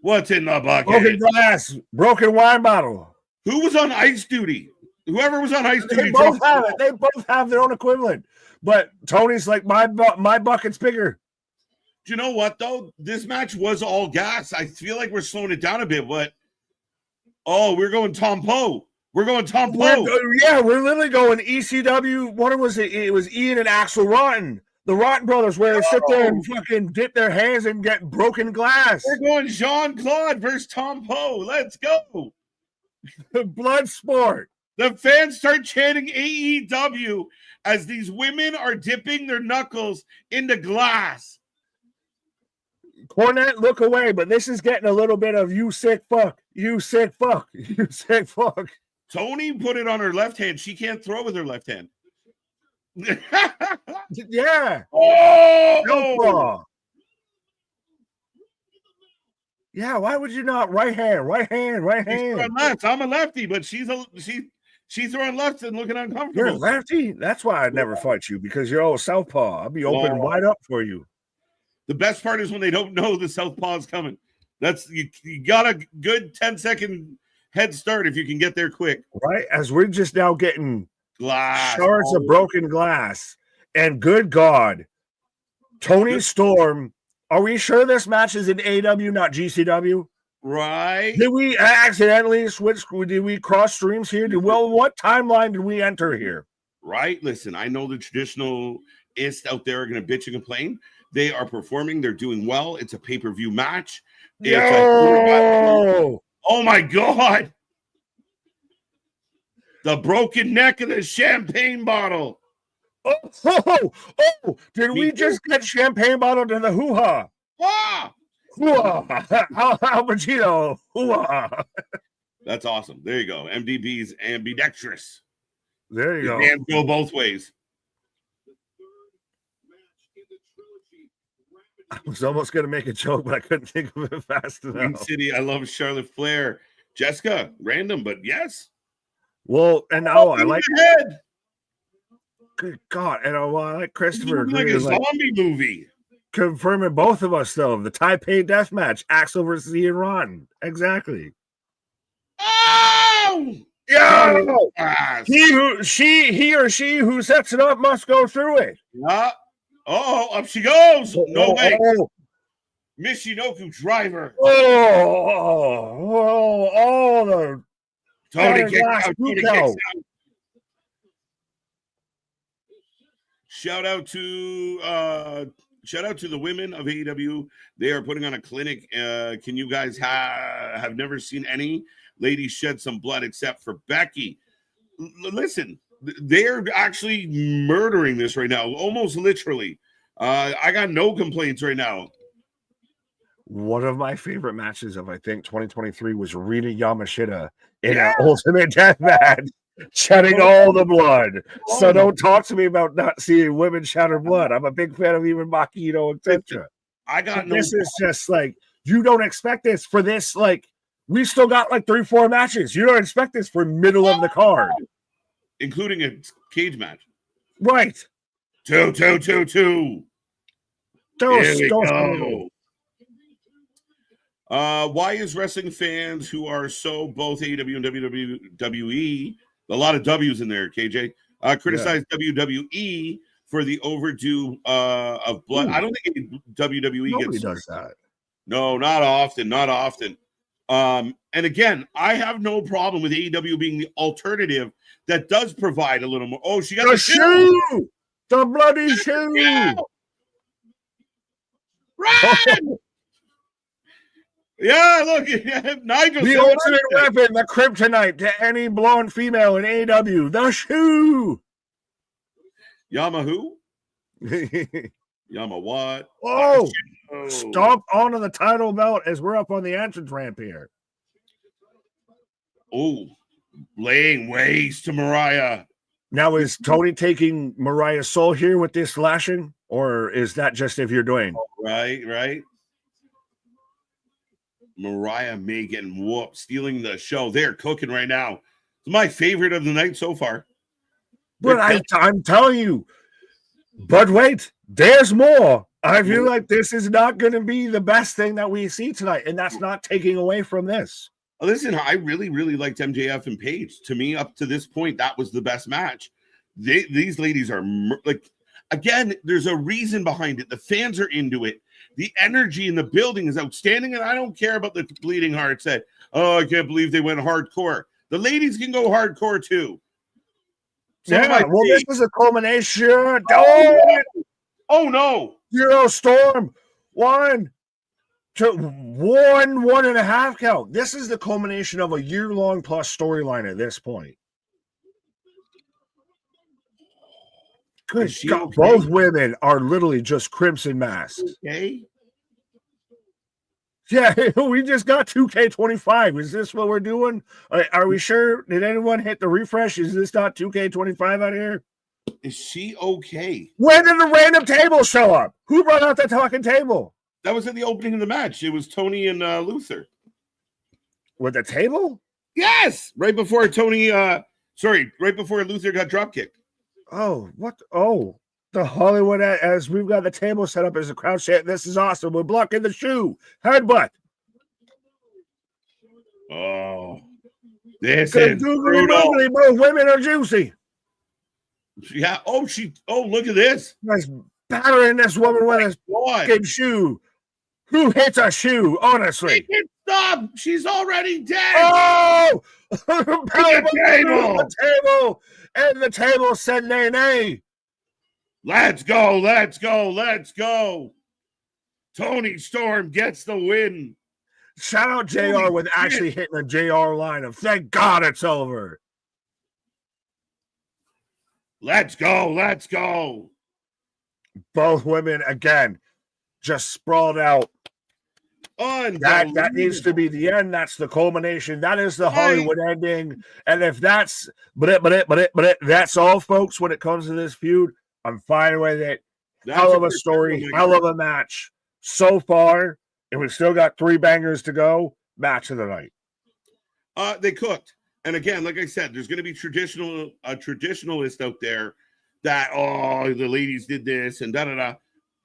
A: What's in the bucket?
B: Broken glass, broken wine bottle.
A: Who was on ice duty? Whoever was on ice duty.
B: They both have it. They both have their own equivalent. But Tony's like, my bucket's bigger.
A: Do you know what, though? This match was all gas. I feel like we're slowing it down a bit, but we're going Tom Poe. We're going Tom Poe.
B: We're literally going ECW. What was it? It was Ian and Axel Rotten. The Rotten brothers, where they sit there and fucking dip their hands and get broken glass.
A: We're going Jean-Claude versus Tom Poe. Let's go.
B: Blood sport.
A: The fans start chanting AEW as these women are dipping their knuckles into glass.
B: Cornette, look away, but this is getting a little bit of you sick fuck, you sick fuck, you sick fuck.
A: Tony put it on her left hand. She can't throw with her left hand.
B: Yeah.
A: Oh!
B: Yeah, why would you not? Right hand.
A: I'm a lefty, but she's throwing left and looking uncomfortable.
B: You're a lefty? That's why I'd never fight you, because you're all southpaw. I'll be open wide up for you.
A: The best part is when they don't know the southpaw is coming. That's you got a good 10-second head start if you can get there quick.
B: Right? As we're just now getting
A: glass,
B: shards of broken glass. And good God, Tony Storm, are we sure this match is in AEW, not GCW?
A: Right.
B: Did we accidentally switch? Did we cross streams here? What timeline did we enter here?
A: Right. Listen, I know the traditionalists out there are going to bitch and complain. They are performing. They're doing well. It's a pay-per-view match. Oh my God. The broken neck of the champagne bottle.
B: Did we just get champagne bottle to the hoo-ha? Hoo-ha. Al Pacino. Hoo-ha.
A: That's awesome. There you go. MDB's ambidextrous.
B: There you go.
A: Can't go both ways.
B: I was almost going to make a joke, but I couldn't think of it fast enough.
A: Queen City, I love Charlotte Flair. Jessica, random, but yes.
B: Well, and I like
A: head.
B: Good God, and I like Christopher.
A: Like a zombie movie.
B: Confirming both of us, though. The Taipei death match, Axel versus Ian Rotten. Exactly.
A: Oh!
B: Yeah. He or she who sets it up must go through it.
A: Yeah. Oh, up she goes. No way. Michinoku driver.
B: The
A: Tony kicks out. Tony kicks out. Shout out to the women of AEW. They are putting on a clinic. Can you guys have never seen any ladies shed some blood except for Becky? Listen, they're actually murdering this right now, almost literally. I got no complaints right now.
B: One of my favorite matches of, I think, 2023 was Rita Yamashita in an Ultimate Death match, shedding all the blood. So don't talk to me about not seeing women shatter blood. I'm a big fan of even Makito, etc. This is just like, you don't expect this for this. Like, we still got like 3-4 matches. You don't expect this for middle of the card,
A: including a cage match.
B: Right.
A: 2. Here we go. Why is wrestling fans who are so both AEW and WWE, a lot of W's in there, KJ, criticize WWE for the overdue of blood? I don't think WWE
B: does that.
A: No, not often. And again, I have no problem with AEW being the alternative that does provide a little more. Oh, she got
B: the shoe! The bloody shoe!
A: Yeah. Run! Yeah, look, Nigel.
B: The ultimate weapon, the kryptonite to any blonde female in AEW, the shoe.
A: Yama who? Yama what?
B: Oh, stomp onto the title belt as we're up on the entrance ramp here.
A: Oh, laying waste to Mariah.
B: Now, is Tony taking Mariah's soul here with this lashing, or is that just if you're doing?
A: Right. Mariah May getting whooped, stealing the show. They're cooking right now. It's my favorite of the night so far.
B: But I'm telling you, but wait, there's more. I feel like this is not going to be the best thing that we see tonight, and that's not taking away from this.
A: Listen, I really, really liked MJF and Paige. To me, up to this point, that was the best match. These ladies are like, again, there's a reason behind it. The fans are into it. The energy in the building is outstanding, and I don't care about the bleeding hearts that, oh, I can't believe they went hardcore. The ladies can go hardcore too.
B: So yeah, well, this is a culmination.
A: Oh no!
B: Zero Storm, 1 to 1.5 count. This is the culmination of a year-long plus storyline at this point. Good God, okay? Both women are literally just crimson masks.
A: Okay.
B: Yeah, we just got 2K25. Is this what we're doing? Are we sure? Did anyone hit the refresh? Is this not 2K25 out here?
A: Is she okay?
B: When did the random table show up? Who brought out that talking table?
A: That was at the opening of the match. It was Tony and Luther.
B: With the table?
A: Yes! Right before right before Luther got dropkicked.
B: Oh, what? Oh, the Hollywood, as we've got the table set up as a crowd shit. This is awesome. We're blocking the shoe. Headbutt.
A: Oh, this is
B: brutal. Both women are juicy.
A: Yeah. Oh, look at this.
B: Nice battering this woman with his fucking shoe. Who hits a shoe, honestly?
A: She can stop. She's already dead.
B: Oh! the table. And the table said nay.
A: Let's go. Tony Storm gets the win.
B: Shout out JR with actually hitting a JR line of thank God it's over.
A: Let's go.
B: Both women again just sprawled out. That needs to be the end. That's the culmination. That is the Hollywood ending. And if that's that's all, folks, when it comes to this feud, I'm fine with it. Hell of a story, hell of a match so far, and we've still got 3 bangers to go. Match of the night.
A: They cooked, and again, like I said, there's going to be traditionalist out there that the ladies did this and da da da.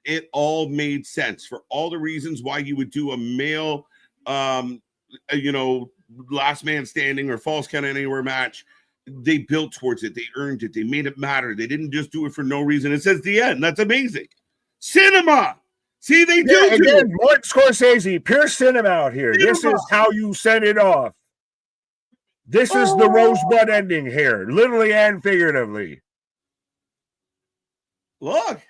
A: It all made sense for all the reasons why you would do a male, last man standing or false count anywhere match. They built towards it. They earned it. They made it matter. They didn't just do it for no reason. It says the end. That's amazing. Cinema. See, they do.
B: Again, Martin Scorsese, pure cinema out here. This is how you send it off. This is the rosebud ending here, literally and figuratively.
A: Look.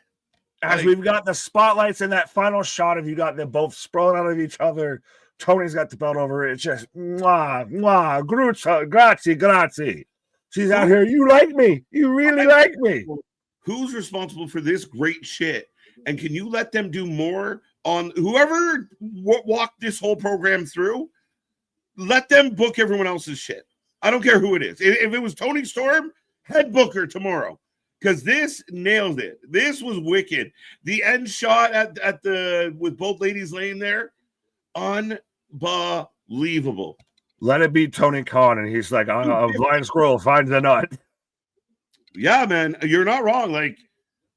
B: As we've got the spotlights in that final shot of you got them both sprawled out of each other. Tony's got the belt over it. It's just grazie. She's out here. You like me. You really like me.
A: Who's responsible for this great shit? And can you let them do more on whoever walked this whole program through? Let them book everyone else's shit. I don't care who it is. If it was Tony Storm, head booker tomorrow. Because this nailed it. This was wicked. The end shot at with both ladies laying there, unbelievable.
B: Let it be Tony Khan, and he's like, a blind squirrel finds the nut.
A: Yeah, man, you're not wrong. Like,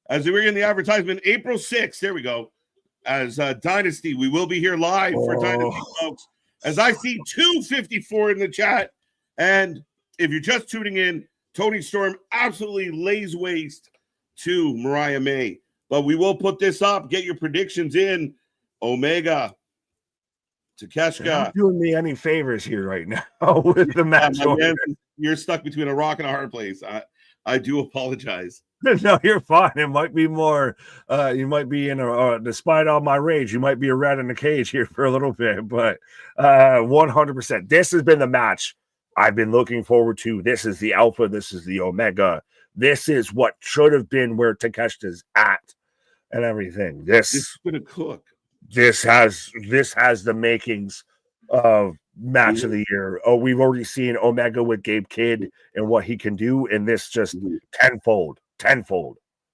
A: as we were in the advertisement, April 6th, there we go. As Dynasty, we will be here live for Dynasty, folks. As I see 254 in the chat, and if you're just tuning in, Tony Storm absolutely lays waste to Mariah May. But we will put this up. Get your predictions in. Omega, Takeshita.
B: You're not doing me any favors here right now with the match.
A: You're stuck between a rock and a hard place. I do apologize.
B: No, you're fine. It might be more. You might be in despite all my rage, you might be a rat in the cage here for a little bit. But 100%, this has been the match I've been looking forward to. This is the alpha. This is the omega. This is what should have been where Takeshita's at and everything. This
A: is going to cook.
B: This has the makings of match of the year. Oh, we've already seen Omega with Gabe Kidd and what he can do, and this just tenfold.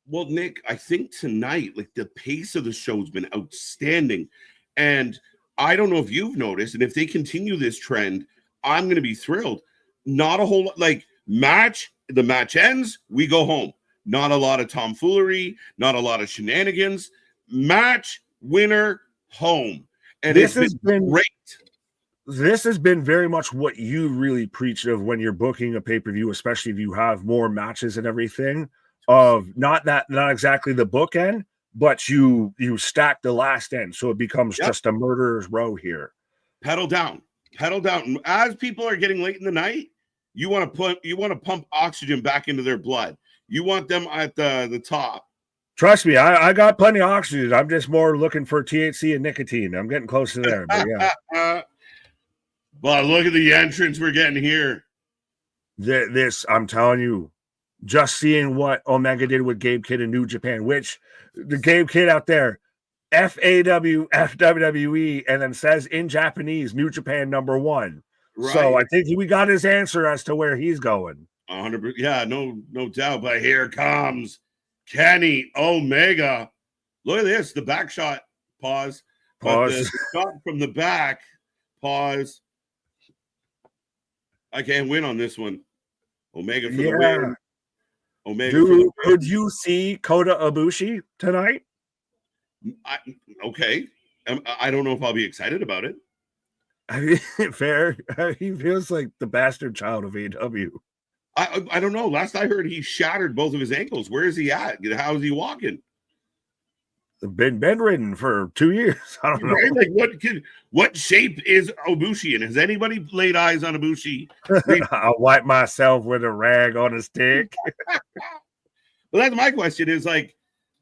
A: Well, Nick, I think tonight, like the pace of the show has been outstanding. And I don't know if you've noticed, and if they continue this trend, I'm going to be thrilled. Not a whole lot, like the match ends, we go home. Not a lot of tomfoolery, not a lot of shenanigans. Match, winner, home. And
B: This
A: it's been great.
B: This has been very much what you really preach of when you're booking a pay-per-view, especially if you have more matches and everything. Of not exactly the bookend, but you stack the last end, so it becomes just a murderer's row here.
A: Pedal down. As people are getting late in the night, you want to pump oxygen back into their blood. You want them at the top.
B: Trust me, I got plenty of oxygen. I'm just more looking for THC and nicotine. I'm getting close to there, but yeah.
A: But look at the entrance we're getting here.
B: This, I'm telling you. Just seeing what Omega did with Gabe Kidd in New Japan, which the Gabe Kidd out there, FAW, FWWE, and then says in Japanese, New Japan #1. Right. So I think we got his answer as to where he's going.
A: 100%. Yeah, no doubt. But here comes Kenny Omega. Look at this, the back shot. Pause. But the shot from the back. Pause. I can't win on this one. Omega for the win. Omega.
B: Dude, could you see Kota Ibushi tonight?
A: Okay. I don't know if I'll be excited about it.
B: I mean, fair. He feels like the bastard child of AEW.
A: I don't know. Last I heard, he shattered both of his ankles. Where is he at? How is he walking?
B: Been bedridden for 2 years. I don't know.
A: Right? Like what shape is Ibushi in? Has anybody laid eyes on Ibushi?
B: I'll wipe myself with a rag on a stick.
A: Well, that's my question. Is like,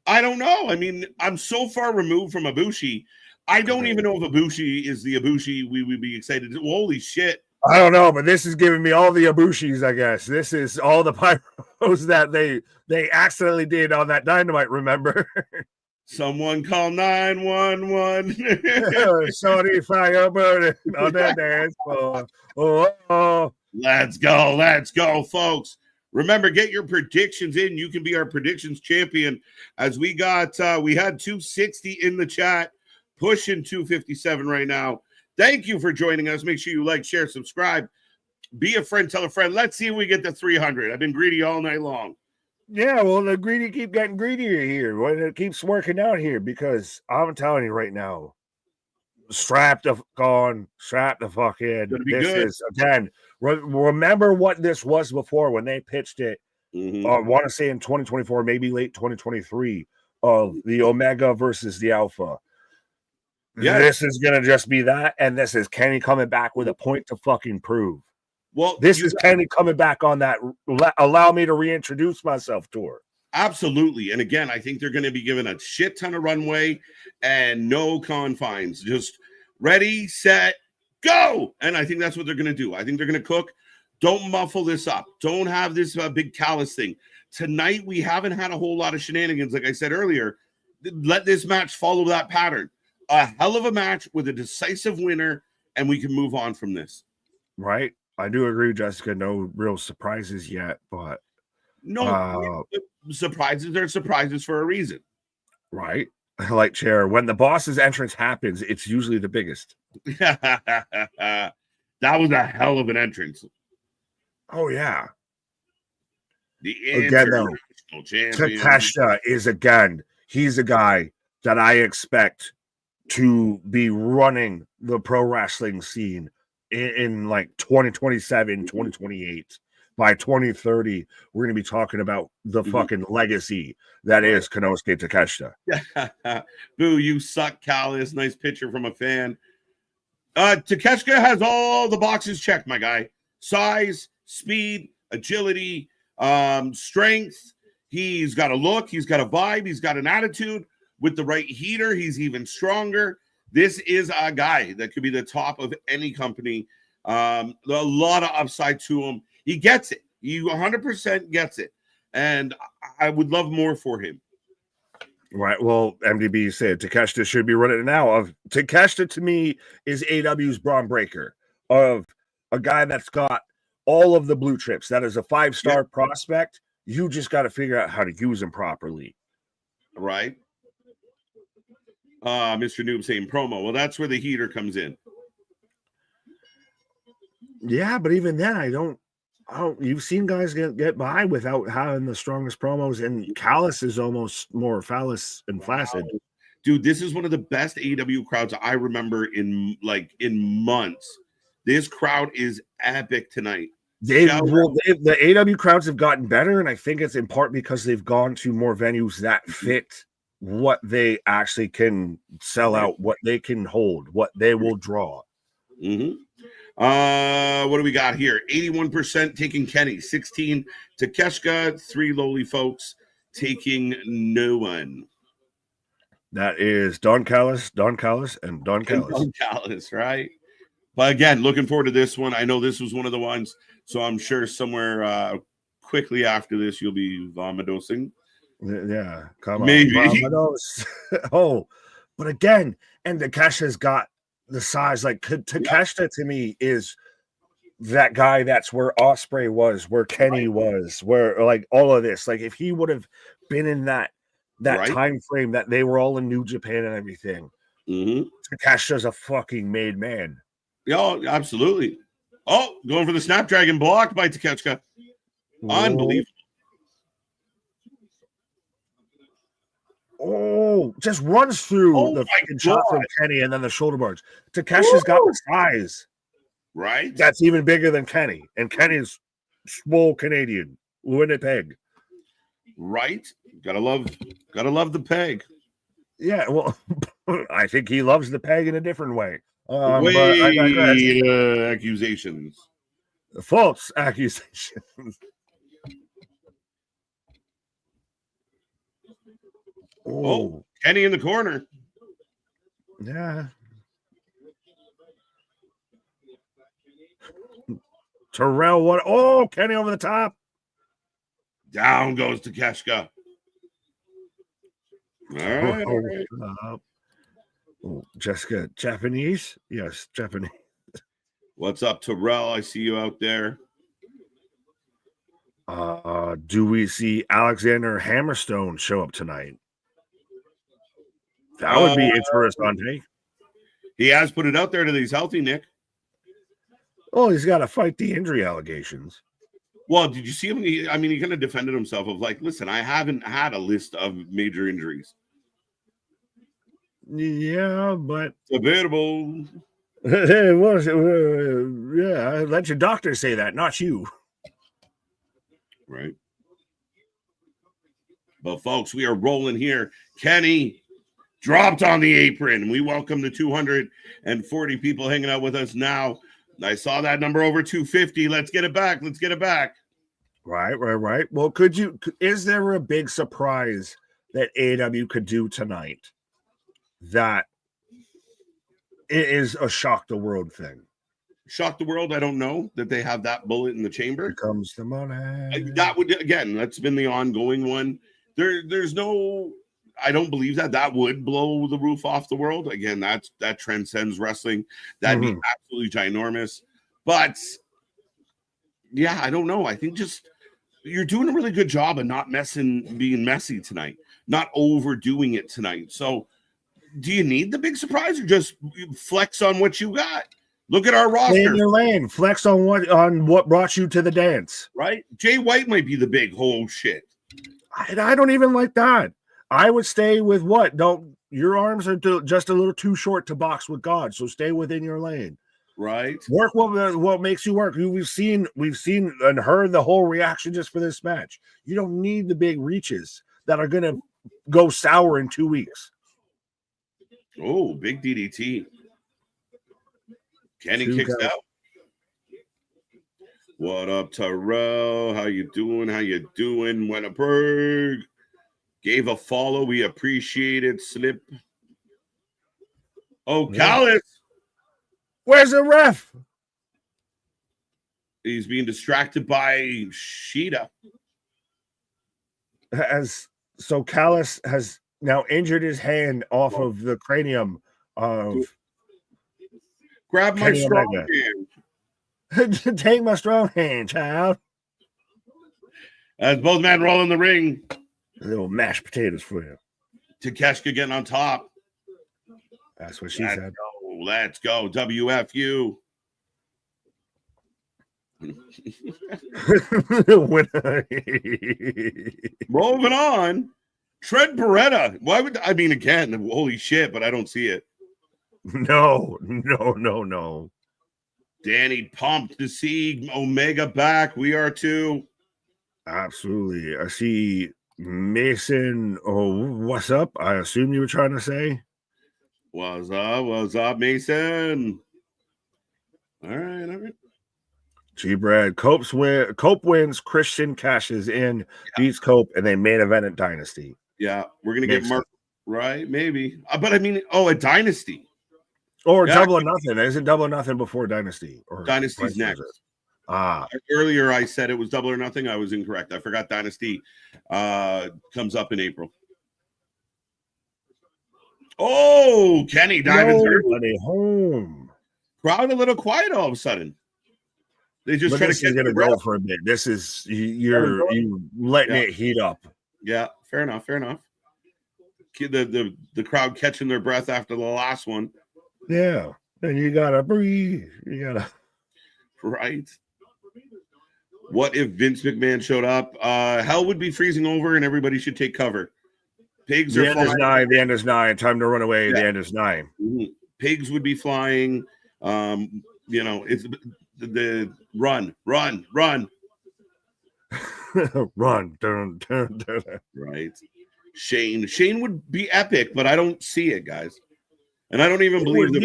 A: I don't know. I mean, I'm so far removed from Ibushi. I don't even know if Ibushi is the Ibushi we would be excited to. Holy shit.
B: I don't know, but this is giving me all the Ibushis, I guess. This is all the pyros that they accidentally did on that Dynamite, remember?
A: Someone call 911.
B: Sorry, fire burning on that dance floor. Oh.
A: Let's go, folks. Remember, get your predictions in. You can be our predictions champion. As we had 260 in the chat, pushing 257 right now. Thank you for joining us. Make sure you like, share, subscribe. Be a friend, tell a friend. Let's see if we get to 300. I've been greedy all night long.
B: Yeah, well, the greedy keep getting greedier here. Well, it keeps working out here because I'm telling you right now, strap the fuck in. This is, again, remember what this was before when they pitched it. I want to say in 2024, maybe late 2023, of the Omega versus the Alpha. Yeah, this is going to just be that, and this is Kenny coming back with a point to fucking prove. Well, this is Kenny coming back on that. Allow me to reintroduce myself to her.
A: Absolutely. And again, I think they're going to be given a shit ton of runway and no confines. Just ready, set, go. And I think that's what they're going to do. I think they're going to cook. Don't muffle this up. Don't have this big callous thing. Tonight, we haven't had a whole lot of shenanigans. Like I said earlier, let this match follow that pattern. A hell of a match with a decisive winner, and we can move on from this.
B: Right. I do agree, Jessica. No real surprises yet, but
A: surprises are surprises for a reason.
B: Right. Like Chair, when the boss's entrance happens, it's usually the biggest.
A: That was a hell of an entrance.
B: Oh, yeah.
A: The
B: again, though, Takeshita is he's a guy that I expect to be running the pro wrestling scene in like 2027, 2028. By 2030, we're going to be talking about the fucking legacy that is Konosuke Takeshita.
A: Boo, you suck, Callus. Nice picture from a fan. Takeshita has all the boxes checked, my guy. Size, speed, agility, strength. He's got a look. He's got a vibe. He's got an attitude. With the right heater, he's even stronger. This is a guy that could be the top of any company. A lot of upside to him. He gets it. He 100% gets it. And I would love more for him.
B: Right. Well, MDB said Takeshita should be running it now. Takeshita, to me, is AEW's Braun Breaker. of a guy that's got all of the blue chips, that is a 5-star prospect. You just got to figure out how to use him properly.
A: Right. Mr. Noob saying promo. Well, that's where the heater comes in.
B: Yeah, but even then, I don't. You've seen guys get by without having the strongest promos, and Callus is almost more phallus and flaccid.
A: Dude, this is one of the best AEW crowds I remember in months. This crowd is epic tonight.
B: The AEW crowds have gotten better, and I think it's in part because they've gone to more venues that fit what they actually can sell out, what they can hold, what they will draw.
A: Mm-hmm. What do we got here? 81% taking Kenny, 16 Takeshka, 3 lowly folks taking no one.
B: That is Don Callis, and Don Callis.
A: Don Callis, right? But again, looking forward to this one. I know this was one of the ones, so I'm sure somewhere quickly after this you'll be vomitosing.
B: Yeah, come
A: Maybe.
B: on. Oh, but again, and Takeshka's got the size. Like Takeshita to me is that guy that's where Ospreay was, where Kenny was, where like all of this. Like if he would have been in that time frame that they were all in New Japan and everything, Takeshita's a fucking made man.
A: Yeah, absolutely. Oh, going for the Snapdragon, blocked by Takeshka. Unbelievable.
B: Oh, just runs through the fucking shot from Kenny and then the shoulder bars. Takesha's got the size.
A: Right.
B: That's even bigger than Kenny. And Kenny's small Canadian. Winnipeg.
A: Right. Gotta love the peg.
B: Yeah, well, I think he loves the peg in a different way.
A: Accusations.
B: False accusations.
A: Oh, Kenny in the corner.
B: Yeah. Terrell, what? Oh, Kenny over the top.
A: Down goes Takeshka. All right.
B: Jessica, Japanese? Yes, Japanese.
A: What's up, Terrell? I see you out there.
B: Do we see Alexander Hammerstone show up tonight? That would be interesting.
A: He has put it out there that he's healthy, Nick.
B: Oh, he's got to fight the injury allegations.
A: Well, did you see him? He kind of defended himself of like, listen, I haven't had a list of major injuries.
B: Yeah, but
A: debatable.
B: It was, yeah, let your doctor say that, not you.
A: Right. But folks, we are rolling here. Kenny dropped on the apron. We welcome the 240 people hanging out with us now. I saw that number over 250. Let's get it back.
B: Right. Well, is there a big surprise that AEW could do tonight that it is a shock the world thing?
A: Shock the world? I don't know that they have that bullet in the chamber.
B: Here comes the money.
A: That would, again, that's been the ongoing one. There's no, I don't believe that would blow the roof off the world. Again, that transcends wrestling. That'd be absolutely ginormous. But yeah, I don't know. I think just you're doing a really good job of not being messy tonight, not overdoing it tonight. So do you need the big surprise or just flex on what you got? Look at our roster.
B: Stay in your lane. Flex on what brought you to the dance.
A: Right? Jay White might be the big whole shit.
B: I don't even like that. I would stay with what? Your arms are just a little too short to box with God, so stay within your lane.
A: Right.
B: Work what makes you work. We've seen and heard the whole reaction just for this match. You don't need the big reaches that are going to go sour in 2 weeks.
A: Oh, big DDT. Kenny kicks out. What up, Terrell? How you doing? Winnipeg gave a follow. We appreciate it. Slip. Oh, Callis.
B: Where's the ref?
A: He's being distracted by Sheeta.
B: So Callis has now injured his hand off of the cranium of
A: grab my strong hand.
B: Take my strong hand, child.
A: As both men roll in the ring.
B: Little mashed potatoes for you.
A: Takeshita getting on top.
B: That's what she said.
A: Let's go. WFU. Moving on. Trent Beretta. Why would I mean again? Holy shit! But I don't see it.
B: No.
A: Danny pumped to see Omega back. We are too.
B: Absolutely. I see Mason. Oh, what's up? I assume you were trying to say.
A: What's up? What's up, Mason? All right.
B: G-Brad. Cope wins. Christian cashes in, beats Cope, and they main event at Dynasty.
A: Yeah, we're gonna get Mark, right? Maybe, but I mean, a Dynasty
B: or Double or Nothing. Isn't Double or Nothing before Dynasty? Or
A: Dynasty's next. Earlier I said it was Double or Nothing. I was incorrect. I forgot Dynasty comes up in April. Oh, Kenny diving through.
B: Home.
A: Crowd a little quiet all of a sudden. They just try to get
B: gonna go for a bit. This is you're letting it heat up.
A: Yeah, fair enough. The crowd catching their breath after the last one.
B: Yeah, and you gotta breathe.
A: Right. What if Vince McMahon showed up? Hell would be freezing over, and everybody should take cover. Pigs are flying.
B: The end is nigh. Time to run away. The end is nigh.
A: Mm-hmm. Pigs would be flying. It's the run.
B: Run. Dun, dun, dun.
A: Right. Shane would be epic, but I don't see it, guys. And I don't even believe
B: it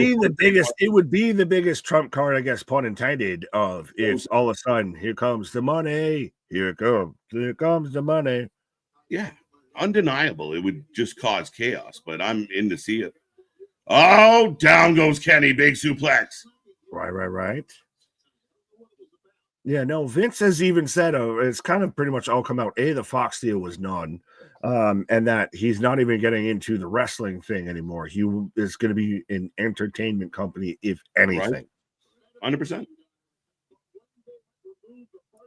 B: would be the biggest trump card, I guess, pun intended, of it's all of a sudden, here comes the money. Here comes the money.
A: Yeah. Undeniable. It would just cause chaos, but I'm in to see it. Oh, down goes Kenny. Big suplex.
B: Right. Yeah, no, Vince has even said it's kind of pretty much all come out. The Fox deal was none. And that he's not even getting into the wrestling thing anymore. He is going to be an entertainment company, if anything.
A: 100%.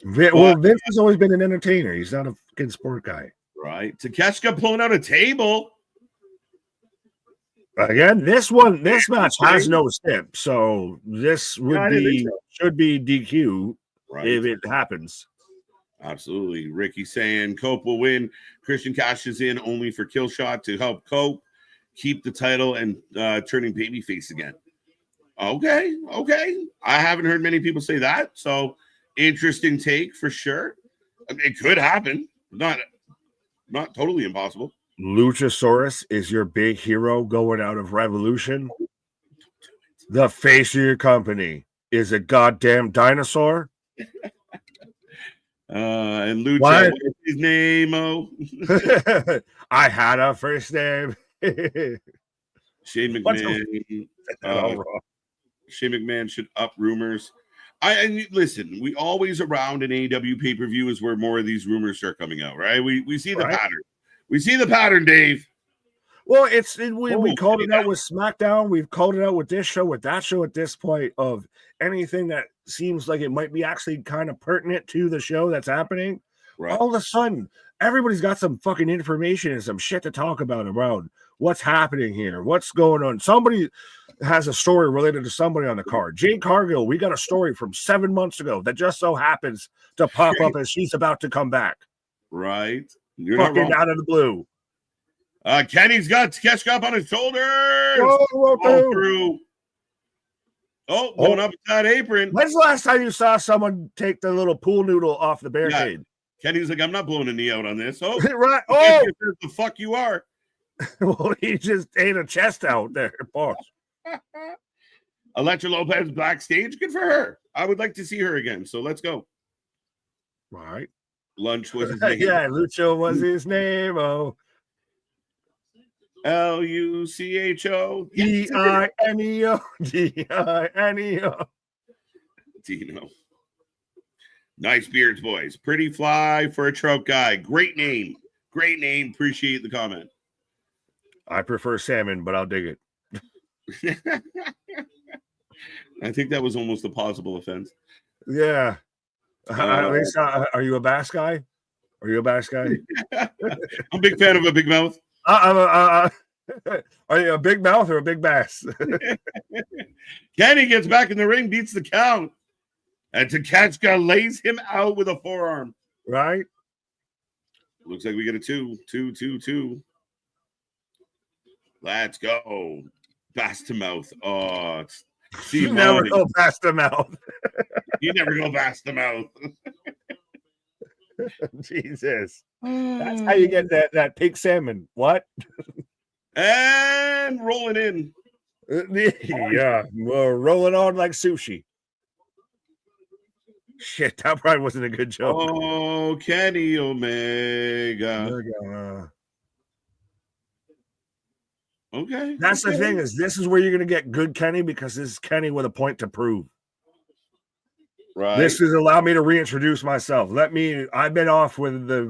B: Vince has always been an entertainer. He's not a fucking sport guy.
A: Right. Takeshita pulling out a table.
B: Again, this match has no stip, so this should be DQ if it happens.
A: Absolutely. Ricky saying Cope will win. Christian cashes in only for kill shot to help Cope keep the title and turning babyface again. Okay. I haven't heard many people say that, so interesting take for sure. I mean, it could happen. Not totally impossible.
B: Luchasaurus is your big hero going out of Revolution. The face of your company is a goddamn dinosaur.
A: And Lucha, what's his name?
B: I had a first name.
A: Shane McMahon. Shane McMahon should up rumors. And listen, we always around an AEW pay-per-view is where more of these rumors start coming out, right? We see the pattern. We see the pattern, Dave.
B: Well, we called it out with SmackDown. We've called it out with this show, with that show at this point, of anything that seems like it might be actually kind of pertinent to the show that's happening. Right. All of a sudden, everybody's got some fucking information and some shit to talk about around what's happening here, what's going on. Somebody has a story related to somebody on the card. Jade Cargill, we got a story from 7 months ago that just so happens to pop up as she's about to come back.
A: Right. You're
B: fucking out of the blue.
A: Kenny's got Takeshita up on his shoulders. Through. Going up that apron.
B: When's the last time you saw someone take the little pool noodle off the barricade?
A: Yeah. Kenny's like, I'm not blowing a knee out on this. Oh,
B: right.
A: The fuck you are.
B: Well, he just ate a chest out there, boss.
A: Elektra Lopez backstage. Good for her. I would like to see her again. So let's go.
B: All right.
A: Lunch was his name.
B: Yeah, Lucho was his name. Oh.
A: Lucho.
B: Dineo. Dineo.
A: Dino. Nice beards, boys. Pretty fly for a trout guy. Great name. Appreciate the comment.
B: I prefer salmon, but I'll dig it.
A: I think that was almost a possible offense.
B: Yeah. At least, are you a bass guy? Are you a bass guy?
A: I'm a big fan of a big mouth.
B: Are you a big mouth or a big bass?
A: Kenny gets back in the ring, beats the count, and Takeshita lays him out with a forearm.
B: Right?
A: Looks like we get a 2. Let's go. Bass to mouth. Oh,
B: you never go past the mouth.
A: You never go past the mouth.
B: Jesus. That's how you get that pig salmon. What?
A: And rolling in.
B: Yeah, we're rolling on like sushi. Shit, that probably wasn't a good joke.
A: Oh, Kenny Omega. Okay.
B: That's the thing this is where you're going to get good Kenny because this is Kenny with a point to prove.
A: Right.
B: This is allow me to reintroduce myself. I've been off with the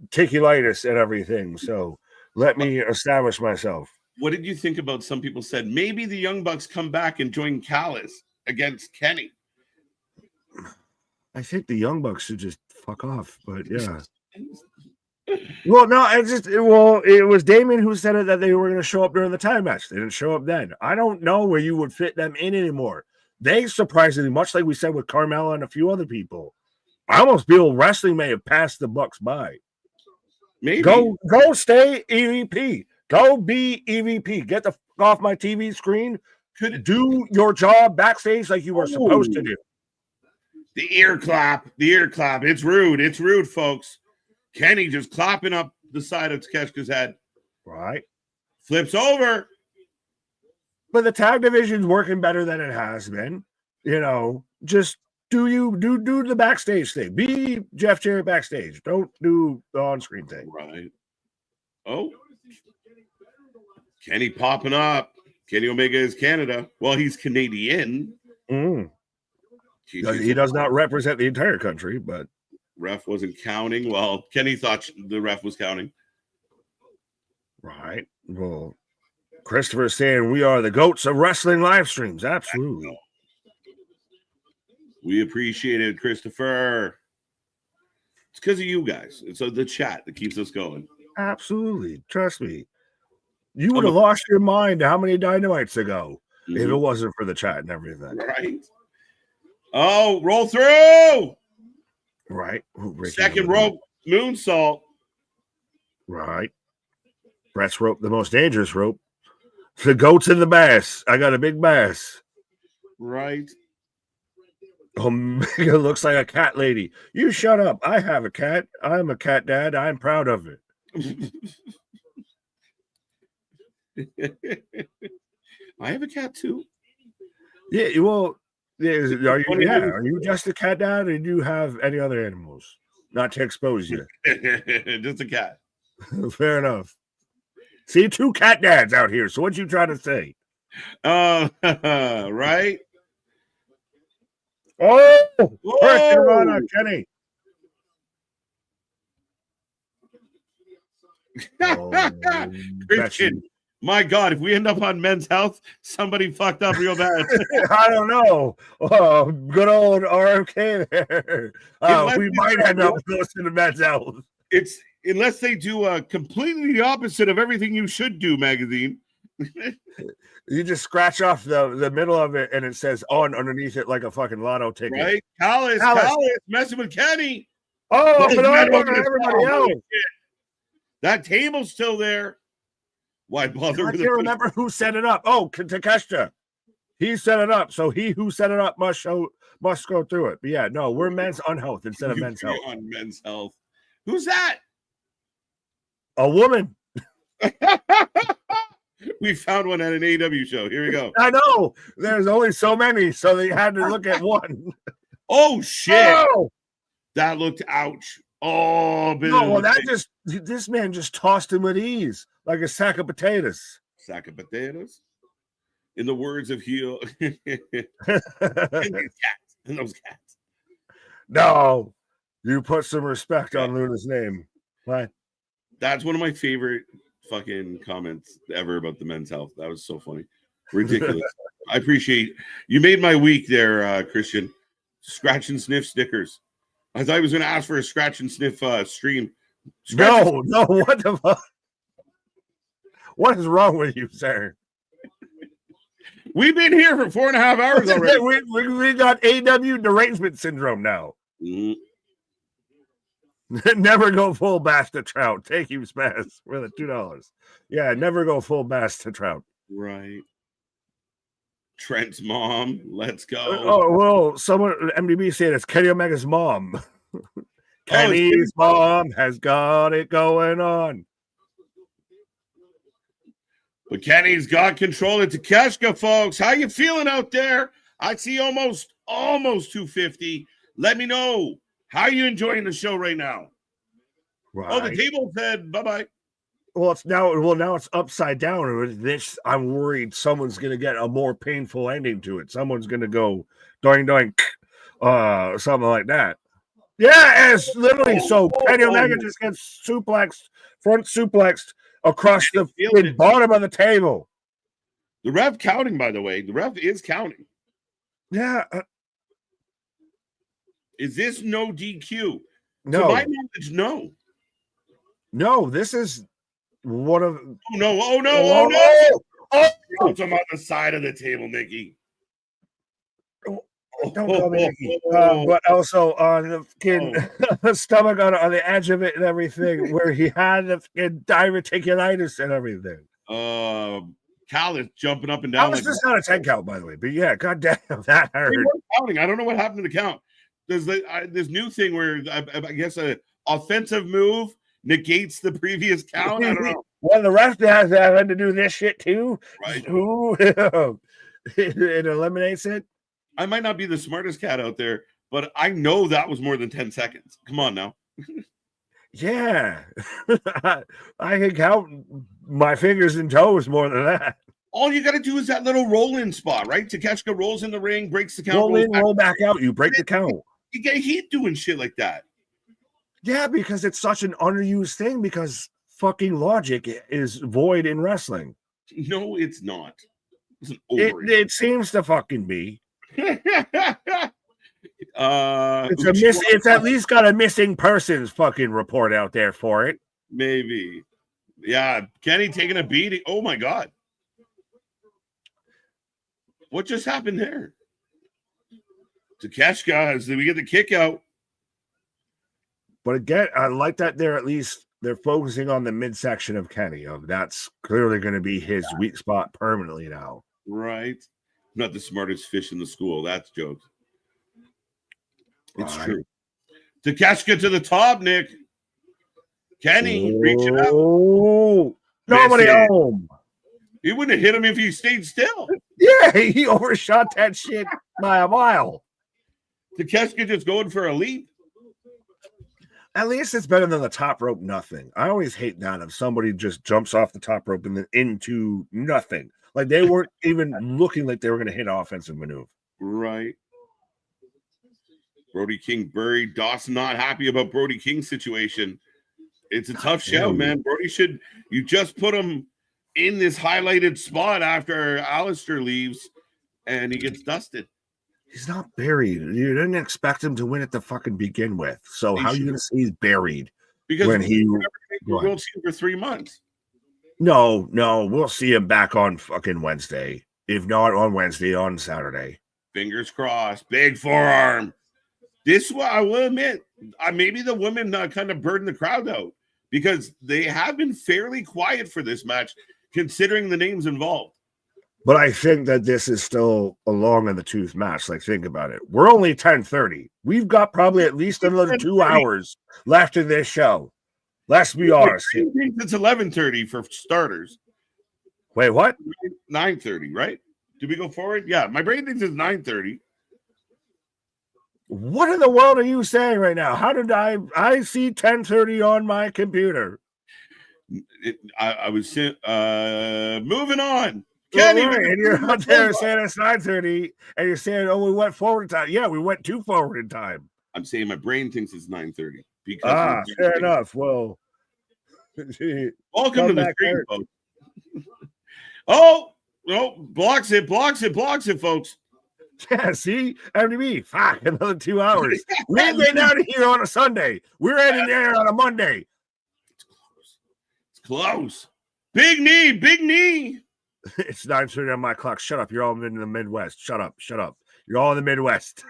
B: ticulitis and everything, so let me establish myself.
A: What did you think about some people said maybe the Young Bucks come back and join Callis against Kenny?
B: I think the Young Bucks should just fuck off, but yeah. Well, no, it was Damien who said it that they were going to show up during the time match. They didn't show up then. I don't know where you would fit them in anymore. They surprisingly, much like we said with Carmella and a few other people, I almost feel wrestling may have passed the Bucks by.
A: Maybe
B: go stay EVP. Go be EVP. Get the fuck off my TV screen. Do your job backstage like you were supposed to do.
A: The ear clap. It's rude, folks. Kenny just clapping up the side of Takeshita's head.
B: Right.
A: Flips over.
B: But the tag division's working better than it has been. Just do the backstage thing. Be Jeff Jarrett backstage. Don't do the on-screen thing.
A: Right. Oh. Kenny popping up. Kenny Omega is Canada. Well, he's Canadian.
B: He does not represent the entire country, but
A: ref wasn't counting. Well, Kenny thought the ref was counting.
B: Right. Well, Christopher's saying we are the goats of wrestling live streams. Absolutely.
A: We appreciate it, Christopher. It's because of you guys. It's the chat that keeps us going.
B: Absolutely. Trust me. You would have lost your mind how many Dynamites ago if it wasn't for the chat and everything.
A: Right. Oh, roll through.
B: Right.
A: Second rope moonsault.
B: Right. Brett's rope, the most dangerous rope. The goats and the bass. I got a big bass.
A: Right.
B: Omega looks like a cat lady. You shut up. I have a cat. I'm a cat dad. I'm proud of it.
A: I have a cat too.
B: Yeah, well, are you just a cat dad, or do you have any other animals? Not to expose you.
A: Just a cat.
B: Fair enough. See, 2 cat dads out here. So what you trying to say?
A: Right.
B: Oh, Kenny.
A: Christian, my God, if we end up on Men's Health, somebody fucked up real bad.
B: I don't know. Oh, good old RFK there. We might end up listening to Men's Health.
A: It's unless they do completely the opposite of everything you should do magazine.
B: You just scratch off the middle of it and it says on underneath it like a fucking lotto ticket.
A: Right? Callis messing with Kenny.
B: Oh, but everybody else.
A: That table's still there. Why bother?
B: I can't remember who set it up. Oh, Takeshita. He set it up. So he who set it up must go through it. But yeah, no, we're men's unhealth instead of men's health.
A: On Men's Health. Who's that?
B: A woman.
A: We found one at an AEW show. Here we go.
B: I know. There's only so many, so they had to look at one.
A: Oh, shit. Oh! That looked ouch. Oh,
B: no, well, this man just tossed him with ease, like a sack of potatoes.
A: Sack of potatoes? In the words of Heel. And those cats.
B: No. You put some respect on Luna's name. What?
A: That's one of my favorite fucking comments ever about the Men's Health. That was so funny. Ridiculous. I appreciate you made my week there, Christian. Scratch and sniff stickers. I thought he was going to ask for a scratch and sniff stream.
B: No, what the fuck? What is wrong with you, sir?
A: We've been here for 4.5 hours already.
B: we got AW derangement syndrome now.
A: Mm.
B: Never go full bass to trout. Take you spaz for the $2. Yeah, never go full bass to trout.
A: Right. Trent's mom. Let's go.
B: Oh, well, someone MDB said it's Kenny Omega's mom. Kenny's mom has got it going on.
A: But Kenny's got control of Takeshka, folks. How you feeling out there? I see almost 250. Let me know. How are you enjoying the show right now?
B: Right.
A: Oh, the table said bye-bye.
B: Well, now it's upside down. This, I'm worried someone's going to get a more painful ending to it. Someone's going to go doing, something like that. Yeah, it's literally Kenny Omega just gets front suplexed across the bottom of the table.
A: The ref counting, by the way. The ref is counting.
B: Yeah.
A: Is this no DQ?
B: No.
A: To my knowledge, no.
B: No, this is one of...
A: Oh, no. I'm on the side of the table, Mickey.
B: Don't call me Mickey. But also on the stomach on the edge of it and everything, where he had the diverticulitis and everything.
A: Cal is jumping up and down.
B: That was just not a 10 count, by the way. But yeah, goddamn, that hurt.
A: Counting. I don't know what happened to the count. There's this new thing where I guess an offensive move negates the previous count. I don't know.
B: Well, the rest has had to do this shit too.
A: Right.
B: Who it eliminates it.
A: I might not be the smartest cat out there, but I know that was more than 10 seconds. Come on now.
B: Yeah. I can count my fingers and toes more than that.
A: All you got to do is that little roll-in spot, right? Takeshka rolls in the ring, breaks the count.
B: Roll in, roll back out. You break the count.
A: You get heat doing shit like that.
B: Yeah, because it's such an underused thing because fucking logic is void in wrestling.
A: No, it's not.
B: It seems to fucking be.
A: It's
B: at least got a missing persons fucking report out there for it.
A: Maybe. Yeah, Kenny taking a beating. Oh my god. What just happened there? Takeshka, as we get the kick out.
B: But again, I like that they're focusing on the midsection of Kenny. That's clearly going to be his weak spot permanently now.
A: Right. Not the smartest fish in the school. That's jokes. It's true. Takeshka to the top, Nick. Kenny reaching out.
B: Nobody home.
A: He wouldn't have hit him if he stayed still.
B: Yeah, he overshot that shit by a mile.
A: Takeshka just going for a leap.
B: At least it's better than the top rope nothing. I always hate that if somebody just jumps off the top rope and then into nothing. Like they weren't even looking like they were going to hit an offensive maneuver.
A: Right. Brody King buried. Dawson not happy about Brody King's situation. It's a tough show, man. Brody you just put him in this highlighted spot after Alistair leaves and he gets dusted.
B: He's not buried. You didn't expect him to win at the fucking begin with. So how are you going to say he's buried?
A: Because
B: when
A: we'll see him for 3 months.
B: No, we'll see him back on fucking Wednesday. If not on Wednesday, on Saturday.
A: Fingers crossed. Big forearm. This one, I will admit, maybe the women kind of burden the crowd out because they have been fairly quiet for this match, considering the names involved.
B: But I think that this is still a long in the tooth match. Like, think about it. We're only 10:30. We've got probably at least another 2 hours left in this show. Let's be honest.
A: It's 11:30 for starters.
B: Wait, what?
A: 9:30, right? Did we go forward? Yeah, my brain thinks it's 9:30.
B: What in the world are you saying right now? How did I see 10:30 on my computer?
A: I was moving on. Kenny,
B: and you're out there saying it's 9:30, and you're saying, "Oh, we went forward in time." Yeah, we went too forward in time.
A: I'm saying my brain thinks it's 9:30 because
B: fair enough. Well,
A: welcome to the stream, folks. Oh no, blocks it, folks.
B: Yeah, see? MDB, fuck, another 2 hours. We ain't getting out of here on a Sunday. We're heading there on a Monday.
A: It's close. Big knee, big knee.
B: It's 9:30 on my clock. Shut up. You're all in the Midwest. Shut up. You're all in the Midwest.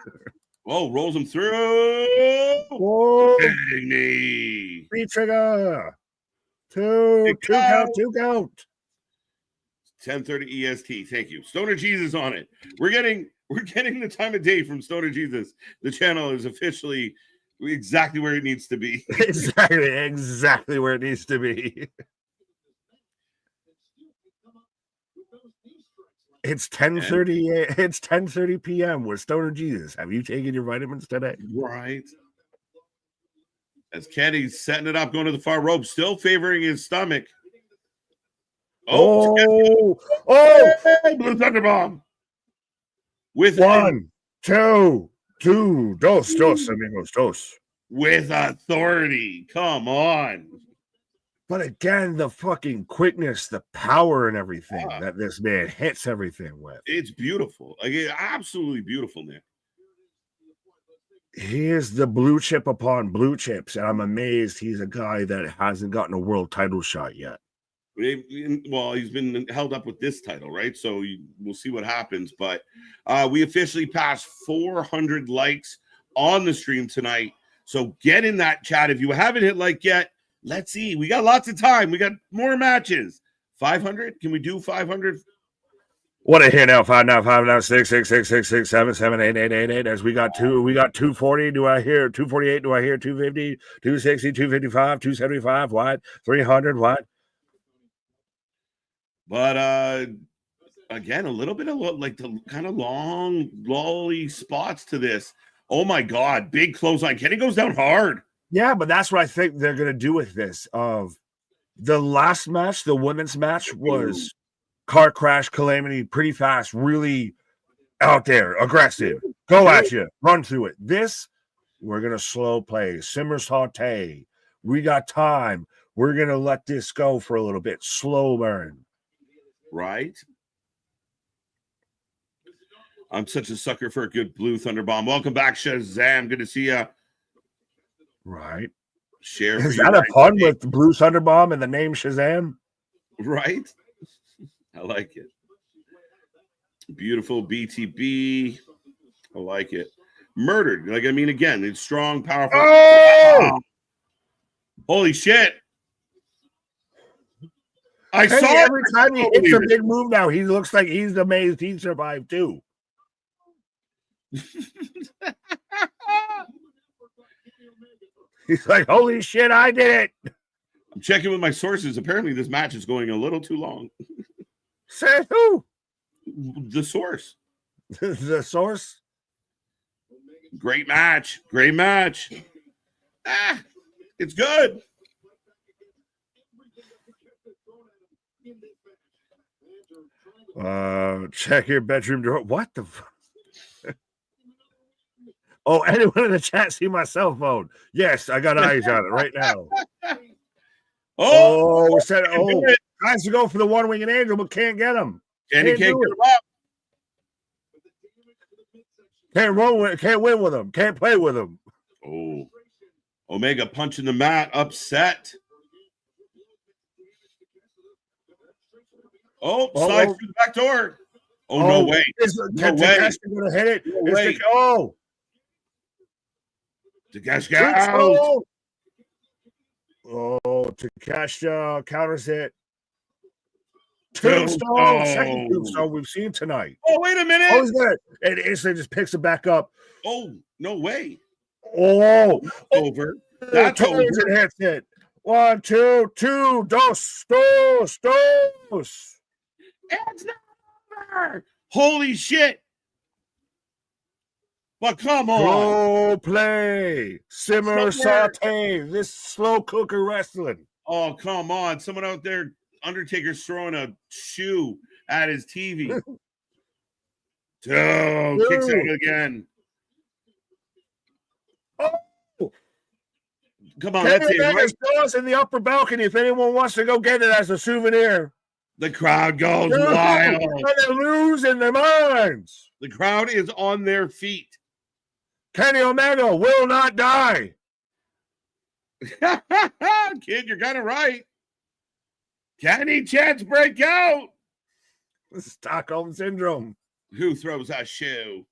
A: Oh, rolls him through.
B: Whoa.
A: Big knee.
B: Free trigger. Two count.
A: 10:30 EST. Thank you. Stoner Jesus on it. We're getting the time of day from Stoner Jesus. The channel is officially exactly where it needs to be.
B: Exactly where it needs to be. It's 10:30. It's 10:30 p.m. with Stoner Jesus. Have you taken your vitamins today?
A: Right. As Kenny's setting it up, going to the far rope, still favoring his stomach.
B: Oh!
A: Blue Thunder Bomb. With
B: 1, 2, dos, amigos, dos.
A: With authority. Come on.
B: But again, the fucking quickness, the power, and everything that this man hits everything with.
A: It's beautiful. Like, absolutely beautiful, Nick.
B: He is the blue chip upon blue chips, and I'm amazed he's a guy that hasn't gotten a world title shot yet.
A: Well, he's been held up with this title, right? So we'll see what happens. But we officially passed 400 likes on the stream tonight. So get in that chat. If you haven't hit like yet, let's see. We got lots of time. We got more matches. 500? Can we do 500?
B: What a hit now. 5 now, 5 now, 6, 6, 6, 6, 6, 7, 7, 8, 8, 8, 8. As we got 240. Do I hear 248? Do I hear 250? 260, 255, 275, what? 300, what?
A: But again, a little bit of like the kind of long, lolly spots to this. Oh my God, big clothesline. Kenny goes down hard.
B: Yeah, but that's what I think they're gonna do with this. Of the last match, the women's match was car crash, calamity, pretty fast, really out there, aggressive, go at you, run through it. This, we're gonna slow play, simmer saute. We got time. We're gonna let this go for a little bit, slow burn.
A: Right. I'm such a sucker for a good blue thunder bomb. Welcome back, Shazam. Good to see you.
B: Right.
A: Share.
B: Is that a pun with the blue thunder bomb and the name Shazam?
A: Right. I like it. Beautiful BTB. I like it. Murdered. Like, I mean, again, it's strong, powerful.
B: Oh!
A: Holy shit. I
B: Hey,
A: saw
B: every time he hits a big move now, he looks like he's amazed he survived too. He's like, holy shit, I did it.
A: I'm checking with my sources. Apparently, this match is going a little too long.
B: Say who?
A: The source.
B: The source?
A: Great match. Great match. It's good.
B: Check your bedroom door. What the fuck? Oh, anyone in the chat see my cell phone? Yes, I got eyes on it right now. We said, tries to go for the one-winged angel, but can't get him.
A: And he can't get him up.
B: Can't win with him. Can't play with him.
A: Oh, Omega punching the mat, upset. Slides through the back door. No way.
B: No way. Takeshita going to hit it.
A: No way.
B: Takeshita. Takeshita counters it. Tombstone. Second tombstone we've seen tonight.
A: Oh, wait a minute.
B: He's good. And instantly just picks it back up.
A: Oh, no way.
B: Over.
A: That's over.
B: And hits it. 1, 2, dos.
A: It's not over. Holy shit. But come on.
B: Go play. Simmer saute. This slow cooker wrestling.
A: Oh, come on. Someone out there, Undertaker's throwing a shoe at his TV. Kicks out again. Come on, that's it. Right?
B: In the upper balcony if anyone wants to go get it as a souvenir.
A: The crowd goes
B: Dude,
A: wild.
B: they're losing their minds.
A: The crowd is on their feet.
B: Kenny Omega will not die.
A: Kid, you're kind of right. Kenny chance break out.
B: Stockholm Syndrome.
A: Who throws that shoe?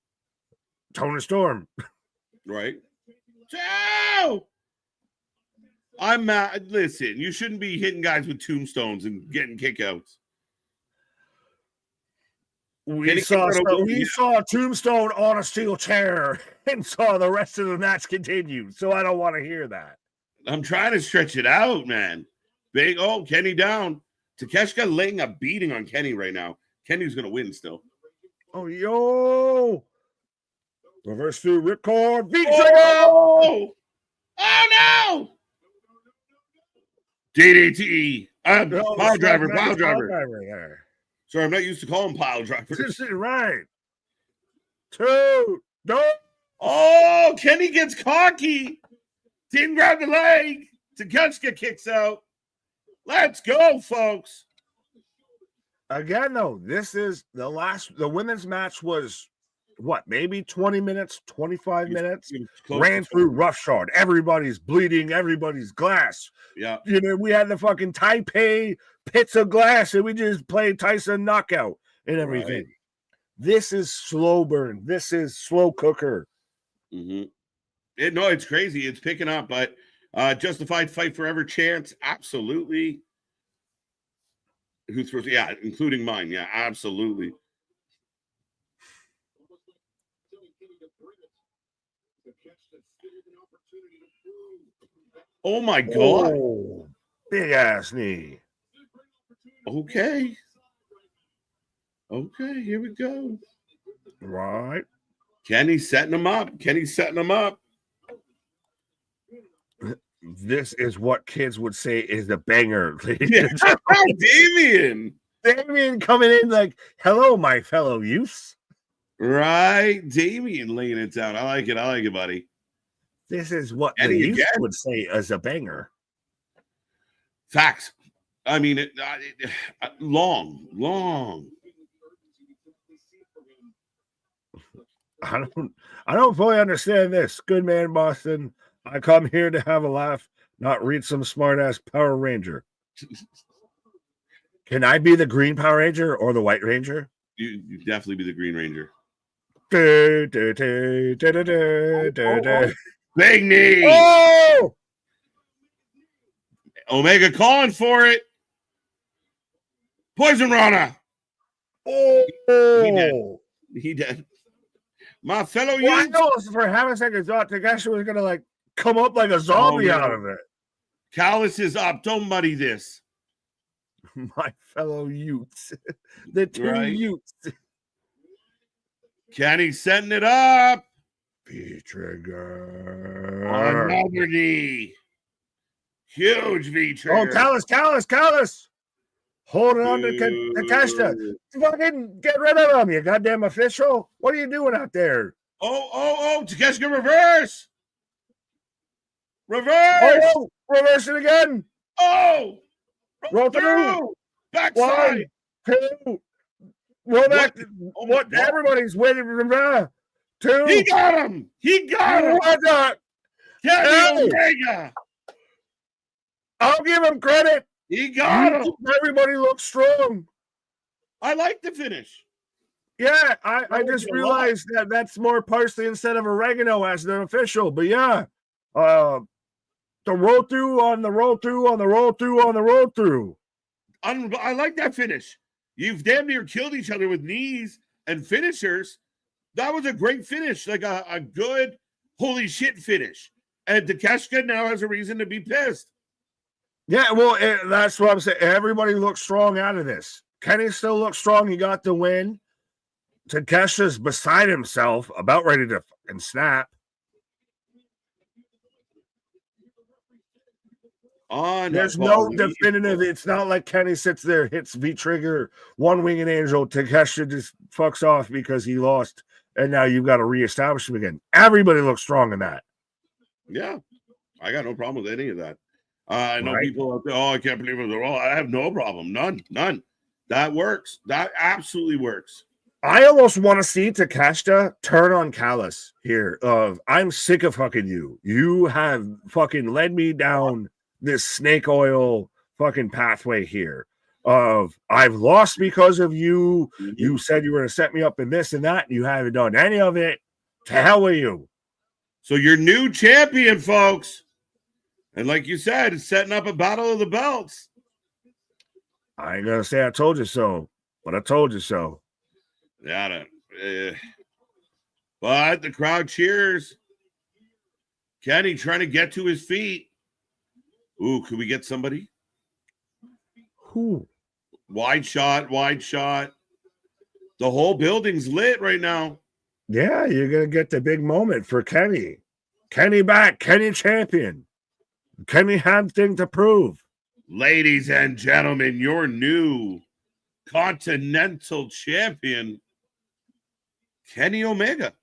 B: Tony Storm.
A: Right? Joe! I'm mad. Listen, you shouldn't be hitting guys with tombstones and getting kickouts.
B: We saw a tombstone on a steel chair and saw the rest of the match continue. So I don't want to hear that.
A: I'm trying to stretch it out, man. Big, Kenny down. Takeshita laying a beating on Kenny right now. Kenny's going to win still.
B: Oh, yo. Reverse through ripcord.
A: Oh no. DDT. Pile driver.
B: There.
A: Sorry, I'm not used to calling pile drivers.
B: This is right. 2. No.
A: Oh, Kenny gets cocky. Didn't grab the leg. Takeshita kicks out. Let's go, folks.
B: Again, though, this is the women's match was what, maybe 20 minutes, 25 minutes, ran through roughshod. Everybody's bleeding, everybody's glass.
A: Yeah.
B: You know, we had the fucking Taipei pits of glass and we just played Tyson knockout and everything. Right. This is slow burn. This is slow cooker.
A: Mm-hmm. It's crazy. It's picking up, but justified fight forever chance. Absolutely. Who throws? Yeah, including mine. Yeah, absolutely. Oh my God.
B: Oh, big ass knee.
A: Okay. Okay, here we go.
B: Right.
A: Kenny's setting him up.
B: This is what kids would say is a banger.
A: Yeah. Damien
B: coming in like, hello, my fellow youths.
A: Right. Damien laying it down. I like it, buddy.
B: This is what the youth would say as a banger.
A: Facts. I mean, long.
B: I don't fully understand this. Good man, Boston. I come here to have a laugh, not read some smart ass Power Ranger. Can I be the Green Power Ranger or the White Ranger?
A: You definitely be the Green Ranger. Big knee.
B: Oh!
A: Omega calling for it. Poison Rana.
B: Oh,
A: he did. My fellow
B: youth. I know for half a second thought Takeshita was gonna like come up like a zombie out of it.
A: Callus is up. Don't muddy this.
B: My fellow youths. The two youths.
A: Kenny setting it up.
B: V-trigger.
A: Another knee. Huge V-trigger.
B: Oh, Callus. Holding on to Takeshita. Fucking get rid of him, you goddamn official. What are you doing out there?
A: Oh, Takeshita reverse.
B: Oh, reverse it again.
A: Oh.
B: Roll through.
A: Backside.
B: 1, 2. Roll back. What? Everybody's waiting for him. 2.
A: He got him.
B: What the?
A: Kenny Omega.
B: I'll give him credit.
A: He got him.
B: Everybody looks strong.
A: I like the finish.
B: Yeah, I just realized that's more parsley instead of oregano as an official. But yeah, the roll through on the roll through on the roll through on the roll through.
A: I like that finish. You've damn near killed each other with knees and finishers. That was a great finish, like a good holy shit finish. And Takeshita now has a reason to be pissed.
B: Yeah, well, that's what I'm saying. Everybody looks strong out of this. Kenny still looks strong. He got the win. Takeshita's beside himself, about ready to fucking snap. There's no definitive. It's not like Kenny sits there, hits V-trigger, one-winged angel. Takeshita just fucks off because he lost, and now you've got to reestablish him again. Everybody looks strong in that.
A: Yeah, I got no problem with any of that. I know people out there, I can't believe it. I have no problem. None. That works. That absolutely works.
B: I almost want to see Takeshita turn on Callis here. I'm sick of fucking you. You have fucking led me down this snake oil fucking pathway here. I've lost because of you.
A: Mm-hmm.
B: You said you were going to set me up in this and that, and you haven't done any of it. To hell with you.
A: So your new champion, folks. And like you said, it's setting up a battle of the belts.
B: I ain't going to say I told you so, but I told you so.
A: Yeah, but the crowd cheers. Kenny trying to get to his feet. Ooh, could we get somebody?
B: Who?
A: Wide shot. The whole building's lit right now.
B: Yeah, you're going to get the big moment for Kenny. Kenny back, Kenny champion. Kenny had thing to prove.
A: Ladies and gentlemen, your new Continental Champion, Kenny Omega.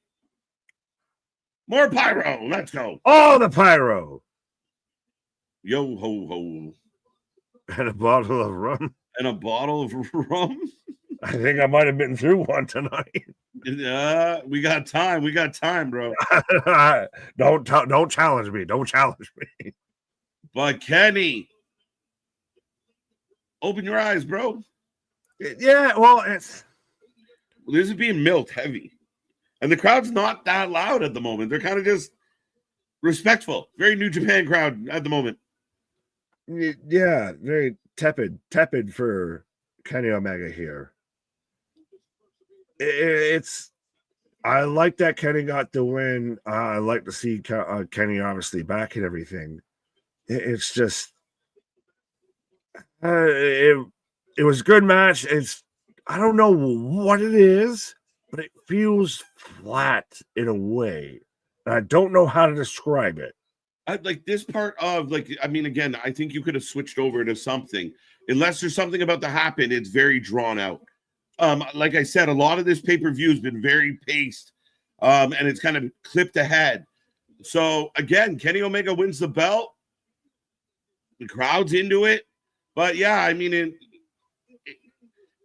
A: More pyro. Let's go.
B: All the pyro.
A: Yo ho ho.
B: And a bottle of rum.
A: And a bottle of rum.
B: I think I might have been through one tonight.
A: We got time. We got time, bro.
B: Don't challenge me. Don't challenge me.
A: But Kenny, open your eyes, bro.
B: Yeah, well,
A: this is being milked heavy. And the crowd's not that loud at the moment. They're kind of just respectful. Very New Japan crowd at the moment.
B: Yeah, very tepid for Kenny Omega here. I like that Kenny got the win. I like to see Kenny obviously back and everything. It's just it was a good match. I don't know what it is, but it feels flat in a way. I don't know how to describe it.
A: I like this part of again, I think you could have switched over to something. Unless there's something about to happen, it's very drawn out. Like I said, a lot of this pay-per-view has been very paced, and it's kind of clipped ahead. So again, Kenny Omega wins the belt. The crowd's into it, but yeah, I mean,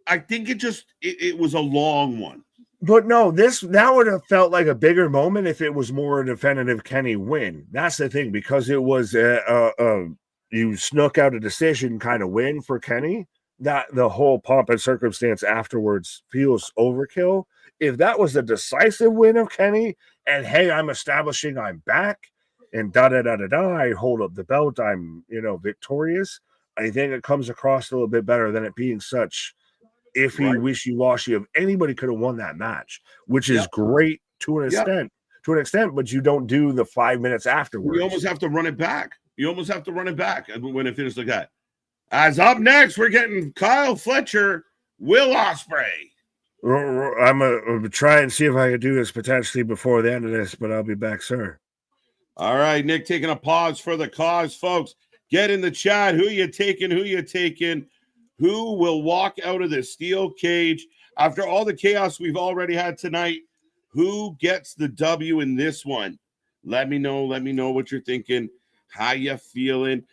A: I think it was a long one.
B: But no, that would have felt like a bigger moment if it was more a definitive Kenny win. That's the thing, because it was you snuck out a decision kind of win for Kenny. That the whole pomp and circumstance afterwards feels overkill. If that was a decisive win of Kenny, and hey, I'm establishing I'm back, and I hold up the belt, I'm victorious. I think it comes across a little bit better than it being such iffy, wishy-washy of anybody could have won that match, which is great to an extent, but you don't do the 5 minutes afterwards.
A: You almost have to run it back. When it finishes like that. As up next, we're getting Kyle Fletcher, Will Ospreay.
B: I'm going to try and see if I can do this potentially before the end of this, but I'll be back, sir.
A: All right, Nick, taking a pause for the cause, folks. Get in the chat. Who you taking? Who will walk out of the steel cage after all the chaos we've already had tonight? Who gets the W in this one? Let me know what you're thinking. How you feeling?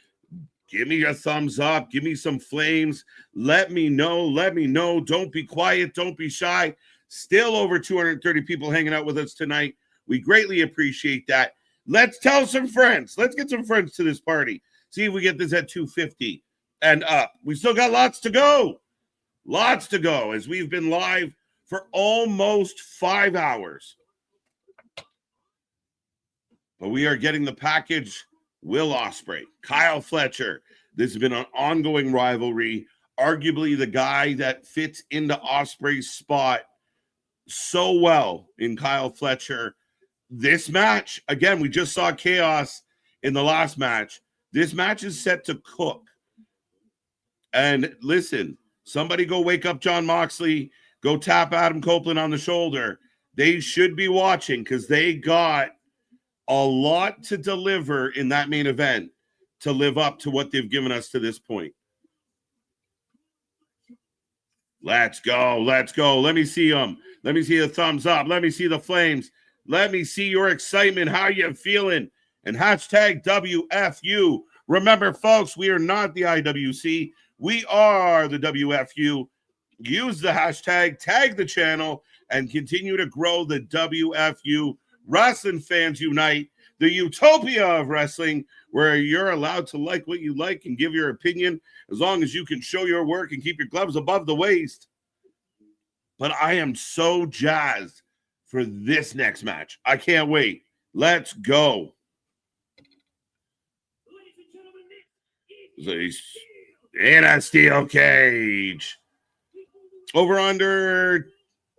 A: Give me your thumbs up. Give me some flames. Let me know. Don't be quiet. Don't be shy. Still over 230 people hanging out with us tonight. We greatly appreciate that. Let's tell some friends. Let's get some friends to this party. See if we get this at 250 and up. We still got lots to go. As we've been live for almost 5 hours. But we are getting the package. Will Ospreay, Kyle Fletcher. This has been an ongoing rivalry. Arguably the guy that fits into Ospreay's spot so well in Kyle Fletcher. This match, again, we just saw chaos in the last match. This match is set to cook. And listen, somebody go wake up John Moxley. Go tap Adam Copeland on the shoulder. They should be watching because they got a lot to deliver in that main event to live up to what they've given us to this point. Let's go. Let me see them. Let me see the thumbs up. Let me see the flames. Let me see your excitement. How you feeling? And hashtag WFU. Remember, folks, we are not the IWC. We are the WFU. use the hashtag, tag the channel, and continue to grow the WFU Wrestling Fans Unite, the utopia of wrestling, where you're allowed to like what you like and give your opinion as long as you can show your work and keep your gloves above the waist. But I am so jazzed for this next match. I can't wait. Let's go. In a steel cage. Over under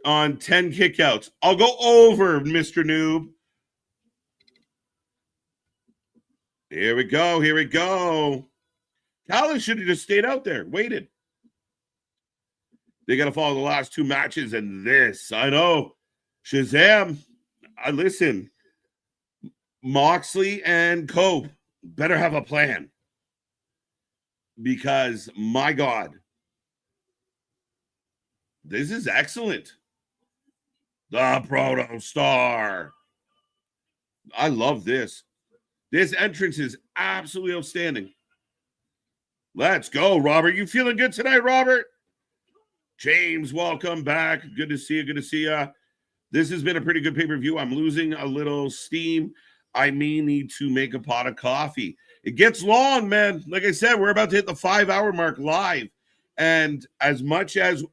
A: on 10 kickouts. I'll go over, Mr. Noob. Here we go. Here we go. Callis should have just stayed out there, waited. They got to follow the last two matches and this. I know. Shazam. Listen. Moxley and Cope better have a plan. Because, my God, this is excellent. The Proto Star. I love this. This entrance is absolutely outstanding. Let's go, Robert. You feeling good tonight, Robert? James, welcome back. Good to see you. Good to see you. This has been a pretty good pay-per-view. I'm losing a little steam. I may need to make a pot of coffee. It gets long, man. Like I said, we're about to hit the 5-hour mark live. And as much as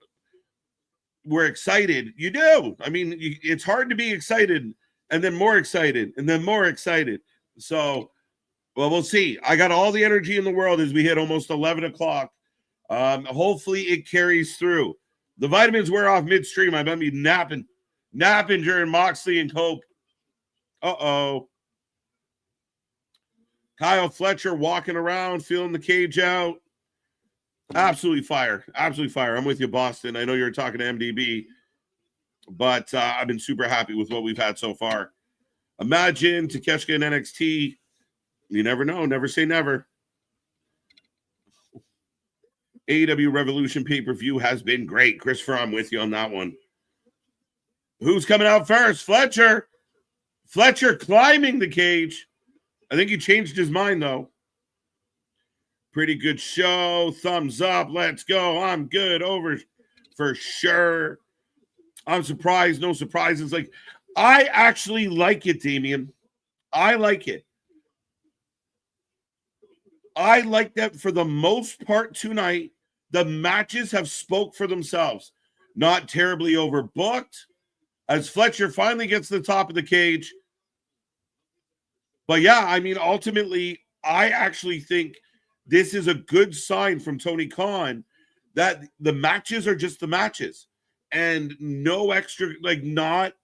A: we're excited, you do. I mean, it's hard to be excited and then more excited and then more excited. So, well, we'll see. I got all the energy in the world as we hit almost 11 o'clock. Hopefully it carries through. The vitamins wear off midstream. I might be napping during Moxley and Cope. Uh-oh. Kyle Fletcher walking around, feeling the cage out. Absolutely fire. Absolutely fire. I'm with you, Boston. I know you're talking to MDB, but I've been super happy with what we've had so far. Imagine Takeshita in NXT. You never know. Never say never. AEW Revolution pay-per-view has been great. Christopher, I'm with you on that one. Who's coming out first? Fletcher. Fletcher climbing the cage. I think he changed his mind, though. Pretty good show. Thumbs up. Let's go. I'm good. Over for sure. I'm surprised. No surprises. Like, I actually like it, Damian. I like it. I like that for the most part tonight. The matches have spoke for themselves. Not terribly overbooked. As Fletcher finally gets to the top of the cage. But yeah, I mean, ultimately, I actually think this is a good sign from Tony Khan that the matches are just the matches. And no extra, like not,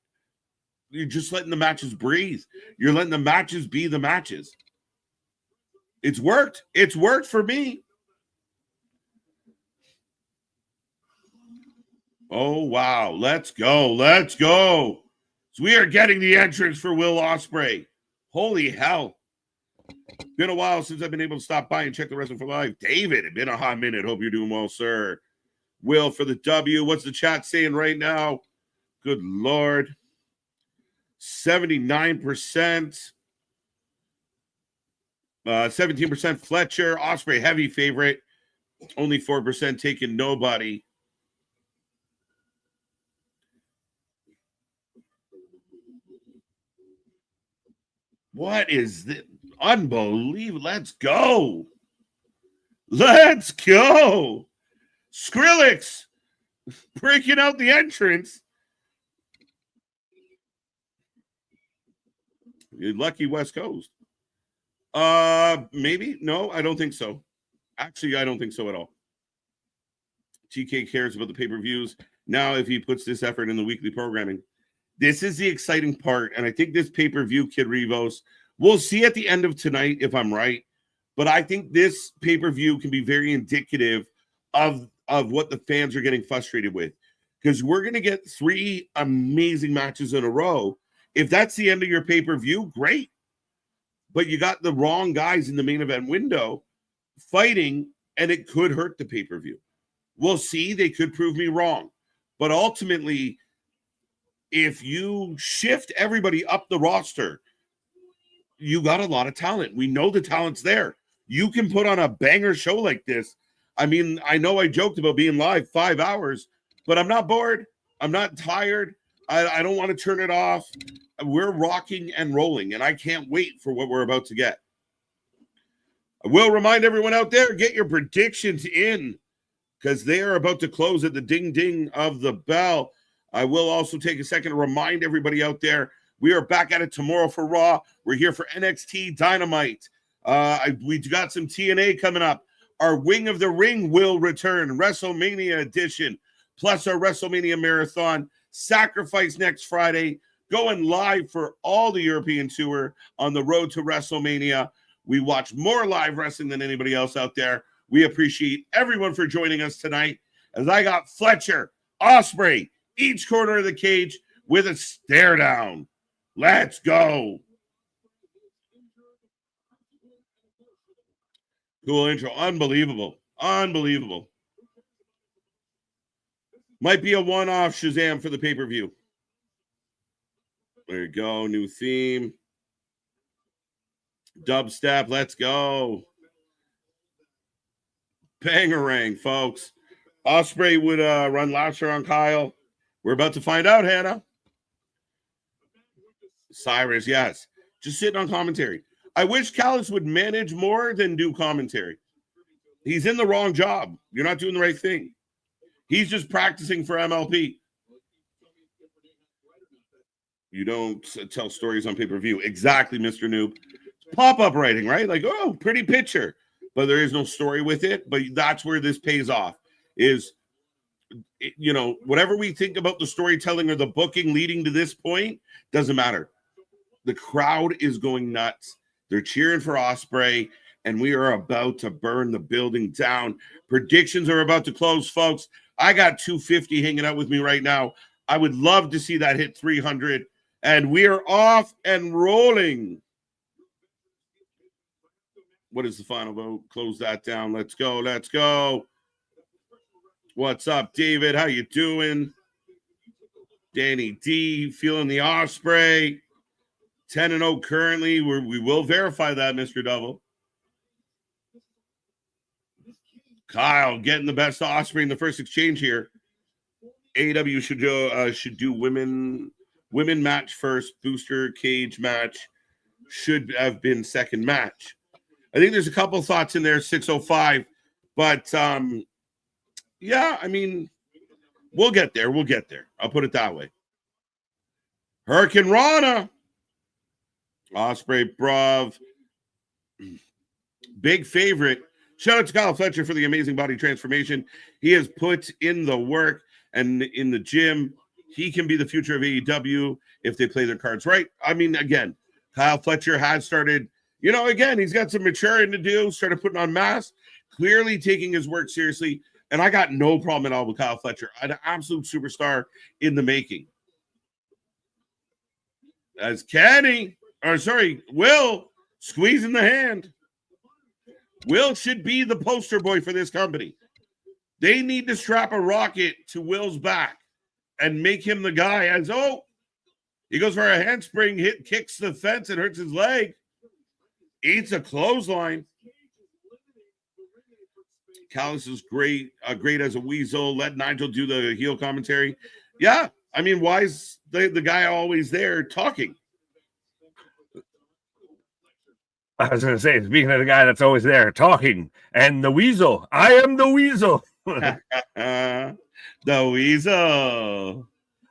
A: you're just letting the matches breathe. You're letting the matches be the matches. It's worked. It's worked for me. Oh, wow. Let's go. Let's go. So we are getting the entrance for Will Ospreay. Holy hell. Been a while since I've been able to stop by and check the Wrestling for Live. David, it's been a hot minute. Hope you're doing well, sir. Will for the W. What's the chat saying right now? Good Lord. 79%. 17% Fletcher. Ospreay, heavy favorite. Only 4% taking nobody. What is this? Unbelievable. Let's go. Let's go. Skrillex breaking out the entrance. You're lucky West Coast. Maybe. No, I don't think so. Actually, I don't think so at all. TK cares about the pay-per-views. Now, if he puts this effort in the weekly programming, this is the exciting part. And I think this pay-per-view, Kid Rivos, we'll see at the end of tonight if I'm right. But I think this pay-per-view can be very indicative of what the fans are getting frustrated with. Because we're going to get 3 amazing matches in a row. If that's the end of your pay-per-view, great. But you got the wrong guys in the main event window fighting, and it could hurt the pay-per-view. We'll see. They could prove me wrong. But ultimately, if you shift everybody up the roster, you got a lot of talent. We know the talent's there. You can put on a banger show like this. I mean, I know I joked about being live 5 hours, but I'm not bored. I'm not tired. I don't want to turn it off. We're rocking and rolling, and I can't wait for what we're about to get. I will remind everyone out there, get your predictions in because they are about to close at the ding ding of the bell. I will also take a second to remind everybody out there, we are back at it tomorrow for Raw. We're here for NXT Dynamite. We got some TNA coming up. Our Wing of the Ring will return, WrestleMania edition, plus our WrestleMania marathon, Sacrifice next Friday, going live for all the European tour on the road to WrestleMania. We watch more live wrestling than anybody else out there. We appreciate everyone for joining us tonight as I got Fletcher, Ospreay, each corner of the cage with a stare down. Let's go. Cool intro. Unbelievable. Unbelievable. Might be a one-off Shazam for the pay-per-view. There you go. New theme. Dubstep. Let's go. Bangarang, folks. Ospreay would run Lasher on Kyle. We're about to find out, Hannah. Cyrus, yes. Just sitting on commentary. I wish Callis would manage more than do commentary. He's in the wrong job. You're not doing the right thing. He's just practicing for MLP. You don't tell stories on pay-per-view. Exactly, Mr. Noob. Pop-up writing, right? Like, oh, pretty picture. But there is no story with it. But that's where this pays off. Is, you know, whatever we think about the storytelling or the booking leading to this point, doesn't matter. The crowd is going nuts. They're cheering for Ospreay, and we are about to burn the building down. Predictions are about to close, folks. I got 250 hanging out with me right now. I would love to see that hit 300, and we are off and rolling. What is the final vote? Close that down. Let's go. Let's go. What's up, David? How you doing? Danny D, feeling the Ospreay. 10-0 currently. We will verify that, Mr. Double. Kyle getting the best of Ospreay in the first exchange here. AEW should do women match first. Booster cage match should have been second match. I think there's a couple thoughts in there. 605, but yeah, I mean, we'll get there. We'll get there. I'll put it that way. Hurricane Rana. Ospreay, bruv. Big favorite. Shout out to Kyle Fletcher for the amazing body transformation. He has put in the work and in the gym. He can be the future of AEW if they play their cards right. I mean, again, Kyle Fletcher has started, you know, again, he's got some maturing to do, started putting on mass, clearly taking his work seriously. And I got no problem at all with Kyle Fletcher. An absolute superstar in the making. As Will squeezing the hand. Will should be the poster boy for this company. They need to strap a rocket to Will's back and make him the guy as, oh, he goes for a handspring, kicks the fence and hurts his leg. Eats a clothesline. Callis is great as a weasel. Let Nigel do the heel commentary. Yeah, I mean, why is the guy always there talking?
B: I was going to say, speaking of the guy that's always there talking, and the weasel. I am the weasel.
A: The weasel.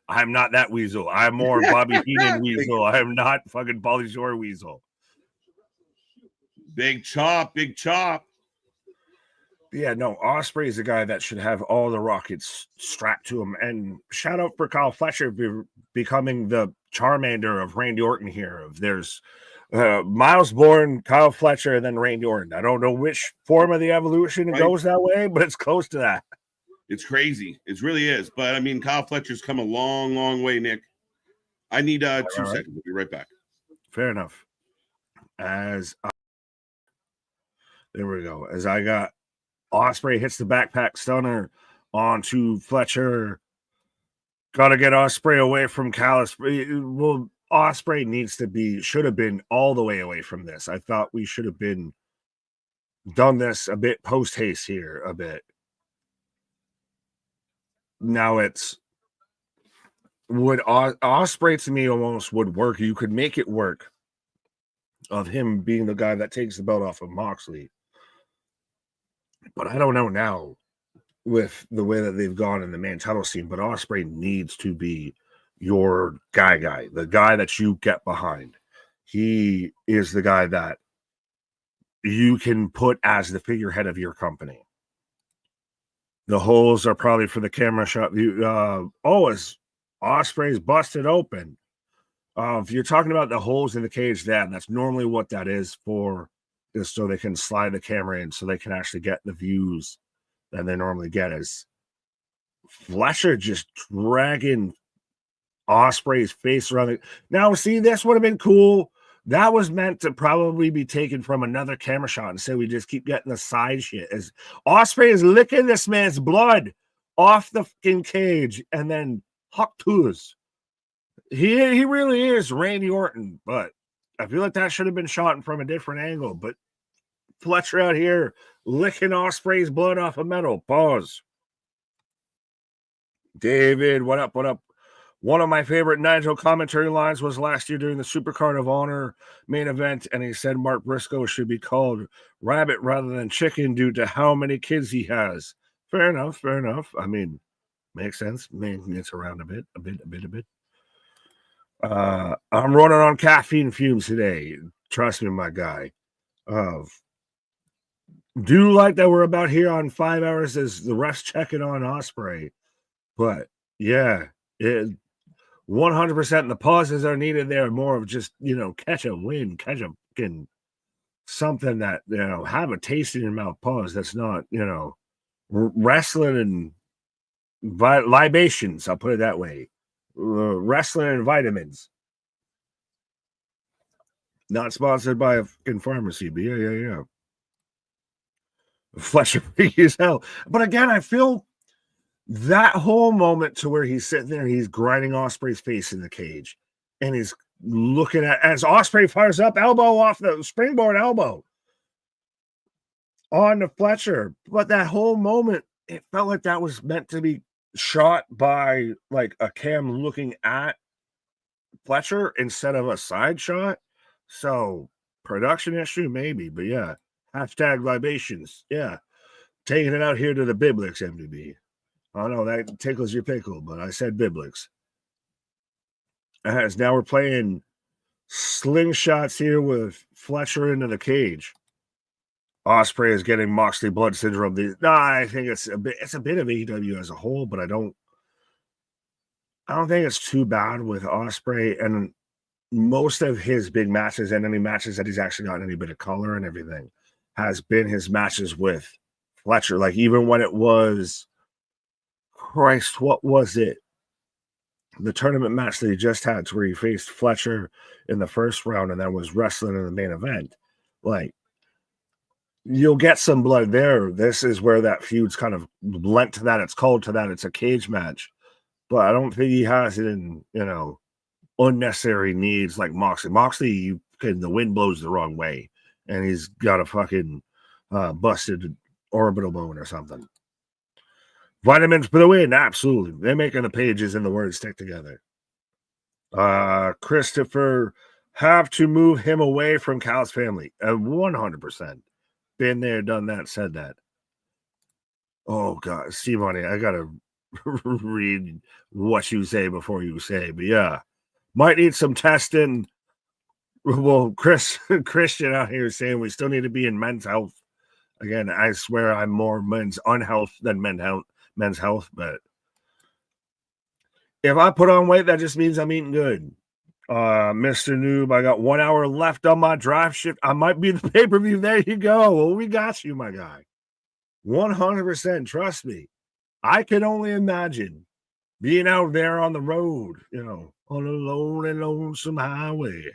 B: I'm not that weasel. I'm more Bobby Heenan weasel. I'm not fucking Pauly Shore weasel.
A: Big chop, big chop.
B: Yeah, no, Ospreay is the guy that should have all the rockets strapped to him. And shout out for Kyle Fletcher becoming the Charmander of Randy Orton here. There's Miles Bourne, Kyle Fletcher, and then Randy Orton. I don't know which form of the evolution goes that way, but it's close to that.
A: It's crazy. It really is. But, I mean, Kyle Fletcher's come a long, long way, Nick. I need 2 seconds. We'll be right back.
B: Fair enough. There we go. As I got Ospreay hits the backpack stunner onto Fletcher. Got to get Ospreay away from Callis. Well, Ospreay should have been all the way away from this. I thought we should have done this a bit post haste here a bit. now it's would Osprey to me almost would work. You could make it work of him being the guy that takes the belt off of Moxley. But I don't know now with the way that they've gone in the main title scene. But Osprey needs to be your guy, the guy that you get behind. He is the guy that you can put as the figurehead of your company. The holes are probably for the camera shot. As Osprey's busted open. If you're talking about the holes in the cage, that's normally what that is for, is so they can slide the camera in so they can actually get the views that they normally get. As Fletcher just dragging Osprey's face around it. Now, see, this would have been cool. That was meant to probably be taken from another camera shot, and so we just keep getting the side shit as Osprey is licking this man's blood off the fucking cage, and then Huck Tours. He really is Randy Orton, but I feel like that should have been shot from a different angle. But Fletcher out here licking Osprey's blood off of metal. Pause. David, what up? What up? One of my favorite Nigel commentary lines was last year during the Supercard of Honor main event, and he said Mark Briscoe should be called Rabbit rather than Chicken due to how many kids he has. Fair enough. Fair enough. I mean, makes sense. It's around a bit. I'm running on caffeine fumes today. Trust me, my guy. Do like that we're about here on 5 hours as the refs checking on Osprey. But yeah, 100%. The pauses are needed there. More of just, catch a win, catch a fucking something that, have a taste in your mouth pause. That's not, wrestling and libations. I'll put it that way. Wrestling and vitamins. Not sponsored by a fucking pharmacy, but yeah. Fletcher freaky as hell. But again, I feel that whole moment to where he's sitting there, he's grinding Osprey's face in the cage, and he's looking at as Osprey fires up, elbow off the springboard elbow on the Fletcher. But that whole moment, it felt like that was meant to be shot by like a cam looking at Fletcher instead of a side shot. So production issue, maybe, but yeah. Hashtag libations. Yeah. Taking it out here to the Biblix MDB. Oh no, that tickles your pickle, but I said Biblix. As now we're playing slingshots here with Fletcher into the cage. Osprey is getting Moxley blood syndrome. I think it's a bit of AEW as a whole, but I don't think it's too bad with Osprey, and most of his big matches and any matches that he's actually gotten any bit of color and everything has been his matches with Fletcher. Like even when it was Christ, what was it? The tournament match that he just had where he faced Fletcher in the first round and then was wrestling in the main event. Like, you'll get some blood there. This is where that feud's kind of lent to that. It's called to that. It's a cage match. But I don't think he has it in, unnecessary needs like Moxley. Moxley, the wind blows the wrong way. And he's got a fucking busted orbital bone or something. Vitamins for the win, absolutely. They're making the pages and the words stick together. Christopher, have to move him away from Cal's family. 100%. Been there, done that, said that. Oh, God. Steve Money, I got to read what you say before you say. But yeah, might need some testing. Well, Christian out here saying we still need to be in men's health. Again, I swear I'm more men's unhealth than men's health, but if I put on weight, that just means I'm eating good. Mr. Noob, I got 1 hour left on my drive shift. I might be the pay-per-view. There you go. Well, we got you, my guy. 100%. Trust me. I can only imagine being out there on the road, on a lonely, lonesome highway,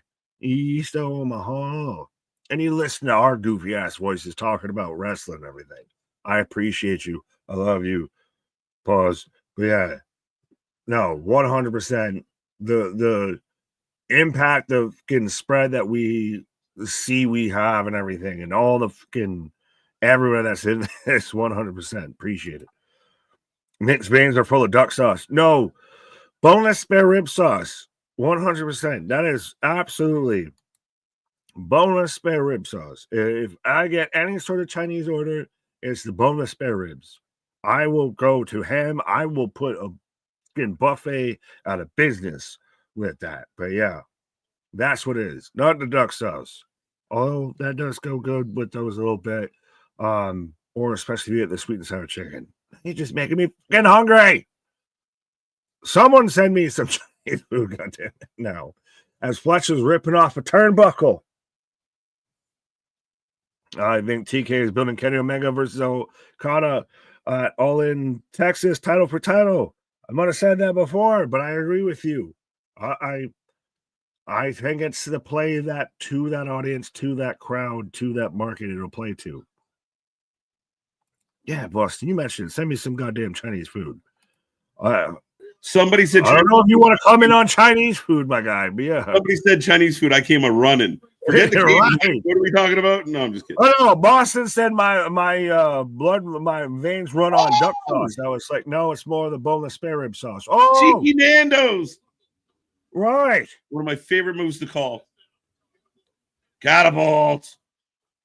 B: east Omaha. And you listen to our goofy ass voices talking about wrestling and everything. I appreciate you. I love you. Pause. But yeah, no, 100%. The impact of fucking spread that we see we have and everything, and all the fucking everywhere that's in this, 100%. Appreciate it. Nick's veins are full of duck sauce. No, boneless spare rib sauce. 100%. That is absolutely boneless spare rib sauce. If I get any sort of Chinese order, it's the boneless spare ribs. I will go to ham. I will put a fucking buffet out of business with that. But yeah, that's what it is. Not the duck sauce. Although that does go good with those a little bit. Or especially if you get the sweet and sour chicken. You're just making me fucking hungry. Someone send me some Chinese food, goddamn it, now. As Fletcher's ripping off a turnbuckle. I think TK is building Kenny Omega versus Okada All In Texas, title for title. I might have said that before, but I agree with you. I think it's the play that to that audience, to that crowd, to that market it'll play to. Yeah, Boston, you mentioned send me some goddamn Chinese food.
A: Somebody said
B: I don't know if you want to come in on Chinese food, my guy, but yeah.
A: Somebody said Chinese food. I came a running. Forget the
B: right.
A: What are we talking about? No, I'm just kidding.
B: Oh no, Boston said my blood, my veins run on duck sauce. I was like, no, it's more the boneless spare rib sauce. Oh,
A: Cheeky Nando's.
B: Right.
A: One of my favorite moves to call. Catapult.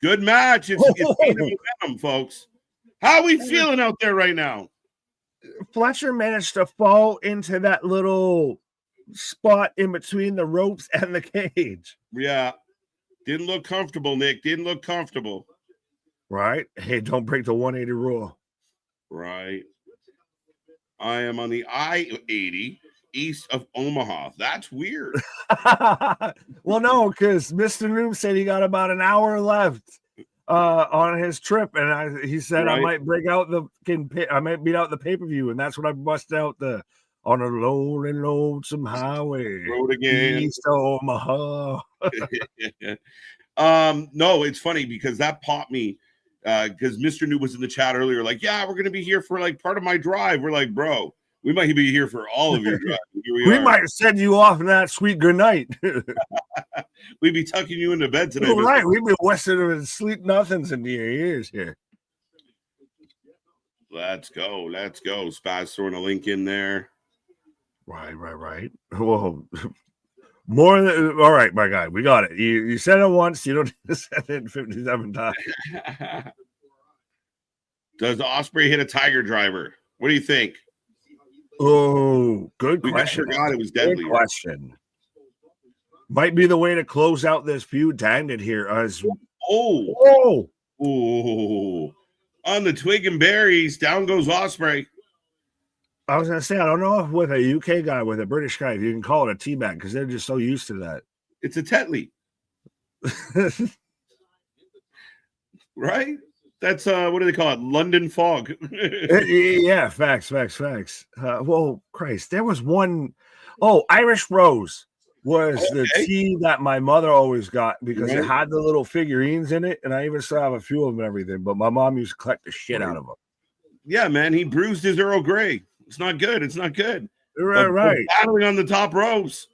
A: Good match. It's momentum, folks. How are we feeling out there right now?
B: Fletcher managed to fall into that little spot in between the ropes and the cage.
A: Yeah. Didn't look comfortable, Nick. Didn't look comfortable.
B: Right. Hey, don't break the 180 rule.
A: Right. I am on the I-80 east of Omaha. That's weird.
B: Well, no, because Mr. Noom said he got about an hour left on his trip, and he said I might break out I might beat out the pay-per-view, and that's when I busted out the on a lonely, lonesome highway.
A: Road again.
B: East Omaha.
A: No, it's funny because that popped me because Mr. New was in the chat earlier, like, yeah, we're gonna be here for like part of my drive. We're like, bro, we might be here for all of your drive.
B: We might send you off in that sweet good night.
A: We'd be tucking you into bed today.
B: Right, we'd be whistling and sleep nothings into your ears here.
A: Let's go. Spaz throwing a link in there.
B: Right. Well, more than all right, my guy. We got it. You said it once. You don't need to say it 57 times.
A: Does Ospreay hit a Tiger Driver? What do you think?
B: Oh, good question.
A: Forgot it was deadly.
B: Good question. Might be the way to close out this feud to end it here.
A: On the twig and berries, down goes Ospreay.
B: I was gonna say, I don't know if with a UK guy, with a British guy, if you can call it a teabag because they're just so used to that.
A: It's a Tetley. Right? That's what do they call it? London fog.
B: Yeah, facts. Well, Christ, there was one. Oh, Irish Rose was the tea that my mother always got because it had the little figurines in it, and I even still have a few of them and everything. But my mom used to collect the shit out of them. Yeah,
A: man, he bruised his Earl Grey. It's not good.
B: Right.
A: Battling on the top ropes.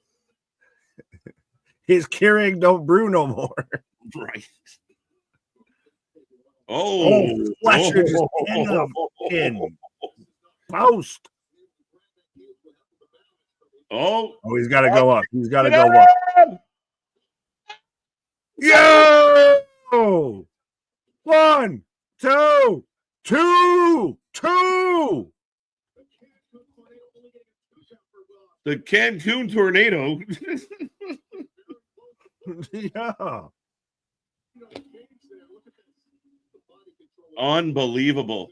B: His Keurig don't brew no more.
A: Right.
B: Fletcher just in post. He's got to go up. He's got to go up. Yo! 1, 2, 2.
A: The Cancun tornado.
B: Yeah.
A: Unbelievable.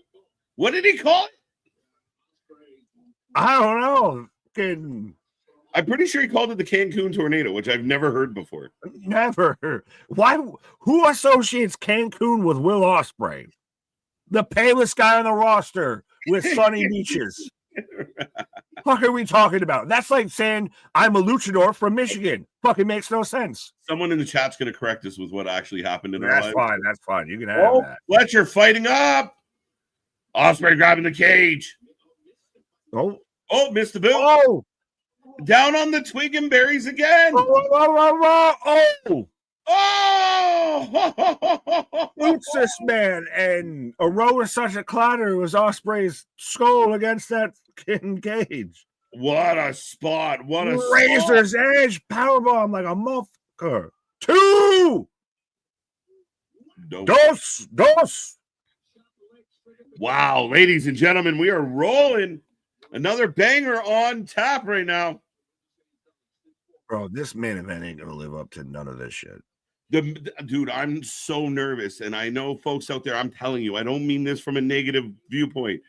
A: What did he call it?
B: I don't know.
A: I'm pretty sure he called it the Cancun tornado, which I've never heard before.
B: Never. Why? Who associates Cancun with Will Ospreay? The palest guy on the roster with sunny beaches. What are we talking about? That's like saying I'm a luchador from Michigan. Fucking makes no sense.
A: Someone in the chat's going to correct us with what actually happened in their life.
B: That's fine. You can have that.
A: Fletcher fighting up. Ospreay grabbing the cage. Missed the boot. Down on the twig and berries again. Oh!
B: Boots this man, and a row of such a clatter was Ospreay's skull against that fucking cage.
A: What a spot. What a
B: Razor's
A: spot.
B: Edge powerbomb like a motherfucker. 2!
A: Nope.
B: Dos!
A: Wow, ladies and gentlemen, we are rolling. Another banger on tap right now.
B: Bro, this main event ain't gonna live up to none of this shit.
A: Dude, I'm so nervous, and I know folks out there, I'm telling you, I don't mean this from a negative viewpoint,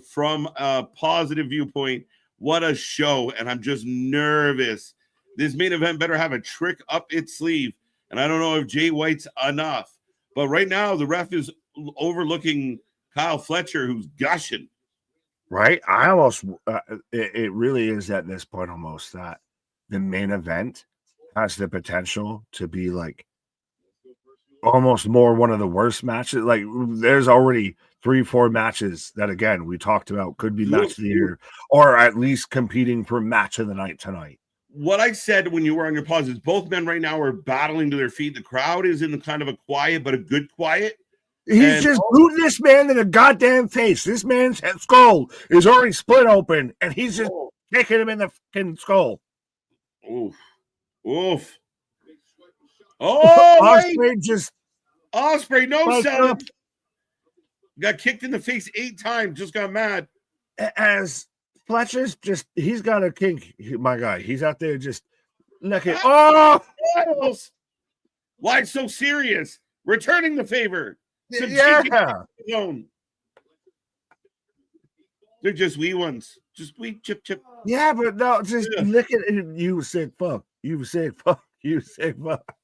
A: from a positive viewpoint. What a show, and I'm just nervous. This main event better have a trick up its sleeve, and I don't know if Jay White's enough, but right now the ref is overlooking Kyle Fletcher, who's gushing.
B: Right? I almost, it really is at this point almost that the main event has the potential to be like almost more one of the worst matches. Like there's already 3-4 matches that again we talked about could be match of the year or at least competing for match of the night tonight.
A: What I said when you were on your pause is both men right now are battling to their feet. The crowd is in kind of a quiet, but a good quiet.
B: He's just booting this man in the goddamn face. This man's skull is already split open, and he's just kicking him in the fucking skull.
A: Oof. Oof. Oh, Ospreay, no selling. Got kicked in the face 8 times, just got mad.
B: As Fletcher's he's got a kink. My guy, he's out there just looking. Oh!
A: Why so serious? Returning the favor.
B: Yeah.
A: They're just wee ones. Just wee chip.
B: Yeah, but no, just look at it. You sick fuck. You sick fuck. You sick fuck.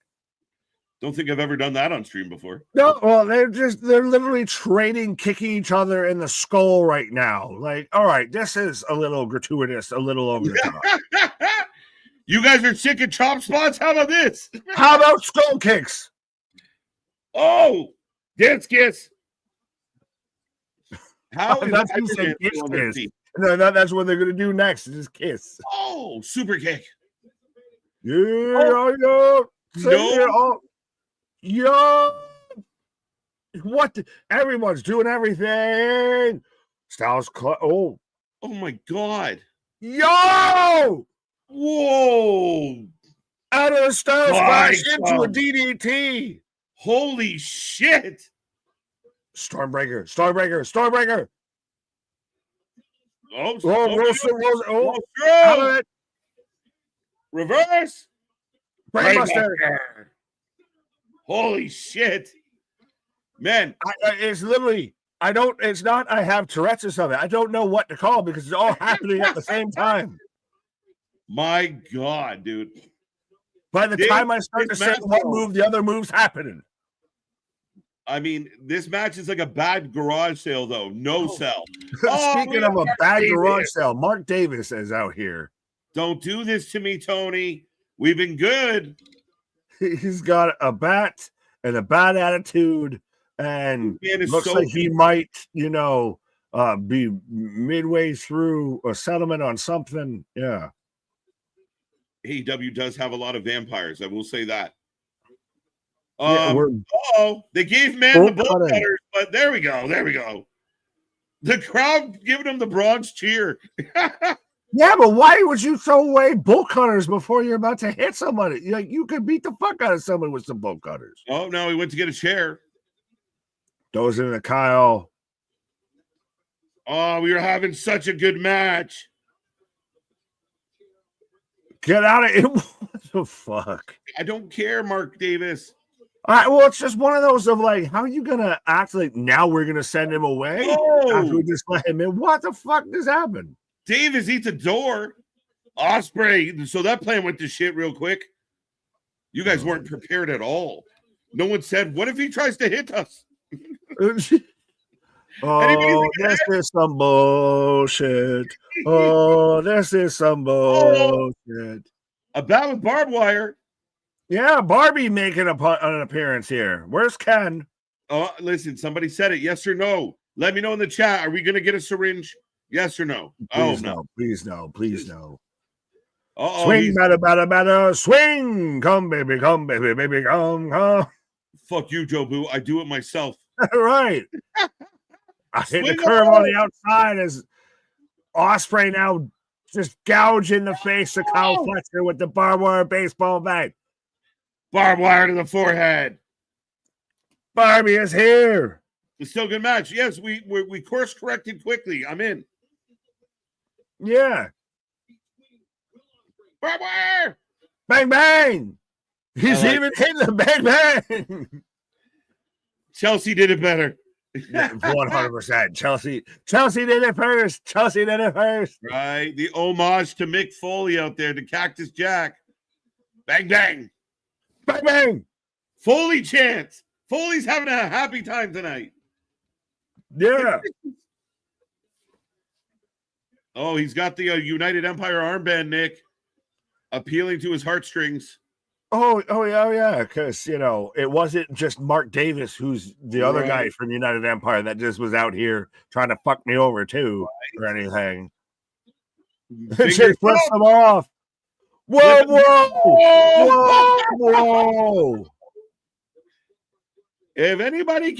A: Don't think I've ever done that on stream before.
B: No, well, they're literally trading, kicking each other in the skull right now. Like, all right, this is a little gratuitous, a little over the top.
A: You guys are sick of chop spots? How about this?
B: How about skull kicks?
A: Oh, dance kiss. How
B: that's kiss. No, that's what they're gonna do next. Just kiss.
A: Oh, super kick.
B: Yeah, Yo, what? Everyone's doing everything. Styles, oh
A: my god.
B: Yo,
A: whoa!
B: Out of the Styles flash into a DDT.
A: Holy shit!
B: Stormbreaker.
A: Oh, reverse.
B: Brainbuster.
A: Holy shit, man!
B: It's literally. It's not. I have Tourette's or something. I don't know what to call because it's all happening at the same time.
A: My God, dude!
B: By the time I start to say one move, the other move's happening.
A: I mean, this match is like a bad garage sale, though. No sell.
B: Speaking of a bad garage sale, Mark Davis is out here.
A: Don't do this to me, Tony. We've been good.
B: He's got a bat and a bad attitude, and looks like he might, be midway through a settlement on something. Yeah.
A: AEW does have a lot of vampires. I will say that. They gave man the bull cutters, but there we go. The crowd giving him the Bronx cheer.
B: Yeah, but why would you throw away bull cutters before you're about to hit somebody? Like you could beat the fuck out of somebody with some bull cutters.
A: Oh no, he went to get a chair.
B: Goes into Kyle.
A: Oh, we were having such a good match.
B: Get out of it. What the fuck?
A: I don't care, Mark Davis.
B: All right, well, it's just one of those of like, how are you gonna act like now we're gonna send him away after we just let him in? What the fuck just happened?
A: Davis eats a door. Ospreay. So that plan went to shit real quick. You guys weren't prepared at all. No one said, what if he tries to hit us?
B: Oh, this is some bullshit. Oh, this is some bullshit.
A: A bat with barbed wire.
B: Yeah, Barbie making an appearance here. Where's Ken?
A: Oh, listen, somebody said it. Yes or no? Let me know in the chat. Are we going to get a syringe? Yes or no?
B: Please no. Please no. Swing, batter, batter, batter, swing. Come, baby, baby, come.
A: Fuck you, Joe Boo. I do it myself.
B: Right. I hit the curve on the outside as Ospreay now just gouging the face of Kyle Fletcher with the barbed wire baseball bat.
A: Barbed wire to the forehead.
B: Barbie is here.
A: It's still a good match. Yes, we course corrected quickly. I'm in.
B: Yeah.
A: Barbed wire.
B: Bang, bang. He's even hitting the bang, bang.
A: Chelsea did it better.
B: 100%. Chelsea did it first.
A: Right. The homage to Mick Foley out there, to Cactus Jack. Bang, bang.
B: Bang, bang.
A: Foley chants. Foley's having a happy time tonight.
B: Yeah.
A: Oh, he's got the United Empire armband, Nick, appealing to his heartstrings.
B: Oh, yeah. Because, it wasn't just Mark Davis, who's the other guy from United Empire, that just was out here trying to fuck me over, too, or anything. She flips him off. Whoa.
A: If anybody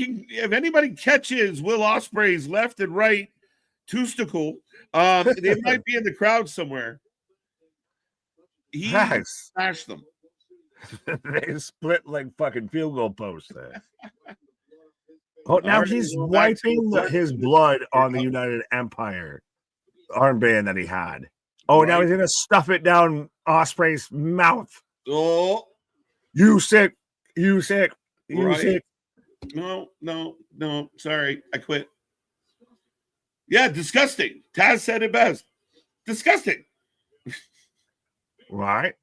A: catches Will Ospreay's left and right testicle, they might be in the crowd somewhere. He smashed them.
B: They split like fucking field goal posts there. Oh, now he's wiping his blood on the United Empire armband that he had. Oh, now he's gonna stuff it down Ospreay's mouth.
A: Oh,
B: you sick.
A: Sick. No. Sorry, I quit. Yeah, disgusting. Taz said it best. Disgusting.
B: Right.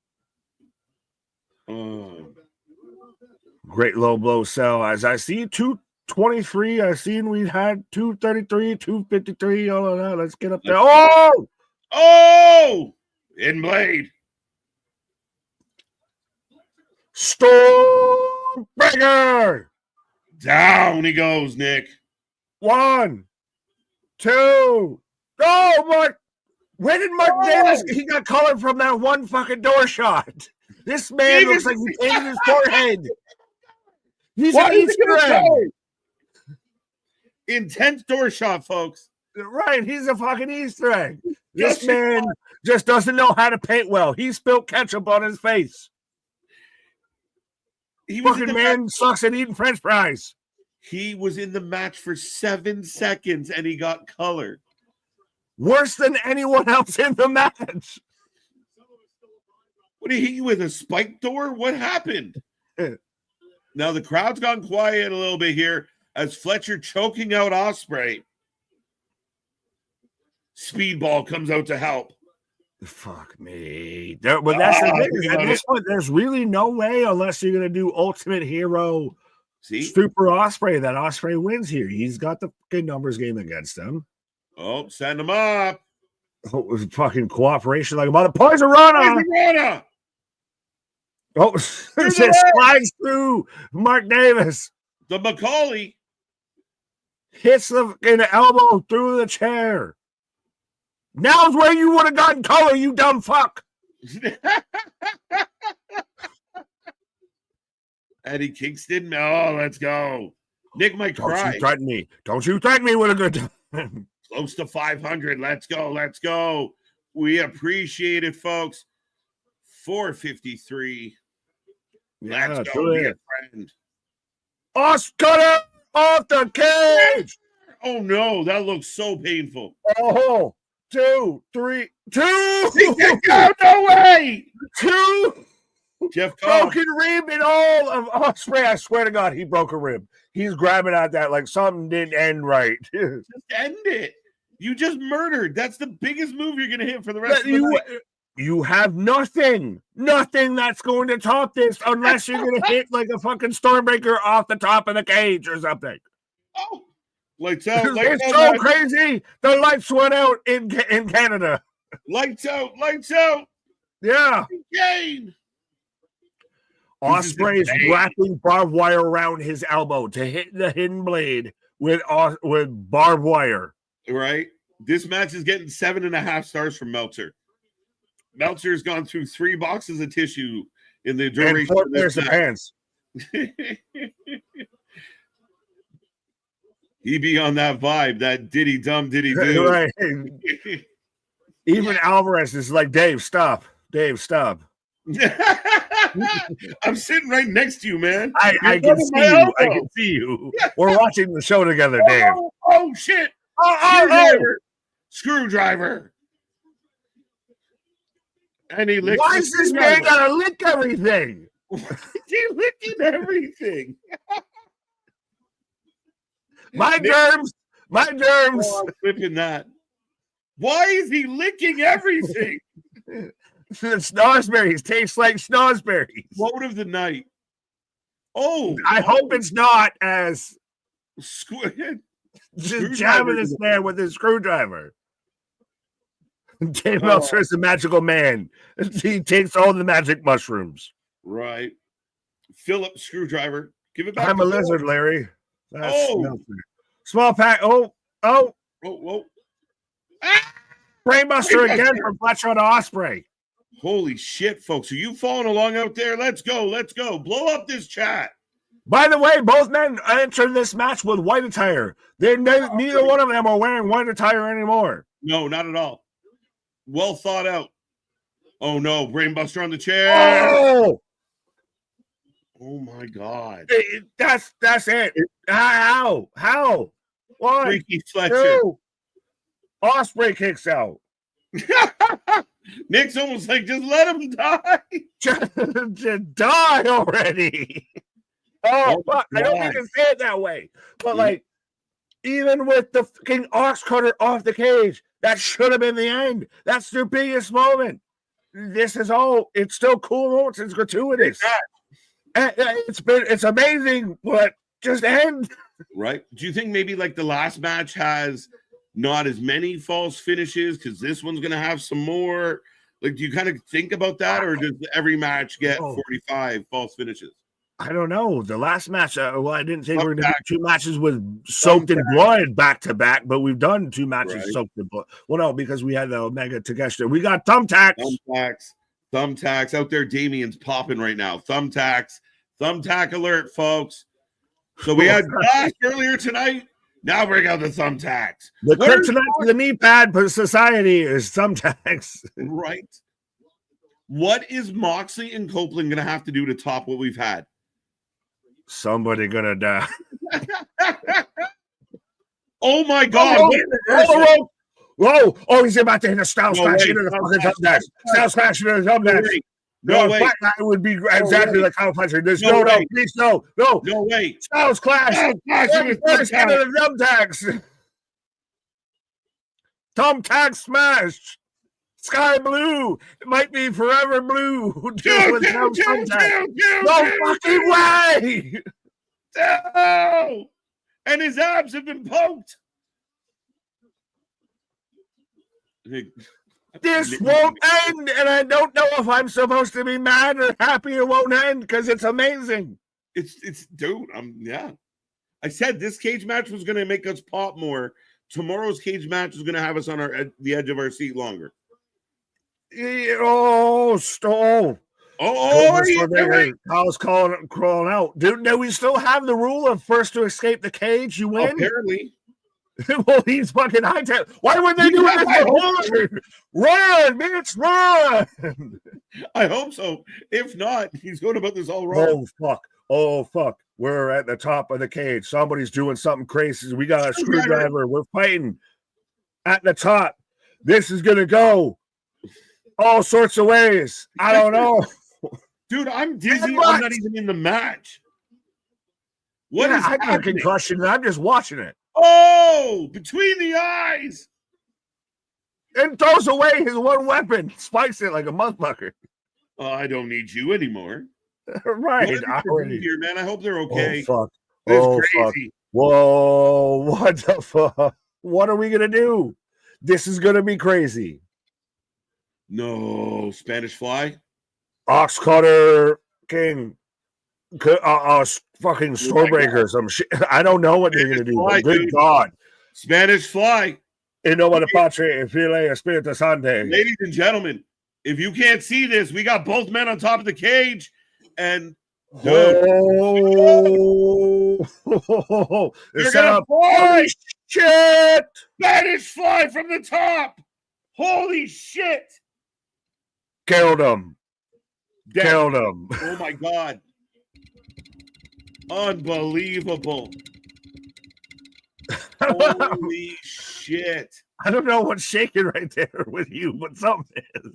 B: Great low blow sell. As I see 223, I seen we had 233, 253. All of that. Let's get up there.
A: Oh! In Blade.
B: Stormbreaker.
A: Down he goes, Nick.
B: 1, 2. Oh, Mark. Where did Mark Davis? He got colored from that one fucking door shot. This man looks like he painted his forehead. He's an Easter egg.
A: Intense door shot, folks.
B: Right, he's a fucking Easter egg. This man just doesn't know how to paint well. He spilled ketchup on his face. Fucking man sucks at eating French fries.
A: He was in the match for 7 seconds and he got colored.
B: Worse than anyone else in the match.
A: What did he hit you with, a spike door? What happened? Now the crowd's gone quiet a little bit here as Fletcher choking out Ospreay. Speedball comes out to help.
B: Fuck me. But that's the thing. At this point, there's really no way, unless you're going to do Ultimate Hero Super Ospreay, that Ospreay wins here. He's got the fucking numbers game against him.
A: Oh, send him up.
B: Oh, it was fucking cooperation like a mother. Poison Rana. Oh, it just slides through Mark Davis.
A: The Macaulay
B: hits the elbow through the chair. Now's where you would have gotten color, you dumb fuck.
A: Eddie Kingston. Oh, let's go. Nick might cry.
B: Don't you threaten me with a good time.
A: Close to 500. Let's go. We appreciate it, folks. 453. Let's go, be a friend.
B: Oscar off the cage.
A: Oh no, that looks so painful.
B: Oh, 2, 3, 2.
A: No way.
B: 2.
A: Jeff
B: broken rib in all of Ospreay. I swear to God, he broke a rib. He's grabbing at that like something didn't end right.
A: Just end it. You just murdered. That's the biggest move you're going to hit for the rest of the night.
B: You have nothing that's going to top this unless you're going to hit like a fucking Stormbreaker off the top of the cage or something.
A: Oh, lights out.
B: It's so crazy. The lights went out in Canada.
A: Lights out.
B: Yeah.
A: Gain.
B: Ospreay's wrapping barbed wire around his elbow to hit the hidden blade with barbed wire.
A: Right. This match is getting 7.5 stars from Meltzer. Meltzer's gone through 3 boxes of tissue in the
B: And
A: duration
B: 4
A: of
B: pairs
A: this
B: of
A: match.
B: pants.
A: He be on that vibe, that diddy dum diddy do.
B: Right. Even Alvarez is like, Dave, stop. Dave, stop.
A: I'm sitting right next to you, man.
B: I can see you. I can see you. We're watching the show together, Dave.
A: Oh shit. Screwdriver. And he licks.
B: Why is this man gotta lick everything?
A: He licking everything.
B: My germs.
A: Oh, I'm flipping that. Why is he licking everything?
B: The snozzberries taste like snozzberries.
A: Quote of the night. Oh,
B: I hope it's not as just jabbing this man with his screwdriver. Dave Meltzer is the magical man. He takes all the magic mushrooms.
A: Right. Philip screwdriver. Give it back.
B: I'm a lizard, Larry. That's Meltzer. Small pack.
A: Whoa. Ah!
B: Brainbuster again from Fletcher to Osprey.
A: Holy shit, folks. Are you following along out there? Let's go. Let's go. Blow up this chat.
B: By the way, both men entered this match with white attire. Neither one of them are wearing white attire anymore.
A: No, not at all. Well thought out. Oh no, Brainbuster on the chair. Oh my God.
B: That's it. How? One,
A: Freaky Fletcher.
B: 2. Osprey kicks out.
A: Nick's almost like, just let him die.
B: Just die already. Oh, fuck. I don't mean to say it that way. But like, even with the fucking ox cutter off the cage, that should have been the end. That's their biggest moment. This is all, it's still cool moments. It's gratuitous. It's amazing, but just end.
A: Right. Do you think maybe like the last match has not as many false finishes because this one's going to have some more? Like, do you kind of think about that, or does every match get 45 false finishes?
B: I don't know. The last match, I didn't think we were going to do 2 matches with soaked in blood back to back, but we've done 2 matches soaked in blood. Well, no, because we had the Omega Takeshita. We got thumbtacks.
A: Thumbtacks out there. Damien's popping right now. Thumbtack alert, folks. So we had Josh earlier tonight. Now bring out the thumbtacks.
B: The kryptonite for the knee pad for society is thumbtacks.
A: Right. What is Moxley and Copeland going to have to do to top what we've had?
B: Somebody gonna die.
A: Oh my God!
B: Whoa! Oh, he's about to hit a Styles Clash into the fucking thumbtacks. Styles Clash into the thumbtacks.
A: No way.
B: That would be exactly like Kyle Fletcher. There's no, please, no.
A: No way.
B: Styles Clash. First into the thumbtacks. Thumbtack smash. Sky blue. It might be forever blue. No fucking way.
A: No. And his abs have been poked.
B: This won't end, and I don't know if I'm supposed to be mad or happy it won't end because it's amazing.
A: It's dude. I said this cage match was going to make us pop more. Tomorrow's cage match is going to have us on the edge of our seat longer.
B: Stole. Kyle's crawling out. Do we still have the rule of first to escape the cage? You win.
A: Apparently.
B: Well, he's fucking high tech. Why would they do it? Run, bitch, run!
A: I hope so. If not, he's going about this all wrong.
B: Oh fuck! We're at the top of the cage. Somebody's doing something crazy. We got a screwdriver. We're fighting at the top. This is gonna go all sorts of ways. I don't know.
A: Dude, I'm dizzy. I'm not even in the match. What is happening?
B: I got a concussion, and I'm just watching it.
A: Oh, between the eyes.
B: And throws away his one weapon. Spikes it like a motherfucker.
A: Oh, I don't need you anymore.
B: Right.
A: Here, man. I hope they're okay.
B: Oh, fuck.
A: It's crazy.
B: Fuck. Whoa. What the fuck? What are we going to do? This is going to be crazy.
A: No. Spanish Fly?
B: Ox Cutter King. Fucking Stormbreaker. Some shit. I don't know what they're going to do. Good God.
A: Spanish Fly.
B: In nomine Patri, Filii, Spiritus Sancti.
A: Ladies and gentlemen, If you can't see this, we got both men on top of the cage, and
B: dude,
A: they're gonna fly.
B: Holy shit!
A: Spanish fly from the top. Holy shit!
B: Killed him.
A: Dead.
B: Killed him.
A: Oh my god! Unbelievable! Holy shit!
B: I don't know what's shaking right there with you, but something is.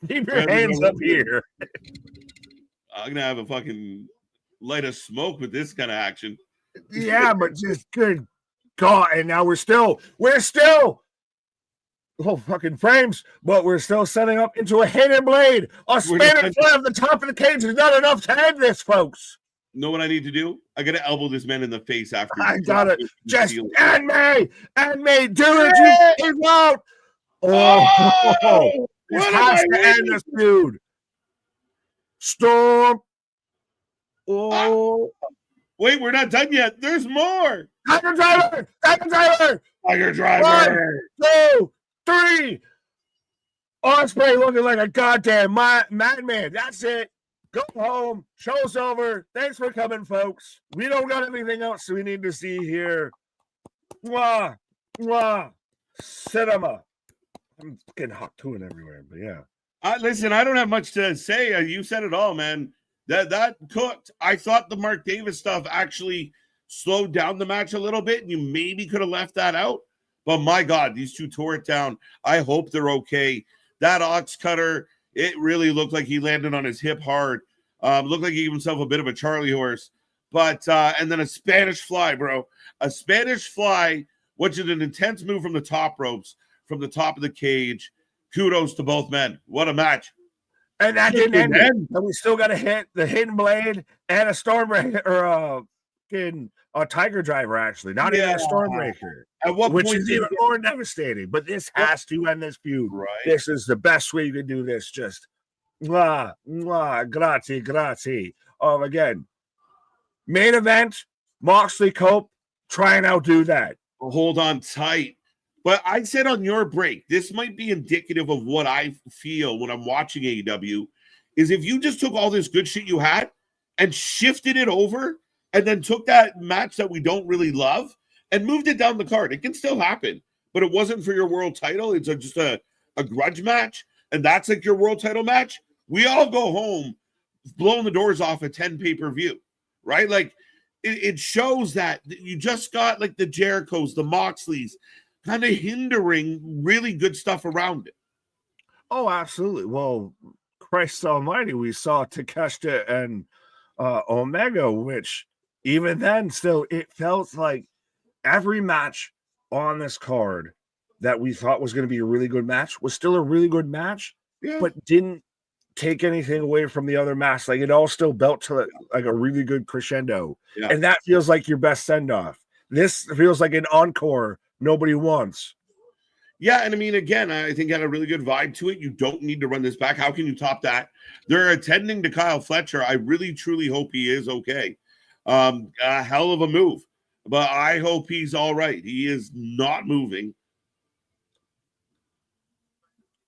B: Keep your hands up here.
A: I'm gonna have a fucking light of smoke with this kind of action.
B: Yeah, but just good God. And now we're still fucking frames, but we're still setting up into a hidden blade. A Spanish fly at the top of the cage is not enough to end this, folks.
A: Know what I need to do? I gotta elbow this man in the face after.
B: I gotta just end me, dude. You out. Oh, this has to end this dude. Storm. Oh,
A: wait, we're not done yet. There's more.
B: Tiger driver. 1, 2, 3. Ospreay looking like a goddamn madman. That's it. Go home. Show's over. Thanks for coming, folks. We don't got anything else we need to see here. Mwah. Mwah. Cinema. I'm getting hot tooing everywhere, but yeah.
A: Listen, I don't have much to say. You said it all, man. That cooked. I thought the Mark Davis stuff actually slowed down the match a little bit, and you maybe could have left that out. But my God, these two tore it down. I hope they're okay. That ox cutter, it really looked like he landed on his hip hard. Looked like he gave himself a bit of a Charlie horse. But and then a Spanish fly, bro. A Spanish fly, which is an intense move from the top ropes, from the top of the cage. Kudos to both men. What a match.
B: And that didn't end. And we still got to hit the hidden blade and a stormbreaker, or a tiger driver, actually. Not even a stormbreaker.
A: At what
B: which
A: point
B: is even more devastating. But this has to end this feud.
A: Right.
B: This is the best way you can do this. Just grazie. Again, main event, Moxley Cope, try and outdo that.
A: Hold on tight. But I said on your break, this might be indicative of what I feel when I'm watching AEW, is if you just took all this good shit you had and shifted it over and then took that match that we don't really love and moved it down the card. It can still happen, but it wasn't for your world title. It's just a grudge match, and that's like your world title match. We all go home blowing the doors off a 10 pay-per-view, right? Like, it shows that you just got like the Jerichos, the Moxleys, kind of hindering really good stuff around it.
B: Oh, absolutely. Well, Christ almighty, we saw Takeshita and Omega, which even then still it felt like every match on this card that we thought was going to be a really good match was still a really good match, but didn't take anything away from the other match. Like, it all still built to like a really good crescendo. Yeah. And that feels like your best send-off. This feels like an encore nobody wants.
A: Yeah, and I mean, again, I think it had a really good vibe to it. You don't need to run this back. How can you top that? They're attending to Kyle Fletcher. I really, truly hope he is okay. A hell of a move. But I hope he's all right. He is not moving.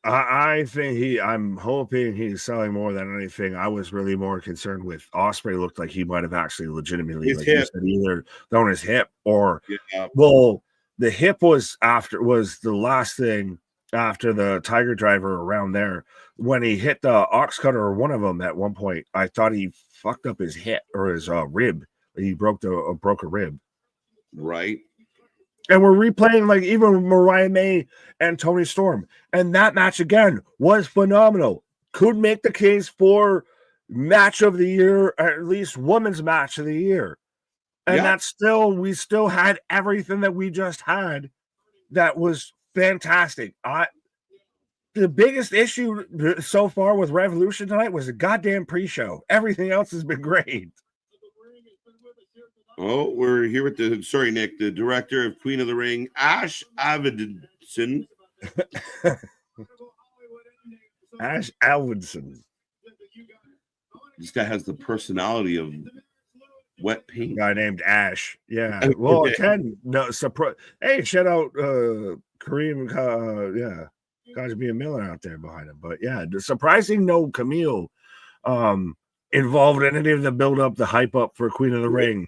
B: I think I'm hoping he's selling more than anything. I was really more concerned with Ospreay. Looked like he might have actually legitimately
A: his hip.
B: Said, either thrown his hip or well, the hip was the last thing after the Tiger Driver around there. When he hit the ox cutter or one of them at one point, I thought he fucked up his hip or his rib. He broke a rib.
A: Right.
B: And we're replaying like even Mariah May and Toni Storm. And that match again was phenomenal. Could make the case for match of the year, or at least women's match of the year. And we still had everything that we just had that was fantastic. The biggest issue so far with Revolution tonight was the goddamn pre-show. Everything else has been great.
A: Oh, we're here with Nick, the director of Queen of the Ring, Ash Avidson.
B: Ash Alvinson.
A: This guy has the personality of wet paint.
B: Guy named Ash. Yeah. Well, Ken, no surprise. Hey, shout out Kareem. Yeah. Got to be a Miller out there behind him. But yeah, the surprising no Camille involved in any of the build up, the hype up for Queen of the Ring.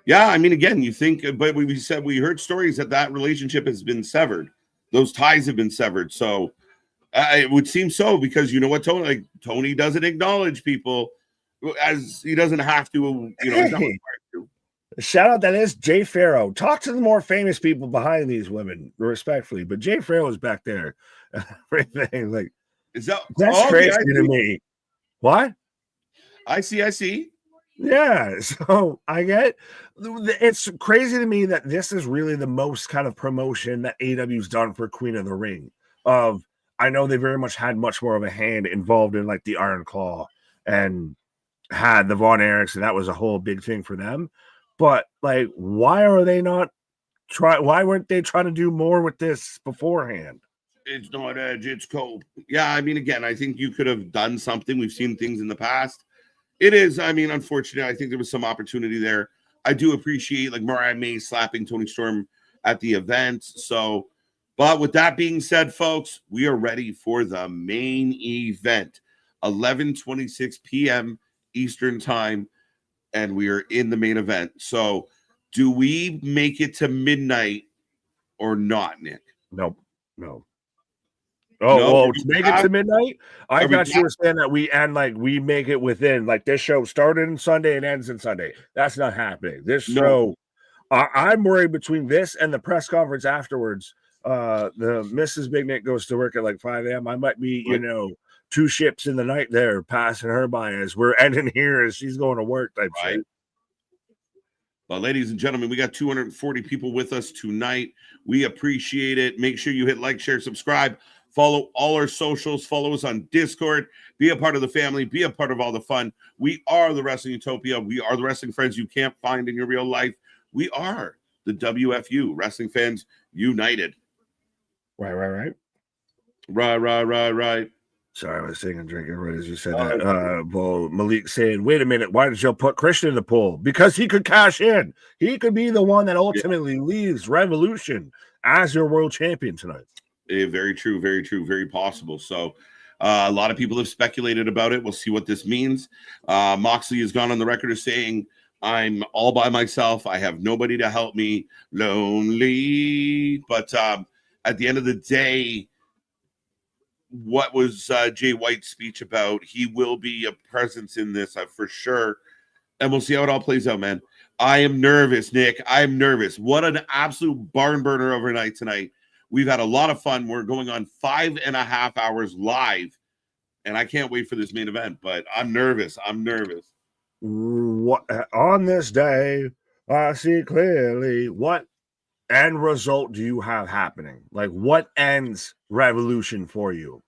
A: Yeah, I mean, again, you think, but we heard stories that relationship has been severed. Those ties have been severed. So it would seem so, because you know what, Tony doesn't acknowledge people, as he doesn't have to. He's not required to.
B: Shout out, that is Jay Farrow. Talk to the more famous people behind these women, respectfully. But Jay Farrow is back there. Everything like that's crazy to me. What?
A: I see.
B: Yeah, so I get it's crazy to me that this is really the most kind of promotion that AEW's done for Queen of the Ring. I know they very much had much more of a hand involved in like the Iron Claw and had the Von Erichs, and that was a whole big thing for them. But like, why weren't they trying to do more with this beforehand?
A: It's not Edge, it's Cope. Yeah, I mean, again, I think you could have done something. We've seen things in the past. It is, I mean, unfortunately, I think there was some opportunity there. I do appreciate like Mariah May slapping Tony Storm at the event. So, but with that being said, folks, we are ready for the main event, 11:26 p.m. Eastern time, and we are in the main event. So, do we make it to midnight or not, Nick?
B: No. Oh, no, well, to make it to midnight, I thought you were saying that we make it within, like, this show started on Sunday and ends on Sunday. That's not happening. This show, I'm worried between this and the press conference afterwards. The Mrs. Big Nick goes to work at like 5 a.m. I might be, two ships in the night there passing her by as we're ending here as she's going to work type shit.
A: Well, ladies and gentlemen, we got 240 people with us tonight. We appreciate it. Make sure you hit like, share, subscribe. Follow all our socials. Follow us on Discord. Be a part of the family. Be a part of all the fun. We are the Wrestling Utopia. We are the wrestling friends you can't find in your real life. We are the WFU, Wrestling Fans United.
B: Right.
A: Right.
B: Sorry, I was sitting and drinking right as you said that. Well, Malik saying, wait a minute, why did you put Christian in the pool? Because he could cash in. He could be the one that ultimately leaves Revolution as your world champion tonight.
A: Very true, very possible. So a lot of people have speculated about it. We'll see what this means. Moxley has gone on the record as saying, I'm all by myself. I have nobody to help me. Lonely. But at the end of the day, what was Jay White's speech about? He will be a presence in this for sure. And we'll see how it all plays out, man. I am nervous, Nick. I'm nervous. What an absolute barn burner overnight tonight. We've had a lot of fun. We're going on 5.5 hours live, and I can't wait for this main event, but I'm nervous.
B: What, on this day, I see clearly. What end result do you have happening? Like, what ends Revolution for you?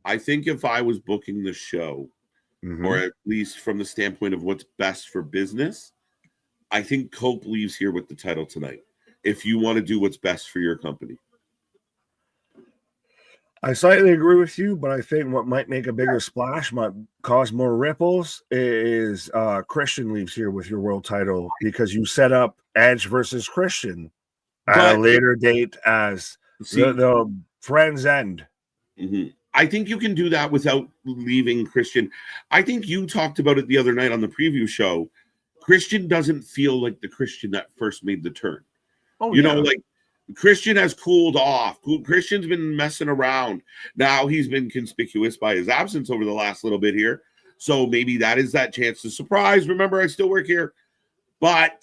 A: I think if I was booking the show, or at least from the standpoint of what's best for business, I think Cope leaves here with the title tonight. If you want to do what's best for your company.
B: I slightly agree with you, but I think what might make a bigger splash, might cause more ripples, is Christian leaves here with your world title, because you set up Edge versus Christian at a later date as the Friends End.
A: I think you can do that without leaving Christian. I think you talked about it the other night on the preview show. Christian doesn't feel like the Christian that first made the turn. You know, like Christian has cooled off. Christian's been messing around. Now he's been conspicuous by his absence over the last little bit here. So maybe that is that chance to surprise. Remember, I still work here. But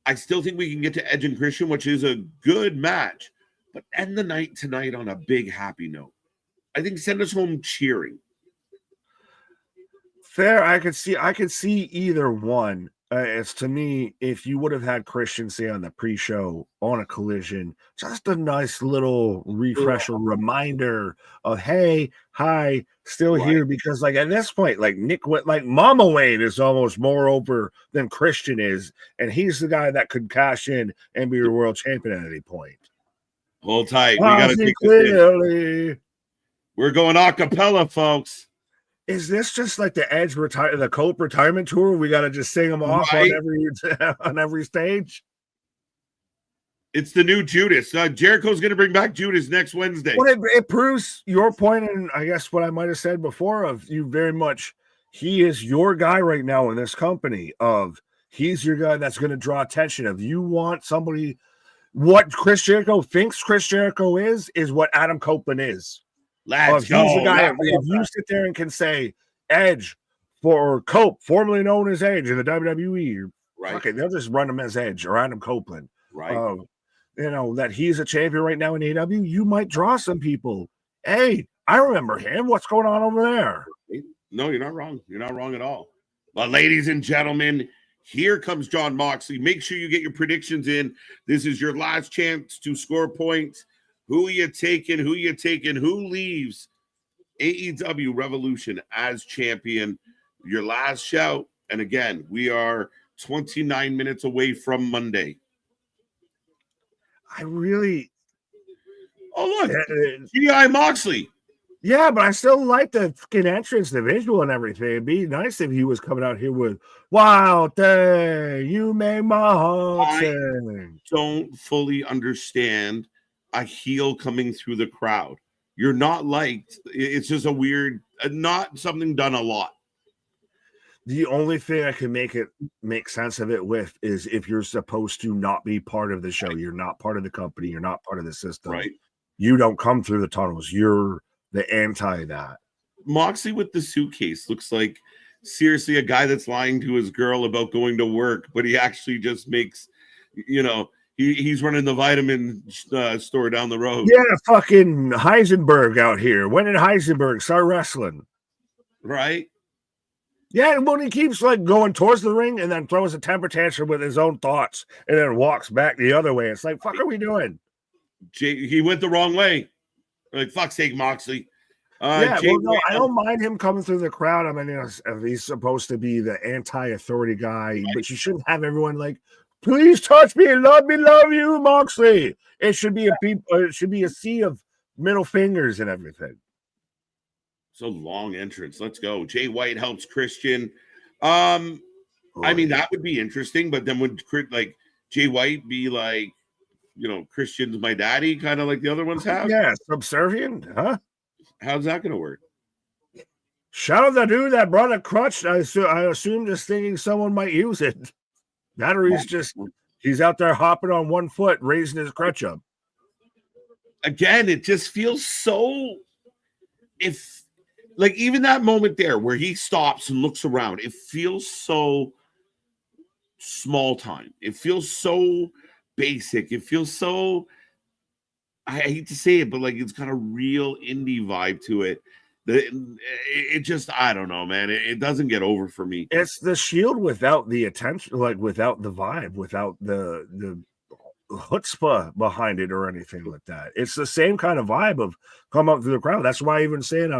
A: I still think we can get to Edge and Christian, which is a good match. But end the night tonight on a big happy note. I think send us home cheering.
B: Fair. I could see either one. It's, to me, if you would have had Christian say on the pre-show on a Collision, just a nice little refresher reminder of, hey, hi, still here, because like at this point, like Mama Wayne is almost more over than Christian is, and he's the guy that could cash in and be your world champion at any point.
A: Hold tight. We gotta take clearly. We're going a cappella, folks.
B: Is this just like the Cope retirement tour? We got to just sing them off on every stage.
A: It's the new Judas. Jericho's going to bring back Judas next Wednesday.
B: Well, it proves your point, and I guess what I might have said before of you very much. He is your guy right now in this company. He's your guy that's going to draw attention. If you want somebody, what Chris Jericho thinks Chris Jericho is what Adam Copeland is.
A: Let's go.
B: He's the guy. If you sit there and can say Edge for Cope, formerly known as Edge in the WWE,
A: right?
B: Okay, they'll just run him as Edge or Adam Copeland,
A: right?
B: That he's a champion right now in AEW, you might draw some people. Hey, I remember him. What's going on over there?
A: No, you're not wrong. You're not wrong at all. But ladies and gentlemen, here comes Jon Moxley. Make sure you get your predictions in. This is your last chance to score points. Who are you taking? Who leaves AEW Revolution as champion? Your last shout. And again, we are 29 minutes away from Monday.
B: Oh,
A: look, G.I. Moxley.
B: Yeah, but I still like the fucking entrance, the visual and everything. It'd be nice if he was coming out here with "Wild Day, you make my heart sing."
A: Don't fully understand a heel coming through the crowd. You're not liked. It's just a weird, not something done a lot.
B: The only thing I can make sense of it with is if you're supposed to not be part of the show, you're not part of the company, you're not part of the system.
A: Right.
B: You don't come through the tunnels. You're the anti that.
A: Moxley with the suitcase looks like seriously a guy that's lying to his girl about going to work, but he actually just makes, he's running the vitamin store down the road.
B: Yeah, fucking Heisenberg out here. When did Heisenberg start wrestling?
A: Right.
B: Yeah, when he keeps like going towards the ring and then throws a temper tantrum with his own thoughts and then walks back the other way. It's like, fuck are we doing?
A: He went the wrong way. Like, fuck's sake, Moxley.
B: I don't mind him coming through the crowd. I mean, if he's supposed to be the anti-authority guy, right. But you shouldn't have everyone like, please touch me, love you, Moxley. It should be a sea of middle fingers and everything.
A: So long entrance. Let's go. Jay White helps Christian. I mean, that would be interesting, but then would like Jay White be like, Christian's my daddy, kind of like the other ones have?
B: Yeah, subservient, huh?
A: How's that gonna work?
B: Shout out the dude that brought a crutch. I assume just thinking someone might use it. That or he's out there hopping on one foot, raising his crutch up.
A: Again, it just feels so even that moment there where he stops and looks around, it feels so small time. It feels so basic. It feels so, I hate to say it, but like it's got a real indie vibe to it. It just, I don't know, man. It doesn't get over for me.
B: It's the Shield without the attention, like without the vibe, without the chutzpah behind it or anything like that. It's the same kind of vibe of come up through the crowd. That's why I even saying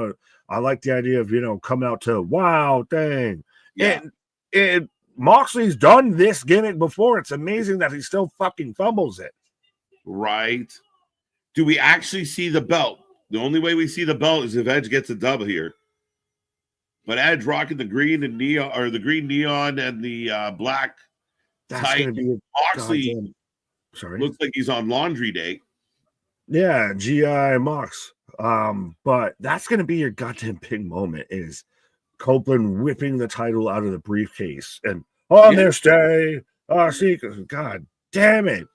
B: I like the idea of coming out to wow thing.
A: Yeah.
B: And Moxley's done this gimmick before. It's amazing that he still fucking fumbles it.
A: Right. Do we actually see the belt? The only way we see the belt is if Edge gets a dub here. But Edge rocking the green and neon, or the green neon and the black tie. Moxley looks like he's on laundry day.
B: Yeah, G.I. Mox. But that's gonna be your goddamn big moment is Copeland whipping the title out of the briefcase and on this day, God damn it.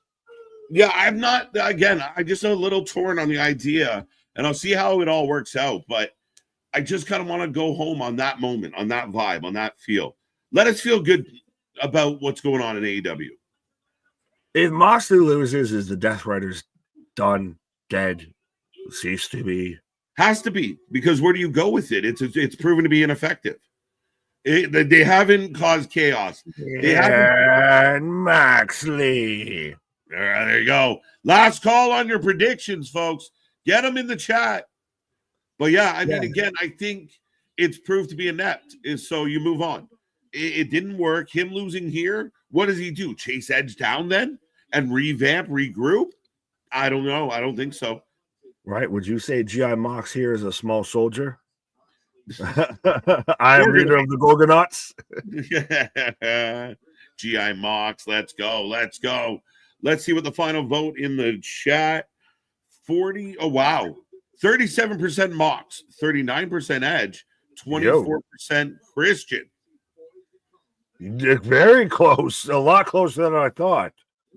A: Yeah, I'm not, again, I'm just a little torn on the idea, and I'll see how it all works out, but I just kind of want to go home on that moment, on that vibe, on that feel. Let us feel good about what's going on in AEW.
B: If Moxley loses, is the Death Riders done, dead, cease to be?
A: Has to be, because where do you go with it? It's proven to be ineffective. They haven't caused chaos.
B: And Moxley.
A: There you go. Last call on your predictions, folks. Get them in the chat. But yeah, I mean, again, I think it's proved to be inept. So you move on. It didn't work. Him losing here. What does he do? Chase Edge down then and regroup? I don't know. I don't think so.
B: Right. Would you say G.I. Mox here is a small soldier? I am leader of the Gorgonauts.
A: G.I. Mox. Let's go. Let's see what the final vote in the chat. 40. Oh, wow. 37% Mox, 39% Edge, 24% Christian.
B: Very close. A lot closer than I thought.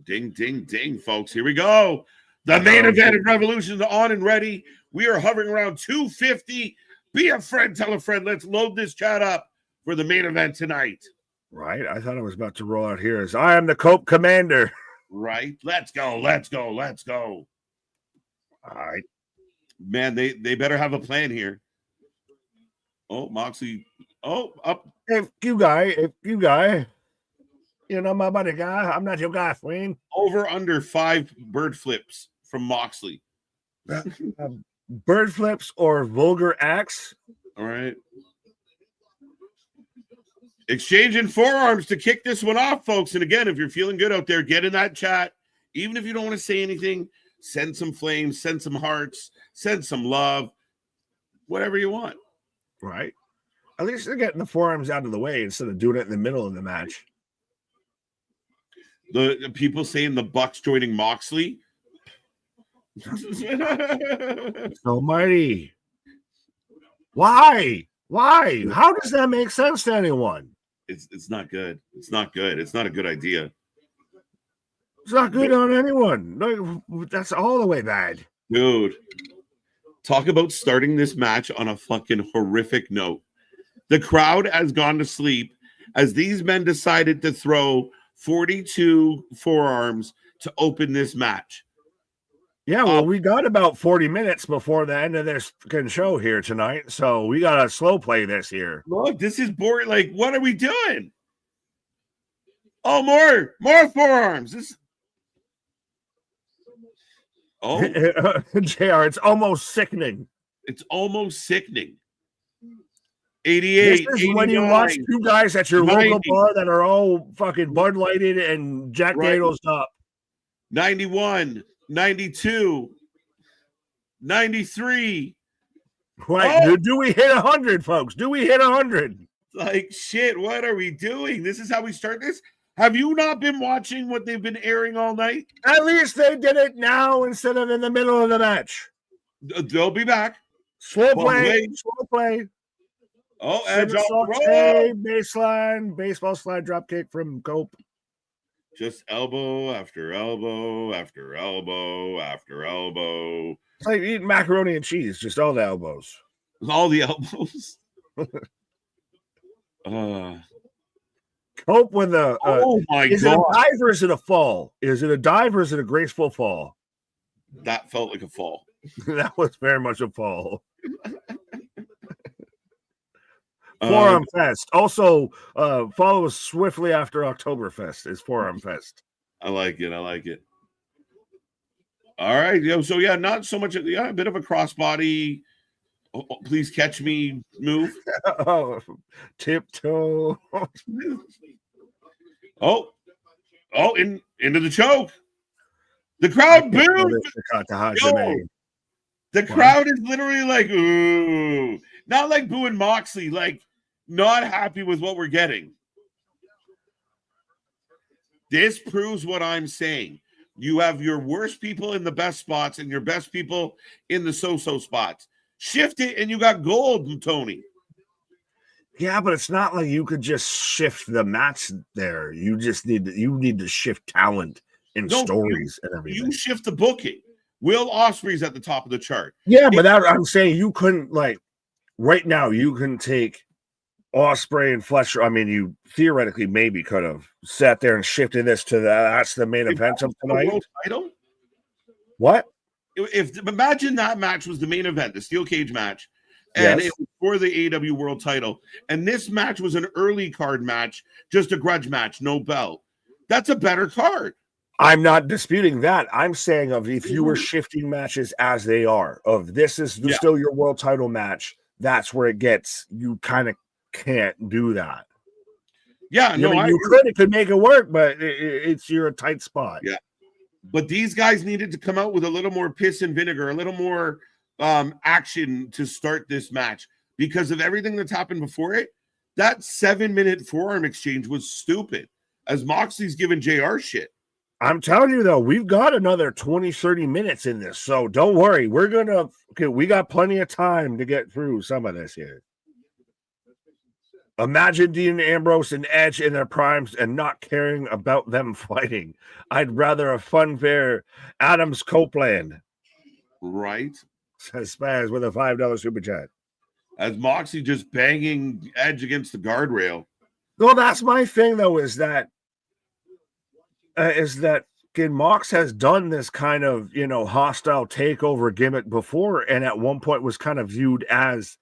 A: Ding, ding, ding, folks. Here we go. The main event of Revolution is on and ready. We are hovering around 250. Be a friend, tell a friend. Let's load this chat up for the main event tonight.
B: Right. I thought I was about to roll out here as I am the Cope Commander.
A: Right. Let's go. Let's go. Let's go.
B: All right.
A: Man, they better have a plan here. Oh, Moxley. Oh, up.
B: If you guy, you know my buddy guy. I'm not your guy, friend.
A: Over under 5 bird flips from Moxley.
B: Bird flips or vulgar acts.
A: All right. Exchanging forearms to kick this one off, folks. And again, if you're feeling good out there, get in that chat. Even if you don't want to say anything, send some flames, send some hearts, send some love, whatever you want.
B: Right. At least they're getting the forearms out of the way instead of doing it in the middle of the match.
A: The people saying the Bucks joining Moxley.
B: Almighty. Why? Why? How does that make sense to anyone?
A: It's not good. It's not good. It's not a good idea.
B: It's not good on anyone. No, that's all the way bad.
A: Dude, talk about starting this match on a fucking horrific note. The crowd has gone to sleep as these men decided to throw 42 forearms to open this match.
B: Yeah, well, we got about 40 minutes before the end of this fucking show here tonight, so we got to slow play this here.
A: Look, this is boring. Like, what are we doing? Oh, more forearms. This. Oh,
B: JR, it's almost sickening.
A: It's almost sickening. 88.
B: This is when you watch two guys at your
A: 90.
B: local bar that are all fucking Bud Lighted and Jack Daniels up.
A: 91, 92, 93.
B: Right. Oh. Do we hit 100, folks? Do we hit 100?
A: Like, shit, what are we doing? This is how we start this? Have you not been watching what they've been airing all night?
B: At least they did it now instead of in the middle of the match.
A: They'll be back.
B: Slow play. Slow play.
A: Oh, Edge off the rope.
B: Baseline, baseball slide drop kick from Cope.
A: Just elbow after elbow after elbow after elbow.
B: It's like eating macaroni and cheese, just all the elbows.
A: All the elbows.
B: Cope with a.
A: Oh my God.
B: Is it a dive or is it a fall? Is it a dive or is it a graceful fall?
A: That felt like a fall.
B: That was very much a fall. Forearm Fest. Also, follow us swiftly after Oktoberfest is Forearm Fest.
A: I like it. I like it. All right. So, yeah, not so much. Yeah, a bit of a crossbody. Oh, please catch me move.
B: Tiptoe.
A: Into the choke. The crowd booed. The crowd is literally like, ooh. Not like booing Moxley, like not happy with what we're getting. This proves what I'm saying. You have your worst people in the best spots and your best people in the so-so spots. Shift it and you got gold, Tony.
B: Yeah, but it's not like you could just shift the match there. You just need to shift talent and stories and everything.
A: You shift the booking. Will Ospreay's at the top of the chart.
B: Yeah, but I'm saying you couldn't, like, right now you can take Ospreay and Fletcher. I mean, you theoretically maybe could have sat there and shifted this to that's the main event of tonight. What?
A: If imagine that match was the main event, the steel cage match, and it was for the AEW World Title, and this match was an early card match, just a grudge match, no belt. That's a better card.
B: I'm not disputing that. I'm saying of if you were shifting matches as they are, of this is still your world title match, that's where it gets, you kind of can't do that.
A: Yeah, no,
B: you could. It could make it work, but you're a tight spot.
A: Yeah. But these guys needed to come out with a little more piss and vinegar, a little more action to start this match because of everything that's happened before it. That 7-minute forearm exchange was stupid as Moxley's giving JR shit.
B: I'm telling you, though, we've got another 20, 30 minutes in this. So don't worry. We got plenty of time to get through some of this here. Imagine Dean Ambrose and Edge in their primes and not caring about them fighting. I'd rather a fun fair Adams Copeland.
A: Right.
B: Says Spaz with a $5 super chat.
A: As Moxie just banging Edge against the guardrail.
B: Well, that's my thing, though, is that Mox has done this kind of, hostile takeover gimmick before, and at one point was kind of viewed as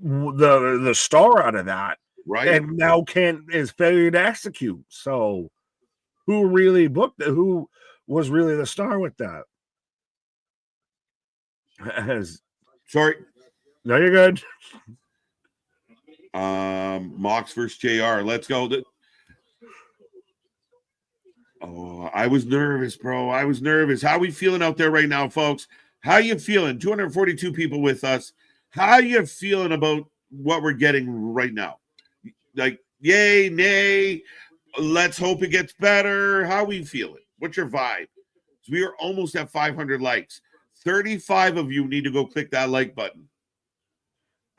B: the star out of that,
A: right?
B: And now is failure to execute. So, who was really the star with that?
A: Sorry,
B: no, you're good.
A: Mox versus JR. Let's go. Oh, I was nervous, bro. I was nervous. How are we feeling out there right now, folks? How you feeling? 242 people with us. How you feeling about what we're getting right now? Like, yay, nay, let's hope it gets better. How we feeling? What's your vibe? We are almost at 500 likes. 35 of you need to go click that like button.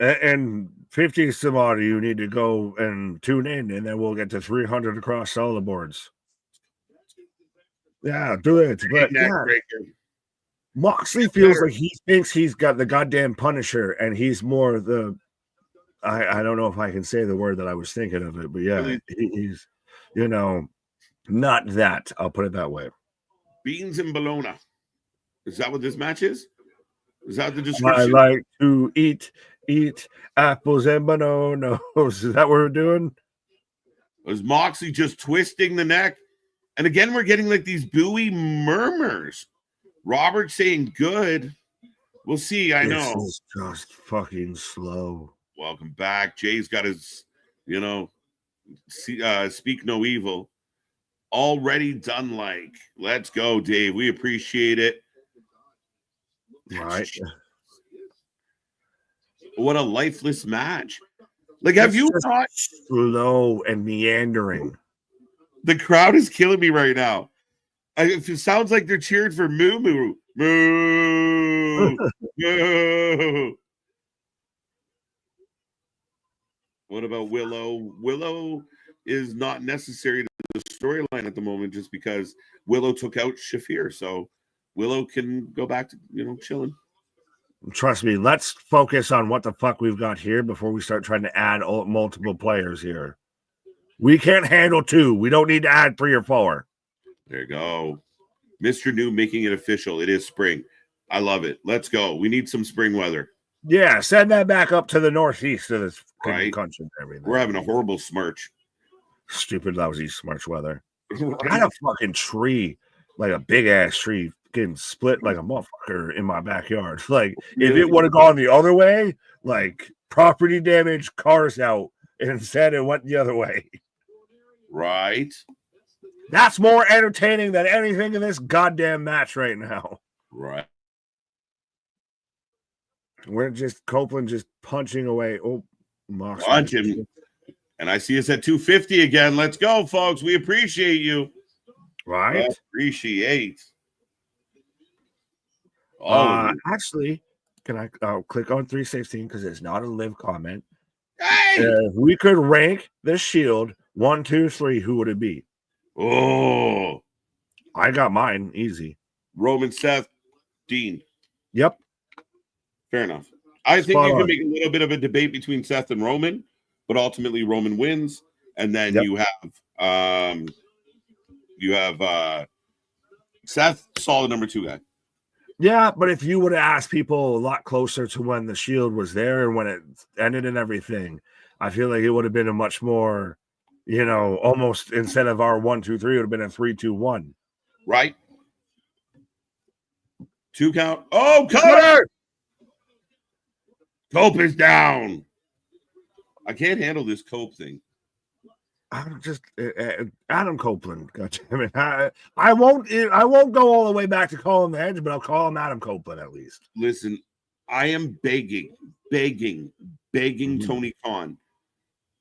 B: And 50 some odd of you need to go and tune in, and then we'll get to 300 across all the boards. Yeah, do it. But Moxley feels like he thinks he's got the goddamn Punisher, and he's more the I don't know if I can say the word that I was thinking of it, but yeah, he's not that. I'll put it that way.
A: Beans and bologna. Is that what this match is? Is that the description?
B: I like to eat apples and bananas. Is that what we're doing?
A: Was Moxley just twisting the neck? And again, we're getting like these buoy murmurs. Robert saying good. We'll see. I know.
B: This is just fucking slow.
A: Welcome back. Jay's got his, speak no evil. Already done like. Let's go, Dave. We appreciate it.
B: Right.
A: What a lifeless match. Like, have you thought
B: slow and meandering?
A: The crowd is killing me right now. It sounds like they're cheering for Moo Moo. Moo. Moo. What about Willow? Willow is not necessary to the storyline at the moment just because Willow took out Shafir. So Willow can go back to, chilling.
B: Trust me, let's focus on what the fuck we've got here before we start trying to add multiple players here. We can't handle 2. We don't need to add 3 or 4.
A: There you go. Mr. New making it official. It is spring. I love it. Let's go. We need some spring weather.
B: Yeah, send that back up to the northeast of this country and everything.
A: We're having a horrible smirch.
B: Stupid, lousy smirch weather. I got a fucking tree, like a big-ass tree, getting split like a motherfucker in my backyard. Like, if it would have gone the other way, like, property damage, cars out, and instead it went the other way.
A: Right.
B: That's more entertaining than anything in this goddamn match right now.
A: Right.
B: We're just Copeland just punching away. Oh, Mox.
A: Punch him. And I see us at 250 again. Let's go, folks. We appreciate you.
B: Right.
A: Appreciate.
B: Actually, can I'll click on 316 because it's not a live comment.
A: Hey!
B: If we could rank the Shield 1, 2, 3, who would it be?
A: Oh,
B: I got mine easy.
A: Roman, Seth, Dean.
B: Yep.
A: Fair enough. I think you can make a little bit of a debate between Seth and Roman, but ultimately Roman wins, and then you have Seth, solid number 2 guy.
B: Yeah, but if you would have asked people a lot closer to when the Shield was there and when it ended and everything, I feel like it would have been a much more, almost instead of our 1, 2, 3, it would have been a 3, 2, 1.
A: Right. 2 count. Oh, Cutter! Cope is down. I can't handle this Cope thing.
B: I'm just Adam Copeland. God damn it! I won't go all the way back to call him the Edge, but I'll call him Adam Copeland at least.
A: Listen, I am begging Tony Khan.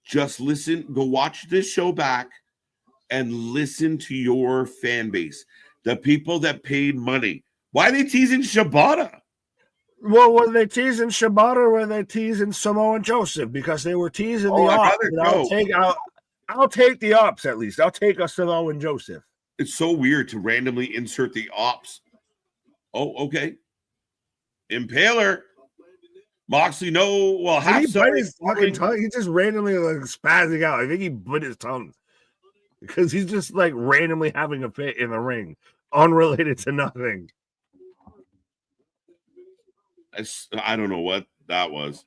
A: Just listen. Go watch this show back. and listen to your fan base, the people that paid money. Why are they teasing Shibata?
B: Well, were they teasing Shibata or were they teasing Samoa and Joseph? Because they were teasing the
A: I'd
B: ops.
A: rather
B: I'll take the ops at least. I'll take a Samoa and Joseph.
A: It's so weird to randomly insert the ops. Oh, okay. Impaler. Moxley, no. Well,
B: Did he bite his fucking tongue? He's just randomly like spazzing out. I think he bit his tongue because he's just like randomly having a fit in the ring, unrelated to nothing.
A: I don't know what that was.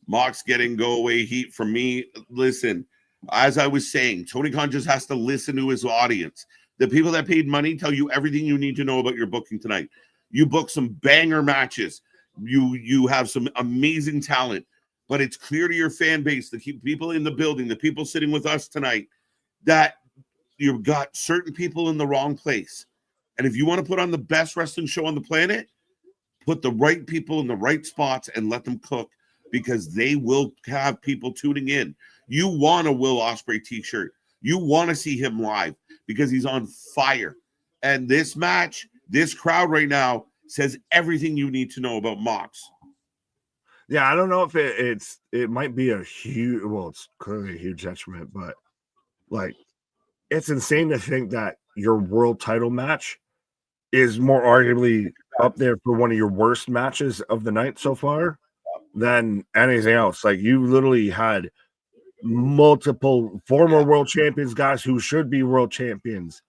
A: Mox getting go away heat from me. Listen, as I was saying, Tony Khan just has to listen to his audience. The people that paid money tell you everything you need to know about your booking tonight. You book some banger matches. You have some amazing talent, but it's clear to your fan base, the people in the building, the people sitting with us tonight, that you've got certain people in the wrong place. And if you want to put on the best wrestling show on the planet, put the right people in the right spots and let them cook, because they will have people tuning in. You want a Will Ospreay t-shirt. You want to see him live because he's on fire. And this match, this crowd right now says everything you need to know about Mox.
B: Yeah, I don't know if it might be a huge, well, it's clearly a huge detriment, but like it's insane to think that your world title match is more arguably up there for one of your worst matches of the night so far than anything else. Like you literally had multiple former world champions, guys who should be world champions,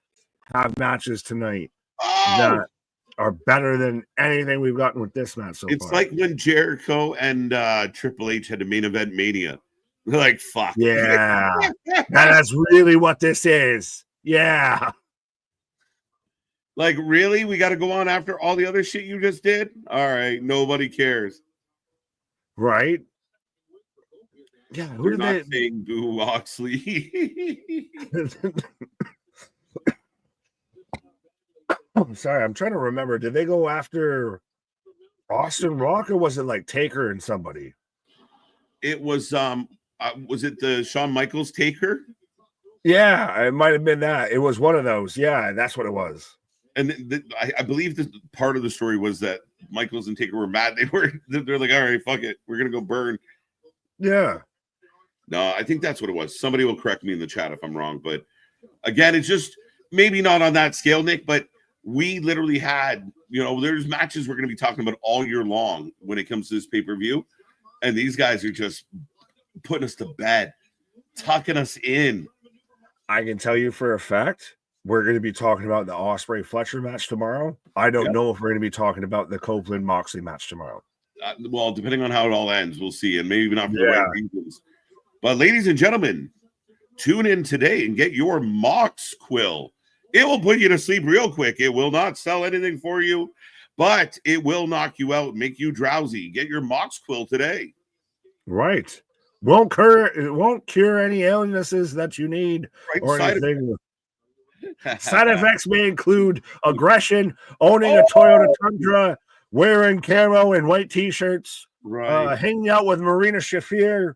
B: have matches tonight that are better than anything we've gotten with this match so far.
A: It's like when Jericho and Triple H had a main event Mania. They're like, fuck.
B: Yeah. That's really what this is. Yeah.
A: Like, really? We got to go on after all the other shit you just did? All right. Nobody cares.
B: Right? Yeah. Who
A: did they saying boo Oxley?
B: I'm sorry. I'm trying to remember. Did they go after Austin Rock or was it like Taker and somebody?
A: It was it the Shawn Michaels Taker?
B: Yeah, it might have been that. It was one of those. Yeah, that's what it was.
A: And I believe the part of the story was that Michaels and Taker were mad. They're like, all right, fuck it, we're gonna go burn.
B: Yeah.
A: No, I think that's what it was. Somebody will correct me in the chat if I'm wrong. But again, it's just maybe not on that scale, Nick, but we literally had, there's matches we're going to be talking about all year long when it comes to this pay-per-view. And these guys are just putting us to bed, tucking us in.
B: I can tell you for a fact, we're going to be talking about the Ospreay Fletcher match tomorrow. I don't know if we're going to be talking about the Copeland Moxley match tomorrow.
A: Well, depending on how it all ends, we'll see. And maybe not for the right reasons. But ladies and gentlemen, tune in today and get your Mox Quill. It will put you to sleep real quick. It will not sell anything for you, but it will knock you out, make you drowsy. Get your Mox Quill today.
B: Right. It won't cure any illnesses that you need or anything. Side effects may include aggression, owning a Toyota Tundra, wearing camo and white t-shirts, hanging out with Marina Shafir,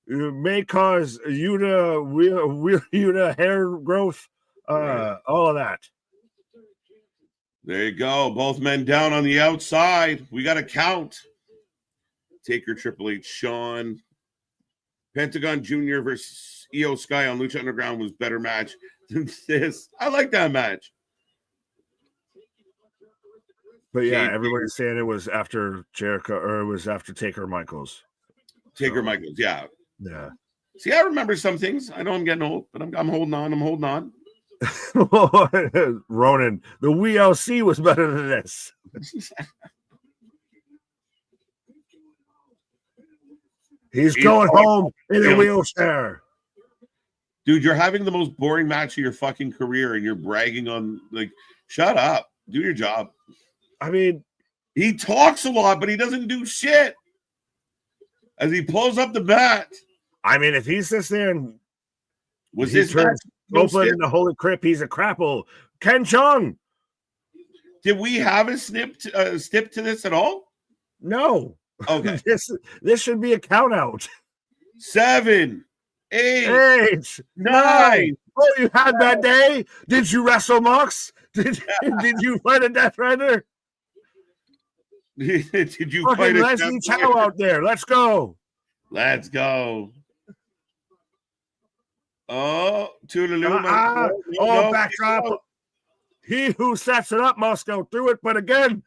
B: may cause Uta hair growth, all of that.
A: There you go. Both men down on the outside. We got to count. Taker, Triple H, Shawn. Pentagon Jr. versus Io Sky on Lucha Underground was better match than this. I like that match.
B: But yeah, everybody's saying it was after Jericho, or it was after Taker Michaels.
A: Michaels, yeah.
B: Yeah.
A: See, I remember some things. I know I'm getting old, but I'm holding on. I'm holding on.
B: Ronan, the WLC was better than this. He's going home in a wheelchair.
A: Dude, you're having the most boring match of your fucking career and you're bragging on, like, shut up. Do your job.
B: I mean,
A: he talks a lot, but he doesn't do shit. As he pulls up the bat.
B: I mean, if he sits there and
A: was this match
B: open in the Holy Crip, he's a crapple. Ken Chung.
A: Did we have a snip to this at all?
B: No.
A: Okay.
B: This should be a count out.
A: 7, 8,
B: 9. Oh, you had that day? Did you wrestle Mox? Did you fight a Death Rider?
A: Did you
B: fucking
A: fight
B: Leslie Chow out there? Let's go.
A: Let's go. Oh, Toodaloo.
B: No, backdrop. He who sets it up must go through it. But again,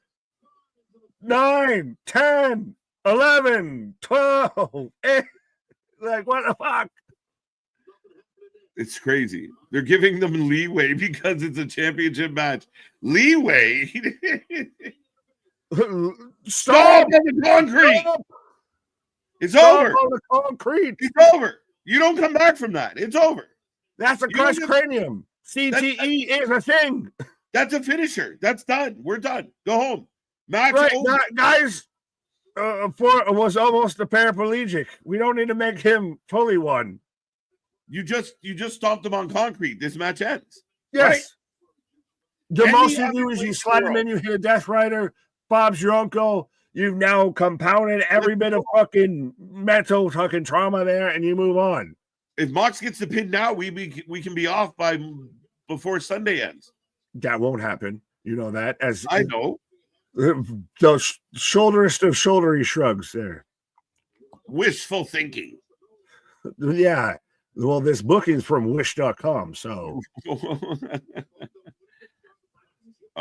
B: 9, 10, 11, 12. 8. Like, what the fuck?
A: It's crazy. They're giving them leeway because it's a championship match. Leeway? Stop on the concrete.
B: Stop.
A: It's
B: Stop
A: over.
B: on the concrete.
A: It's over. You don't come back from that. It's over.
B: That's a crushed cranium. CTE is a thing.
A: That's a finisher. That's done. We're done. Go home. Match
B: over. Guys, was almost a paraplegic. We don't need to make him fully one.
A: You just stomped him on concrete. This match ends.
B: Yes.
A: Right?
B: The most you do is you slide him in, you hit a Death Rider. Bob's your uncle. You've now compounded every bit of fucking mental fucking trauma there, and you move on.
A: If Mox gets the pin now, we can be off by before Sunday ends.
B: That won't happen. You know that. As
A: I know.
B: The shoulderest of shouldery shrugs there.
A: Wishful thinking.
B: Yeah. Well, this booking's from wish.com, so.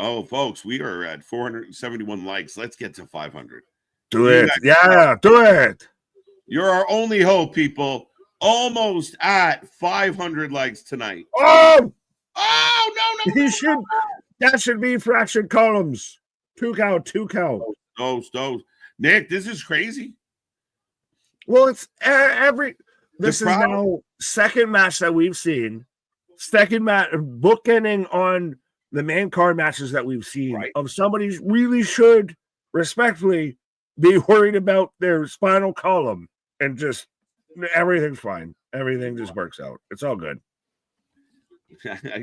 A: Oh, folks, we are at 471 likes. Let's get to 500.
B: Do it. Yeah, do it.
A: You're our only hope, people. Almost at 500 likes tonight.
B: Oh!
A: Oh, no.
B: That should be fraction columns. 2 count.
A: Those. Nick, this is crazy.
B: Well, it's this is now second match that we've seen. Second match, bookending on the main card matches that we've seen, right, of somebody really should respectfully be worried about their spinal column, and just everything's fine. Everything just works out. It's all good.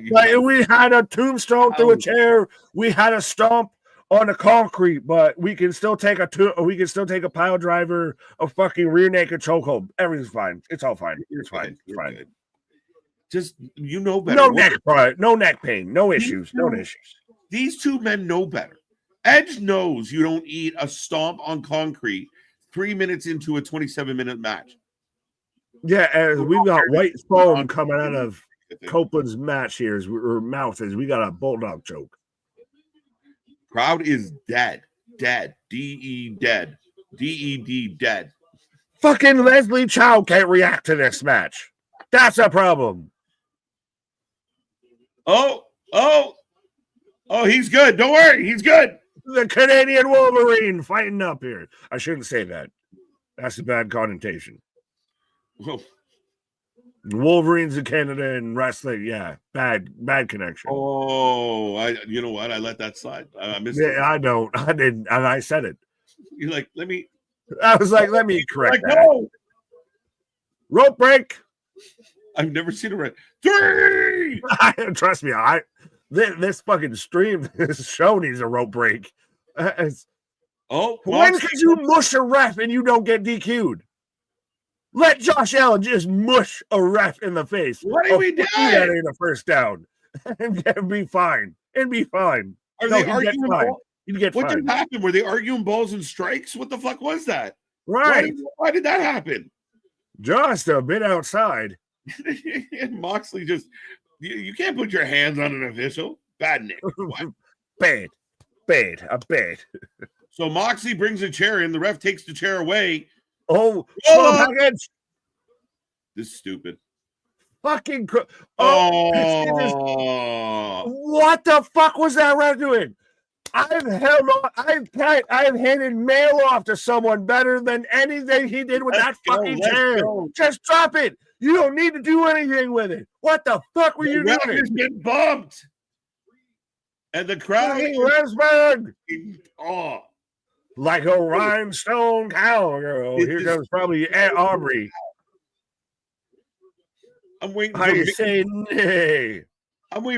B: Like, we had a tombstone through a chair. We had a stomp on the concrete, but we can still take a pile driver, a fucking rear naked chokehold. Everything's fine. It's all fine. It's fine. It's fine.
A: Good. Just, you know better.
B: No neck pain. No issues. No issues.
A: These two men know better. Edge knows you don't eat a stomp on concrete 3 minutes into a 27-minute match.
B: Yeah, we've got white foam coming out of Copeland's match here, or mouth, as we got a bulldog choke.
A: Crowd is dead. D-E dead. D-E-D dead.
B: Fucking Leslie Chow can't react to this match. That's a problem.
A: Oh, he's good. Don't worry. He's good.
B: The Canadian Wolverine fighting up here. I shouldn't say that. That's a bad connotation.
A: Whoa.
B: Wolverines in Canada and wrestling, yeah, bad connection.
A: Oh, you know what? I let that slide. I missed it.
B: I didn't, and I said it.
A: You're like, let me
B: correct that. No. Rope break.
A: I've never seen a red 3.
B: Trust me, this fucking stream, this show needs a rope break. When could you mush a ref and you don't get DQ'd? Let Josh Allen just mush a ref in the face.
A: What are we doing?
B: That ain't a first down, and be fine. And be fine.
A: Are they arguing?
B: What
A: just happened? Were they arguing balls and strikes? What the fuck was that?
B: Right.
A: Why did that happen?
B: Just a bit outside.
A: And Moxley just, you can't put your hands on an official. Bad Nick.
B: Bad. A bad.
A: So Moxley brings a chair in. The ref takes the chair away.
B: Oh, package.
A: This is stupid.
B: Fucking what the fuck was that ref doing? I've handed mail off to someone better than anything he did with that fucking chair. Just drop it. You don't need to do anything with it. What the fuck were you doing?
A: Just get bumped. And the crowd
B: like a rhinestone cowgirl. Here comes probably Aunt Aubrey.
A: I'm waiting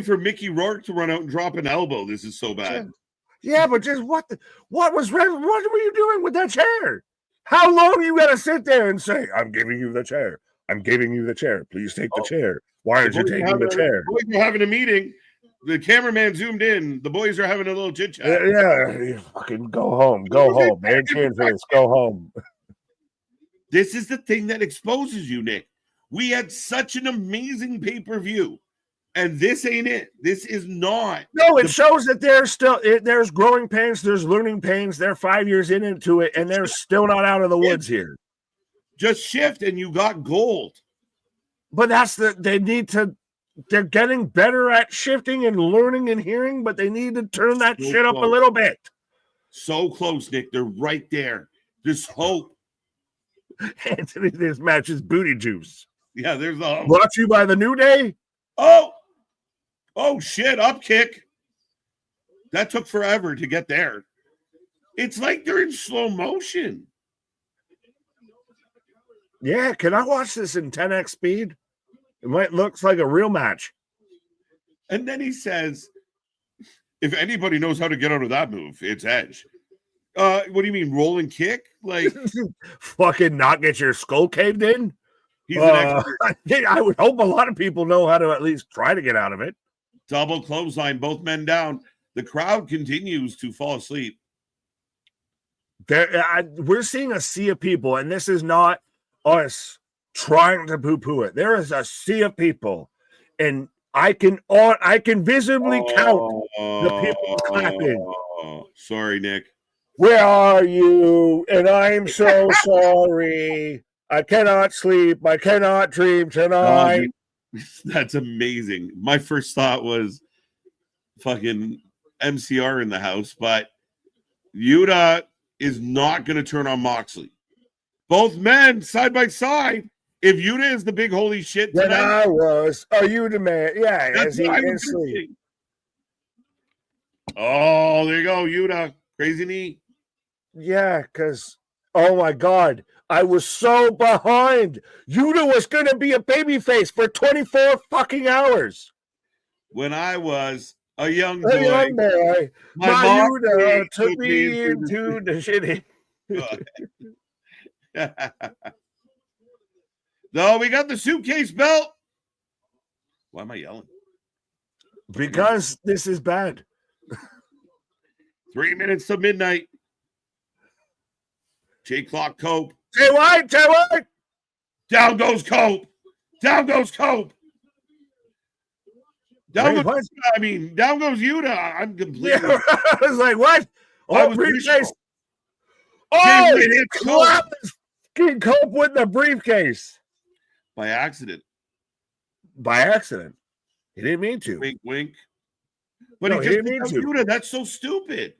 A: for Mickey Rourke to run out and drop an elbow. This is so bad.
B: Yeah, but just what were you doing with that chair? How long you gotta sit there and say, I'm giving you the chair? I'm giving you the chair. Please take the chair. Why aren't you taking the chair?
A: The boys are having a meeting. The cameraman zoomed in. The boys are having a little chit chat.
B: Yeah, you fucking go home. Go home. They're cheering for this. Go home.
A: This is the thing that exposes you, Nick. We had such an amazing pay-per-view, and this ain't it. This is not.
B: No, it shows that there's growing pains, there's learning pains. They're 5 years into it, and they're still not out of the woods here.
A: Just shift, and you got gold.
B: But they're getting better at shifting and learning and hearing, but they need to turn that shit up a little bit.
A: So close, Nick. They're right there. There's hope.
B: Anthony, this match is booty juice.
A: Yeah, there's the hope.
B: Brought to you by the New Day.
A: Oh shit, up kick. That took forever to get there. It's like they're in slow motion.
B: Yeah, can I watch this in 10x speed? It looks like a real match.
A: And then he says, if anybody knows how to get out of that move, it's Edge. What do you mean, roll and kick? Like
B: fucking not get your skull caved in?
A: He's an expert.
B: I would hope a lot of people know how to at least try to get out of it.
A: Double clothesline, both men down. The crowd continues to fall asleep.
B: We're seeing a sea of people, and this is not us trying to poo-poo it. There is a sea of people, and I can visibly count the people clapping.
A: Sorry, Nick.
B: Where are you? And I'm so sorry. I cannot sleep. I cannot dream tonight.
A: That's amazing. My first thought was fucking MCR in the house, but Yuta is not going to turn on Moxley. Both men side by side. If Yuta is the big holy shit
B: tonight, when I was, are you the man? Yeah,
A: that's what I was thinking. Oh, there you go, Yuta. Crazy knee.
B: Yeah, because, oh my God, I was so behind. Yuta was going to be a babyface for 24 fucking hours.
A: When I was a young boy,
B: my Yuta took me into the shitty.
A: No, we got the suitcase belt. Why am I yelling?
B: Because this is bad.
A: 3 minutes to midnight. J-Clock Cope.
B: Jay White.
A: Down goes Cope. Down goes Yuta. I'm completely.
B: Yeah, I was like, what? Oh, briefcase. Oh, clap King Cope with the briefcase.
A: By accident.
B: He didn't mean to.
A: Wink, wink. But he just didn't mean to. Yuta. That's so stupid.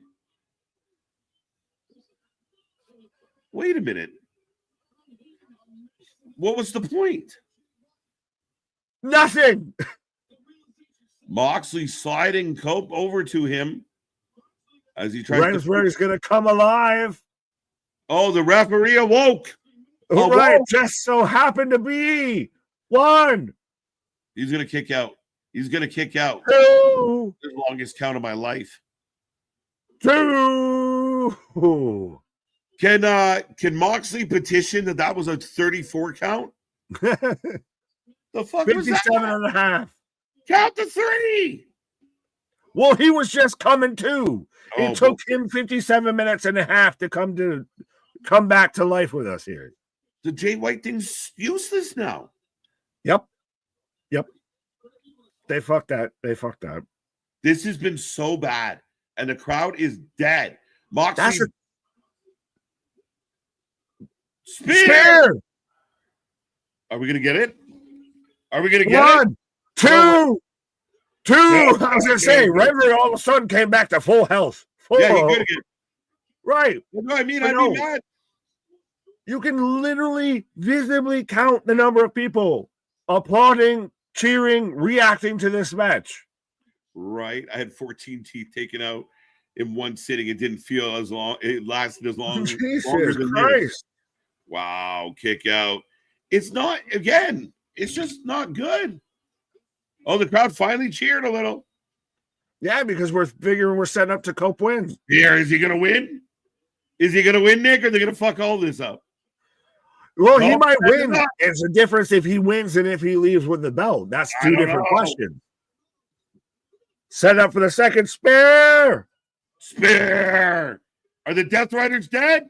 A: Wait a minute. What was the point?
B: Nothing.
A: Moxley sliding Cope over to him as he tries
B: to. He's going to come alive.
A: Oh, the referee awoke.
B: All right, just so happened to be one.
A: He's going to kick out.
B: Two.
A: The longest count of my life.
B: Two.
A: Can Moxley petition that was a 34 count? The fuck
B: 57
A: was that?
B: and a half.
A: Count to 3.
B: Well, he was just coming to. It took him 57 minutes and a half to come back to life with us here.
A: The Jay White thing's useless now.
B: Yep. They fucked that.
A: This has been so bad, and the crowd is dead. Moxley. Spear! Are we going to get it?
B: One, two. I was going to say, Redwood all of a sudden came back to full health.
A: Yeah, he could again.
B: Right.
A: No, I mean, I'd be mad.
B: You can literally visibly count the number of people applauding, cheering, reacting to this match.
A: Right. I had 14 teeth taken out in one sitting. It didn't feel as long. It lasted as long.
B: Jesus Christ.
A: Wow. Kick out. It's not, again, it's just not good. Oh, the crowd finally cheered a little.
B: Yeah, because we're figuring we're setting up to Cope win.
A: Here, is he going to win? Is he going to win, Nick, or are they going to fuck all this up?
B: Well, he
A: No,
B: might
A: that's
B: win.
A: not.
B: It's a difference if he wins and if he leaves with the belt. That's
A: I
B: two
A: don't
B: different
A: know.
B: questions. Set up for the second spear.
A: Spear. Are the Death Riders dead?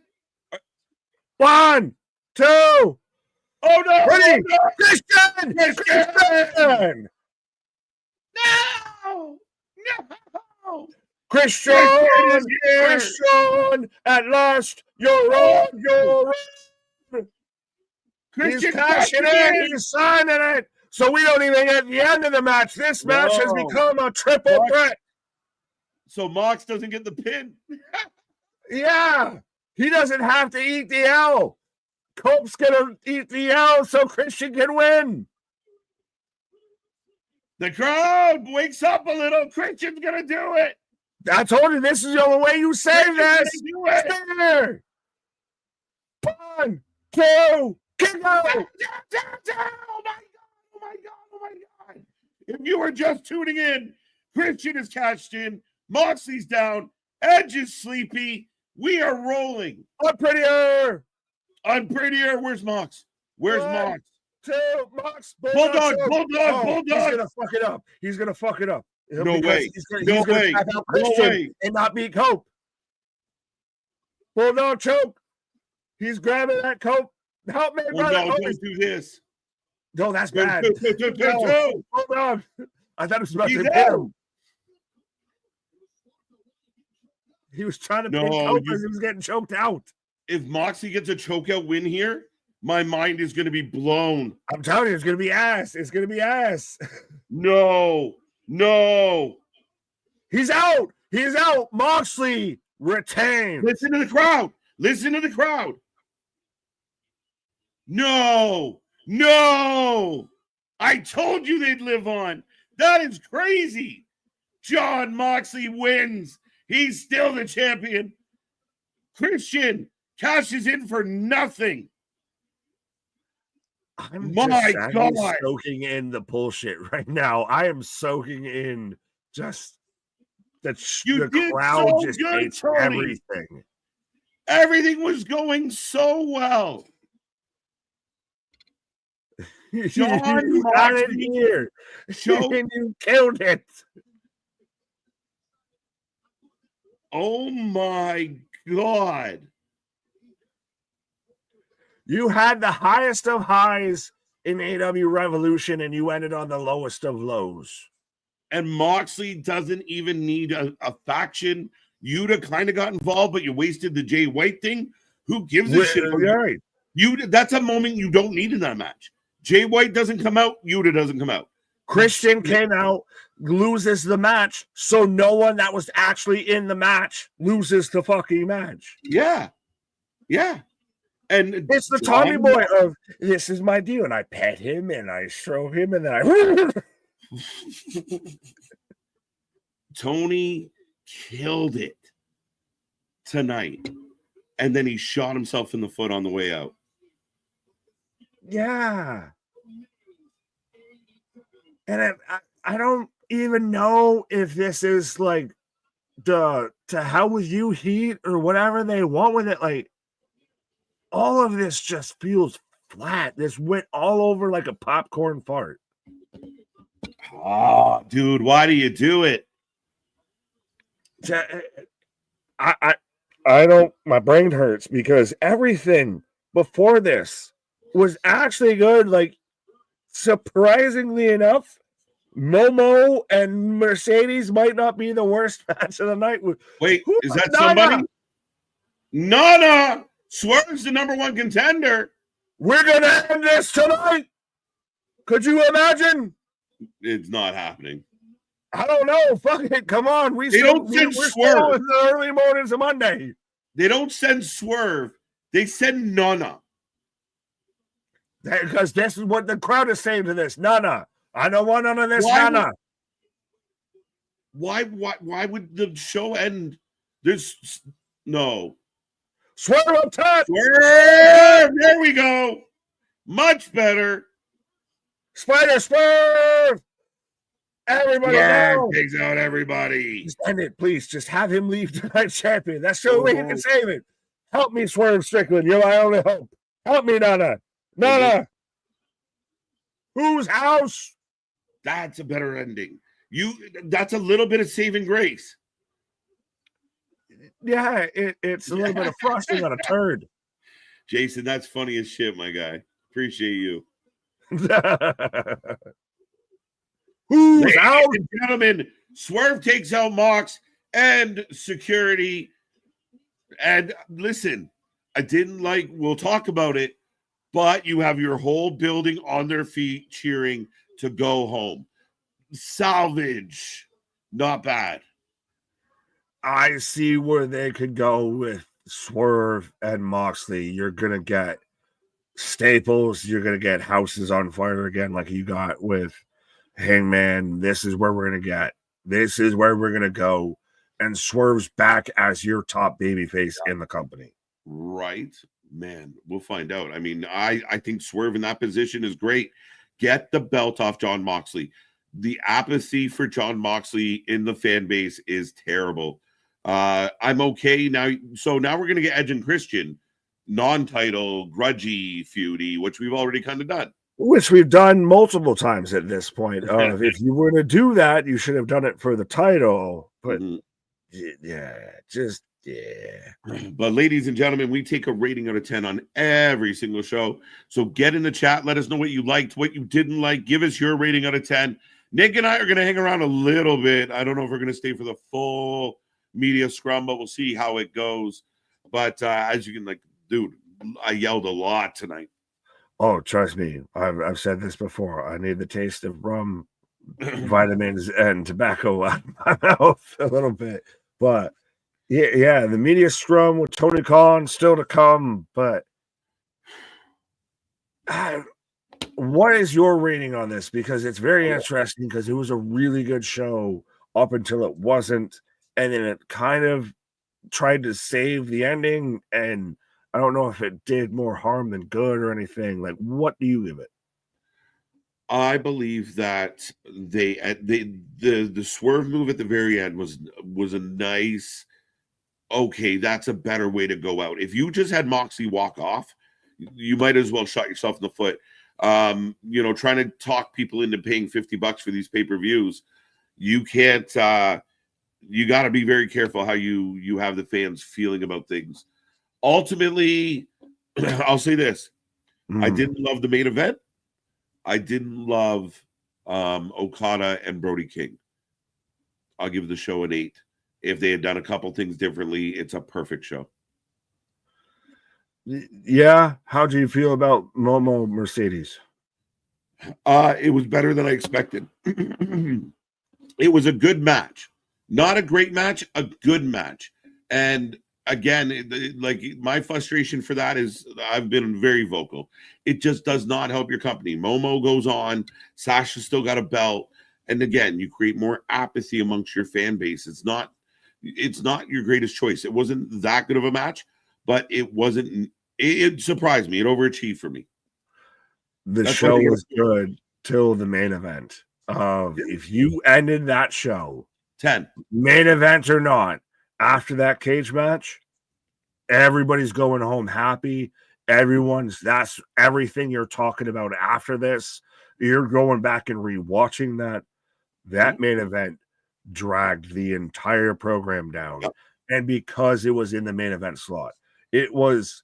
B: 1, 2,
A: Oh no!
B: ready.
A: Oh, no!
B: Christian! Christian!
A: No! No!
B: Christian!
A: Christian is here!
B: Christian! At last, you're on. You're on. He's
A: Christian
B: cashing in. He's signing it. So we don't even get the end of the match. This match has become a triple threat.
A: So Mox doesn't get the pin.
B: Yeah. He doesn't have to eat the L. Cope's going to eat the L so Christian can win.
A: The crowd wakes up a little. Christian's going to do it.
B: I told you this is the only way you save this.
A: Do it.
B: Spear. 1, 2, kick out.
A: Oh my God. Oh my God. Oh my God. If you were just tuning in, Christian is cashed in. Moxley's down. Edge is sleepy. We are rolling.
B: Unprettier.
A: Unprettier. Where's Mox? Where's
B: 1,
A: Mox?
B: 2, Mox.
A: Bulldog.
B: He's gonna fuck it up. He's gonna fuck it up.
A: No way.
B: He's gonna tap out Christian and not beat Cope. Bulldog choke. He's grabbing that Cope. Help me, brother.
A: No, don't do this.
B: No, that's bad.
A: No.
B: Bulldog. I thought it was about
A: He's
B: to hit him. He was trying to pin Cope as he was getting choked out.
A: If Moxley gets a chokeout win here, my mind is going to be blown.
B: I'm telling you, it's going to be ass. It's going to be ass.
A: No.
B: He's out. He's out. Moxley retained.
A: Listen to the crowd. No. I told you they'd live on. That is crazy. John Moxley wins. He's still the champion. Christian cashes in for nothing.
B: I'm
A: My God,
B: soaking in the bullshit right now. I am soaking in just the crowd
A: so
B: just
A: good,
B: hates
A: Tony.
B: everything.
A: Everything was going so well. John
B: you got it here. And you killed it.
A: Oh my God.
B: You had the highest of highs in AEW Revolution and you ended on the lowest of lows.
A: And Moxley doesn't even need a faction. Yuta kind of got involved, but you wasted the Jay White thing. Who gives a shit?
B: Right.
A: That's a moment you don't need in that match. Jay White doesn't come out. Yuta doesn't come out.
B: Christian came out, loses the match, so no one that was actually in the match loses the fucking match.
A: Yeah. And
B: it's the Tommy Boy of this is my deal, and I pet him and I show him, and then I
A: Tony killed it tonight, and then he shot himself in the foot on the way out.
B: Yeah. And I don't even know if this is like the to hell with you heat or whatever they want with it. Like all of this just feels flat. This went all over like a popcorn fart.
A: Oh, dude, why do you do it?
B: I don't. My brain hurts because everything before this was actually good. Like surprisingly enough, Momo and Mercedes might not be the worst match of the night.
A: Wait, is that somebody? Nana! Swerve's the number one contender.
B: We're gonna end this tonight. Could you imagine?
A: It's not happening.
B: I don't know. Fuck it. Come on. We're still in the early mornings of Monday.
A: They don't send Swerve. They send Nana.
B: Because this is what the crowd is saying to this. Nana. I don't want none of this, Nana.
A: Why would the show end? There's no.
B: Swerve up top.
A: Swerve! There we go. Much better.
B: Spider Swerve. Everybody
A: takes out everybody.
B: Just end it, please. Just have him leave tonight champion. That's the only way you can save it. Help me, Swerve Strickland. You're my only hope. Help me, Nana. Nana. Whose house?
A: That's a better ending. That's a little bit of saving grace.
B: Yeah, it's a little bit of frosting on a turd.
A: Jason, that's funny as shit, my guy. Appreciate you.
B: Who's out?
A: Gentlemen, Swerve takes out Mox and security. And listen, we'll talk about it, but you have your whole building on their feet cheering to go home. Salvage. Not bad.
B: I see where they could go with Swerve and Moxley. You're going to get staples. You're going to get houses on fire again like you got with Hangman. This is where we're going to get. This is where we're going to go. And Swerve's back as your top babyface in the company.
A: Right. Man, we'll find out. I mean, I think Swerve in that position is great. Get the belt off Jon Moxley. The apathy for Jon Moxley in the fan base is terrible. I'm okay now. So now we're going to get Edge and Christian, non-title, grudgy feudy, which we've already kind of done.
B: Which we've done multiple times at this point. If you were to do that, you should have done it for the title. But
A: But ladies and gentlemen, we take a rating out of 10 on every single show. So get in the chat. Let us know what you liked, what you didn't like. Give us your rating out of 10. Nick and I are going to hang around a little bit. I don't know if we're going to stay for the full media scrum, but we'll see how it goes. But as you can, dude, I yelled a lot tonight.
B: Oh, trust me. I've said this before. I need the taste of rum, vitamins, and tobacco out of my mouth a little bit. But yeah, the media scrum with Tony Khan still to come. But what is your rating on this? Because it's very interesting because it was a really good show up until it wasn't. And then it kind of tried to save the ending. And I don't know if it did more harm than good or anything. Like, what do you give it?
A: I believe that the swerve move at the very end was a nice, okay, that's a better way to go out. If you just had Moxley walk off, you might as well shot yourself in the foot. Trying to talk people into paying $50 for these pay-per-views, you can't. You got to be very careful how you have the fans feeling about things. Ultimately, I'll say this: I didn't love the main event. I didn't love Okada and Brody King. I'll give the show an 8. If they had done a couple things differently, it's a perfect show.
B: Yeah. How do you feel about Momo Mercedes?
A: It was better than I expected. It was a good match. Not a great match, a good match. And again, my frustration for that is I've been very vocal. It just does not help your company. Momo goes on. Sasha's still got a belt. And again, you create more apathy amongst your fan base. It's not your greatest choice. It wasn't that good of a match, but it surprised me. It overachieved for me.
B: The show was good till the main event. If you ended that show
A: 10,
B: main event or not, after that cage match, everybody's going home happy. That's everything you're talking about after this. You're going back and rewatching that main event dragged the entire program down. Yep. And because it was in the main event slot, it was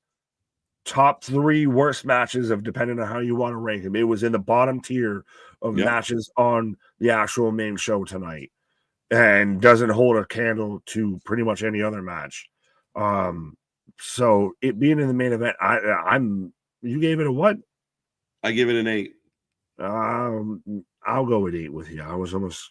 B: top 3 worst matches of depending on how you want to rank them. It was in the bottom tier of matches on the actual main show tonight. And doesn't hold a candle to pretty much any other match. So it being in the main event, you gave it a what?
A: I give it an 8.
B: I'll go with 8 with you. I was almost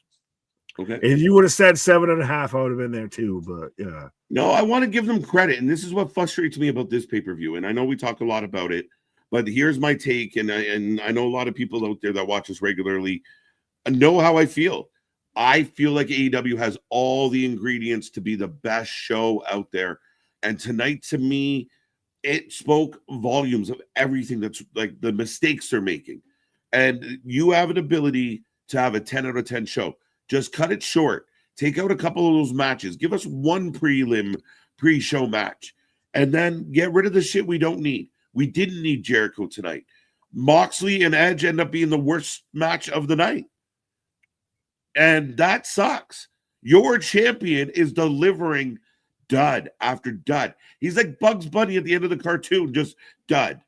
A: okay.
B: If you would have said 7.5, I would have been there too. But yeah.
A: No, I want to give them credit, and this is what frustrates me about this pay-per-view. And I know we talk a lot about it, but here's my take. And I know a lot of people out there that watch us regularly know how I feel. I feel like AEW has all the ingredients to be the best show out there. And tonight, to me, it spoke volumes of everything that's like the mistakes they're making. And you have an ability to have a 10 out of 10 show. Just cut it short. Take out a couple of those matches. Give us one pre-show match. And then get rid of the shit we don't need. We didn't need Jericho tonight. Moxley and Edge end up being the worst match of the night. And that sucks. Your champion is delivering dud after dud. He's like Bugs Bunny at the end of the cartoon, just dud,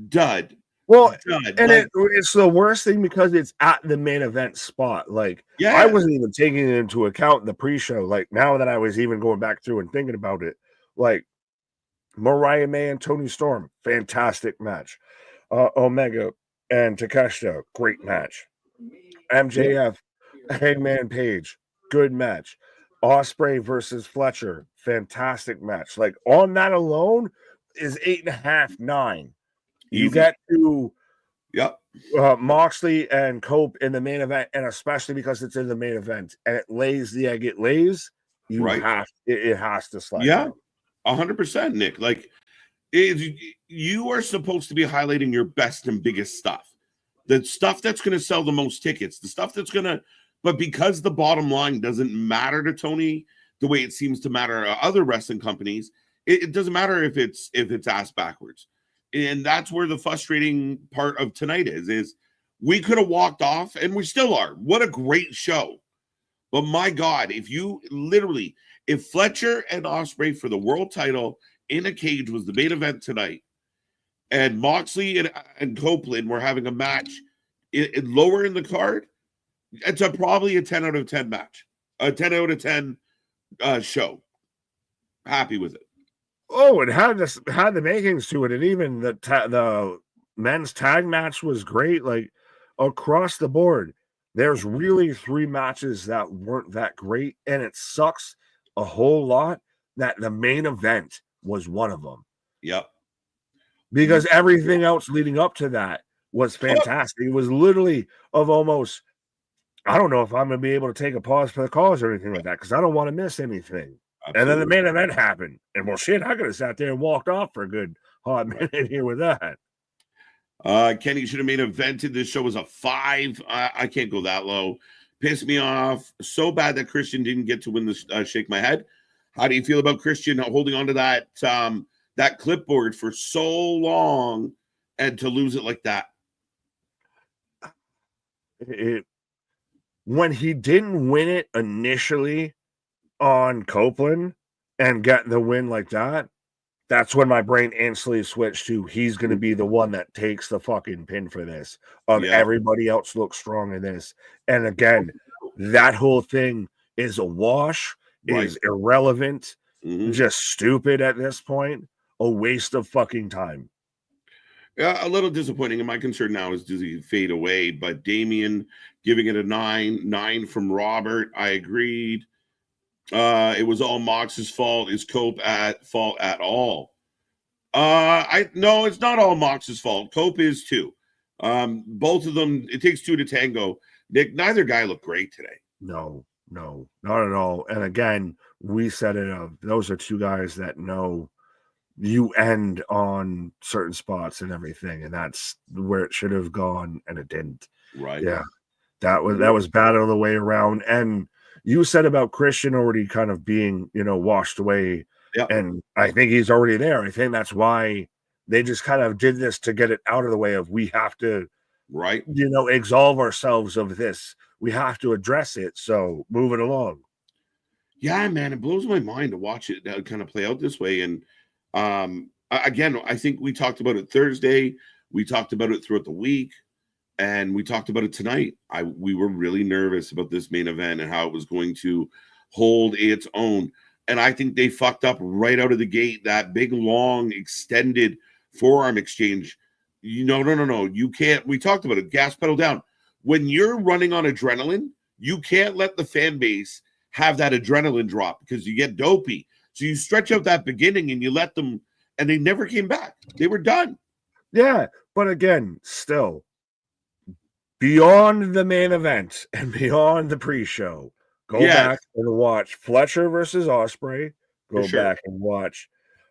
A: dud.
B: Well,
A: dud.
B: and
A: Like,
B: it's the worst thing because it's at the main event spot. Like, I wasn't even taking it into account in the pre-show. Like, now that I was even going back through and thinking about it, like, Mariah May and Toni Storm, fantastic match. Omega and Takeshita, great match. MJF, Hangman Page, good match. Ospreay versus Fletcher, fantastic match. Like, on that alone is 8.5, 9. You get to Moxley and Cope in the main event, and especially because it's in the main event and it lays the egg it lays, it has to slide down.
A: 100%, Nick. Like, you are supposed to be highlighting your best and biggest stuff, the stuff that's going to sell the most tickets, the stuff that's going to, but because the bottom line doesn't matter to Tony the way it seems to matter to other wrestling companies, it doesn't matter if it's ass backwards. And that's where the frustrating part of tonight is we could have walked off, and we still are. What a great show. But my God, if Fletcher and Ospreay for the world title in a cage was the main event tonight, and Moxley and Copeland were having a match lower in the card, it's probably a 10 out of 10 match, a 10 out of 10 show. Happy with it.
B: Oh, it had the makings to it, and even the men's tag match was great. Like, across the board, there's really 3 matches that weren't that great, and it sucks a whole lot that the main event was one of them.
A: Yep.
B: Because everything else leading up to that was fantastic. It was literally of almost, I don't know if I'm going to be able to take a pause for the calls or anything like that, because I don't want to miss anything. Absolutely. And then the main event happened. And well, shit, I could have sat there and walked off for a good hot minute here with that.
A: Kenny should have main evented. This show was a 5. I can't go that low. Pissed me off so bad that Christian didn't get to win the shake my head. How do you feel about Christian holding on to that clipboard for so long and to lose it like that?
B: When he didn't win it initially on Copeland and get the win like that, that's when my brain instantly switched to he's going to be the one that takes the fucking pin for this. Everybody else looks strong in this. And again, that whole thing is a wash, is irrelevant, just stupid at this point, a waste of fucking time.
A: Yeah, a little disappointing. And my concern now is, does he fade away? But Damian giving it a 9 from Robert. I agreed. It was all Mox's fault. Is Cope at fault at all? No, it's not all Mox's fault. Cope is too. Both of them, it takes 2 to tango. Nick, neither guy looked great today.
B: No, not at all. And again, we said it. Those are 2 guys that know you end on certain spots and everything, and that's where it should have gone, and it didn't.
A: Right.
B: Yeah, that was bad all the way around. And you said about Christian already kind of being, washed away.
A: Yeah.
B: And I think he's already there. I think that's why they just kind of did this to get it out of the way of, we have to, absolve ourselves of this. We have to address it. So move it along.
A: Yeah, man, it blows my mind to watch it kind of play out this way. And again, I think we talked about it Thursday. We talked about it throughout the week. And we talked about it tonight. We were really nervous about this main event and how it was going to hold its own. And I think they fucked up right out of the gate. That big, long, extended forearm exchange. No. You can't. We talked about it. Gas pedal down. When you're running on adrenaline, you can't let the fan base have that adrenaline drop because you get dopey. So you stretch out that beginning and you let them, and they never came back. They were done.
B: Yeah. But again, still, beyond the main event and beyond the pre-show, go back and watch Fletcher versus Ospreay. Go back and watch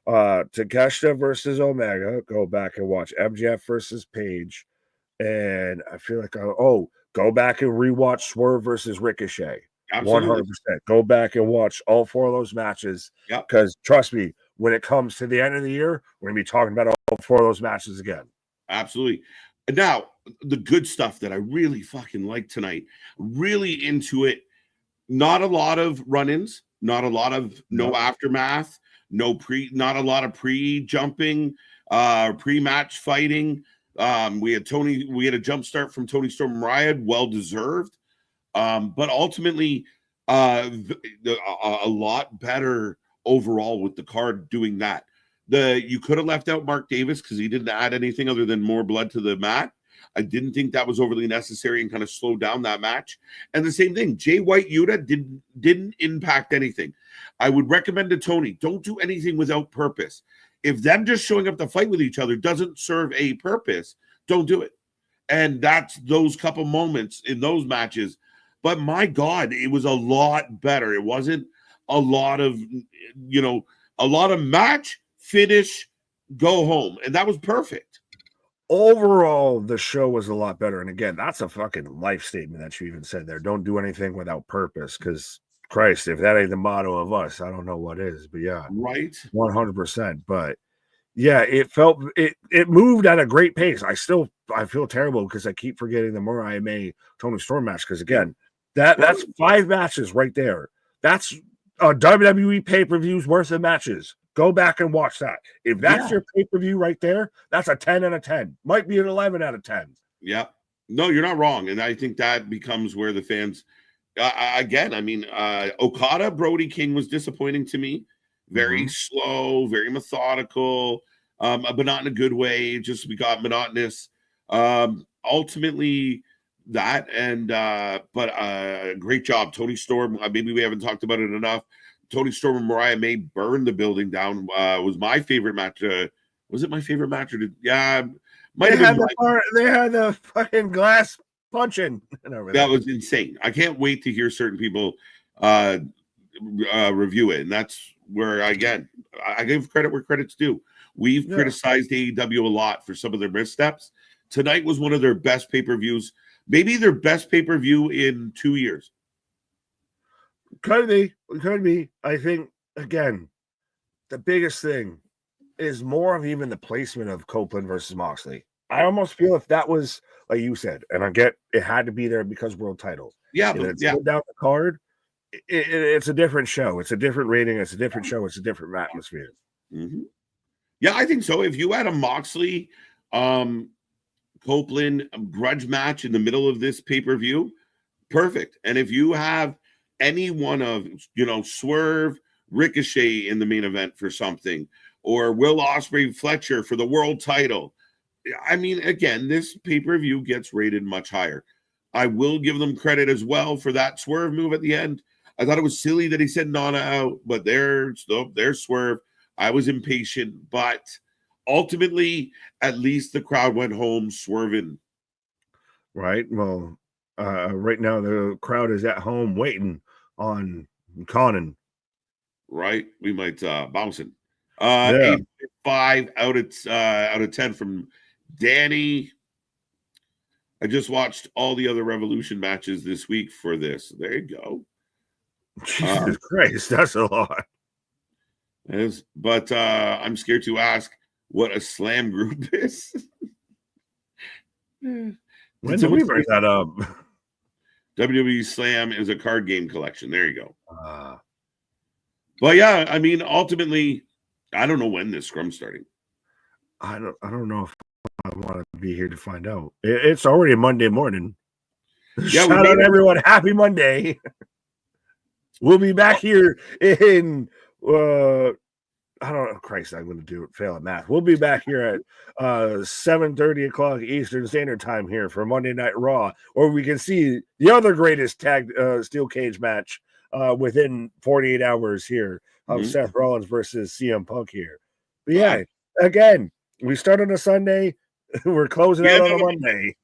B: Takeshita versus Omega. Go back and watch MJF versus Page. And I feel like, go back and rewatch Swerve versus Ricochet. Absolutely. 100%. Go back and watch all 4 of those matches. Because trust me, when it comes to the end of the year, we're going to be talking about all 4 of those matches again.
A: Absolutely. Now, the good stuff that I really fucking like tonight, really into it. Not a lot of run-ins, not a lot of no aftermath, not a lot of pre-jumping, pre-match fighting. We had a jump start from Tony Storm and Mariah, well deserved. But ultimately, a lot better overall with the card doing that. You could have left out Mark Davis because he didn't add anything other than more blood to the mat. I didn't think that was overly necessary and kind of slowed down that match. And the same thing, Jay White Yuta didn't impact anything. I would recommend to Tony, don't do anything without purpose. If them just showing up to fight with each other doesn't serve a purpose, don't do it. And that's those couple moments in those matches. But my God, it was a lot better. It wasn't a lot of match, finish, go home. And that was perfect.
B: Overall, the show was a lot better. And again, that's a fucking life statement that you even said there. Don't do anything without purpose. Because Christ, if that ain't the motto of us, I don't know what is. But yeah,
A: right,
B: 100%. But yeah, it moved at a great pace. I feel terrible because I keep forgetting the Mariah May Tony Storm match. Because again, that's 5 matches right there. That's a WWE pay-per-view's worth of matches. Go back and watch that. If that's your pay-per-view right there, that's a 10 out of 10. Might be an 11 out of 10.
A: Yeah. No, you're not wrong. And I think that becomes where the fans, Okada, Brody King was disappointing to me. Very slow, very methodical, but not in a good way. Just we got monotonous. Ultimately, that but great job, Tony Storm. Maybe we haven't talked about it enough. Tony Storm and Mariah May burned the building down. Was my favorite match. Was it my favorite match? They had
B: the fucking glass punching.
A: That was insane. I can't wait to hear certain people review it, and that's where again I give credit where credit's due. We've criticized AEW a lot for some of their missteps. Tonight was one of their best pay-per-views, maybe their best pay-per-view in 2 years.
B: Could be. I think, again, the biggest thing is more of even the placement of Copeland versus Moxley. I almost feel if that was, like you said, and I get it had to be there because world title.
A: Yeah,
B: but down the card, it's a different show. It's a different rating. It's a different show. It's a different atmosphere.
A: Mm-hmm. Yeah, I think so. If you had a Moxley, Copeland grudge match in the middle of this pay-per-view, perfect. And if you have any one of, Swerve, Ricochet in the main event for something, or Will Ospreay Fletcher for the world title. I mean, again, this pay-per-view gets rated much higher. I will give them credit as well for that Swerve move at the end. I thought it was silly that he said Nana out, but there's Swerve. I was impatient, but ultimately, at least the crowd went home swerving.
B: Right. Well, right now the crowd is at home waiting on Conan.
A: Right. We might bounce it. 8.5 out of 10 from Danny. I just watched all the other Revolution matches this week for this. There you go.
B: Jesus Christ, that's a lot.
A: But I'm scared to ask what a slam group is.
B: When did we bring that up?
A: WWE Slam is a card game collection. There you go. But yeah, I mean, ultimately, I don't know when this scrum's starting.
B: I don't know if I want to be here to find out. It's already a Monday morning. Yeah, shout out everyone. Happy Monday. We'll be back here in I don't know. Christ, I'm going to fail at math. We'll be back here at 7:30 o'clock Eastern Standard Time here for Monday Night Raw, where we can see the other greatest tag steel cage match within 48 hours here of Seth Rollins versus CM Punk here. But yeah, again, we start on a Sunday. We're closing out on a Monday.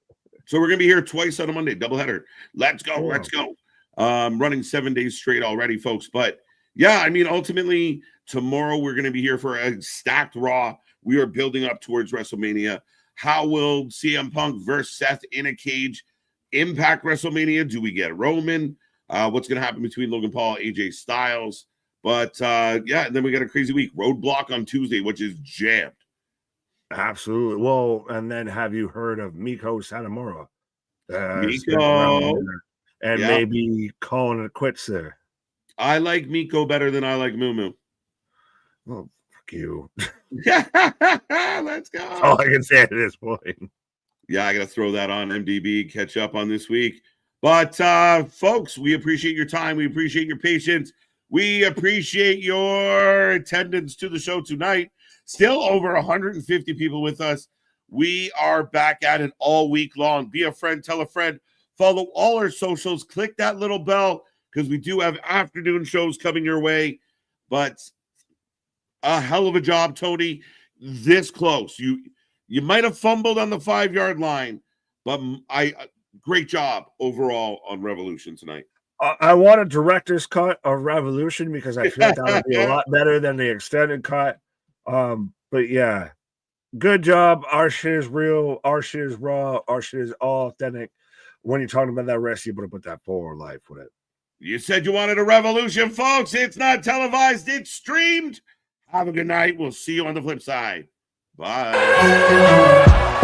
A: So we're going to be here twice on a Monday, doubleheader. Let's go. Let's go. Running 7 days straight already, folks. But yeah, I mean, ultimately, tomorrow we're going to be here for a stacked Raw. We are building up towards WrestleMania. How will CM Punk versus Seth in a cage impact WrestleMania? Do we get Roman? What's going to happen between Logan Paul, AJ Styles? But yeah, and then we got a crazy week. Roadblock on Tuesday, which is jammed.
B: Absolutely. Well, and then have you heard of Miko Satomura?
A: Miko.
B: And maybe calling it quits there.
A: I like Miko better than I like Moo.
B: Well, fuck you.
A: Let's go.
B: That's all I can say at this point.
A: Yeah, I got to throw that on MDB, catch up on this week. But folks, we appreciate your time. We appreciate your patience. We appreciate your attendance to the show tonight. Still over 150 people with us. We are back at it all week long. Be a friend, tell a friend. Follow all our socials. Click that little bell because we do have afternoon shows coming your way. But a hell of a job, Tony. This close. You might have fumbled on the 5-yard line, but great job overall on Revolution tonight.
B: I want a director's cut of Revolution because I feel like that would be a lot better than the extended cut. But yeah, good job. Our shit is real. Our shit is raw. Our shit is all authentic. When you're talking about that rest, you better put that forward life with it.
A: You said you wanted a revolution, folks. It's not televised. It's streamed. Have a good night. We'll see you on the flip side. Bye.